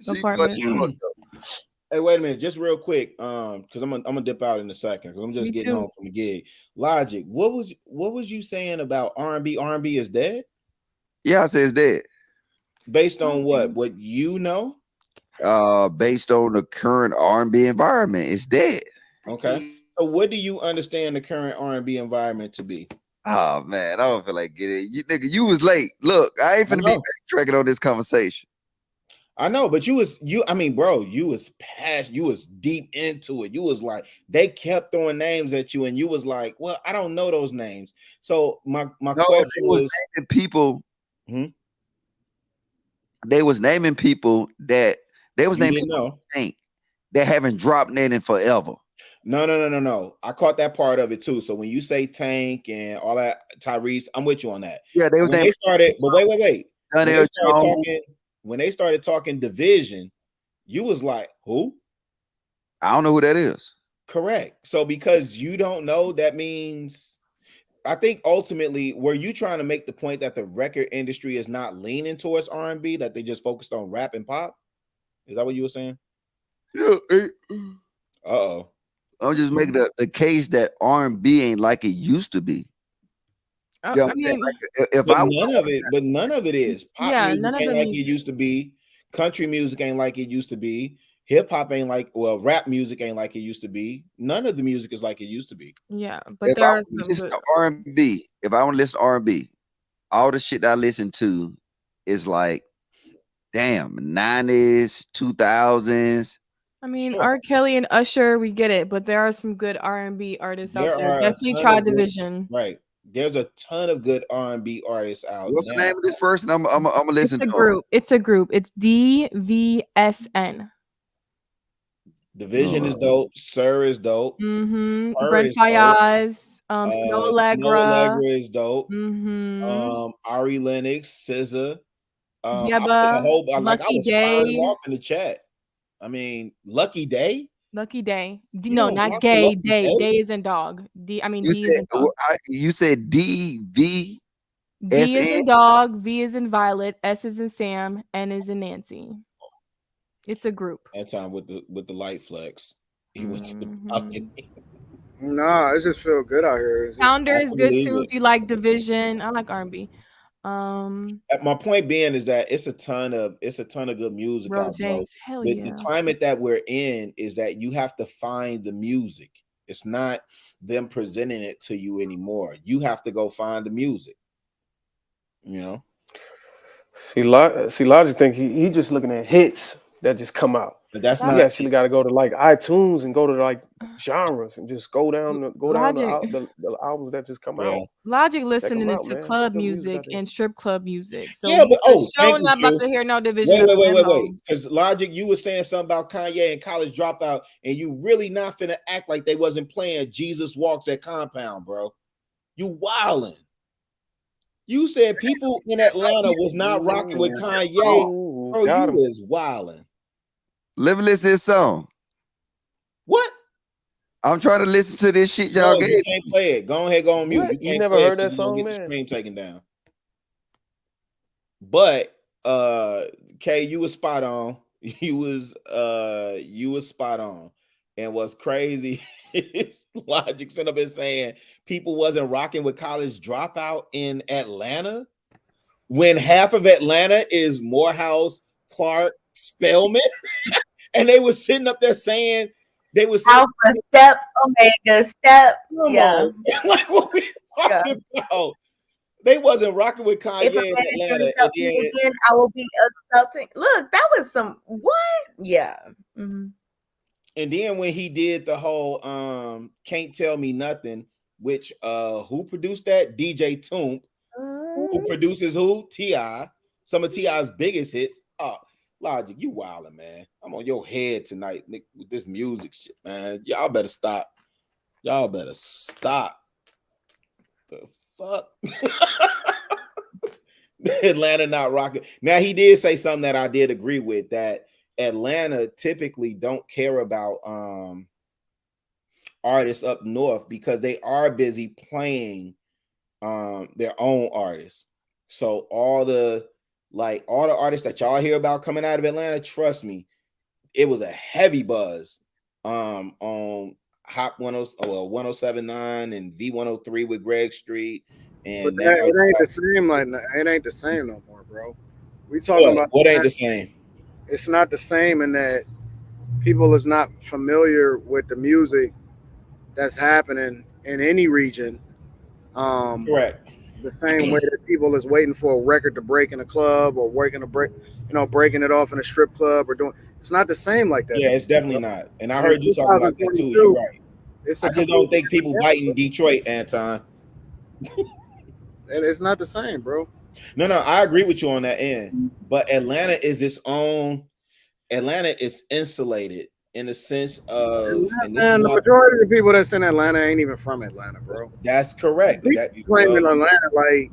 Apartment. Hey, wait a minute, just real quick, because I'm gonna dip out in a second because I'm just getting home from the gig. Logic, what was you saying about R&B? R&B is dead? Yeah, I said it's dead. Based on what? What you know? Based on the current R&B environment, it's dead. Okay. So what do you understand the current R&B environment to be? Oh man, I don't feel like getting it. You was late. Look, I ain't finna be backtracking on this conversation. I know, but you was deep into it. You was like, they kept throwing names at you, and you was like, well, I don't know those names. So my question was naming people. They was naming people that they was naming people that haven't dropped in forever. No. I caught that part of it too. So when you say Tank and all that, Tyrese, I'm with you on that. Yeah, they was when they started, but wait. When they started talking division, you was like, who? I don't know who that is. Correct. So because you don't know, that means I think ultimately, were you trying to make the point that the record industry is not leaning towards R&B, that they just focused on rap and pop? Is that what you were saying? Yeah. Uh-oh. I'm just making the case that R&B ain't like it used to be. You know what I'm saying? But none of it is. Pop music ain't like it used to be. Country music ain't like it used to be. Hip hop ain't like, rap music ain't like it used to be. None of the music is like it used to be. Yeah, but there are some good R&B. If I want to listen to R&B, all the shit I listen to is like, damn, 90s, 2000s. I mean, R. Kelly and Usher, we get it, but there are some good R&B artists out there. Definitely try Division. Right. There's a ton of good R&B artists out. What's the name of this person? I'm gonna listen to. It's a group. It's DVSN. Division is dope. Sir is dope. Brent Fayaz. Snow Allegra is dope. Ari Lennox, SZA. Lucky Day. Off in the chat. I mean, Lucky Day. Lucky Day. No, not gay. Day. Day is in dog. D is in dog. You said DV. D is in dog. V is in Violet. S is in Sam. N is in Nancy. It's a group. That time with the light flex, he went to the balcony. Nah, it just feel good out here. Founder is good too. If you like Division, I like R&B. My point being is that it's a ton of good music. Bro, James, hell the, yeah. The climate that we're in is that you have to find the music. It's not them presenting it to you anymore. You have to go find the music. You know. See, Logic think he just looking at hits that just come out. But that's You not actually got to go to like iTunes and go to like genres and just go down Logic. the albums that just come Yeah. out. Logic Check listening them out, to man. club Good music music out there. and strip club music. So Yeah, but for sure thank you, not about True. to hear no division Wait. of Limo. Because Logic, you were saying something about Kanye and College Dropout, and you really not finna act like they wasn't playing Jesus Walks at Compound, bro. You wildin'. You said people in Atlanta was not rocking with Kanye. Ooh, Bro, got him. you is wildin'. Let me listen to his song. What? I'm trying to listen to this shit y'all No, gave. you can't play it. Go ahead, go on mute. What? You You can't never play heard it that 'cause you gonna song, get the man? stream taken down. But Kay, you was spot on. You was spot on. And what's crazy is Logic sent up and saying people wasn't rocking with College Dropout in Atlanta when half of Atlanta is Morehouse, Clark, Spelman, and they was sitting up there saying they was Alpha, step, omega, step. Come Yeah. on. Like what we talking about? They wasn't rocking with Kanye If a in man Atlanta. introduces me again, I will be assaulting. Look, that was some what? Yeah. Mm-hmm. And then when he did the whole Can't Tell Me Nothing, which who produced that? DJ Toomp. Who produces who? T.I. Some of T.I.'s biggest hits. Oh, Logic, you wildin', man. I'm on your head tonight with this music shit, man. Y'all better stop. Y'all better stop. The fuck? Atlanta not rocking. Now he did say something that I did agree with, that Atlanta typically don't care about artists up north because they are busy playing their own artists. So all the artists that y'all hear about coming out of Atlanta, trust me, it was a heavy buzz on Hop 1079 and V103 with Greg Street. And But it ain't the same. Like it ain't the same no more, bro. We talking about what ain't the same. It's not the same in that people is not familiar with the music that's happening in any region. Correct. The same way that people is waiting for a record to break in a club or breaking it off in a strip club or doing. It's not the same like that. Yeah, it's definitely not. And I heard you talking about that too. You're right. I just don't think people biting Detroit, Anton. And it's not the same, bro. No, I agree with you on that end. But Atlanta is its own. Atlanta is insulated in the sense of, and the majority of the people that's in Atlanta ain't even from Atlanta, bro. That's correct. Claiming Atlanta like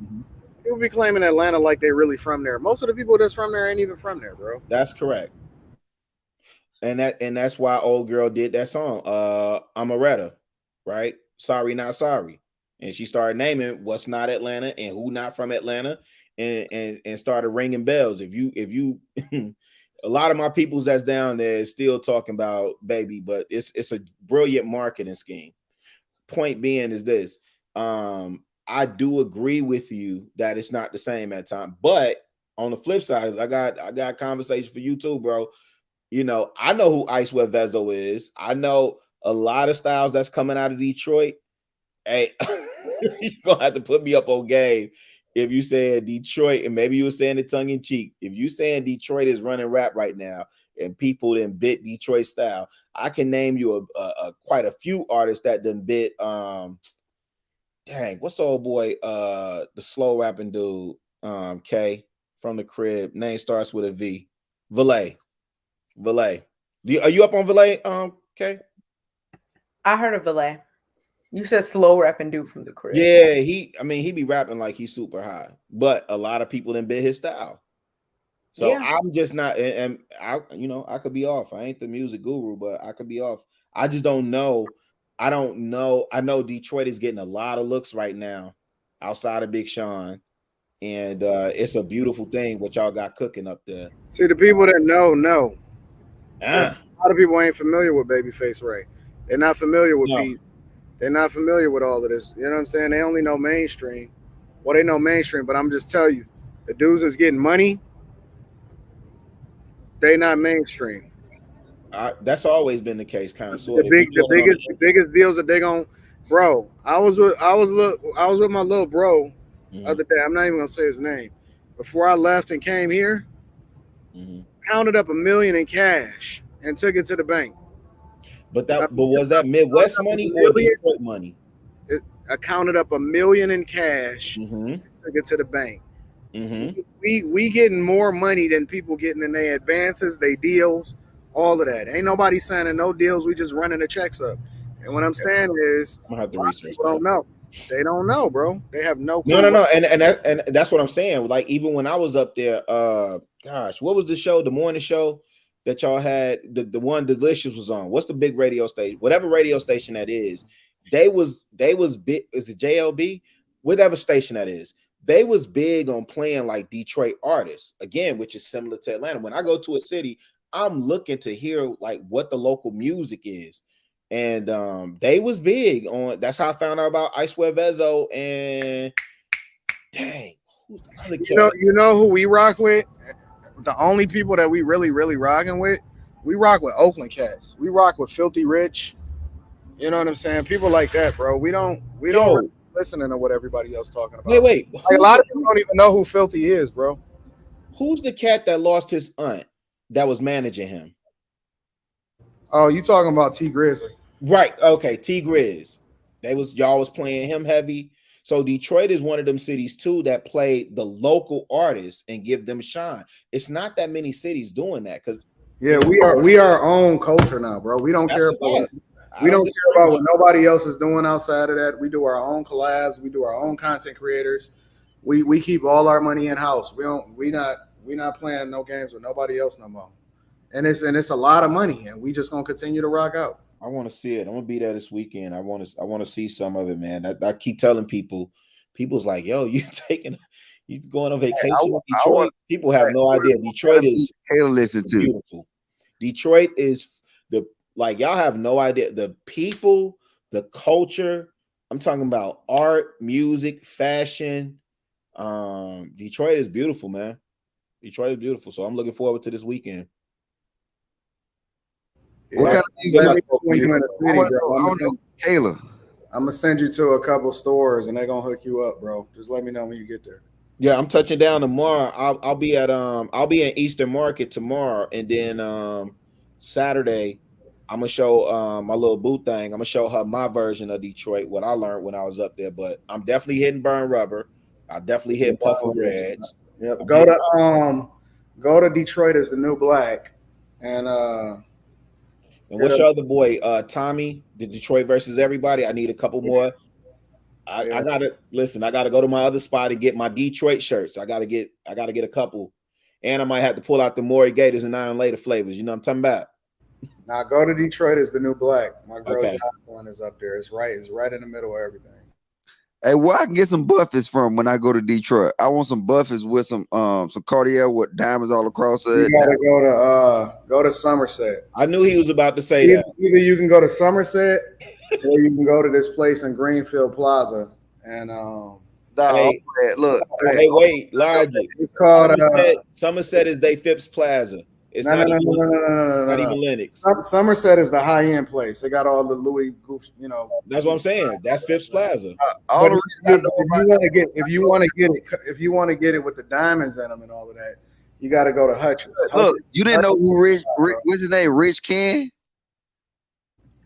people be claiming Atlanta like they really from there. Most of the people that's from there ain't even from there, bro. That's correct. And that's why old girl did that song, Amaretta, right? Sorry, not sorry. And she started naming what's not Atlanta and who not from Atlanta, and started ringing bells. If you a lot of my peoples that's down there is still talking about baby, but it's a brilliant marketing scheme. Point being is this. I do agree with you that it's not the same at times, but on the flip side, I got a conversation for you too, bro. You know, I know who Ice Web Vezo is. I know a lot of styles that's coming out of Detroit. Hey, you're gonna have to put me up on game if you saying Detroit, and maybe you were saying it tongue in cheek. If you saying Detroit is running rap right now and people done bit Detroit style, I can name you a quite a few artists that done bit dang, what's the old boy the slow rapping dude K from the crib, name starts with a V. Valet. Are you up on Valet, K? I heard of Valet. You said slow rapping dude from the crib. Yeah, he be rapping like he's super high, but a lot of people didn't bit his style. So yeah. I'm just not, and I could be off. I ain't the music guru, but I could be off. I just don't know. I don't know. I know Detroit is getting a lot of looks right now outside of Big Sean, and it's a beautiful thing what y'all got cooking up there. See, the people that know. A lot of people ain't familiar with Babyface Ray. They're not familiar with Pete. They're not familiar with all of this. You know what I'm saying? They only know mainstream. Well, they know mainstream, but I'm just telling you, the dudes that's getting money, they not mainstream. That's always been the case, kind of. The biggest deals that they gonna, bro. I was with my little bro the other day. I'm not even gonna say his name. Before I left and came here, counted up $1 million in cash. and took it to the bank. But was that Midwest money or Detroit money? I counted up $1 million in cash, took it to the bank. We getting more money than people getting in their advances, they deals, all of that. Ain't nobody signing no deals. We just running the checks up. And what I'm saying is, I'm gonna have to research. People don't know. They don't know, bro. They have no clue. No. And that's what I'm saying. Like even when I was up there, gosh, what was the show? The morning show that y'all had, the one Delicious was on. What's the big radio station? Whatever radio station that is, they was big. Is it JLB? Whatever station that is. They was big on playing like Detroit artists again, which is similar to Atlanta. When I go to a city, I'm looking to hear like what the local music is. And they was big on. That's how I found out about I Swear Vezo and dang, who's the other cat? You know who we rock with? The only people that we really rocking with, we rock with Oakland cats. We rock with Filthy Rich. You know what I'm saying? People like that, bro. We don't listening to what everybody else talking about. Wait. Like, a lot of people don't even know who Filthy is, bro. Who's the cat that lost his aunt that was managing him? Oh, you talking about T Grizzly? Right. Okay. T Grizz. Y'all was playing him heavy. So Detroit is one of them cities too that play the local artists and give them shine. It's not that many cities doing that because we are our own culture now, bro. We don't care about what nobody else is doing outside of that. We do our own collabs. We do our own content creators. We keep all our money in house. We not playing no games with nobody else no more. And it's a lot of money, and we just gonna continue to rock out. I want to see it. I'm gonna be there this weekend. I want to see some of it, man. I keep telling people's like, yo, you going on vacation with Detroit? People have no idea. Detroit is beautiful. Detroit is y'all have no idea. The people, the culture. I'm talking about art, music, fashion. Detroit is beautiful, man. Detroit is beautiful. So I'm looking forward to this weekend. What kind of music? Kayla, I'm gonna send you to a couple stores and they're gonna hook you up, bro. Just let me know when you get there. Yeah, I'm touching down tomorrow. I'll be in Eastern Market tomorrow, and then Saturday I'm gonna show my little boo thing. I'm gonna show her my version of Detroit, what I learned when I was up there. But I'm definitely hitting Burn Rubber. I definitely hit Puff of Reds. Yep. Go to Detroit is the New Black, and what's your other boy, Tommy, the Detroit versus Everybody? I need a couple more. I gotta go to my other spot and get my Detroit shirts. I gotta get a couple, and I might have to pull out the Maury Gators and Iron Later flavors. You know what I'm talking about? Now go to Detroit is the New Black. My girl Jocelyn is up there. It's right in the middle of everything. Hey, where I can get some buffies from when I go to Detroit? I want some buffies with some Cartier with diamonds all across it. You gotta go to Somerset. I knew he was about to say that. Either you can go to Somerset or you can go to this place in Greenfield Plaza. And wait, Logic. It's called Somerset is Day Phipps Plaza. It's not even Lennox. Somerset is the high end place. They got all the Louis Goose, That's what I'm saying. That's Phipps Plaza. If you want to get it with the diamonds in them and all of that, you got to go to Hutchins. Look, you didn't know who what's his name? Rich Ken.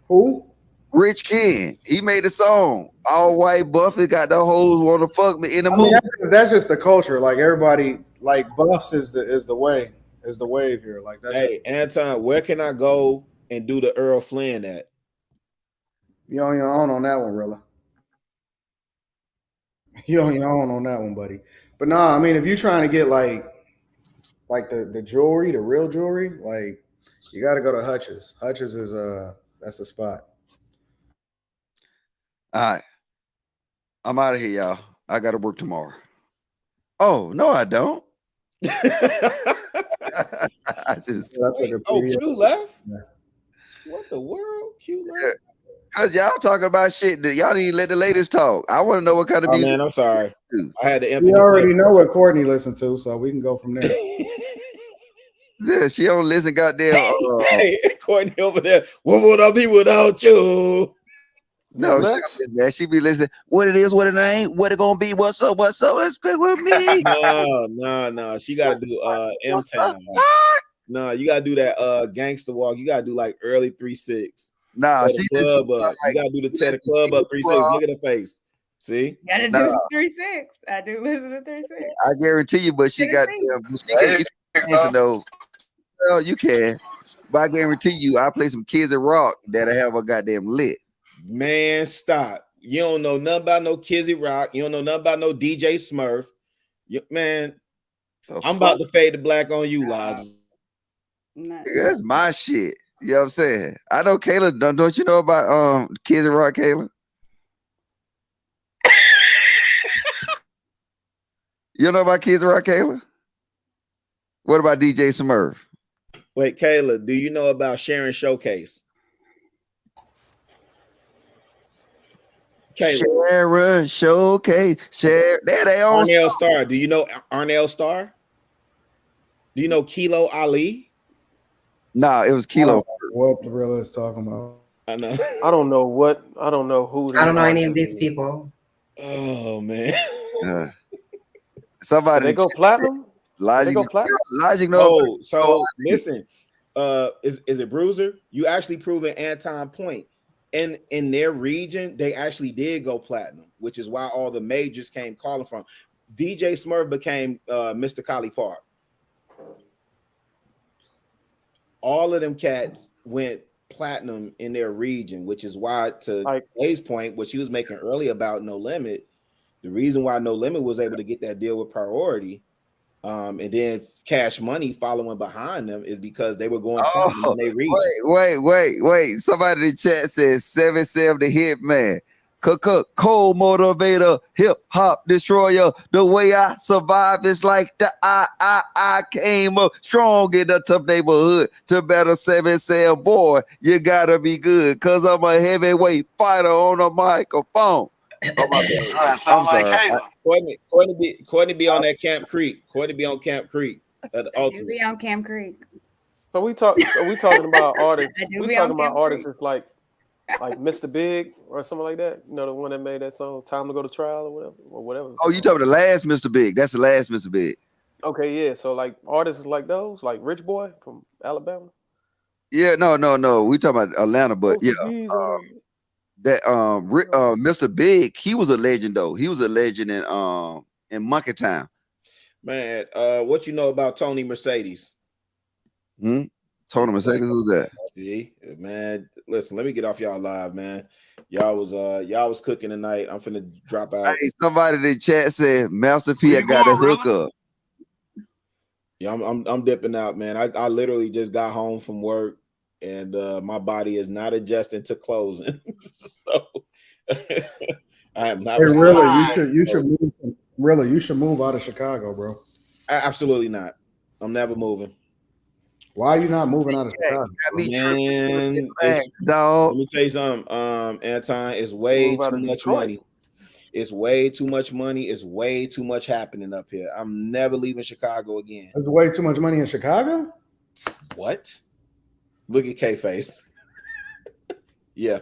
Who? Rich Ken. He made a song. All white Buffy got the hoes want to fuck me in the movie. That's just the culture. Like everybody, like Buffs is the way. Is the wave here. Like that's Anton, where can I go and do the Earl Flynn at? You're on your own on that one, Rilla. You're on your own on that one, buddy. But no, I mean, if you're trying to get like the jewelry, the real jewelry, like you got to go to Hutchins. Hutchins is that's the spot. All right, I'm out of here, y'all. I got to work tomorrow. Oh no, I don't. Q left? Yeah. What the world? Q left? Because y'all talking about shit that y'all didn't let the ladies talk. I want to know what kind of music. Man, I'm sorry. I had to empty. We already know what Courtney listened to, so we can go from there. Yeah, she don't listen, goddamn. Hey, Courtney over there. What would I be without you? No, she be listening. What it is, what it ain't, what it gonna be, what's up, it's good with me. No. She gotta do M Town. No, you gotta do that gangster walk. You gotta do like early 3-6. Nah, Tear the club up. You gotta do the tear the club up 3-6. Look at the face. See? Gotta do 3-6. I do listen to 3-6. I guarantee you, but she got you can though. Well, you can. But I guarantee you, I play some Kids and Rock that'll have a goddamn lit. Man, stop. You don't know nothing about no Kizzy Rock. You don't know nothing about no DJ Smurf. Man, I'm about to fade to black on you, Lodge. That's my shit. You know what I'm saying? I know Kayla. Don't you know about Kids and Rock, Kayla? You know about Kids and Rock, Kayla? What about DJ Smurf? Wait, Kayla, do you know about Sharon Showcase? Kayla. Sharon Showcase. They own Arnell Star. Do you know Arnell Star? Do you know Kilo Ali? Nah, it was Kilo. What the real is talking about? I know. I don't know who. I don't know any of these people. Oh man. Somebody they go platinum. Logic, they go platinum. Logic. No. So listen. Is it Bruiser? You actually proven Anton point. In their region, they actually did go platinum, which is why all the majors came calling from. DJ Smurf became Mr. Collie Park. All of them cats went platinum in their region, which is why, to Jay's point, what she was making earlier about No Limit, the reason why No Limit was able to get that deal with Priority, and then Cash Money following behind them, is because they were going platinum in their region. Wait. Somebody in the chat says 7-7 the Hitman. Cold motivator, hip hop destroyer. The way I survive is like the I came up strong in the tough neighborhood. To better 7-7 boy, you gotta be good, cause I'm a heavyweight fighter on a microphone. I'm sorry. Courtney be on that Camp Creek. Courtney be on Camp Creek. You be on Camp Creek. So we talking about artists. I do We be talking on about Camp artists Creek. that's like Mr. Big or something like that. You know, the one that made that song "Time to Go to Trial" or whatever. Oh, you talking about the last Mr. Big? That's the last Mr. Big. Okay, yeah. So like artists like those, like Rich Boy from Alabama. Yeah, no. We talking about Atlanta, but Mr. Big, he was a legend though. He was a legend in Monkey Town. Man, what you know about Tony Mercedes? Tony Mercedes, who's that? See, man, listen, let me get off y'all live, man. Y'all was cooking tonight. I'm finna drop out. Hey, somebody in the chat said Master P, I got a hookup. Yeah, I'm dipping out, man. I literally just got home from work, and my body is not adjusting to closing. So I am not. Hey, really, you should move out of Chicago, bro. Absolutely not. I'm never moving. Why are you not moving out of Chicago? Man, let me tell you something, Anton. It's way too much money. It's way too much money. It's way too much happening up here. I'm never leaving Chicago again. There's way too much money in Chicago? What? Look at K face. Yeah.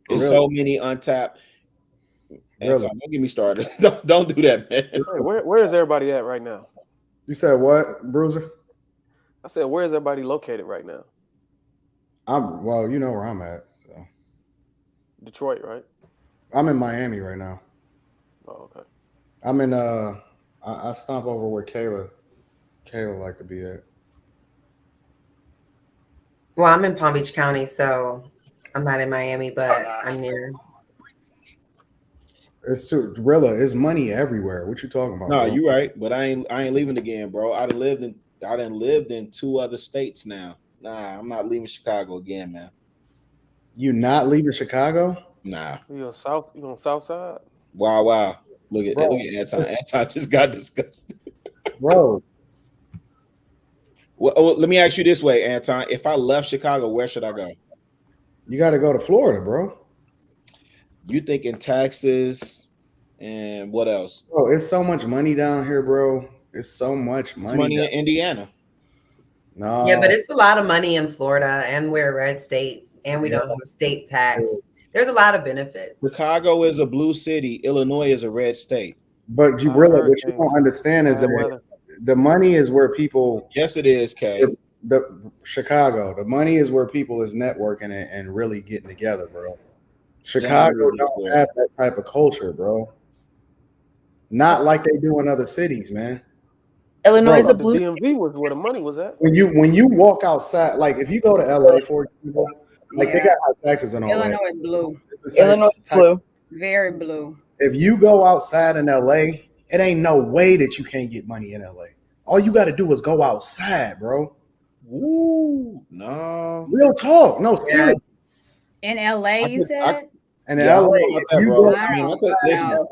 There's so many untapped. Anton, don't get me started. Don't do that, man. Hey, where is everybody at right now? You said what, Bruiser? I said, where is everybody located right now? Well, you know where I'm at. So Detroit, right? I'm in Miami right now. Oh, okay. I'm in I stomp over where Kayla like to be at. Well, I'm in Palm Beach County, so I'm not in Miami, but I'm near. It's it's money everywhere. What you talking about? No, bro? you're right, but I ain't leaving again, bro. I done lived in 2 other states now. Nah, I'm not leaving Chicago again, man. You not leaving Chicago? Nah. You on south side? Wow. Look at Anton. Anton just got disgusted. Bro. Well, let me ask you this way, Anton. If I left Chicago, where should I go? You got to go to Florida, bro. You thinking taxes and what else? Bro, it's so much money down here, bro. It's so much money. It's money in Indiana. No. Yeah, but it's a lot of money in Florida, and we're a red state, and we don't have a state tax. There's a lot of benefits. Chicago is a blue city. Illinois is a red state. But what you don't understand is that the money is where people. Yes, it is, Kay. The Chicago, the money is where people is networking and really getting together, bro. Chicago don't have that type of culture, bro. Not like they do in other cities, man. Illinois is a blue. The DMV was where the money was at. When you walk outside, like if you go to LA, for example, like they got high taxes and all Illinois that. is blue. Illinois is blue. Very blue. If you go outside in LA, it ain't no way that you can't get money in LA. All you got to do is go outside, bro. Woo, no. Real talk. No, seriously. In LA, you said? In LA,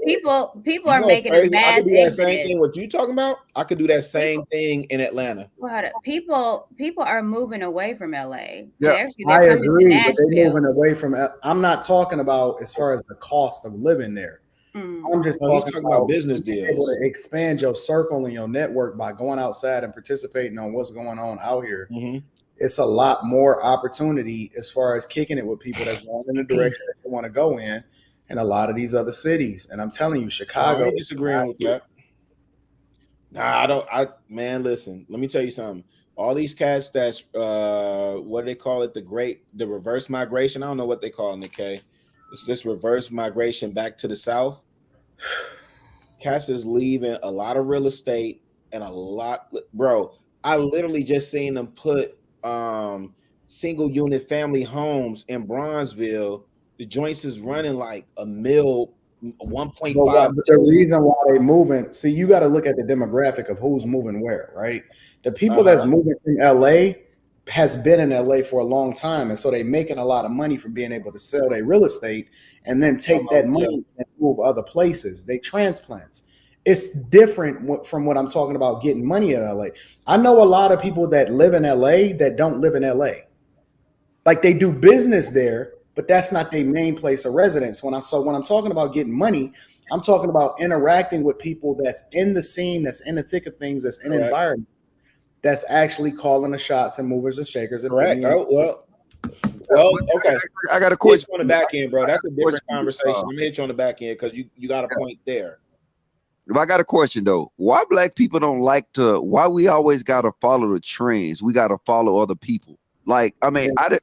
people are making a I mass could do that same exodus. thing. What you talking about? I could do that same thing in Atlanta. Well, people are moving away from LA. Yeah, They're I coming to agree, but they're Nashville. moving away from. I'm not talking about as far as the cost of living there. I'm just No, he's talking talking about business being deals. able to expand your circle and your network by going outside and participating on what's going on out here. It's a lot more opportunity as far as kicking it with people that's going in the direction that they want to go in a lot of these other cities. And I'm telling you, Chicago. I'm disagreeing with that. Man, listen, let me tell you something. All these cats that's what do they call it? The reverse migration. I don't know what they call it, Nikkei. It's this reverse migration back to the South. Cats is leaving a lot of real estate and a lot, bro. I literally just seen them put single unit family homes in Bronzeville. The joints is running like a mil, 1.5. But the reason why they moving, see, you got to look at the demographic of who's moving where, right? The people that's moving from LA has been in LA for a long time, and so they're making a lot of money from being able to sell their real estate and then take that money and move other places. They transplants. It's different from what I'm talking about getting money in LA. I know a lot of people that live in LA that don't live in LA. Like they do business there, but that's not their main place of residence. When I'm talking about getting money, I'm talking about interacting with people that's in the scene, that's in the thick of things, that's in environment, that's actually calling the shots and movers and shakers. And Correct. Well, okay. I got a question on the back end, bro. That's a different conversation. I'm gonna hit you on the back end because you got a point there. I got a question though. Why black people don't like to? Why we always gotta follow the trends? We gotta follow other people. Like, I mean, I'd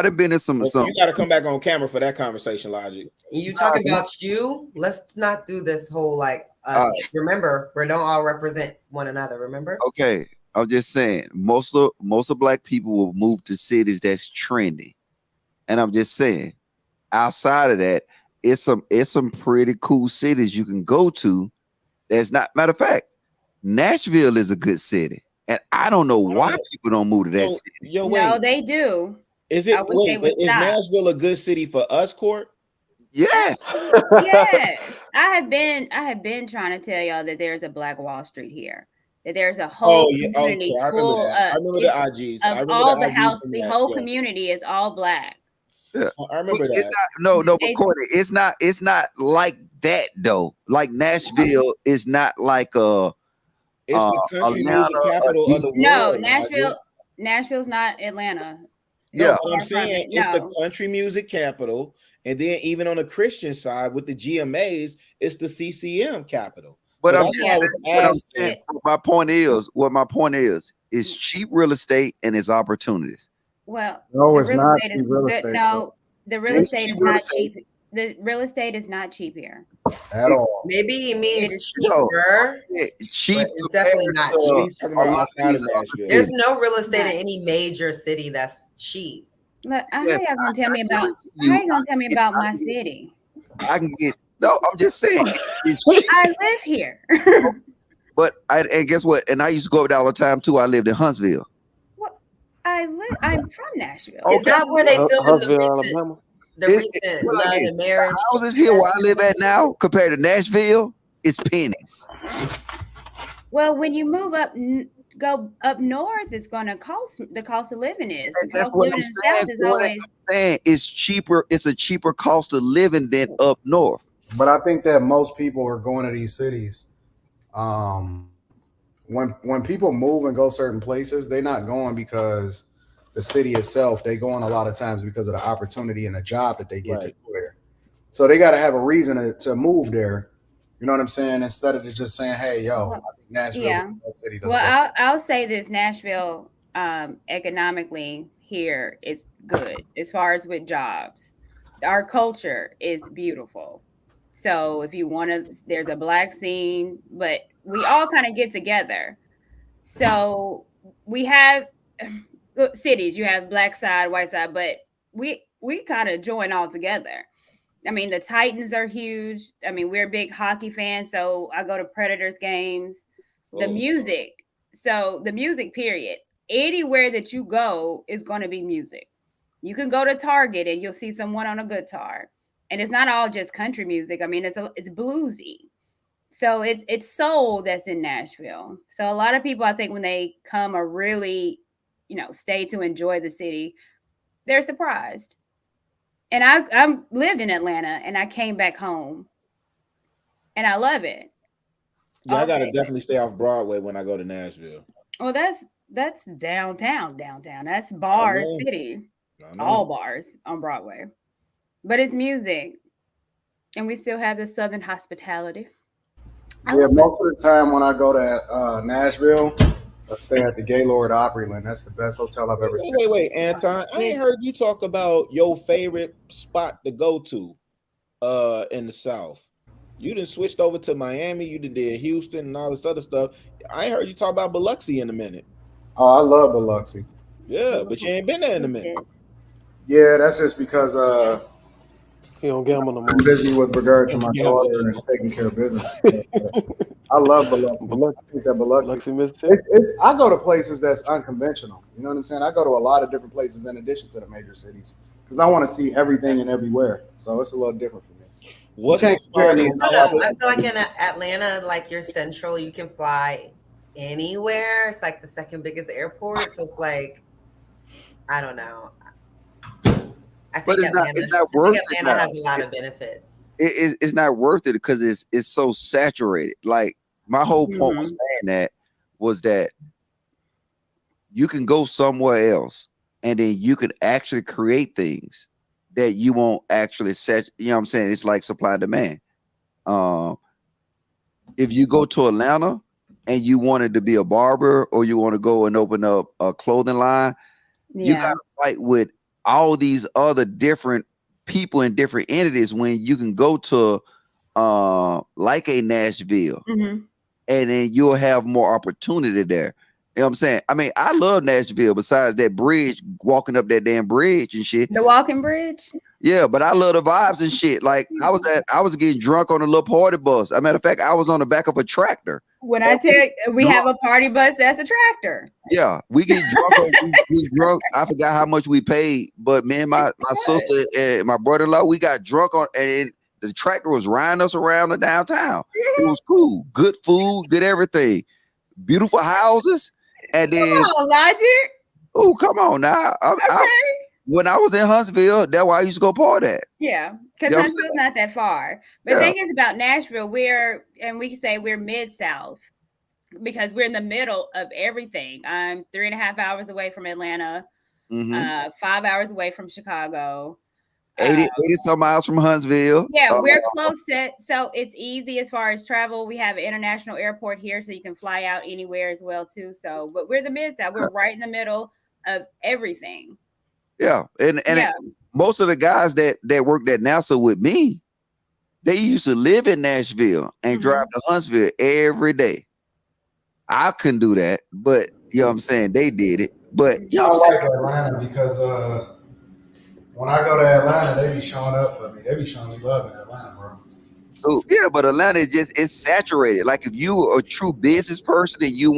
have been in some. You got to come back on camera for that conversation, Logic. You talking about you? Let's not do this whole like us. Remember, we don't all represent one another. Remember? Okay, I'm just saying most of black people will move to cities that's trendy, and I'm just saying outside of that, it's some pretty cool cities you can go to. That's not, matter of fact, Nashville is a good city, and I don't know why people don't move to that city. No, they do. Is Nashville a good city for us, Court? Yes. Yes. I have been trying to tell y'all that there's a Black Wall Street here. That there's a whole community full of I remember the IGs. Of all the house, the whole community is all Black. Yeah. I remember that. It's not, but Courtney, it's not like that though. Like Nashville is not like it's the country music capital of the world. No, Nashville's not Atlanta. Yeah, what I'm saying it's the country music capital, and then even on the Christian side with the GMAs, it's the CCM capital. But So my point is cheap real estate and its opportunities. Well, no, it's not cheap real estate. No, the real estate is not cheap. The real estate is not cheap here at all. Maybe he means cheaper. Cheap. It's definitely not cheap. There's no real estate in any major city that's cheap. Look, how you gonna tell me about my city? I can get I'm just saying. I live here. But and guess what? And I used to go over there all the time too. I lived in Huntsville. I'm from Nashville. Okay. Is that where they filmed Huntsville, Alabama? The recent Love and Marriage? The houses here where I live at now compared to Nashville, it's pennies. Well, when you move up, go up north, it's going to cost. The cost of living is. That's what I'm saying. It's cheaper. It's a cheaper cost of living than up north. But I think that most people are going to these cities. When people move and go certain places, they're not going because the city itself. They go on a lot of times because of the opportunity and the job that they get to do there. So they got to have a reason to move there. You know what I'm saying? Instead of just saying, "Hey, yo, I think Nashville. Yeah. City does Well, I'll say this: Nashville, economically here is good as far as with jobs. Our culture is beautiful. So if you want to, there's a black scene, but we all kind of get together. So we have cities. You have black side, white side, but we kind of join all together. I mean, the Titans are huge. I mean, we're big hockey fans, so I go to Predators games. The music, so the music period. Anywhere that you go is going to be music. You can go to Target and you'll see someone on a guitar, and it's not all just country music. I mean, it's bluesy. So it's soul that's in Nashville. So a lot of people, I think, when they come are really, stay to enjoy the city. They're surprised. And I lived in Atlanta and I came back home and I love it. Yeah, I gotta definitely stay off Broadway when I go to Nashville. Well, that's downtown. That's bar city. All bars on Broadway. But it's music. And we still have the Southern hospitality. Yeah, most of the time when I go to Nashville, I stay at the Gaylord Opryland. That's the best hotel I've ever stayed. Wait, Anton. I ain't heard you talk about your favorite spot to go to in the South. You done switched over to Miami. You did Houston and all this other stuff. I ain't heard you talk about Biloxi in a minute. Oh, I love Biloxi. Yeah, but you ain't been there in a minute. Yeah, that's just because he don't gamble no more. I'm busy with regard to my daughter and taking care of business. I love Biloxi. I think that Biloxi, Mississippi. I go to places that's unconventional. You know what I'm saying? I go to a lot of different places in addition to the major cities because I want to see everything and everywhere. So it's a little different for me. I feel like in Atlanta, like you're central, you can fly anywhere. It's like the second biggest airport. So it's like, I don't know. I think it's not worth it. Atlanta has a lot of benefits. It's not worth it because it's so saturated. Like my whole point was saying that you can go somewhere else and then you can actually create things that you won't actually set. You know what I'm saying? It's like supply and demand. If you go to Atlanta and you wanted to be a barber or you want to go and open up a clothing line, you got to fight with all these other different people and different entities when you can go to like a Nashville and then you'll have more opportunity there. You know what I'm saying? I mean, I love Nashville besides that bridge, walking up that damn bridge and shit. The walking bridge? Yeah, but I love the vibes and shit. Like I was getting drunk on a little party bus. As a matter of fact, I was on the back of a tractor. When I tell you, we have a party bus, that's a tractor. Yeah, we get drunk. We drunk. I forgot how much we paid, but me and my sister and my brother-in-law, we got drunk on, and the tractor was riding us around the downtown. It was cool, good food, good everything, beautiful houses, and then come on, Logic. Oh, come on now. When I was in Huntsville, that's why I used to go party at. Yeah, because Huntsville's not that far. But the thing is about Nashville, we say we're mid-South because we're in the middle of everything. I'm 3.5 hours away from Atlanta, 5 hours away from Chicago. 80 some miles from Huntsville. Yeah, we're close to, so it's easy as far as travel. We have an international airport here, so you can fly out anywhere as well, too. So, but we're the mid-South. We're right in the middle of everything. Yeah, and most of the guys that worked at NASA with me, they used to live in Nashville and drive to Huntsville every day. I couldn't do that, but you know what I'm saying? They did it. But you know what I'm saying? Atlanta because when I go to Atlanta, they be showing up for me. They be showing me love in Atlanta, bro. Oh, yeah, but Atlanta it's saturated. Like if you are a true business person and you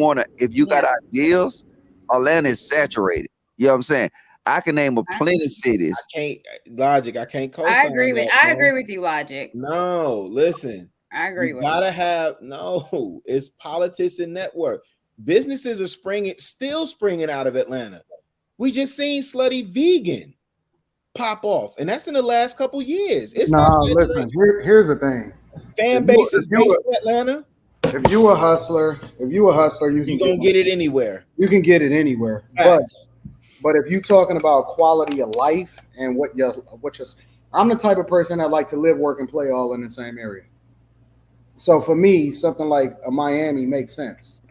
got ideas, Atlanta is saturated. You know what I'm saying? I can name plenty of cities. I can't co-sign I agree with you, Logic. No, listen. I agree with you. It's politics and network. Businesses are still springing out of Atlanta. We just seen Slutty Vegan pop off, and that's in the last couple years. It's listen. Here's the thing. Fan base is based in Atlanta. If you a hustler, you can get it anywhere. You can get it anywhere. But if you're talking about quality of life and I'm the type of person that like to live, work, and play all in the same area. So for me, something like a Miami makes sense.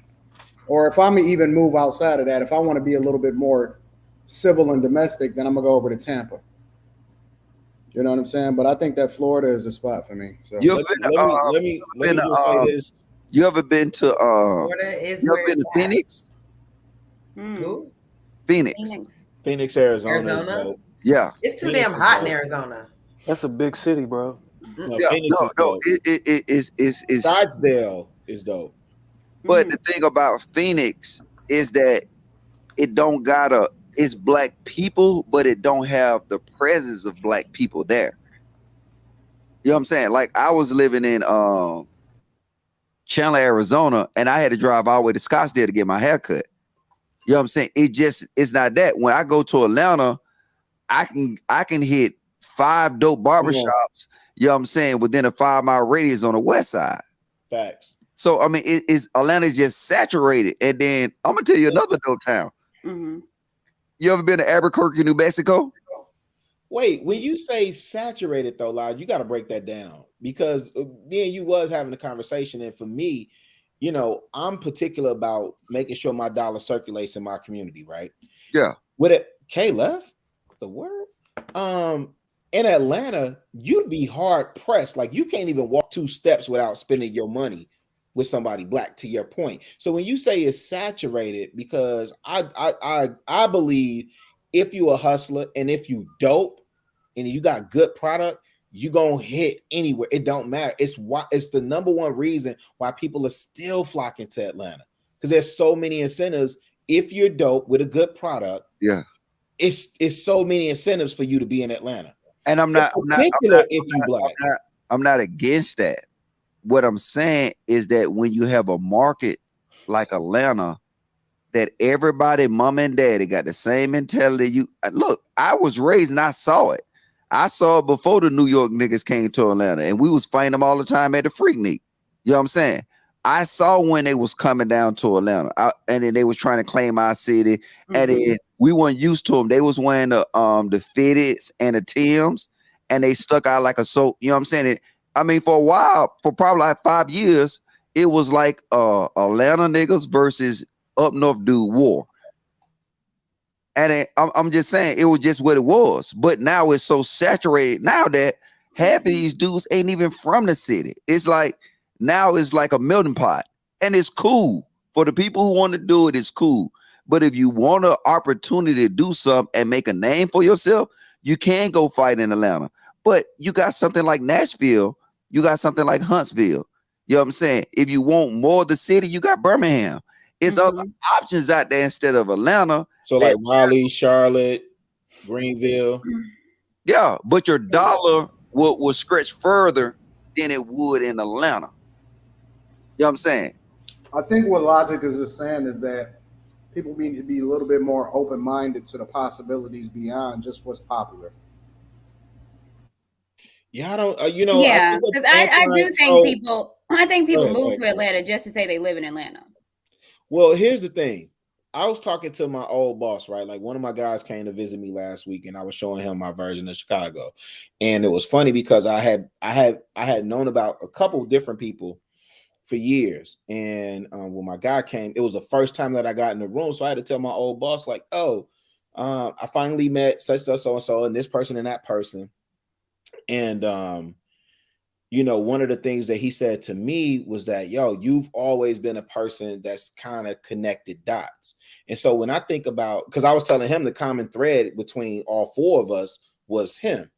Or if I'm even move outside of that, if I want to be a little bit more civil and domestic, then I'm gonna go over to Tampa. You know what I'm saying? But I think that Florida is a spot for me. So let me just say this. You ever been to Florida is you where ever been to it's at. Phoenix? Who? Phoenix, Arizona. Arizona? Yeah. It's too Phoenix damn is hot dope. in Arizona. That's a big city, bro. No, Yeah, Phoenix is no, dope. it is Scottsdale is dope. But the thing about Phoenix is that it don't gotta. It's black people, but it don't have the presence of black people there. You know what I'm saying? Like I was living in Chandler, Arizona, and I had to drive all the way to Scottsdale to get my hair cut. You know what I'm saying? It's not that. When I go to Atlanta, I can hit 5 dope barbershops, you know what I'm saying, within a 5-mile radius on the west side. Facts. So I mean, Atlanta's just saturated. And then I'm gonna tell you another dope town. You ever been to Albuquerque, New Mexico? Wait, when you say saturated though, Lyle, you got to break that down because me and you was having a conversation, and for me, you know, I'm particular about making sure my dollar circulates in my community, right? Yeah. With it, K left the word. In Atlanta, you'd be hard pressed. Like you can't even walk 2 steps without spending your money with somebody black. To your point, so when you say it's saturated, because I believe if you a hustler and if you dope and you got good product, you gonna hit anywhere. It don't matter. It's the number one reason why people are still flocking to Atlanta, because there's so many incentives. If you're dope with a good product, yeah, it's so many incentives for you to be in Atlanta. And I'm not against that. What I'm saying is that when you have a market like Atlanta, that everybody, mom and daddy, got the same mentality. Look, I was raised and I saw it. I saw it before the New York niggas came to Atlanta, and we was fighting them all the time at the Freaknik. You know what I'm saying? I saw when they was coming down to Atlanta, and then they was trying to claim our city, and then we weren't used to them. They was wearing the fitteds and the Tims, and they stuck out like a soap. You know what I'm saying? I mean, for a while, for probably like 5 years, it was like Atlanta niggas versus up north dude war. And I'm just saying, it was just what it was. But now it's so saturated now that half of these dudes ain't even from the city. It's like, now it's like a melting pot. And it's cool. For the people who want to do it, it's cool. But if you want an opportunity to do something and make a name for yourself, you can go fight in Atlanta. But you got something like Nashville. You got something like Huntsville. You know what I'm saying? If you want more of the city, you got Birmingham. It's other options out there instead of Atlanta. So like Raleigh, Charlotte, Greenville. Yeah, but your dollar will stretch further than it would in Atlanta. You know what I'm saying? I think what logic is just saying is that people need to be a little bit more open-minded to the possibilities beyond just what's popular. Yeah, I don't. You know, yeah, because I do think people. I think people move to Atlanta just to say they live in Atlanta. Well, here's the thing. I was talking to my old boss, right? Like one of my guys came to visit me last week, and I was showing him my version of Chicago. And it was funny because I had known about a couple of different people for years. And when my guy came, it was the first time that I got in the room. So I had to tell my old boss, like, oh, I finally met such so and so, and this person and that person. And you know, one of the things that he said to me was that, yo, you've always been a person that's kind of connected dots. And so when I think about, because I was telling him the common thread between all 4 of us was him.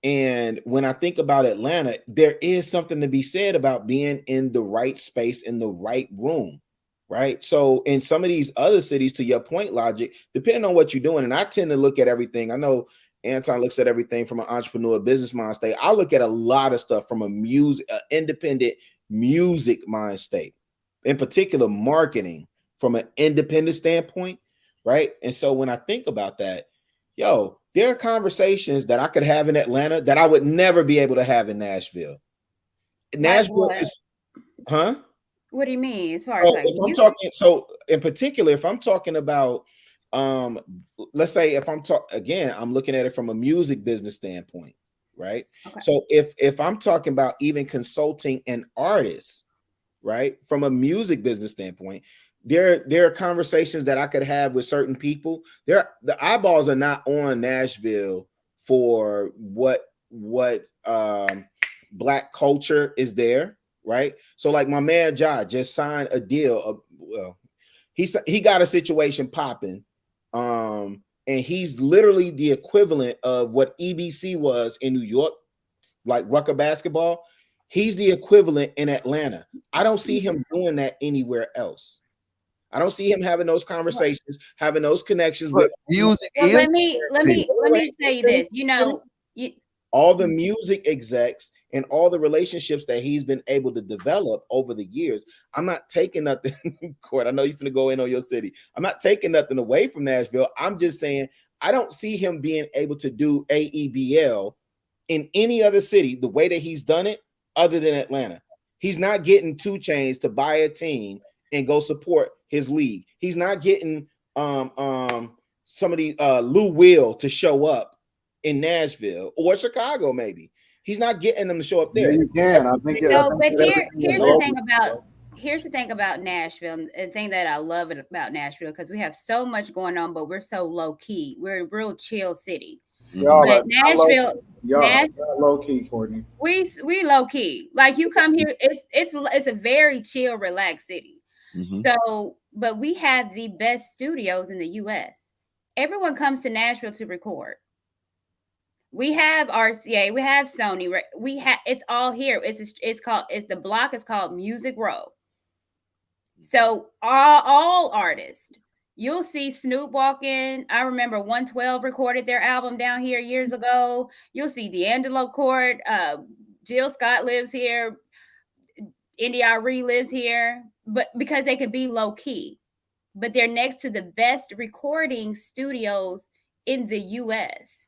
And when I think about Atlanta, there is something to be said about being in the right space, in the right room, right? So in some of these other cities, to your point, Logic, depending on what you're doing, and I tend to look at everything, I know Anton looks at everything from an entrepreneur business mind state. I look at a lot of stuff from a independent music mind state, in particular marketing from an independent standpoint, right? And so when I think about that, yo, there are conversations that I could have in Atlanta that I would never be able to have in Nashville. Nashville is, huh? What do you mean? As far as like if I'm talking, so in particular, if I'm talking about let's say if I'm looking at it from a music business standpoint, right? Okay. So if I'm talking about even consulting an artist, right, from a music business standpoint, there are conversations that I could have with certain people. The eyeballs are not on Nashville for what Black culture is there, right? So like my man Ja just signed a deal. Well, he got a situation popping, and he's literally the equivalent of what EBC was in New York, like Rucker basketball. He's the equivalent in Atlanta. I don't see him doing that anywhere else. I don't see him having those conversations, having those connections with music. Well, let me say this. You know, all the music execs and all the relationships that he's been able to develop over the years. I'm not taking nothing, Court. I know you're finna go in on your city. I'm not taking nothing away from Nashville. I'm just saying I don't see him being able to do AEBL in any other city the way that he's done it other than Atlanta. He's not getting 2 Chainz to buy a team and go support his league. He's not getting somebody Lou Will to show up in Nashville or Chicago. Maybe he's not getting them to show up there. Yeah, you can. I think. So, but here's the thing about Nashville. And the thing that I love about Nashville, because we have so much going on, but we're so low key. We're a real chill city. But Nashville, low key, Courtney. We low key. Like you come here, it's a very chill, relaxed city. So, but we have the best studios in the U.S. Everyone comes to Nashville to record. We have RCA, we have Sony, we have it's all here. The block is called Music Row. So all artists. You'll see Snoop walk in. I remember 112 recorded their album down here years ago. You'll see D'Angelo Court. Jill Scott lives here. India.Arie lives here. But because they can be low key. But they're next to the best recording studios in the U.S.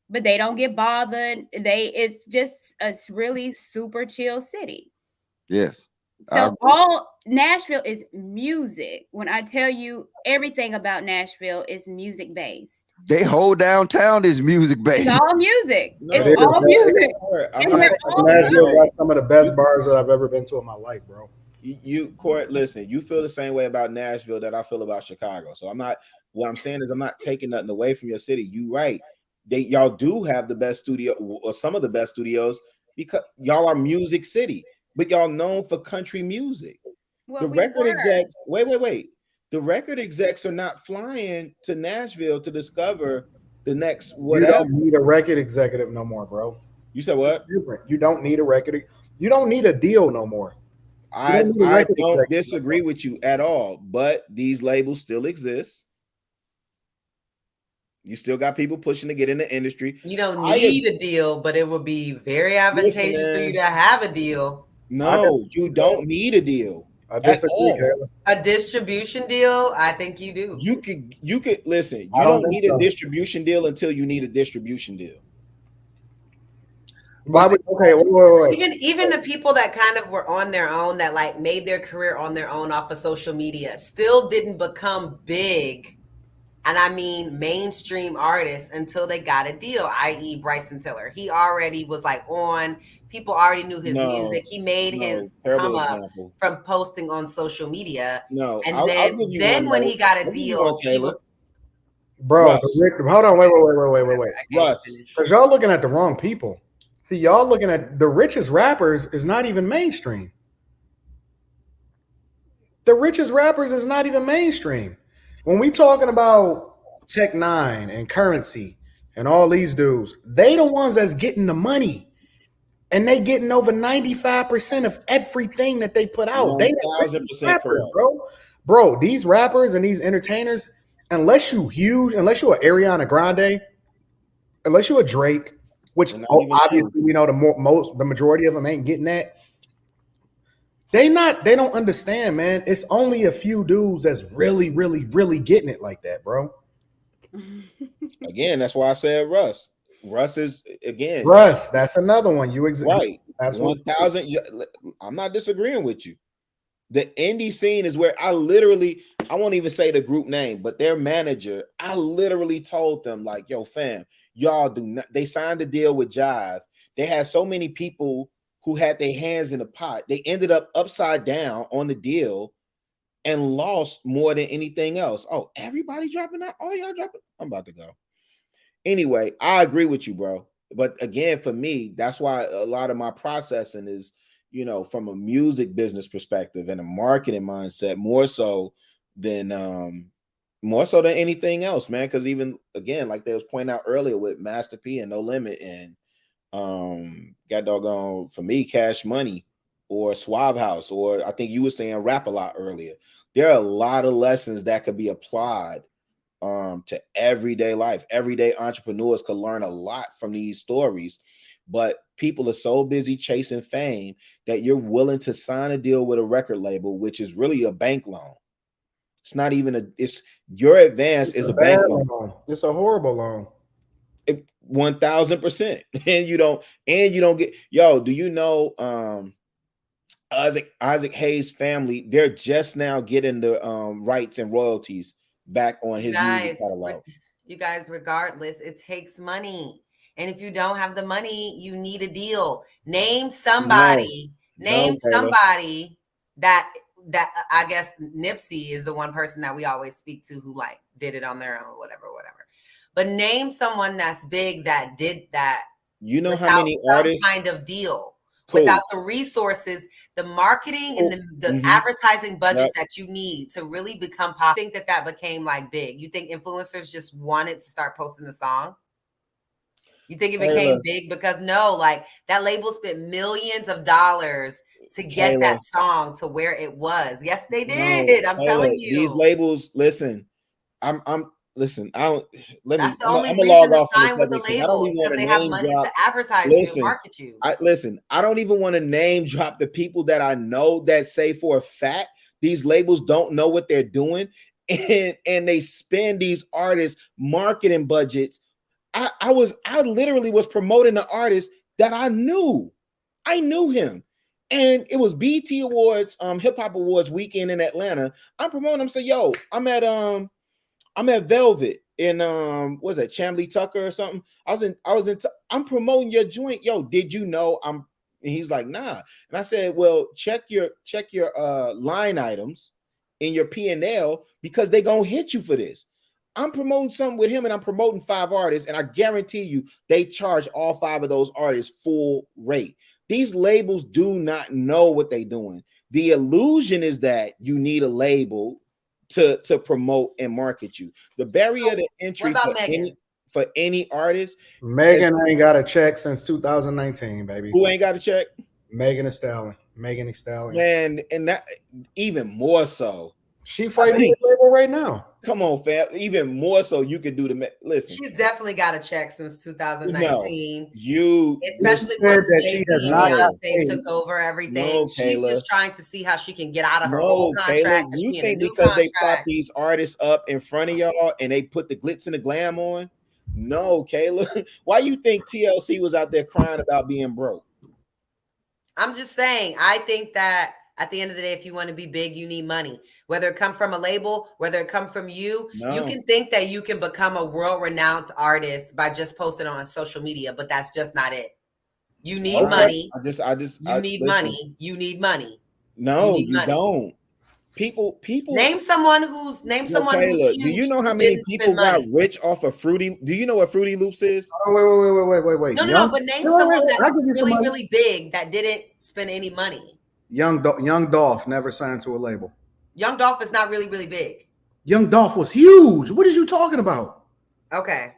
But they don't get bothered. It's just a really super chill city. Yes. So Nashville is music. When I tell you everything about Nashville is music based. They whole downtown is music based. It's all music. It's all music. Nashville got some of the best bars that I've ever been to in my life, bro. Court, listen, you feel the same way about Nashville that I feel about Chicago. So what I'm saying is I'm not taking nothing away from your city. You right. Y'all do have the best studio or some of the best studios because y'all are music city. But y'all known for country music. Well, the record execs, wait. The record execs are not flying to Nashville to discover the next whatever. You don't need a record executive no more, bro. You said what? You don't need a record. You don't need a deal no more. I don't disagree with you at all, but these labels still exist. You still got people pushing to get in the industry. You don't need a deal, but it would be very advantageous for you to have a deal. No, you don't need a deal. I disagree. A distribution deal, I think you do. You could listen. You don't need a distribution deal until you need a distribution deal. Wait. Even the people that kind of were on their own, that like made their career on their own off of social media, still didn't become big. And I mean mainstream artists until they got a deal, i.e. Bryson Tiller. He already was like on, people already knew his music. He made his come up from posting on social media. And then when he got a deal, he was... Bro, hold on, wait. Russ. Because y'all looking at the wrong people. See, y'all looking at the richest rappers is not even mainstream. The richest rappers is not even mainstream. When we talking about Tech Nine and Currency and all these dudes, they the ones that's getting the money. And they getting over 95% of everything that they put out. They 1,000% rappers, bro. Bro, these rappers and these entertainers, unless you huge, unless you're an Ariana Grande, unless you're a Drake, which obviously we know the majority of them ain't getting that. They don't understand, man. It's only a few dudes that's really, really, really getting it like that, bro. Again, that's why I said Russ. Russ is again. Russ, that's another one. Right. 1,000. I'm not disagreeing with you. The indie scene is where I won't even say the group name, but their manager, I literally told them like, yo, fam, Y'all do not. They signed a deal with Jive. They had so many people who had their hands in the pot. They ended up upside down on the deal and lost more than anything else. Oh, everybody dropping out? Oh, y'all dropping? I'm about to go. Anyway, I agree with you, bro. But again, for me, that's why a lot of my processing is, you know, from a music business perspective and a marketing mindset, more so than anything else, man. Because even again, like they was pointing out earlier with Master P and No Limit and got doggone for me, Cash Money or Suave House, or I think you were saying Rap a Lot earlier. There are a lot of lessons that could be applied to everyday life. Everyday entrepreneurs could learn a lot from these stories, but people are so busy chasing fame that you're willing to sign a deal with a record label, which is really a bank loan. It's not even it's your advance is a bank loan. It's a horrible loan. 1000%. And you don't get, yo, do you know Isaac Hayes' family, they're just now getting the rights and royalties back on his music catalog. You guys, regardless, it takes money. And if you don't have the money, you need a deal. Name somebody that I guess Nipsey is the one person that we always speak to who like did it on their own, whatever. But name someone that's big that did that. You know how many artists kind of deal without the resources, the marketing and the advertising budget that you need to really become popular. I think that became like big. You think influencers just wanted to start posting the song? You think it became big because like that label spent millions of dollars to get that song to where it was. Yes, they did. I'm telling you. These labels, listen, listen, I don't let That's me. the only I'm reason log to off sign with the labels because they have money to advertise you and market you. I don't even want to name drop the people that I know that say for a fact these labels don't know what they're doing, and they spend these artists marketing budgets. I literally was promoting the artist that I knew. I knew him. And it was BT Awards, Hip Hop Awards weekend in Atlanta. I'm promoting him. So yo, I'm at Velvet in was that Chamblee Tucker or something? I'm promoting your joint. Yo, did you know and he's like, nah. And I said, well, check your line items in your P&L because they gonna hit you for this. I'm promoting something with him and I'm promoting 5 artists, and I guarantee you they charge all 5 of those artists full rate. These labels do not know what they're doing. The illusion is that you need a label to promote and market you. The barrier to entry for any artist. Megan ain't got a check since 2019, baby. Who ain't got a check? Megan Thee Stallion. Megan Thee Stallion. Man, and that even more so. She fighting the label right now. Come on, fam. Even more so, you could do the listen. She's definitely got a check since 2019. Especially once Jay-Z and Beyonce took over everything. She's just trying to see how she can get out of her old contract. You think because they prop these artists up in front of y'all and they put the glitz and the glam on? No, Kayla. Why you think TLC was out there crying about being broke? I'm just saying, I think that at the end of the day, if you want to be big, you need money. Whether it come from a label, whether it come from you, you can think that you can become a world-renowned artist by just posting on social media, but that's just not it. You need money. You need money. You need money. No, you don't. People. Name someone who's huge. Do you know how many people got rich off of Fruity? Do you know what Fruity Loops is? Oh, wait. No. But name someone that's really, really big that didn't spend any money. Young Dolph never signed to a label. Young Dolph is not really, really big. Young Dolph was huge. What are you talking about? Okay.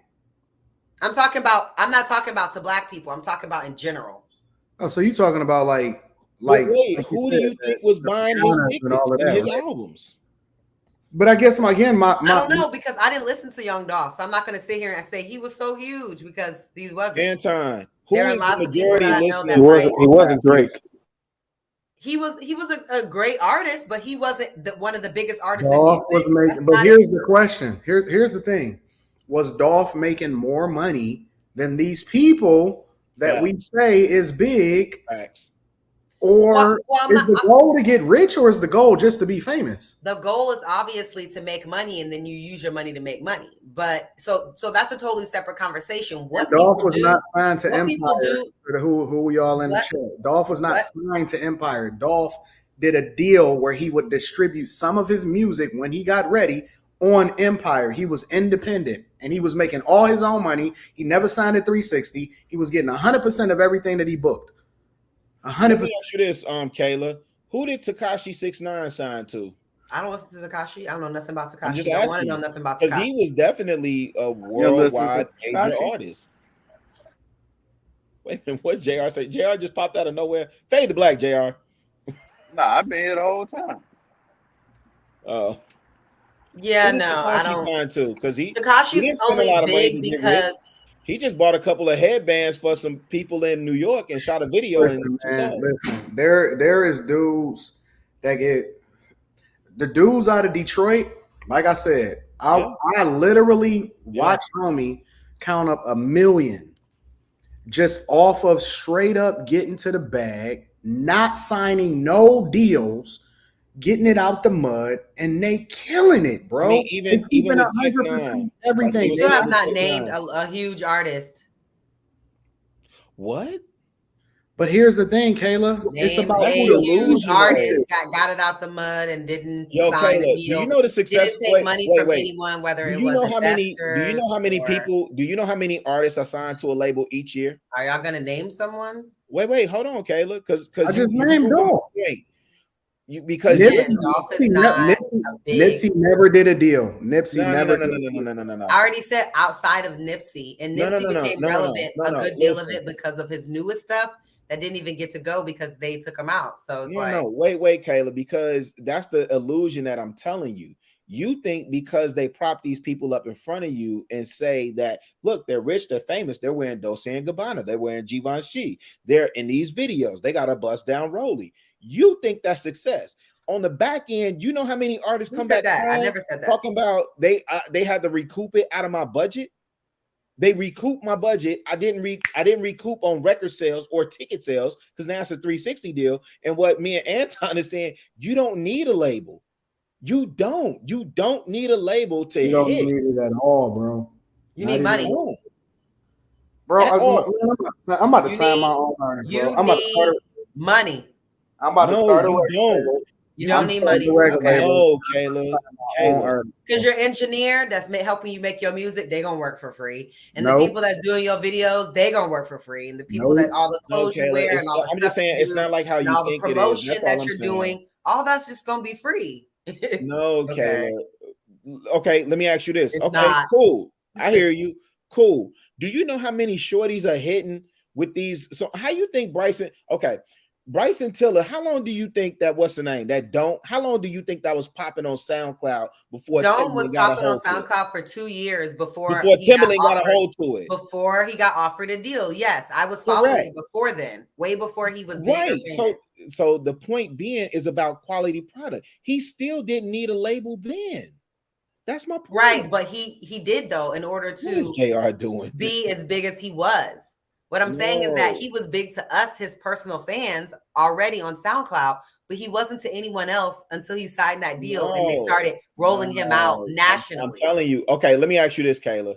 I'm not talking about to black people. I'm talking about in general. Oh, so you talking about like who do you think was buying his albums? But I guess I don't know because I didn't listen to Young Dolph, so I'm not going to sit here and say he was so huge because he wasn't. Anton, there are lots of people that I know that he wasn't Drake. He was a great artist, but he wasn't one of the biggest artists in music. But here's the question. Here's the thing. Was Dolph making more money than these people that we say is big? Facts. Or is the goal to get rich, or is the goal just to be famous? The goal is obviously to make money, and then you use your money to make money. But so that's a totally separate conversation. What Dolph people was do, not signed to what Empire. people do, Who y'all in the chat? Dolph was not signed to Empire. Dolph did a deal where he would distribute some of his music when he got ready on Empire. He was independent and he was making all his own money. He never signed a 360. He was getting 100% of everything that he booked. 100%. Let me ask you this, Kayla. Who did Tekashi 6ix9ine sign to? I don't listen to Tekashi. I don't know nothing about I'm Tekashi. just I want to asking know nothing about because Tekashi. he was definitely a worldwide major artist. Wait a minute, what's JR say? JR just popped out of nowhere. Fade to black, JR. Nah, I've been here the whole time. Oh. Yeah, Who did no, I Tekashi don't. sign to? Because he Tekashi's didn't spend only a lot of money big to get because rich. He just bought a couple of headbands for some people in New York and shot a video. Listen, there is dudes that get the dudes out of Detroit. Like I said, I literally watched homie count up $1 million just off of straight up getting to the bag, not signing no deals, getting it out the mud, and they killing it, bro. I mean, even with Tech 9, everything. You still have not named a huge artist. What? But here's the thing, Kayla. It's Name about a who the huge loser artist is. that got it out the mud and didn't Yo, sign Kayla, a do deal. you know the success? Didn't take money from wait. anyone, whether Do it you was know how many? investors. Do you know how many people? Do you know how many artists are signed to a label each year? Are y'all gonna name someone? Wait, hold on, Kayla, because I just named Dolph. Because Dolph is not Nipsey never did a deal. Nipsey never. No. I already said outside of Nipsey, and Nipsey became relevant a good deal of it because of his newest stuff that didn't even get to go because they took him out. So it's wait, Kayla, because that's the illusion that I'm telling you. You think because they prop these people up in front of you and say that, look, they're rich, they're famous, they're wearing Dolce & Gabbana, they're wearing Givenchy, they're in these videos, they got a bust down Rolly. You think that's success. On the back end, you know how many artists come back that? I never said that. Talking about they had to recoup it out of my budget. They recouped my budget. I didn't recoup on record sales or ticket sales because now it's a 360 deal. And what me and Anton is saying, you don't need a label. You don't need a label to hit. You don't need it at all, bro. You need money. Bro, I'm about to sign my own artist, bro. I'm about to start money. I'm about to start a record. You don't need money. Oh, Kayla. Because your engineer that's helping you make your music, they gonna work for free. And the people that's doing your videos, they gonna work for free. And the people that all the clothes you wear and all the I'm just saying it's not like how you think it is. All the promotion that you're doing, all that's just gonna be free. No, Kayla. Okay, let me ask you this. It's okay, not. Cool. I hear you. Cool. Do you know how many shorties are hitting with these? So how you think Bryson? Okay. Bryson Tiller, how long do you think that what's the name? How long do you think that was popping on SoundCloud before Don't was popping on SoundCloud for 2 years before Timberland got a hold to it. Before he got offered a deal. Yes, I was following it before then, way before he was big or famous. So the point being is about quality product. He still didn't need a label then. That's my point. Right, but he did though in order to what is JR doing? Be as big as he was. What I'm saying is that he was big to us, his personal fans, already on SoundCloud, but he wasn't to anyone else until he signed that deal and they started rolling him out nationally. I'm telling you. Okay, let me ask you this, Kayla.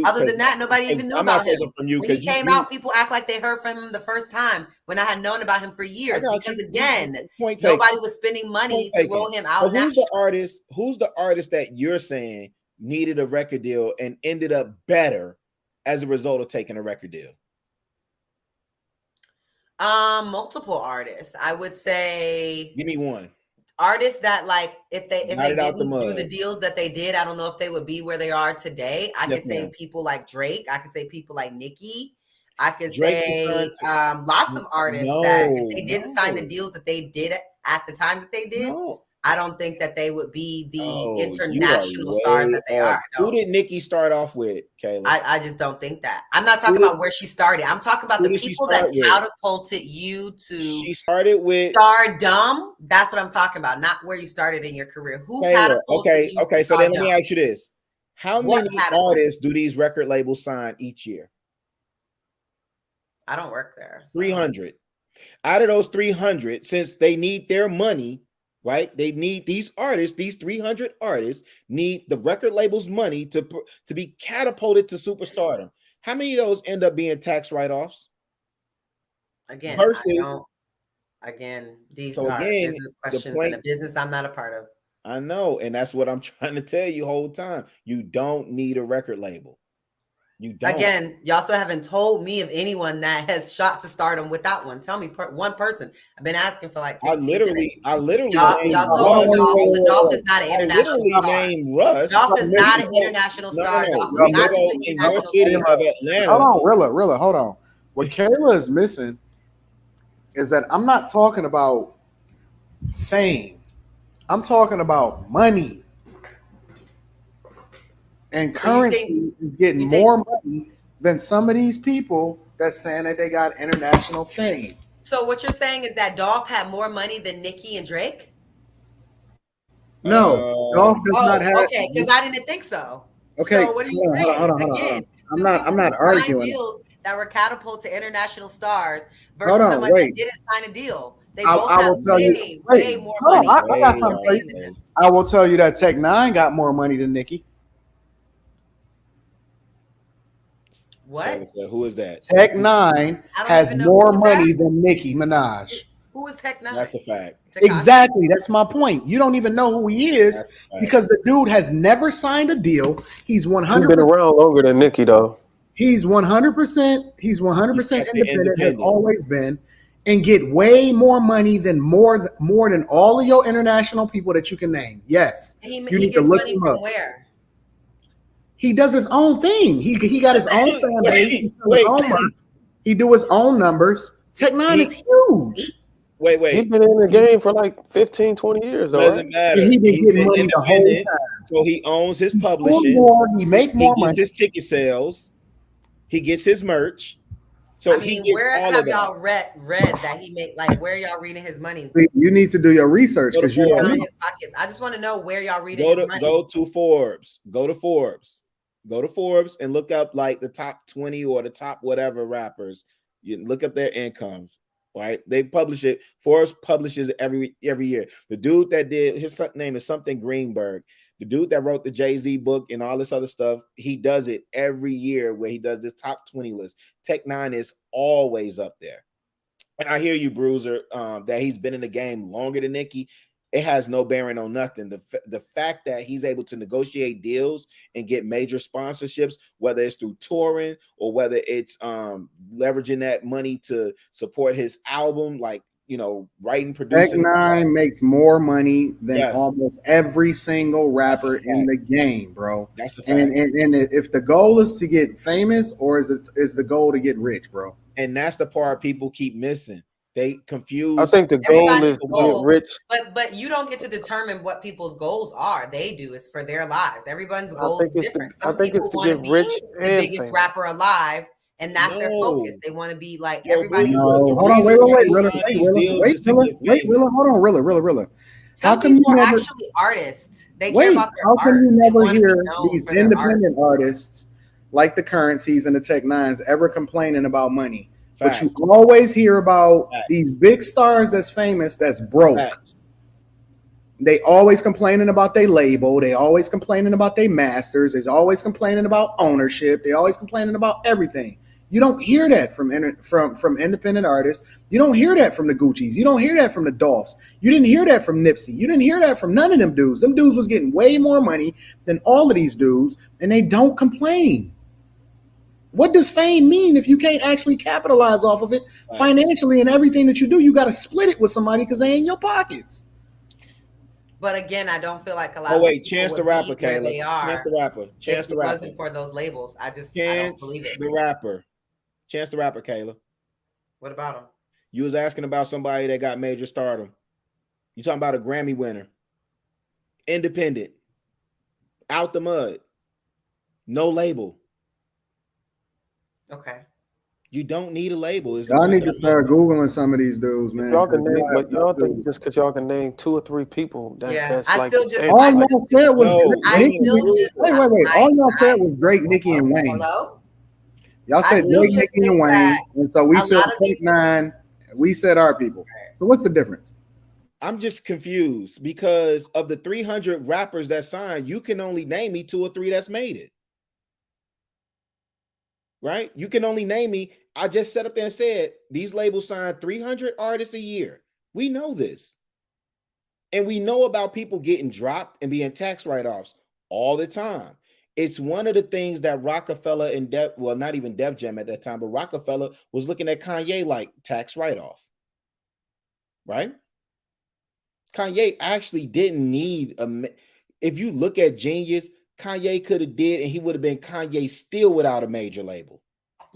Other than that, nobody even knew about him. From you, when he came out, people act like they heard from him the first time when I had known about him for years. Because again, nobody was spending money to roll him out. Who's the artist that you're saying needed a record deal and ended up better as a result of taking a record deal? Multiple artists. I would say. Give me one. Artists that like if they didn't do the deals that they did, I don't know if they would be where they are today. I could say people like Drake. I could say people like Nicki. I could say lots of artists that if they didn't sign the deals that they did at the time that they did, I don't think that they would be the international stars that they are. No. Who did Nicki start off with, Kayla? I just don't think that. I'm not talking about where she started. I'm talking about the people that catapulted you to. She started with stardom. That's what I'm talking about. Not where you started in your career. Who catapulted you? Okay. So then let me ask you this: how many artists do these record labels sign each year? I don't work there. So. 300. Out of those 300, since they need their money, right? They need these artists, these 300 artists need the record label's money to be catapulted to superstardom. How many of those end up being tax write-offs? Again, Versus, these so are again, business questions in a business I'm not a part of. I know, and that's what I'm trying to tell you the whole time. You don't need a record label. You don't. Again, y'all still haven't told me of anyone that has shot to stardom without one. Tell me one person. I've been asking for like 15 minutes. I literally y'all told me Dolph is not an international star. Russ. Dolph is not an international star. Dolph is not an international city of Atlanta. Hold on, Rilla, hold on. What Kayla is missing is that I'm not talking about fame. I'm talking about money. And currency is getting more money than some of these people that's saying that they got international fame. So what you're saying is that Dolph had more money than Nicki and Drake? No, Dolph does not have. Okay, because I didn't think so. Okay, so what are you saying? Hold on. I'm not arguing. Deals that were catapulted to international stars versus someone that didn't sign a deal. They both have way more money. I got something for you. I will tell you that Tech Nine got more money than Nicki. What? Who is that? Tech Nine has more money than Nicki Minaj. Who is Tech Nine? That's a fact. Exactly. That's my point. You don't even know who he is because the dude has never signed a deal. He's 100%. He's been around longer than Nicki, though. He's 100%. He's 100% independent. Has always been, and get way more money than more than all of your international people that you can name. Yes, you need gets to look money him from up. Where? He does his own thing. He got his own fan base. He do his own numbers. Tech Nine is huge. Wait. He's been in the game for like 15, 20 years, though. Doesn't matter. He been getting money the whole time. So he owns his publishing. He make more money. He gets his ticket sales. He gets his merch. So he gets where all have of that. y'all read that he made? Like, where y'all reading his money? You need to do your research because you don't know. His pockets. I just want to know where y'all reading Go his money. Go to Forbes. Go to Forbes and look up like the top 20 or the top whatever rappers. You look up their incomes. Right, they publish it. Forbes publishes it every year. The dude that did his name is something Greenberg. The dude that wrote the Jay-Z book and all this other stuff, he does it every year where he does this top 20 list. Tech Nine is always up there. And I hear you, Bruiser, that he's been in the game longer than Nicki. It has no bearing on nothing. The fact that he's able to negotiate deals and get major sponsorships, whether it's through touring or whether it's leveraging that money to support his album, like, you know, writing, producing. Tech Nine makes more money than almost every single rapper in the game, bro. That's a fact. And if the goal is to get famous or is the goal to get rich, bro? And that's the part people keep missing. They confuse. I think the goal is to get rich. But you don't get to determine what people's goals are. They do is for their lives. Everyone's goal is different. Some people want to be the biggest rapper alive, and that's their focus. They want to be like everybody's. Hold on, wait, hold on, Rilla. Some people are actually artists. They care about their art. How come you never hear these independent artists like the Currencies and the Tech Nines ever complaining about money? But you always hear about these big stars that's famous, that's broke. They always complaining about their label. They always complaining about their masters. They're always complaining about ownership. They always complaining about everything. You don't hear that from independent artists. You don't hear that from the Gucci's. You don't hear that from the Dolphs. You didn't hear that from Nipsey. You didn't hear that from none of them dudes. Them dudes was getting way more money than all of these dudes, and they don't complain. What does fame mean if you can't actually capitalize off of it financially and everything that you do? You got to split it with somebody because they in your pockets. But again, I don't feel like a lot of people Chance the Rapper, Kayla. They are. Chance the Rapper. Chance the Rapper. It wasn't for those labels. I don't believe it. The Rapper. Chance the Rapper, Kayla. What about him? You was asking about somebody that got major stardom. You talking about a Grammy winner. Independent. Out the mud. No label. Okay. You don't need a label. Y'all need to start Googling some of these dudes, man. Y'all can name, but y'all think just because y'all can name 2 or 3 people, that's I like still just all y'all said was wait. All y'all said was Drake, Nicki, and Wayne. Hello? Y'all said Drake, Nicki, and Wayne, and so we said Tech Nine. We said our people. So what's the difference? I'm just confused because of the 300 rappers that signed, you can only name me 2 or 3 that's made it. Right? You can only name me. I just sat up there and said these labels sign 300 artists a year. We know this. And we know about people getting dropped and being tax write-offs all the time. It's one of the things that Rockefeller and not even Def Jam at that time, but Rockefeller was looking at Kanye like tax write-off. Right? Kanye actually didn't need if you look at Genius, Kanye could have did, and he would have been Kanye still without a major label.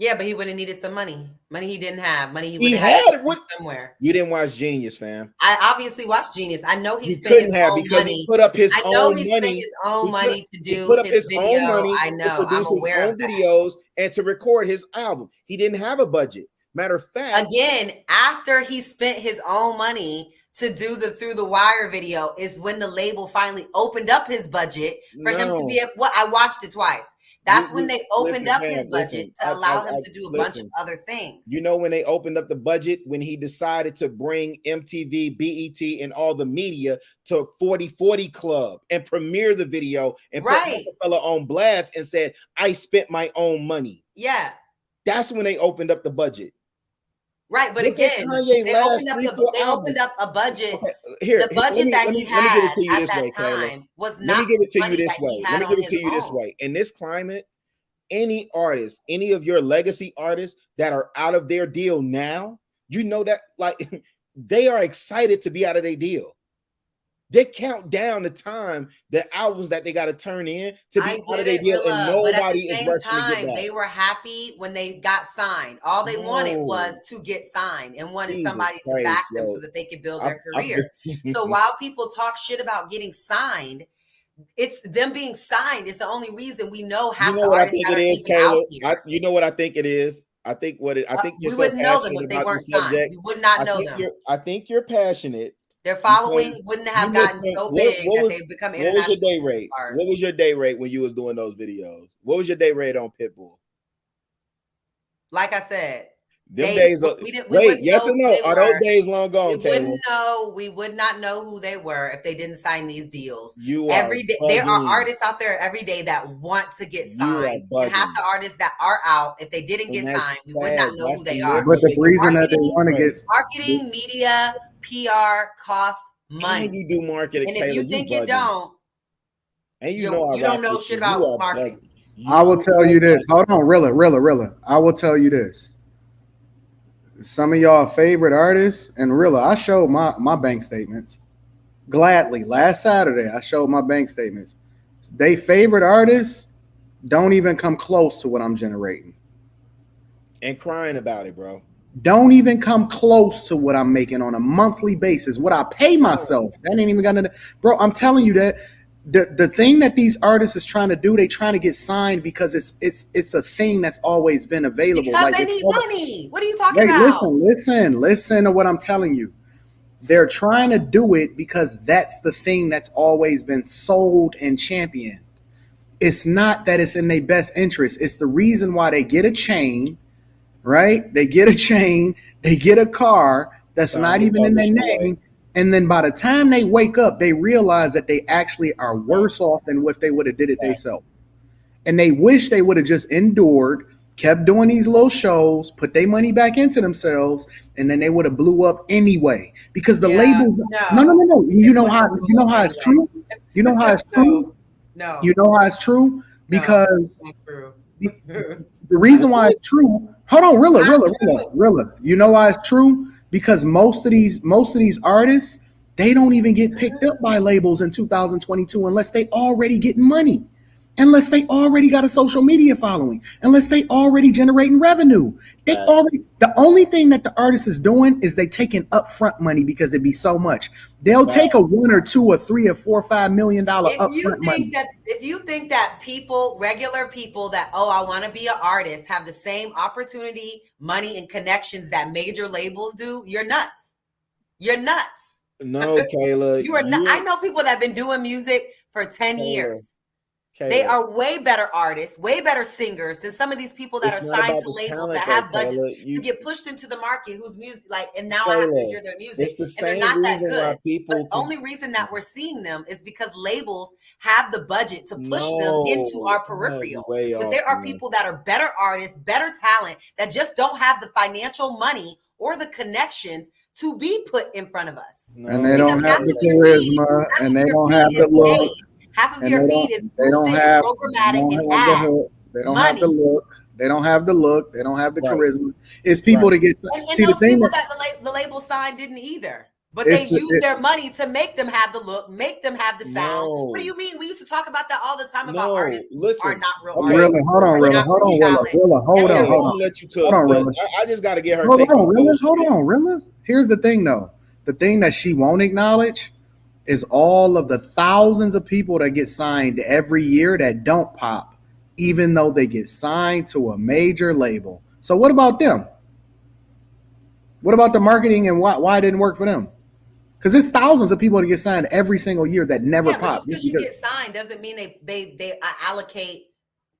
Yeah, but he would have needed some money. Money he didn't have. Money he would He have had had it. somewhere. You didn't watch Genius, fam. I obviously watched Genius. I know he spent couldn't his have own because money. he put up his I know own he money. spent his own money to He do put up his video. own money I to know. produce I'm his aware own of that. videos and to record his album. He didn't have a budget. Matter of fact, Again, after he spent his own money to do the Through the Wire video is when the label finally opened up his budget for him to be able. I watched it twice. That's when they opened up his budget to allow him to do a bunch of other things. You know when they opened up the budget, when he decided to bring MTV, BET, and all the media to 40/40 Club and premiere the video and put Rockefeller on blast and said, I spent my own money. Yeah. That's when they opened up the budget. Right, but Look again, they opened up a budget. Okay, here, the budget that he had at that Kayla. time was Let not me give it to money you this that way. he Let had me on give it his to you this own. way. In this climate, any artist, any of your legacy artists that are out of their deal now, you know that like they are excited to be out of their deal. They count down the time, the albums that they got to turn in to be out of their deal, and nobody is rushing to get back. They were happy when they got signed. All they wanted was to get signed and wanted somebody to back them so that they could build their career. So while people talk shit about getting signed, it's them being signed is the only reason we know half the artists that are even out here. You know what I think it is? I think you're we so wouldn't know them passionate if they about weren't the signed. subject. We would not know them. I think you're passionate. Their following wouldn't have gotten so big that they've become international. What was your day rate? What was your day rate when you was doing those videos? What was your day rate on Pitbull? Like I said, yes or no? Are those days long gone? We would not know who they were if they didn't sign these deals. Every day there are artists out there every day that want to get signed, and half the artists that are out, if they didn't get signed, we would not know who they are. But the reason that they want to get marketing, media, PR costs money. And you do marketing, and if you think you don't, and you don't know shit about marketing. I will tell you this. Hold on, Rilla. I will tell you this. Some of y'all favorite artists, and Rilla, I showed my bank statements gladly. Last Saturday, I showed my bank statements. They favorite artists don't even come close to what I'm generating. And crying about it, bro. Don't even come close to what I'm making on a monthly basis. What I pay myself, that ain't even gonna. Bro, I'm telling you that the thing that these artists is trying to do, they trying to get signed because it's a thing that's always been available. Because they need money. What are you talking about? Listen to what I'm telling you. They're trying to do it because that's the thing that's always been sold and championed. It's not that it's in their best interest. It's the reason why they get a chain, right? They get a chain, they get a car that's not even in their name. And then by the time they wake up, they realize that they actually are worse off than if they would have did it themselves. And they wish they would have just endured, kept doing these little shows, put their money back into themselves, and then they would have blew up anyway. Because the label, no. You know how it's true. You know how it's true. No. You know how it's true because the reason why it's true. Hold on, Rilla. You know why it's true? Because most of these artists, they don't even get picked up by labels in 2022 unless they already getting money, unless they already got a social media following, unless they already generating revenue. The only thing that the artist is doing is they taking upfront money because it'd be so much. They'll take a $1 or $2 or $3 or $4 or $5 million upfront money. If you think that regular people that, I want to be an artist, have the same opportunity, money, and connections that major labels do, you're nuts. You're nuts. No, Kayla. You are not. I know people that have been doing music for 10 years. They are way better artists, way better singers than some of these people that are signed to labels that have budgets to get pushed into the market, whose music, like, and now I have to hear their music, and they're not that good. But the only reason that we're seeing them is because labels have the budget to push them into our peripheral. But there are people that are better artists, better talent, that just don't have the financial money or the connections to be put in front of us. And they don't have the charisma, and they don't have the look. Half of your feed is boosted, programmatic, and ad. They don't have the look. They don't have the look. They don't have the charisma. It's people to get. And those people that the label signed didn't either. But they use their money to make them have the look, make them have the sound. What do you mean? We used to talk about that all the time about artists who are not real artists. Really, hold on, Rilla. Hold on. I just got to get her. Hold on, Rilla. Here's the thing, though. The thing that she won't acknowledge is all of the thousands of people that get signed every year that don't pop, even though they get signed to a major label. So what about them? What about the marketing and why it didn't work for them? Because there's thousands of people that get signed every single year that never pop. Just because you get signed doesn't mean they allocate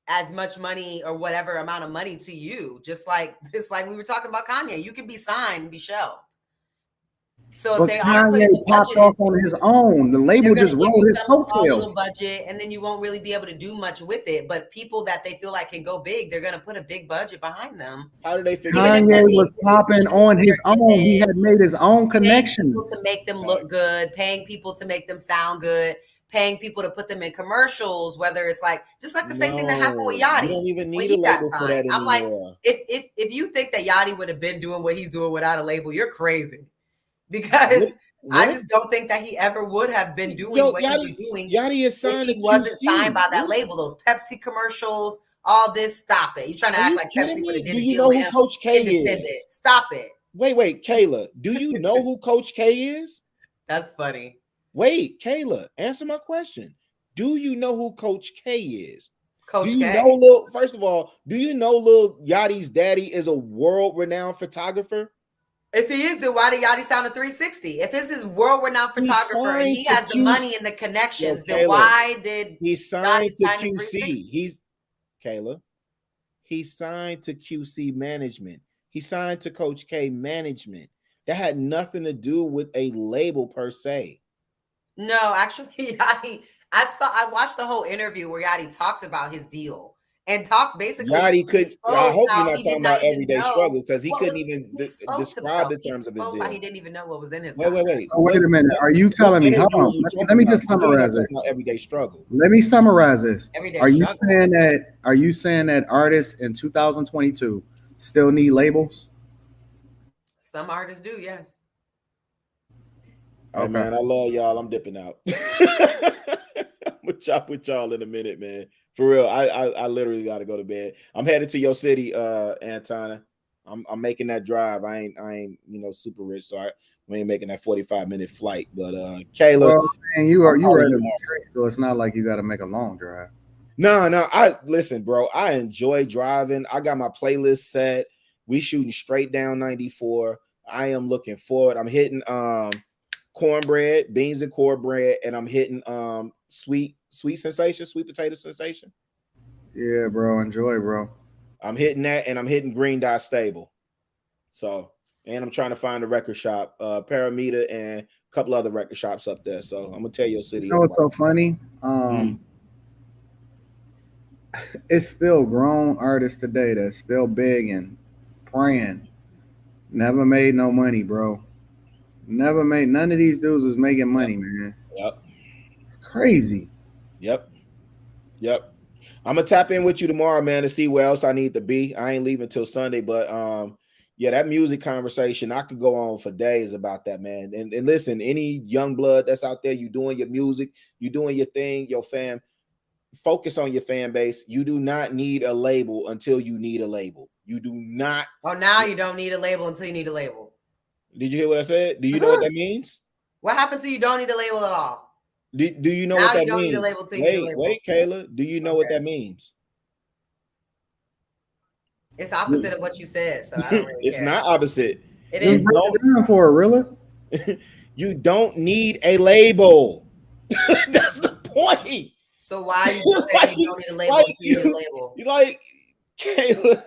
as much money or whatever amount of money to you. Just like we were talking about Kanye, you can be signed and be shelved. So if they are putting the popped off on his own, the label just rolled his coattails. Budget, and then you won't really be able to do much with it. But people that they feel like can go big, they're gonna put a big budget behind them. How do they figure? Kanye was popping on his own. He had made his own connections to make them look good, paying people to make them sound good, paying people to put them in commercials. Whether it's like just like the same thing that happened with Yachty. You don't even need a label for that anymore. I'm like, if you think that Yachty would have been doing what he's doing without a label, you're crazy. Because I just don't think that he ever would have been doing what he was doing. Yachty is signed. If he wasn't signed by that label. Those Pepsi commercials, all this. Stop it! You're trying to act like Pepsi would have did. Do you know who Coach K is? Stop it! Wait, Kayla. Do you know who Coach K is? That's funny. Wait, Kayla, answer my question. Do you know who Coach K is? Coach K. First of all, do you know Lil Yachty's daddy is a world-renowned photographer? If he is, then why did Yachty sound a 360? If this is world-renowned photographer and he has the money and the connections, then why did he signed to QC? He signed to QC management. He signed to Coach K management. That had nothing to do with a label per se. No, actually, Yachty, I watched the whole interview where Yachty talked about his deal. And talk basically. Yachty could. I hope you're not talking about everyday struggle because he couldn't even describe the terms of his deal. He didn't even know what was in his. Wait a minute. Are you telling me? Hold on. Let me just summarize it. Everyday struggle. Let me summarize this. Are you saying that artists in 2022 still need labels? Some artists do, yes. Okay, man. I love y'all. I'm dipping out. I'm gonna chop with y'all in a minute, man. For real, I literally got to go to bed. I'm headed to your city, Antana. I'm making that drive. I ain't super rich, so we ain't making that 45-minute flight. But Kayla, well, man, you are in the street, so it's not like you got to make a long drive. No. I listen, bro. I enjoy driving. I got my playlist set. We shooting straight down 94. I am looking forward. I'm hitting cornbread, beans and cornbread, and I'm hitting sweet potato sensation. Yeah, bro. Enjoy, bro. I'm hitting that, and I'm hitting Green Dot Stable. So, and I'm trying to find a record shop, Paramita, and a couple other record shops up there. So I'm gonna tell your city. You know what's so funny? It's still grown artists today that's still big and praying. Never made no money, bro. Never made. None of these dudes was making money, man. Yep. It's crazy. Yep. I'm gonna tap in with you tomorrow, man, to see where else I need to be. I ain't leaving till Sunday, but yeah, that music conversation, I could go on for days about that, man. And listen, any young blood that's out there, you doing your music, you doing your thing, your fam, focus on your fan base. You do not need a label until you need a label. You do not. Oh, now you don't need a label until you need a label. Did you hear what I said? Do you know what that means? What happened to you don't need a label at all? Do you know now what that you don't means? Need a label till you need a label. Wait, Kayla. Do you know what that means? It's opposite of what you said, so I don't really It's care. not opposite. It is. For it, really? You don't need a label. That's the point. So why you just saying you don't need a label? You need a label. You like, Kayla,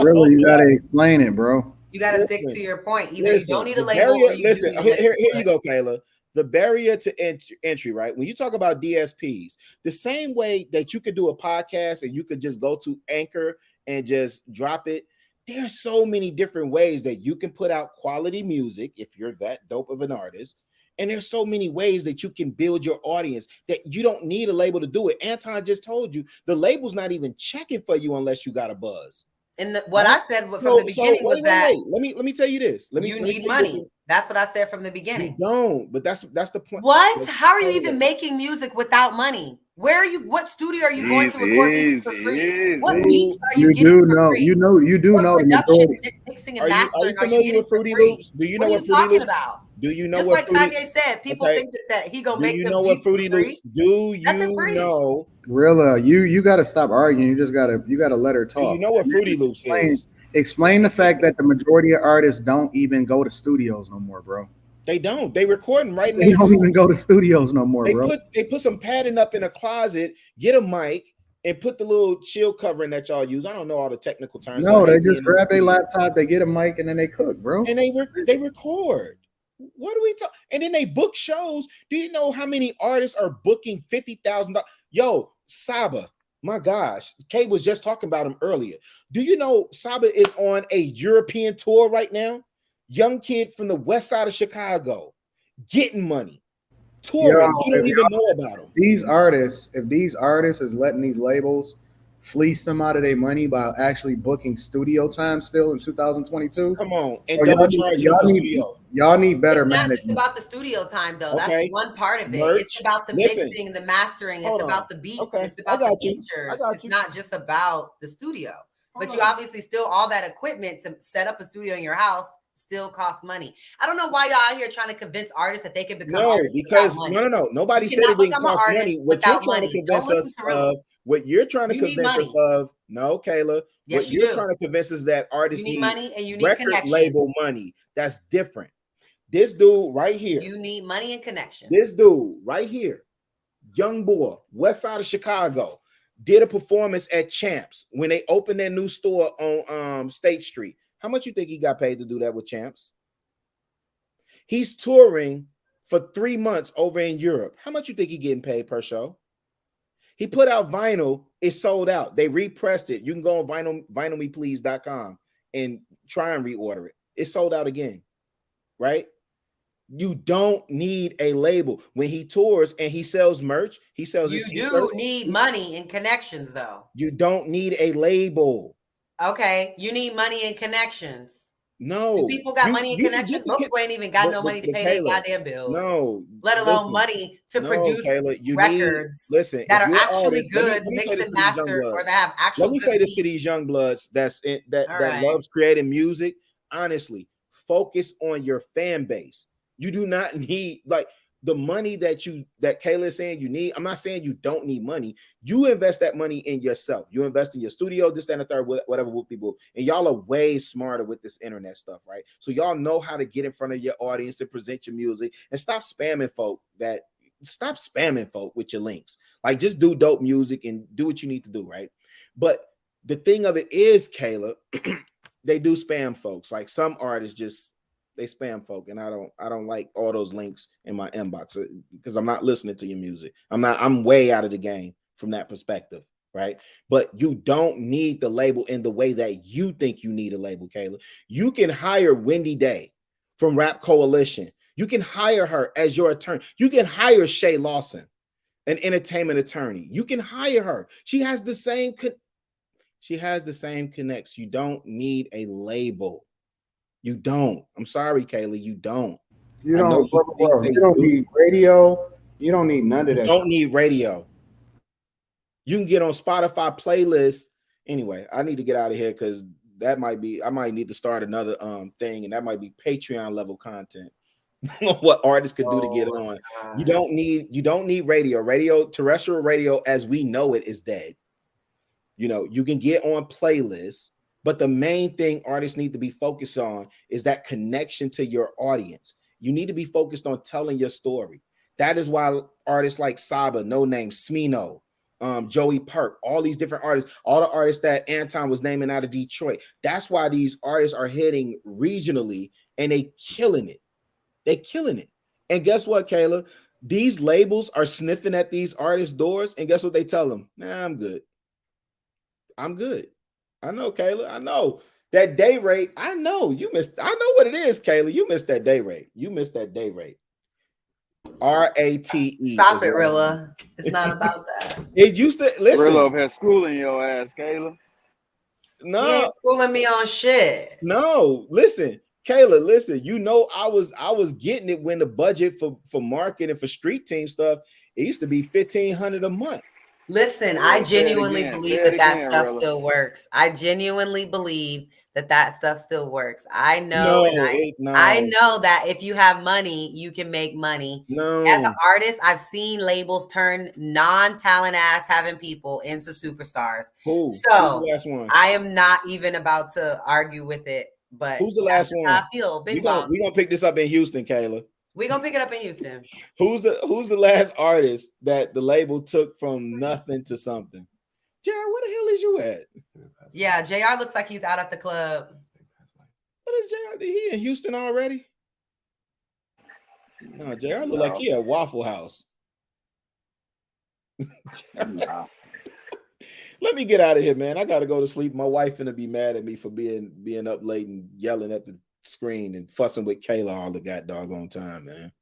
Really, you gotta explain it, bro. You got to stick to your point. Either you don't need a label or you do need a label. Here you go, Kayla. The barrier to entry, right? When you talk about DSPs, the same way that you could do a podcast and you could just go to Anchor and just drop it, there's so many different ways that you can put out quality music if you're that dope of an artist. And there's so many ways that you can build your audience that you don't need a label to do it. Anton just told you the label's not even checking for you unless you got a buzz. And what I said from the beginning was that let me tell you this. You need money. That's what I said from the beginning. You don't, but that's the point. What? How are you even making music without money? Where are you? What studio are you going to record music for free? What beats are you getting for free? You do know the majority. Mixing and mastering. Are you familiar with Fruity Loops? Do you know what Fruity Loops? About? Do you know just what like Kanye said? People think that he gonna make them beats for free. Do you know? Rilla, you got to stop arguing. You got to let her talk. Do you know what Fruity Loops is? Explain the fact that the majority of artists don't even go to studios no more, bro. They don't. They recording right now. They don't even go to studios no more, bro. They put some padding up in a closet, get a mic, and put the little shield covering that y'all use. I don't know all the technical terms. No, they just grab their laptop, they get a mic, and then they cook, bro. And they record. What are we talking? And then they book shows. Do you know how many artists are booking $50,000? Yo, Saba. My gosh, Kay was just talking about him earlier. Do you know Saba is on a European tour right now? Young kid from the west side of Chicago, getting money, touring. You don't even know about them. These artists, if these artists is letting these labels fleece them out of their money by actually booking studio time still in 2022. Come on, and double charge your studio. Y'all need better management. It's not just about the studio time, though. That's one part of it. It's about the mixing and the mastering. It's about the beats. It's about the features. It's not just about the studio. But you obviously still all that equipment to set up a studio in your house still costs money. I don't know why y'all out here trying to convince artists that they can become artists without money. No. Nobody said it didn't cost money. What you're trying to convince us of, what you're trying to convince us of, no, Kayla. Yes, what you're trying to convince us that artists need money and you need record connection. label money. That's different. This dude right here. You need money and connection. This dude right here, young boy, west side of Chicago, did a performance at Champs when they opened their new store on State Street. How much you think he got paid to do that with Champs? He's touring for 3 months over in Europe. How much you think he getting paid per show? He put out vinyl. It sold out. They repressed it. You can go on vinylmeplease.com and try and reorder it. It sold out again, right? You don't need a label. When he tours and he sells merch, he sells his You do need money and connections, though. You don't need a label. Okay, you need money and connections. No, if people got money and connections. Most people ain't even got no money to pay their goddamn bills. No, let alone money to produce records that are actually good, mix and master, or that have actual. Let me say this to these young bloods that loves creating music. Honestly, focus on your fan base. You do not need the money that Kayla is saying you need. I'm not saying you don't need money. You invest that money in yourself. You invest in your studio, this, that, and the third, whatever people. And y'all are way smarter with this internet stuff, right? So y'all know how to get in front of your audience and present your music and stop spamming folk with your links. Like, just do dope music and do what you need to do, right? But the thing of it is, Kayla, they do spam folks. Like, some artists they spam folk, and I don't like all those links in my inbox because I'm not listening to your music. I'm way out of the game from that perspective, right? But you don't need the label in the way that you think you need a label, Kayla. You can hire Wendy Day from Rap Coalition. You can hire her as your attorney. You can hire Shay Lawson, an entertainment attorney. You can hire her. She has the same connects. You don't need a label. You don't. I'm sorry, Kayla. You don't. You don't need radio. You don't need none of that. You don't need radio. You can get on Spotify playlists. Anyway, I need to get out of here because I might need to start another thing, and that might be Patreon level content. What artists could do to get on. You don't need radio. Terrestrial radio as we know it is dead. You can get on playlists. But the main thing artists need to be focused on is that connection to your audience. You need to be focused on telling your story. That is why artists like Saba, No Name, Smino, Joey Perk, all these different artists, all the artists that Anton was naming out of Detroit. That's why these artists are hitting regionally and they killing it. They killing it. And guess what, Kayla? These labels are sniffing at these artists' doors, and guess what they tell them? Nah, I'm good. I'm good. I know, Kayla. I know that day rate. I know you missed. I know what it is, Kayla. You missed that day rate. You missed that day rate. RATE. Stop it, Rilla. It's not about that. It used to listen. Rilla had schooling your ass, Kayla. No, he ain't schooling me on shit. No, listen, Kayla. Listen, you know I was getting it when the budget for marketing for street team stuff. It used to be $1,500 a month. Listen, I genuinely believe that stuff still works. I genuinely believe that stuff still works. I know, I know that if you have money, you can make money. No. As an artist, I've seen labels turn non-talent ass having people into superstars. Who? So Who's the last one? I am not even about to argue with it. But who's the last one? I feel big bomb. We gonna pick this up in Houston, Kayla. We're gonna pick it up in Houston. Who's the last artist that the label took from nothing to something? Jared, where the hell is you at? Yeah, JR looks like he's out at the club. What is JR? He in Houston already? No, JR look like he at Waffle House. Nah. Let me get out of here, man. I gotta go to sleep. My wife finna be mad at me for being up late and yelling at the screen and fussing with Kayla all the doggone time, man.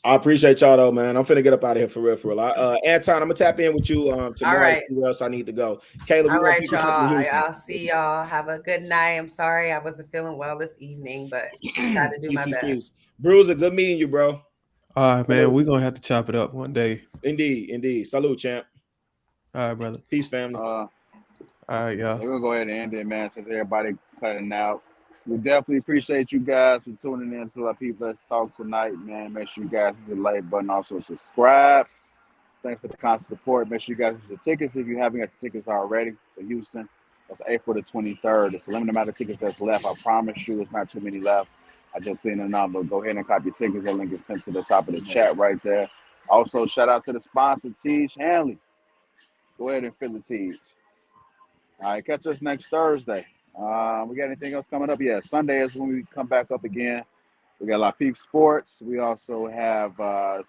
I appreciate y'all though, man. I'm finna get up out of here for real. Anton, I'm gonna tap in with you tomorrow. All right. See where else I need to go. Kayla, all right, y'all. I'll see y'all. Have a good night. I'm sorry I wasn't feeling well this evening, but I tried to do my best. Bruiser, good meeting you, bro. All right, man. We're gonna have to chop it up one day. Indeed. Salute, champ. All right, brother. Peace, family. All right, y'all. We're gonna go ahead and end it, man, since everybody cutting out. We definitely appreciate you guys for tuning in to Lapeef Let's Talk tonight, man. Make sure you guys hit the like button, also subscribe. Thanks for the constant support. Make sure you guys get your tickets if you haven't got the tickets already to Houston. That's April the 23rd. It's a limited amount of tickets that's left. I promise you, it's not too many left. I just seen the number. Go ahead and copy your tickets. The link is pinned to the top of the chat right there. Also, shout out to the sponsor, Tiege Hanley. Go ahead and fill the Tiege. All right, catch us next Thursday. We got anything else coming up? Yeah, Sunday is when we come back up again. We got Lapeef Sports. We also have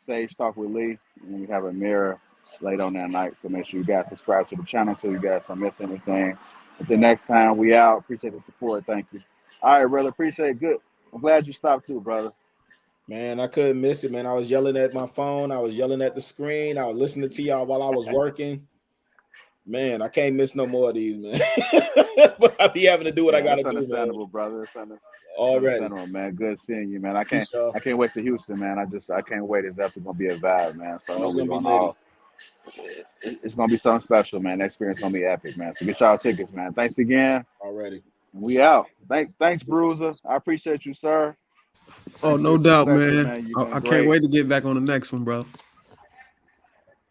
Sage Talk with Lee, and we have a mirror late on that night. So make sure you guys subscribe to the channel so you guys don't miss anything. Until next time, we out. Appreciate the support. Thank you. All right, brother. Appreciate it. Good. I'm glad you stopped too, brother. Man, I couldn't miss it, man. I was yelling at my phone. I was yelling at the screen. I was listening to y'all while I was working. Man, I can't miss no more of these, man. But I be having to do what I got to do, understandable, man. Brother. Already, man. Good seeing you, man. I can't wait to Houston, man. I can't wait. It's definitely gonna be a vibe, man. So it's gonna be something special, man. The experience gonna be epic, man. So get y'all tickets, man. Thanks again. Already. We out. Thanks, Bruiser. I appreciate you, sir. Oh, no doubt, man. I can't wait to get back on the next one, bro.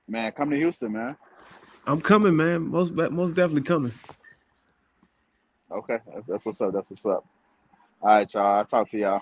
Man, come to Houston, man. I'm coming, man. Most definitely coming. Okay, that's what's up. All right, y'all. I'll talk to y'all.